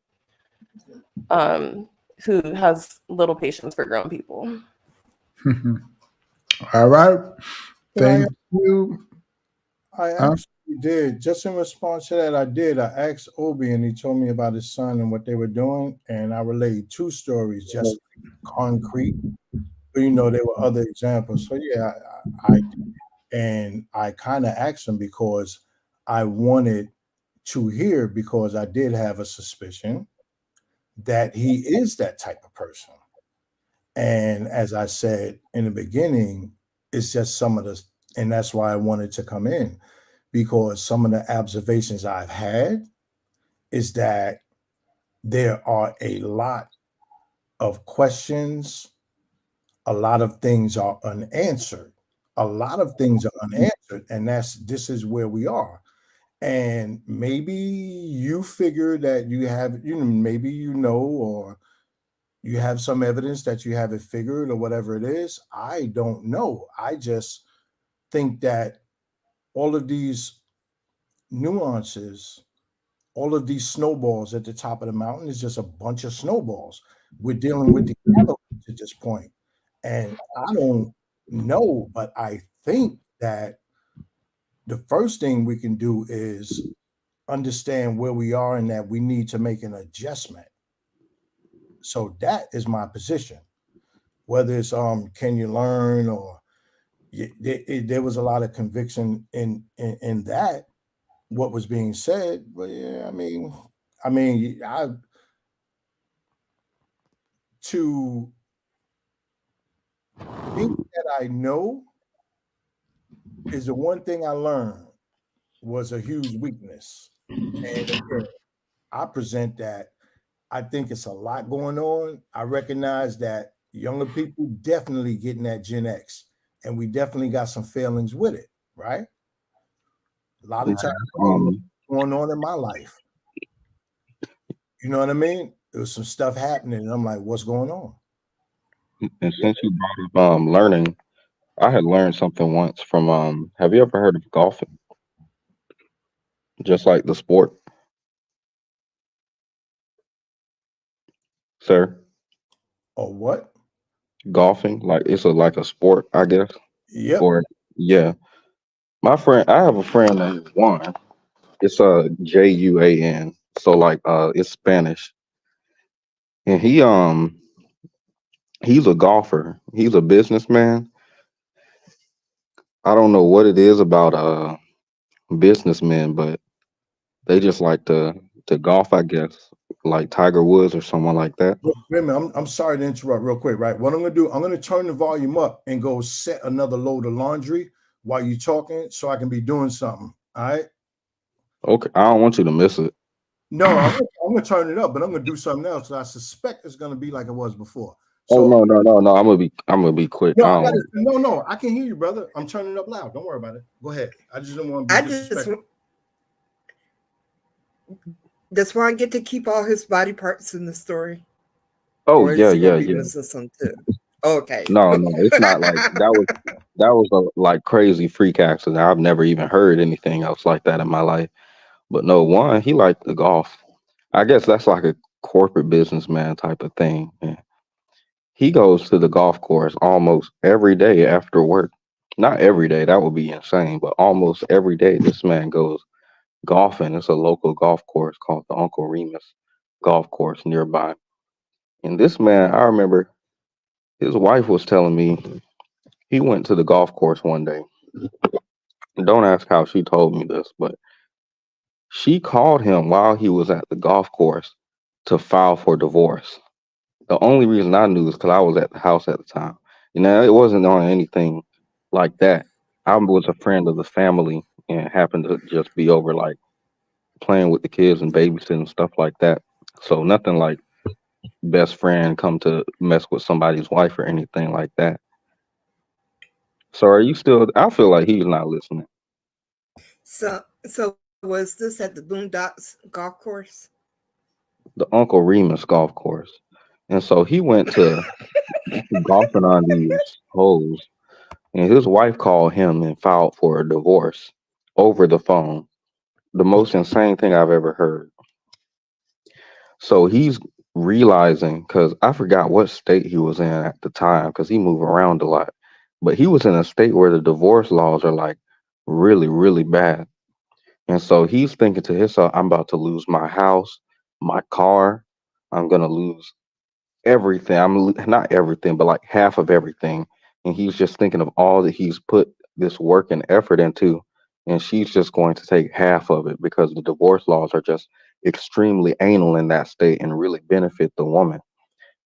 who has little patience for grown people. All right. Thank you. I actually did. Just in response to that, I asked Obi, and he told me about his son and what they were doing, and I relayed 2 stories, just concrete. But there were other examples. So yeah, I and I kind of asked him because I wanted to hear, because I did have a suspicion that he is that type of person. And as I said in the beginning, it's just some of the, and that's why I wanted to come in, because some of the observations I've had is that there are a lot of questions, a lot of things are unanswered. A lot of things are unanswered, and this is where we are. And maybe you figure that you have, maybe or you have some evidence that you have it figured or whatever it is. I don't know. I just think that all of these nuances, all of these snowballs at the top of the mountain is just a bunch of snowballs. We're dealing with the avalanche at this point. And I don't know, but I think that the first thing we can do is understand where we are and that we need to make an adjustment. So that is my position. Whether it's can you learn, or there was a lot of conviction in that what was being said. But yeah, I mean, I mean, to think that I know is the one thing I learned was a huge weakness. And again, I present that I think it's a lot going on. I recognize that younger people definitely getting that Gen X, and we definitely got some failings with it, right? A lot of times going on in my life. You know what I mean? There was some stuff happening, and I'm like, what's going on? And since you brought up learning, I had learned something once from have you ever heard of golfing? Just like the sport, sir. Or what? Golfing, like it's like a sport, I guess. Yep. Or yeah. My friend, I have a friend named Juan. It's Juan. So like it's Spanish. And he's a golfer. He's a businessman. I don't know what it is about businessmen, but they just like to golf, I guess, like Tiger Woods or someone like that. Wait a minute, I'm sorry to interrupt real quick, right? What I'm gonna do, I'm gonna turn the volume up and go set another load of laundry while you're talking so I can be doing something. All right. Okay, I don't want you to miss it. No, I'm gonna turn it up, but I'm gonna do something else. I suspect it's gonna be like it was before. Oh So no. I'm gonna be quick. no, no, I can hear you, brother. I'm turning it up loud. Don't worry about it. Go ahead. I just don't want to be disrespectful. Does Juan get to keep all his body parts in the story? Oh or yeah, is he gonna yeah. be missing some too? Okay. No, it's not like that was a like crazy freak accident. I've never even heard anything else like that in my life. But no, one, he liked the golf. I guess that's like a corporate businessman type of thing. And he goes to the golf course almost every day after work. Not every day, that would be insane, but almost every day this man goes golfing. It's a local golf course called the Uncle Remus golf course nearby. And this man, I remember his wife was telling me he went to the golf course one day. Don't ask how she told me this, but she called him while he was at the golf course to file for divorce. The only reason I knew is because I was at the house at the time. You know, it wasn't on anything like that. I was a friend of the family and happened to just be over like playing with the kids and babysitting and stuff like that. So nothing like best friend come to mess with somebody's wife or anything like that. So are you still? I feel like he's not listening. So was this at the Boondocks golf course? The Uncle Remus golf course, and so he went to golfing on these holes, and his wife called him and filed for a divorce over the phone. The most insane thing I've ever heard. So he's realizing because I forgot what state he was in at the time because he moved around a lot, but he was in a state where the divorce laws are like really, really bad. And so he's thinking to himself, I'm about to lose my house, my car. I'm going to lose everything. Not everything, but like half of everything. And he's just thinking of all that he's put this work and effort into. And she's just going to take half of it because the divorce laws are just extremely anal in that state and really benefit the woman.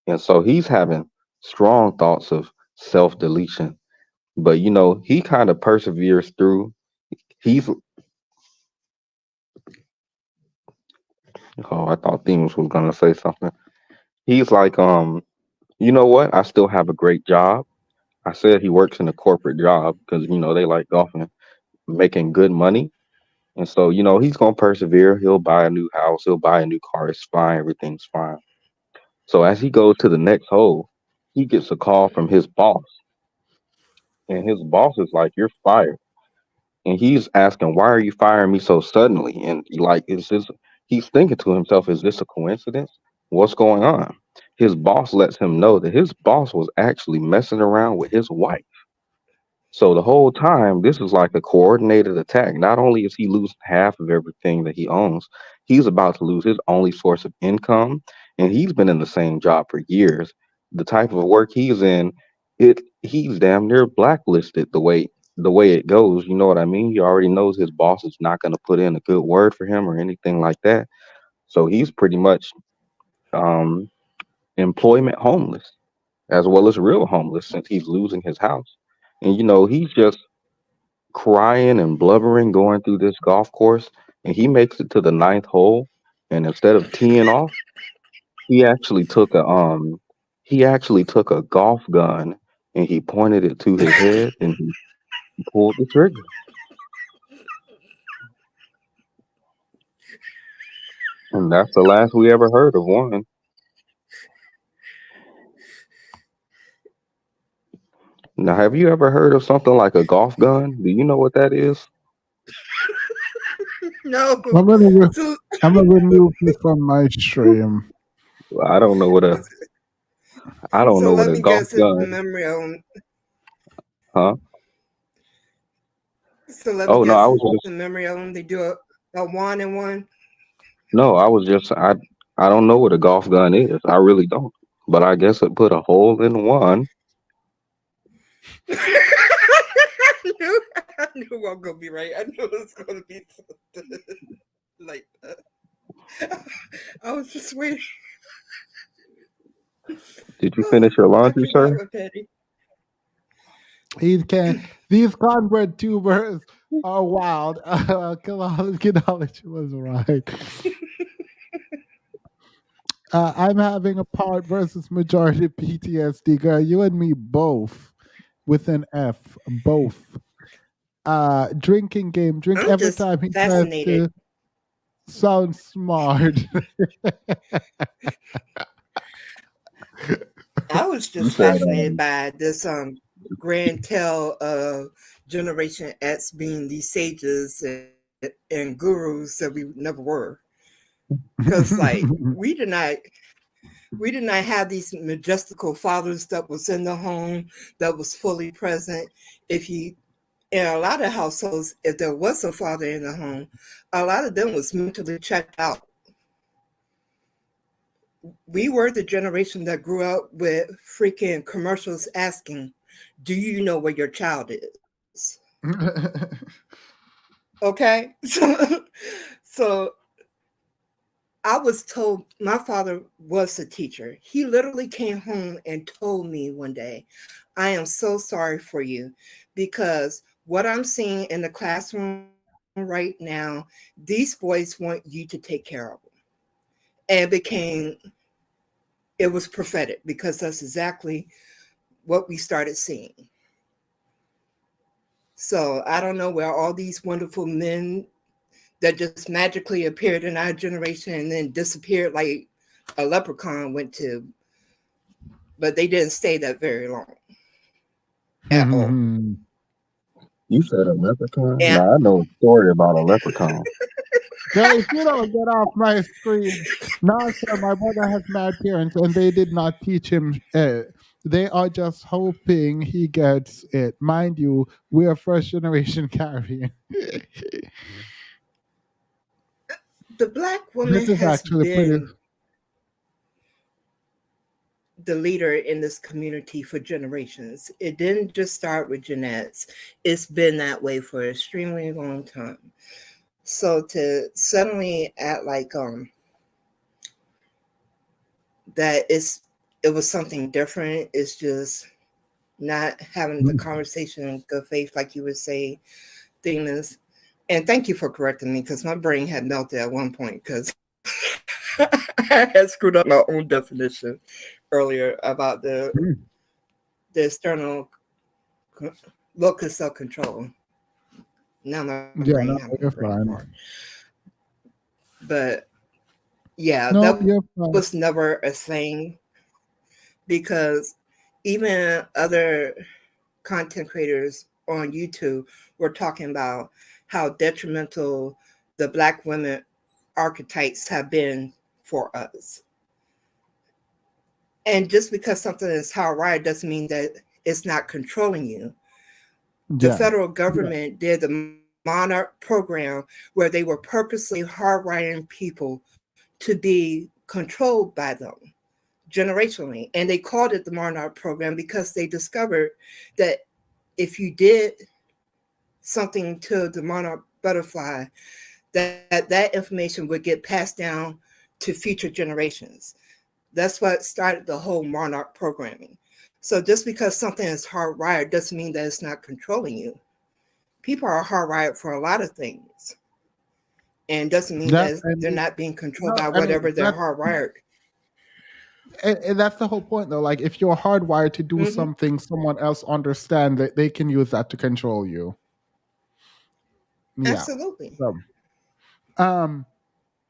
And so he's having strong thoughts of self deletion. But, you know, he kind of perseveres through. He's Oh, I thought Themes was gonna say something. He's like, you know what? I still have a great job. I said he works in a corporate job because you know they like golfing, making good money, and so you know he's gonna persevere. He'll buy a new house. He'll buy a new car. It's fine. Everything's fine. So as he goes to the next hole, he gets a call from his boss, and his boss is like, "You're fired." And he's asking, "Why are you firing me so suddenly?" And like, is this? He's thinking to himself, "Is this a coincidence? What's going on?" His boss lets him know that his boss was actually messing around with his wife. So the whole time, this is like a coordinated attack. Not only is he losing half of everything that he owns, he's about to lose his only source of income, and he's been in the same job for years. The type of work he's in, he's damn near blacklisted the way it goes. You know what I mean? He already knows his boss is not going to put in a good word for him or anything like that. So he's pretty much um, employment homeless as well as real homeless since he's losing his house. And he's just crying and blubbering going through this golf course, and he makes it to the ninth hole. And instead of teeing off, he actually took a golf gun and he pointed it to his head and he pulled the trigger. And that's the last we ever heard of one. Now, have you ever heard of something like a golf gun? Do you know what that is? No. So, I'm gonna remove you from my stream. I don't know what a I don't so know what let a me golf guess his gun. memory on. Huh? So let me Oh no, guess I was the just memory on. They do a 1 and 1. no, I was just I don't know what a golf gun is. I really don't. But I guess it put a hole in one. I knew it wasn't gonna be right. I knew it was gonna be something like that. I was just waiting. Did you finish your I laundry, forgot sir? what Patty. These cornbread tubers are wild. Knowledge was right. I'm having a part versus majority PTSD, girl. You and me both, with an F, both. Drinking game. Drink I'm every just time he tries fascinated. to sound smart. I was You just said fascinated by this grand tale of Generation X being these sages and gurus that we never were. Because like we did not have these majestical fathers that was in the home, that was fully present. If you in a lot of households, if there was a father in the home, a lot of them was mentally checked out. We were the generation that grew up with freaking commercials asking, do you know where your child is? Okay. So I was told my father was a teacher. He literally came home and told me one day, I am so sorry for you because what I'm seeing in the classroom right now, these boys want you to take care of them. And it was prophetic because that's exactly what we started seeing. So I don't know where all these wonderful men that just magically appeared in our generation and then disappeared like a leprechaun went to, but they didn't stay that very long at all. You said a leprechaun? And Now I know a story about a leprechaun. Guys, you don't get off my screen. No, sir, my brother has mad parents and they did not teach him. They are just hoping he gets it. Mind you, we are first generation carrying. the Black woman This is has actually pretty. been the leader in this community for generations. It didn't just start with Jeanette's. It's been that way for an extremely long time. So to suddenly act like that it was something different, it's just not having the conversation in good faith, like you would say, things. And thank you for correcting me because my brain had melted at one point because I had screwed up my own definition earlier about the external locus of control. Now my Yeah, brain no, having you're a brain fine. fart. But yeah, No, that you're fine. was never a thing because even other content creators on YouTube were talking about how detrimental the Black women archetypes have been for us. And just because something is hardwired doesn't mean that it's not controlling you. The Yeah. federal government did the Monarch program where they were purposely hardwiring people to be controlled by them generationally. And they called it the Monarch program because they discovered that if you did something to the monarch butterfly, that information would get passed down to future generations. That's what started the whole monarch programming. So just because something is hardwired doesn't mean that it's not controlling you. People are hardwired for a lot of things, and doesn't mean That that I they're mean, not being controlled no, by I mean whatever they're that, hardwired. and that's the whole point, though. Like, if you're hardwired to do Mhm. something, someone else understand that they can use that to control you. Yeah. Absolutely. So,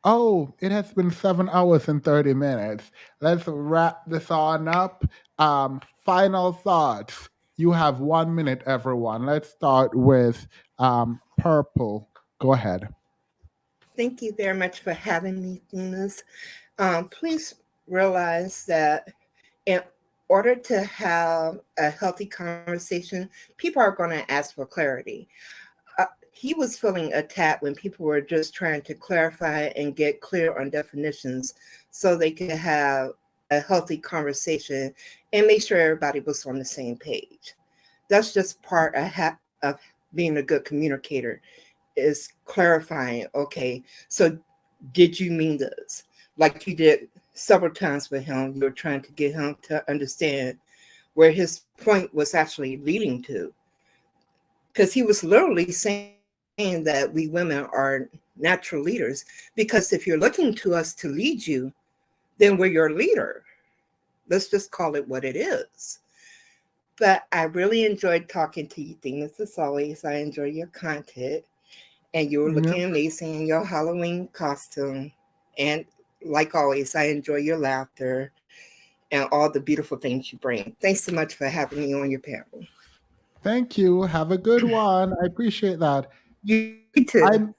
oh, it has been 7 hours and 30 minutes. Let's wrap this on up. Final thoughts. You have 1 minute, everyone. Let's start with Purple. Go ahead. Thank you very much for having me, Themis. Please realize that in order to have a healthy conversation, people are going to ask for clarity. He was feeling attacked when people were just trying to clarify and get clear on definitions so they could have a healthy conversation and make sure everybody was on the same page. That's just part of being a good communicator, is clarifying, okay, so did you mean this? Like you did several times with him, you were trying to get him to understand where his point was actually leading to. Because he was literally saying that we women are natural leaders, because if you're looking to us to lead you, then we're your leader. Let's just call it what it is. But I really enjoyed talking to you, Themis, as always. I enjoy your content. And you were looking amazing in your Halloween costume. And like always, I enjoy your laughter and all the beautiful things you bring. Thanks so much for having me on your panel. Thank you. Have a good one. I appreciate that. You too.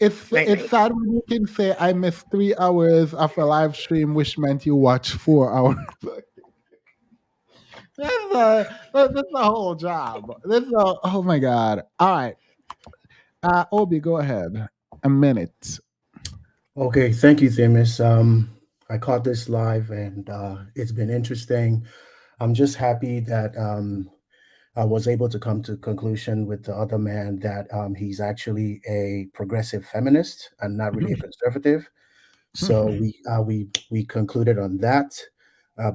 It's Night, it's night. sad when you can say I missed 3 hours of a live stream, which meant you watched 4 hours. That's the whole job. Oh my god. All right. Obi, go ahead. A minute. Okay, thank you, Themis. I caught this live and it's been interesting. I'm just happy that I was able to come to conclusion with the other man that he's actually a progressive feminist and not really a conservative. So we concluded on that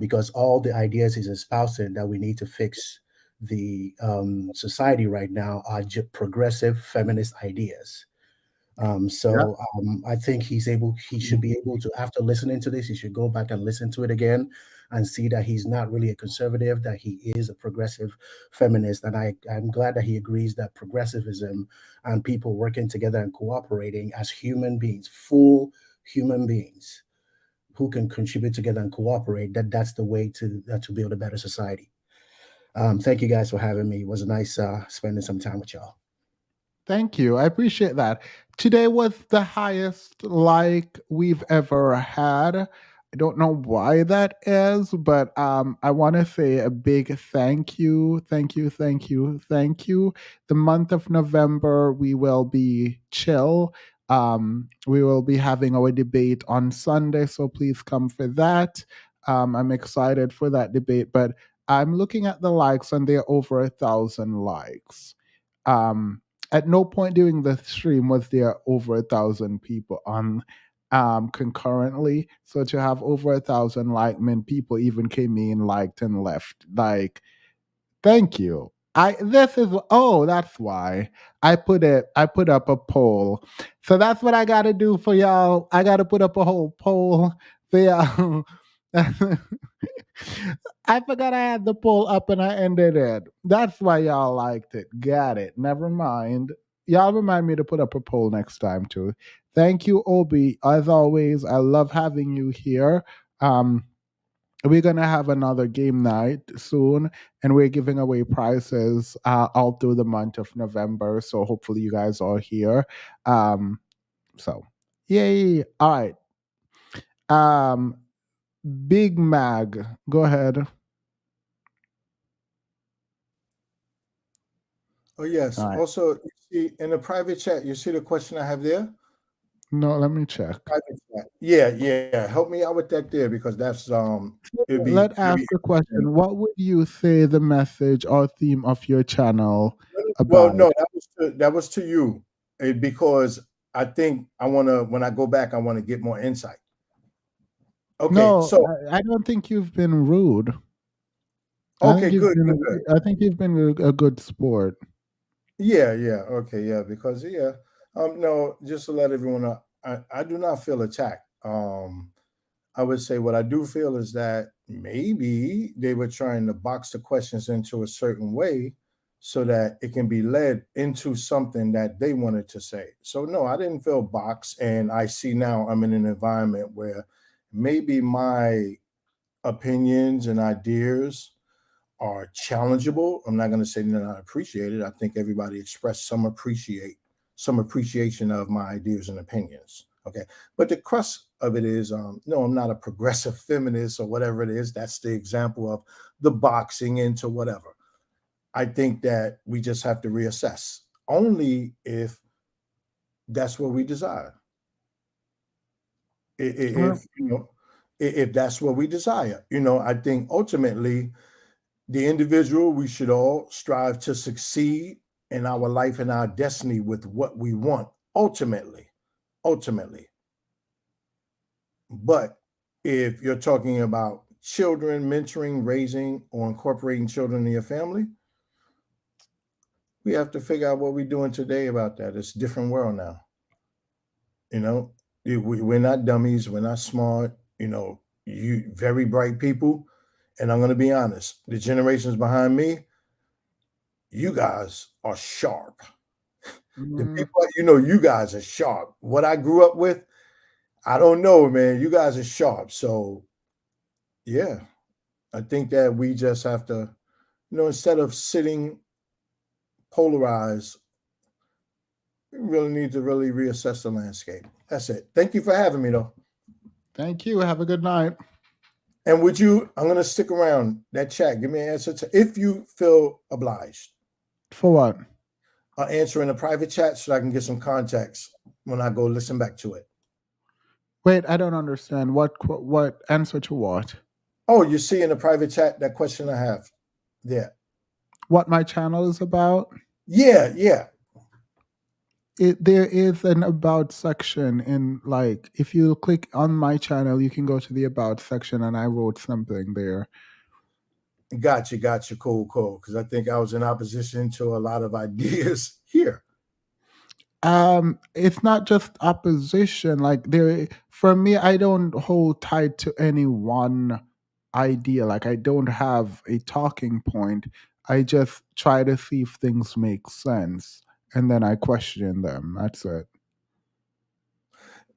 because all the ideas he's espousing that we need to fix the society right now are just progressive feminist ideas. I think he should be able to, after listening to this, he should go back and listen to it again and see that he's not really a conservative, that he is a progressive feminist. And I'm glad that he agrees that progressivism and people working together and cooperating as human beings, full human beings who can contribute together and cooperate, that's the way to build a better society. Thank you guys for having me. It was nice spending some time with y'all. Thank you. I appreciate that. Today was the highest like we've ever had. I don't know why that is, but I want to say a big thank you. Thank you, thank you, thank you. The month of November, we will be chill. We will be having our debate on Sunday, so please come for that. I'm excited for that debate, but I'm looking at the likes and they're over 1,000 likes. At no point during the stream was there over 1,000 people on concurrently. So to have over 1,000 like men, people even came in, liked and left. Like, thank you. That's why I put up a poll. So that's what I gotta do for y'all. I gotta put up a whole poll for y'all. I forgot I had the poll up and I ended it. That's why y'all liked it. Got it. Never mind. Y'all remind me to put up a poll next time too. Thank you, Obi. As always, I love having you here. We're gonna have another game night soon, and we're giving away prizes all through the month of November. So hopefully you guys are here. So yay! All right. Big Mag, go ahead. Oh, yes. All right. Also, you see in the private chat, you see the question I have there? No, let me check. Private chat. Yeah. Help me out with that there because that's it'd be Let's very ask the question. What would you say the message or theme of your channel well, about? no, that was to you. Because I think I want to, when I go back, I want to get more insight. Okay, No, so I don't think you've been rude. okay, good, good, good. I think you've been a good sport. Yeah, yeah, okay, yeah, because yeah, no, just to let everyone know, I do not feel attacked. I would say what I do feel is that maybe they were trying to box the questions into a certain way so that it can be led into something that they wanted to say. So no, I didn't feel boxed, and I see now I'm in an environment where maybe my opinions and ideas are challengeable. I'm not going to say they're not appreciated. I think everybody expressed some appreciation of my ideas and opinions. Okay, but the crux of it is, no, I'm not a progressive feminist or whatever it is. That's the example of the boxing into whatever. I think that we just have to reassess only if that's what we desire. Well, If you know, if that's what we desire, I think ultimately the individual, we should all strive to succeed in our life and our destiny with what we want ultimately. But if you're talking about children, mentoring, raising, or incorporating children in your family, we have to figure out what we're doing today about that. It's a different world now. You know, we're not dummies. We're not smart. You very bright people. And I'm going to be honest, the generations behind me, you guys are sharp. The people, you guys are sharp. What I grew up with, I don't know, man. You guys are sharp. So, yeah, I think that we just have to, instead of sitting polarized, we really need to really reassess the landscape. That's it. Thank you for having me, though. Thank you. Have a good night. And I'm going to stick around that chat. Give me an answer if you feel obliged. For what? I'll answer in a private chat so I can get some context when I go listen back to it. Wait, I don't understand. What answer to what? Oh, you see in the private chat that question I have there. What my channel is about? Yeah. There is an about section in, like, if you click on my channel, you can go to the about section, and I wrote something there. Gotcha. Cool. Because I think I was in opposition to a lot of ideas here. It's not just opposition. Like, for me, I don't hold tight to any one idea. Like, I don't have a talking point. I just try to see if things make sense, and then I question them. That's it.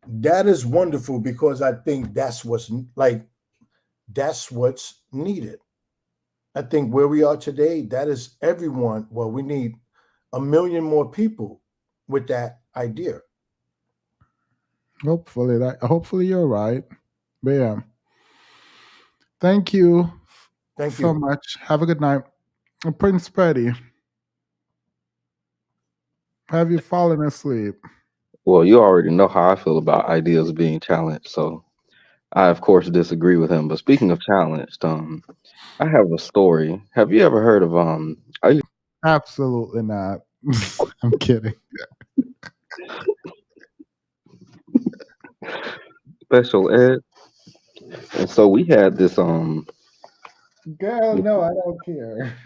That is wonderful, because I think that's what's needed. I think where we are today, that is everyone. Well, we need 1 million more people with that idea. Hopefully you're right. But yeah. Thank you so much. Have a good night. Prince Petty, have you fallen asleep? Well, you already know how I feel about ideas being challenged, so I of course disagree with him. But speaking of challenged, I have a story. Have you ever heard of Absolutely not. I'm kidding. special ed? And so we had this Girl, no, I don't care.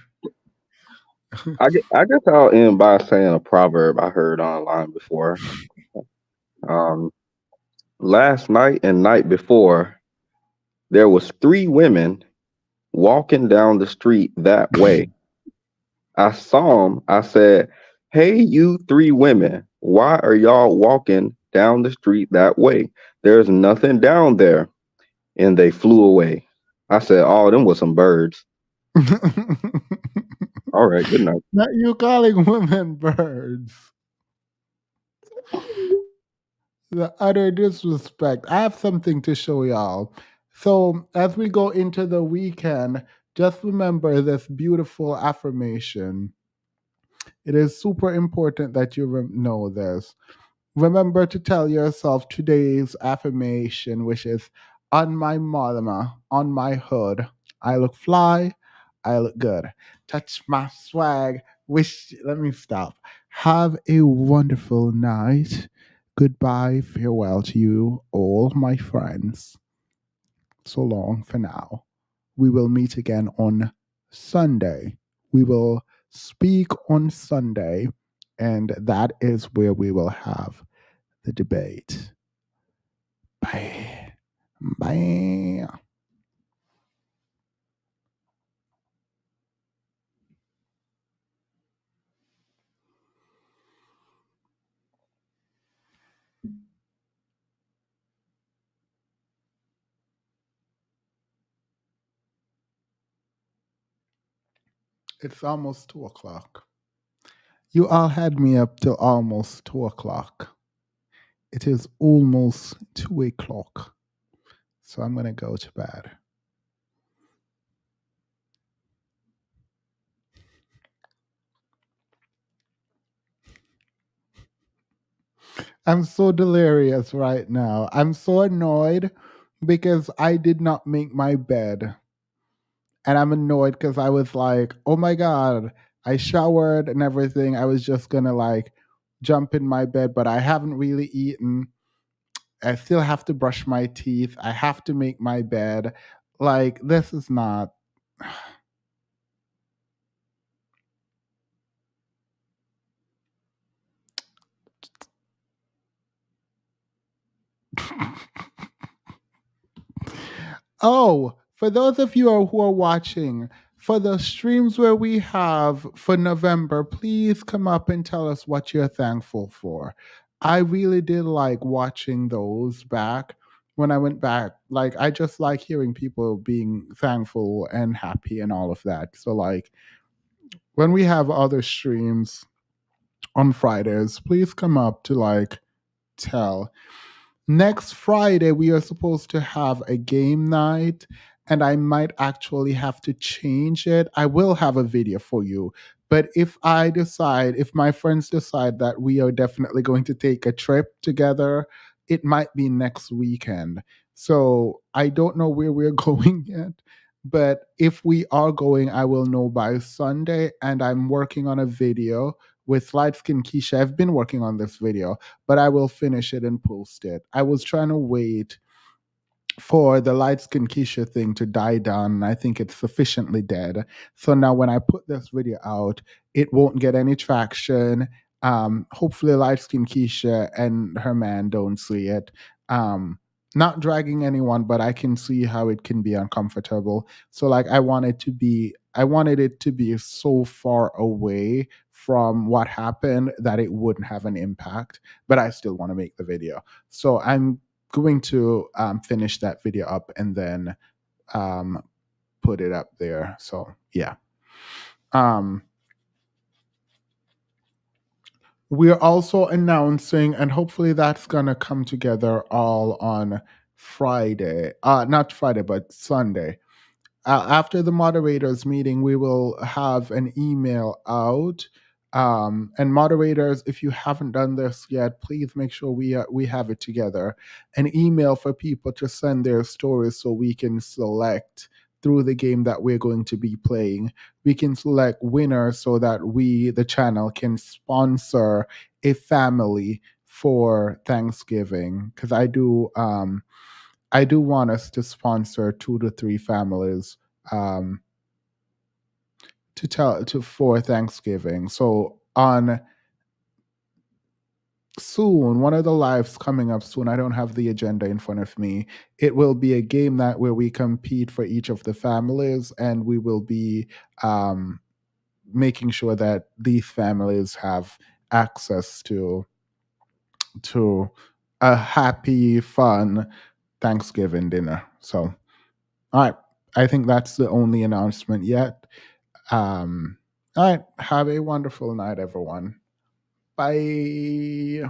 I guess I'll end by saying a proverb I heard online before. Um, Last night and night before, there was three women walking down the street that way. I saw them. I said, "Hey, you three women, why are y'all walking down the street that way? There's nothing down there." And they flew away. I said, "Oh, them was some birds." All right, good night. Not you calling women birds. The utter disrespect. I have something to show y'all. So, as we go into the weekend, just remember this beautiful affirmation. It is super important that you know this. Remember to tell yourself today's affirmation, which is, on my mama, on my hood, I look fly, I look good. Touch my swag. Let me stop. Have a wonderful night. Goodbye. Farewell to you, all my friends. so long for now. We will meet again on Sunday. We will speak on Sunday, and that is where we will have the debate. Bye. Bye. It's almost 2 o'clock. You all had me up till almost 2 o'clock. It is almost 2 o'clock. So I'm going to go to bed. I'm so delirious right now. I'm so annoyed because I did not make my bed. And I'm annoyed because I was like, oh my God, I showered and everything. I was just going to like jump in my bed, but I haven't really eaten. I still have to brush my teeth. I have to make my bed. Like, this is not. Oh, for those of you who are watching, for the streams where we have for November, please come up and tell us what you're thankful for. I really did like watching those back when I went back. Like, I just like hearing people being thankful and happy and all of that. So, like, when we have other streams on Fridays, please come up to like tell. Next Friday, we are supposed to have a game night, and I might actually have to change it. I will have a video for you. But if if my friends decide that we are definitely going to take a trip together, it might be next weekend. So I don't know where we're going yet. But if we are going, I will know by Sunday. And I'm working on a video with Light Skin Keisha. I've been working on this video, but I will finish it and post it. I was trying to wait for the Light Skin Keisha thing to die down, and I think it's sufficiently dead. So now when I put this video out, it won't get any traction. Hopefully Light Skin Keisha and her man don't see it. Not dragging anyone, but I can see how it can be uncomfortable. So like I wanted it to be so far away from what happened that it wouldn't have an impact, but I still want to make the video. So I'm going to finish that video up and then put it up there. So yeah. We're also announcing, and hopefully that's gonna come together all on Friday. Not Friday, but Sunday. After the moderators meeting, we will have an email out. And moderators, if you haven't done this yet, please make sure we have it together. An email for people to send their stories so we can select through the game that we're going to be playing. We can select winners so that we, the channel, can sponsor a family for Thanksgiving. Because I do want us to sponsor 2 to 3 families for Thanksgiving. So on soon, one of the lives coming up soon, I don't have the agenda in front of me. It will be a game night where we compete for each of the families, and we will be making sure that these families have access to a happy, fun Thanksgiving dinner. So, all right. I think that's the only announcement yet. All right. Have a wonderful night, everyone. Bye.